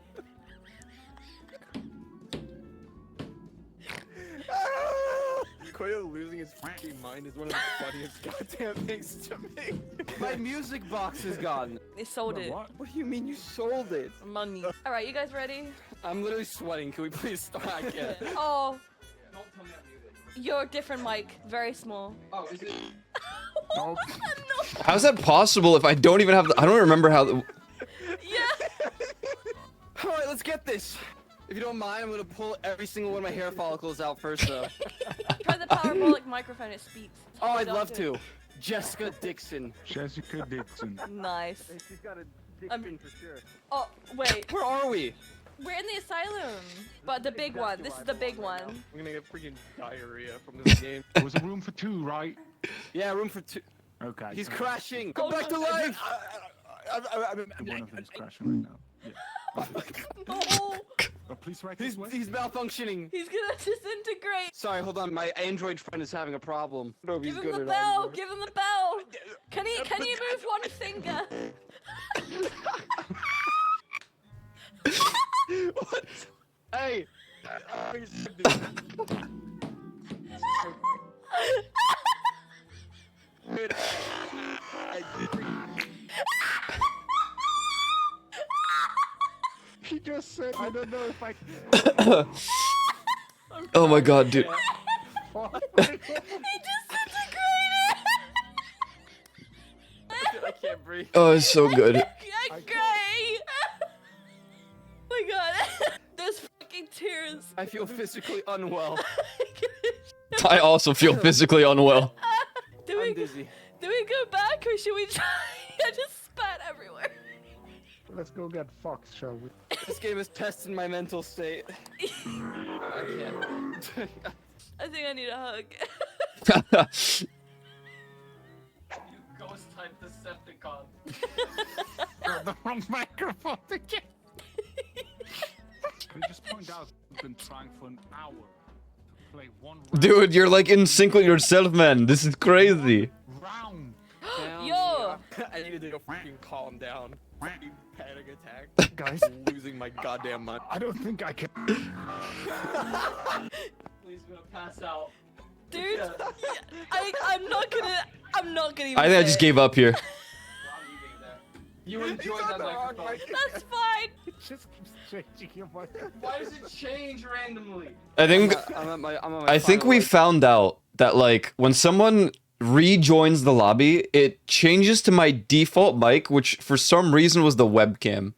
Quayo losing his fucking mind is one of the funniest goddamn things to me. My music box is gone. They sold it. What do you mean you sold it? Money. All right, you guys ready? I'm literally sweating. Can we please start? I can't. Oh. You're different, Mike. Very small. Oh, is it? No. How's that possible if I don't even have the, I don't remember how the, Yeah. All right, let's get this. If you don't mind, I'm gonna pull every single one of my hair follicles out first, though. Try the parabolic microphone. It speaks. Oh, I'd love to. Jessica Dixon. Jessica Dixon. Nice. She's got a Dixon for sure. Oh, wait. Where are we? We're in the asylum. But the big one. This is the big one. I'm gonna get freaking diarrhea from this game. There was a room for two, right? Yeah, room for two. Okay. He's crashing. Oh, Come back to no. life. One of them's crashing right now. Yeah. No. Oh, please right this way. He's malfunctioning. He's gonna disintegrate. Sorry, hold on. My Android friend is having a problem. I don't know if Give he's him good the or not bell. anymore. Give him the bell. Can you move one finger? What? Hey. He just said, I don't know if I oh my god, dude. He disintegrated. I can't breathe. Oh, it's so good. I'm gay. Oh my god. There's fucking tears. I feel physically unwell. I also feel physically unwell. I'm dizzy. Do we go back or should we try? I just spat everywhere. Let's go get fucked, shall we? This game is testing my mental state. I can't. I think I need a hug. Ghost type Decepticon. The wrong microphone again. Can you just point out we've been trying for an hour to play one round? Dude, you're like in sync with yourself, man. This is crazy. Round. Yo! I need to fucking calm down. Fucking panic attack. Guys, losing my goddamn mind. I don't think I can. Please gonna pass out. Dude, I'm not gonna even I think I just gave up here. You enjoyed that microphone. That's fine. It just keeps changing your microphone. Why does it change randomly? I think I'm at my I think final we leg. found out that like when someone rejoins the lobby, it changes to my default mic, which for some reason was the webcam.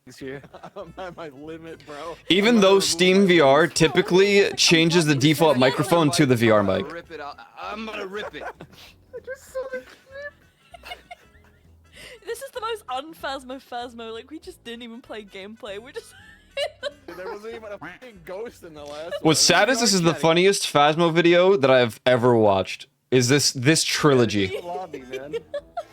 I'm at my limit, bro. Even though Steam VR typically changes the default microphone to the VR mic. Rip it out. I'm gonna rip it. This is the most unphasmo. Like we just didn't even play gameplay. We're just. There wasn't even a fucking ghost in the last one. What's sad is this is the funniest Phasmo video that I've ever watched. Is this trilogy? Lobby, man.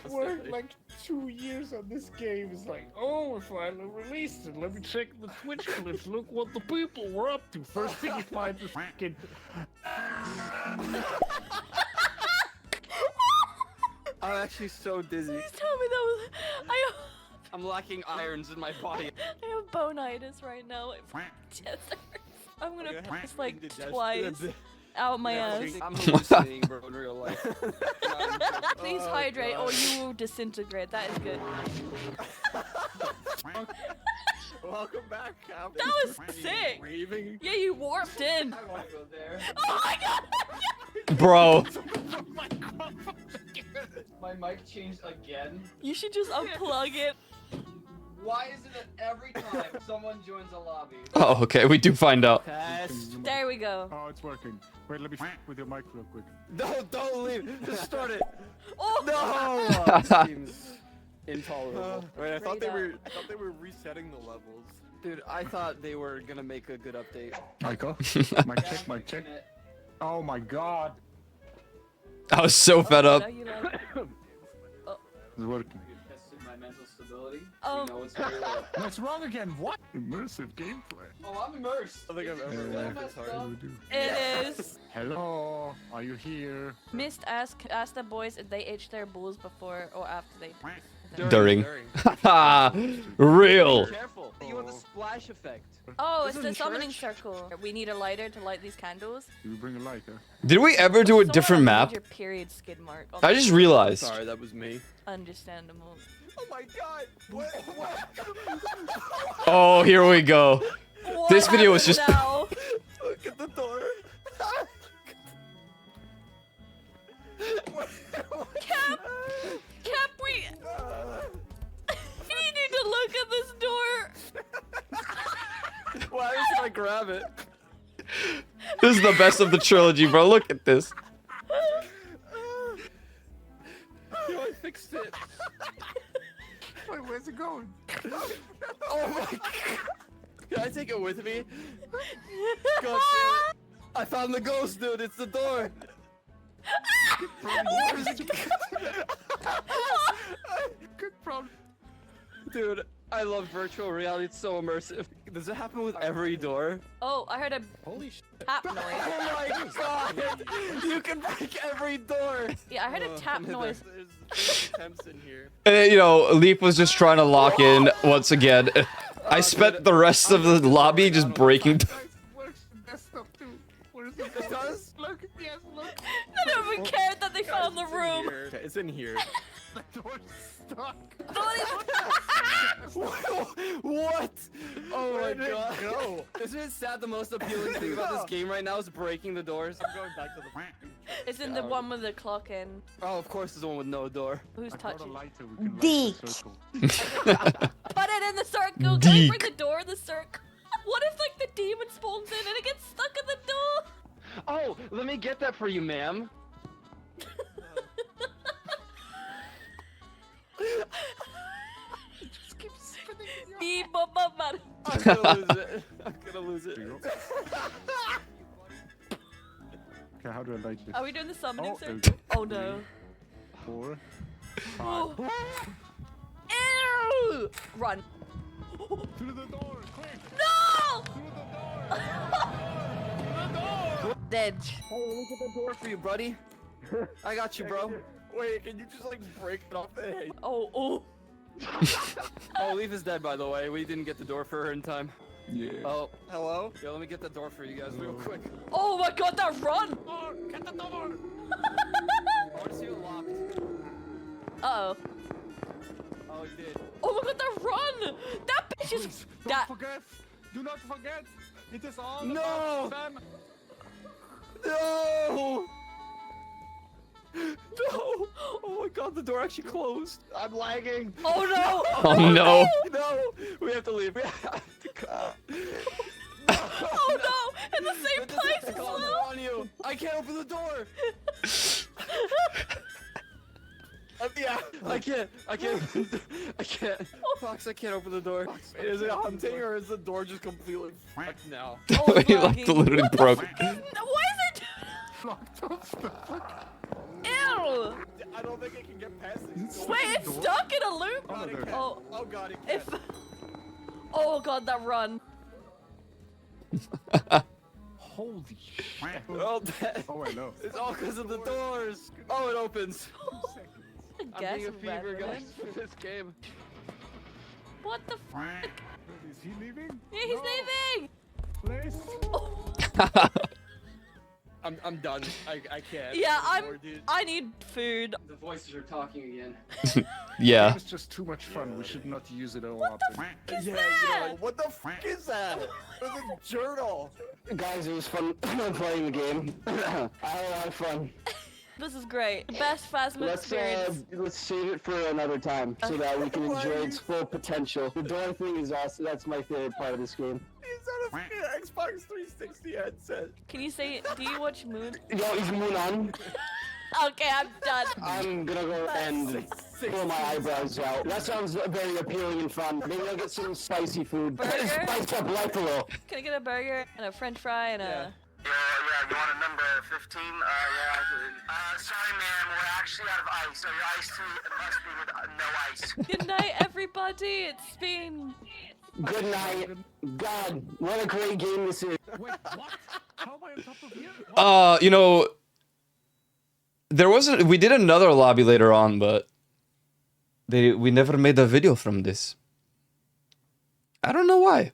Worked like 2 years on this game. It's like, oh, we finally released it. Let me check the Twitch clips. Look what the people were up to. First thing you find is fucking. I'm actually so dizzy. Please tell me that was. I'm lacking irons in my body. I have bonitis right now. My chest hurts. I'm gonna piss like twice out my ass. I'm hallucinating, bro, in real life. Please hydrate or you will disintegrate. That is good. Welcome back, Cap. That was sick. Raving. Yeah, you warped in. I wanna go there. Oh my god! Bro. My mic changed again. You should just unplug it. Why is it that every time someone joins a lobby? Oh, okay, we do find out. There we go. Oh, it's working. Wait, let me with your mic real quick. No, don't leave. Just start it. Oh No. This seems intolerable. Wait, I thought they Straight were resetting the levels. Dude, I thought they were gonna make a good update. Michael? Mic check. Oh my god. I was so fed up. Now you like- It's working. Tested my mental stability. Oh. No, it's very low. No, it's wrong again. What? Immersive gameplay. Oh, I'm immersed. I think I've ever messed played up. It is. Hello, are you here? Mist ask the boys if they age their balls before or after they. During. Haha. Real. Careful. You want the splash effect. Oh, This it's the is summoning church? circle. We need a lighter to light these candles. You bring a lighter. Did we ever do a different Someone map? Your period skid mark. on I the just floor. realized. Sorry, that was me. Understandable. Oh my god! What? Oh, here we go. This video was just. Now. Look at the door. Cap, we. You need to look at this door. Why should I grab it? This is the best of the trilogy, bro. Look at this. Yo, I fixed it. Wait, where's it going? Oh my god! Can I take it with me? God damn it. I found the ghost, dude. It's the door. Good problem. Dude, I love virtual reality. It's so immersive. Does it happen with every door? Oh, I heard a tap noise. Oh my god! You can break every door. Yeah, I heard a tap noise. There's attempts in here. And then, you know, Leap was just trying to lock in once again. I spent the rest of the lobby just breaking. Where's the desktop too? Where's the It does? Look, yes, look. I don't even care that they found the room. Okay, it's in here. The door's stuck. What? Oh my Where'd it god. go? Isn't it sad the most appealing thing about this game right now is breaking the doors? I'm going back to the. It's in the one with the clock in. Oh, of course, there's the one with no door. Who's I brought a touching? lighter. We can Dick. light the circle. Put it in the circle. Can I bring the door in the circle? What if like the demon spawns in and it gets stuck in the door? Oh, let me get that for you, ma'am. Beep, bop, bop, bop. I'm gonna lose it. I'm gonna lose it. There you go. Okay, how do I light this? Are we doing the summoning Oh, there we circle? go. Oh no. 4, 5. Oh. Ew! Run. Through the door, quick! No! Through the door! Dead. Hey, let me get the door for you, buddy. I got you, bro. Wait, can you just like break it off the head? Oh, oh. Oh, Leaf is dead, by the way. We didn't get the door for her in time. Yeah. Oh, hello? Yeah, let me get the door for you guys real quick. Oh my god, that run! Oh, get the door! I want to see it locked. Uh-oh. Oh, it did. Oh my god, that run! That bitch is... Please, That... don't forget! Do not forget! It is all No! about them! No! No! Oh my god, the door actually closed. I'm lagging. Oh no! Oh no! No! We have to leave. We have to go. Oh no! In the same place as Call well! on you. I can't open the door. Yeah, I can't. I can't. I can't. Fox, I can't open the door. Wait, is it hunting or is the door just completely fucked now? Oh, He like literally broke. Why is it... Locked off the fuck? Ew! I don't think I can get past these. Wait, it's stuck in a loop? Oh, no, there. Oh, Oh god, it if... Oh god, that run. Holy shit. They're all dead. Oh, I know. It's all because of the doors. Oh, it opens. I'm Guess being a fever, rather. guys, for this game. What the f***? Is he leaving? Yeah, he's leaving! Please. I'm done. I can't. Yeah, anymore, dude. I need food. The voices are talking again. Yeah. It's just too much fun. We should not use it all often. Is Yeah, that? you know, what the fuck is that? It was a journal. Guys, it was fun playing the game. I had a lot of fun. This is great. The best Phasma experience. Let's save it for another time so that we can enjoy its full potential. The door thing is awesome. That's my favorite part of this game. He's on a Xbox 360 headset. Can you say, do you watch Moon? Yo, is Moon on? Okay, I'm done. I'm gonna go and pull my eyebrows out. That sounds very appealing and fun. Maybe I'll get some spicy food. Burger? Spice up life a little. Can I get a burger and a french fry and a... Yeah, you want a number 15? Sorry, ma'am, we're actually out of ice. So your iced tea must be with no ice. Good night, everybody. It's been... Good night. God, what a great game this is. Wait, what? How am I on top of here? You know, there wasn't. We did another lobby later on, but we never made a video from this. I don't know why.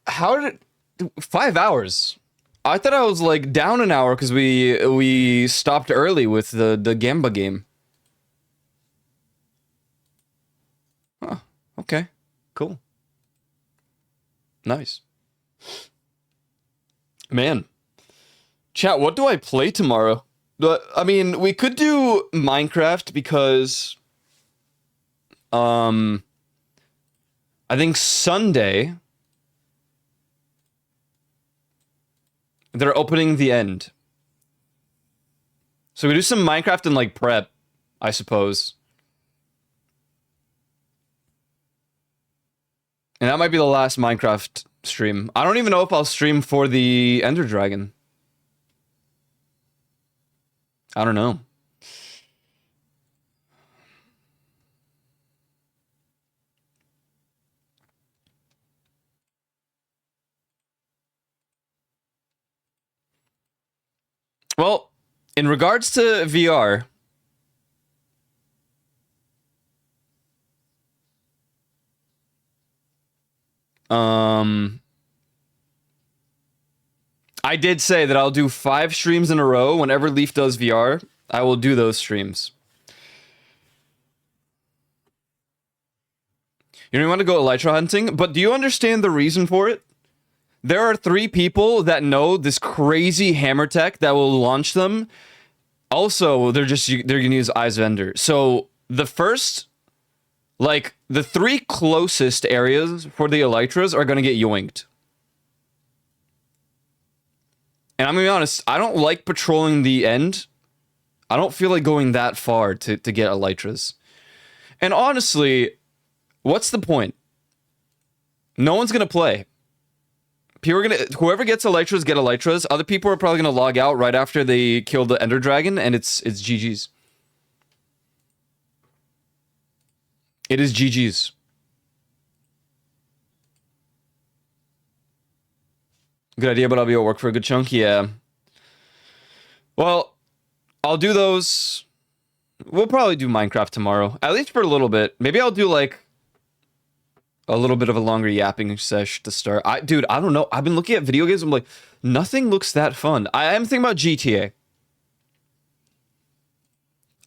How did 5 hours? I thought I was like down an hour because we stopped early with the Gamba game. Huh. Okay. Cool. Nice. Man. Chat, what do I play tomorrow? I mean, we could do Minecraft because I think Sunday they're opening the end. So we do some Minecraft and like prep, I suppose. And that might be the last Minecraft stream. I don't even know if I'll stream for the Ender Dragon. I don't know. Well, in regards to VR, I did say that I'll do 5 streams in a row whenever Leaf does VR. I will do those streams. You don't want to go Elytra hunting, but do you understand the reason for it? There are 3 people that know this crazy hammer tech that will launch them. Also, they're gonna use Eyes of Ender. So the first, like the 3 closest areas for the Elytras are gonna get yoinked. And I'm gonna be honest, I don't like patrolling the end. I don't feel like going that far to get Elytras. And honestly, what's the point? No one's gonna play. Whoever gets Elytras get Elytras. Other people are probably gonna log out right after they kill the Ender Dragon, and it's GG's. It is GG's. Good idea, but I'll be at work for a good chunk. Yeah. Well, I'll do those. We'll probably do Minecraft tomorrow, at least for a little bit. Maybe I'll do like a little bit of a longer yapping sesh to start. Dude, I don't know. I've been looking at video games. I'm like, nothing looks that fun. I am thinking about GTA.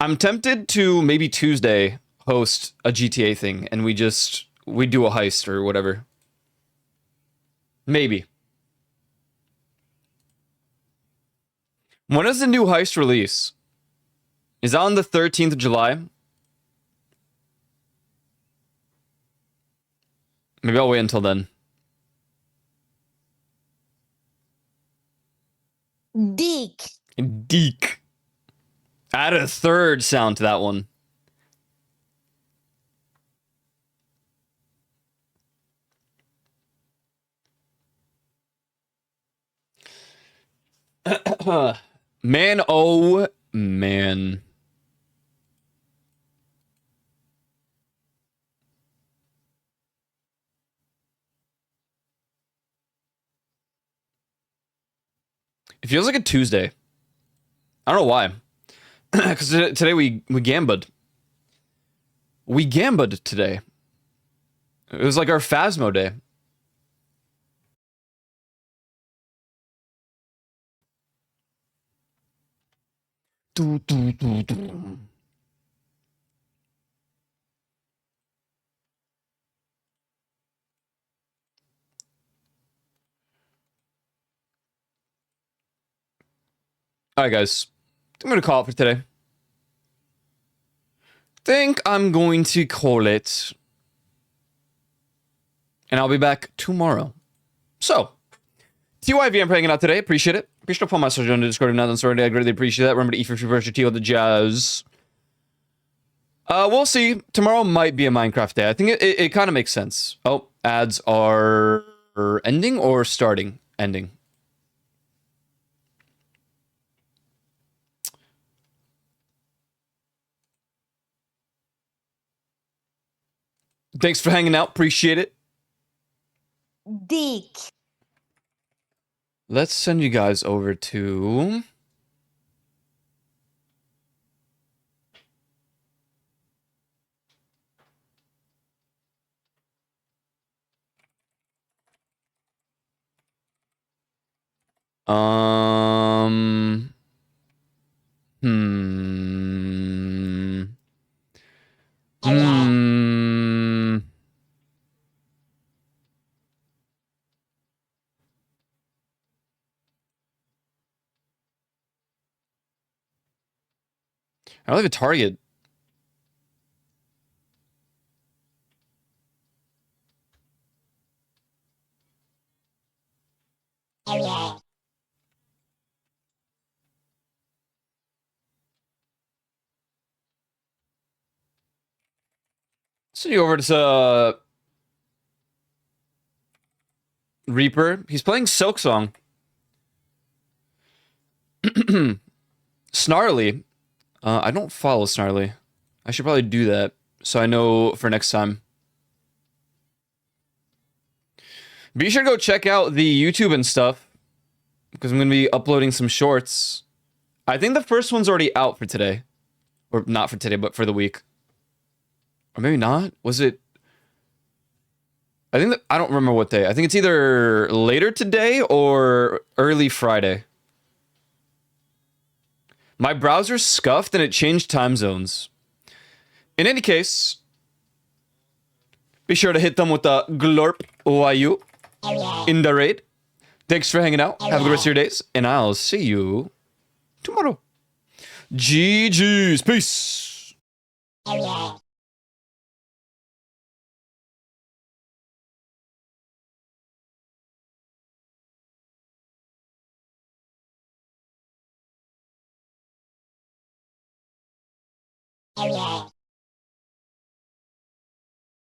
I'm tempted to maybe Tuesday host a GTA thing and we do a heist or whatever. Maybe. When is the new heist release? Is that on the 13th of July? Maybe I'll wait until then. Dick. Deek. Add a 3rd sound to that one. Man, oh man. It feels like a Tuesday. I don't know why. Because today we gambad. We gambad today. It was like our Phasmo day. Alright, guys. I'm going to call it for today. Think I'm going to call it. And I'll be back tomorrow. So, TYV, I'm hanging out today. Appreciate it. Be sure to follow my social on the Discord and not on I greatly appreciate that. Remember to eat for free version T with the jazz. We'll see. Tomorrow might be a Minecraft day. I think it kind of makes sense. Oh, ads are ending or starting? Ending. Thanks for hanging out. Appreciate it. Dick. Let's send you guys over to... Um. Hmm. Hmm. I don't have a target. Send you over to Reaper. He's playing Silk Song. Snarly. I don't follow Snarly. I should probably do that so I know for next time. Be sure to go check out the YouTube and stuff because I'm going to be uploading some shorts. I think the first one's already out for today. Or not for today, but for the week. Or maybe not. Was it? I think that, I don't remember what day. I think it's either later today or early Friday. My browser's scuffed and it changed time zones. In any case, be sure to hit them with the glorp OIU in the raid. Thanks for hanging out. Have a good rest of your days, and I'll see you tomorrow. GG's. Peace. Yeah.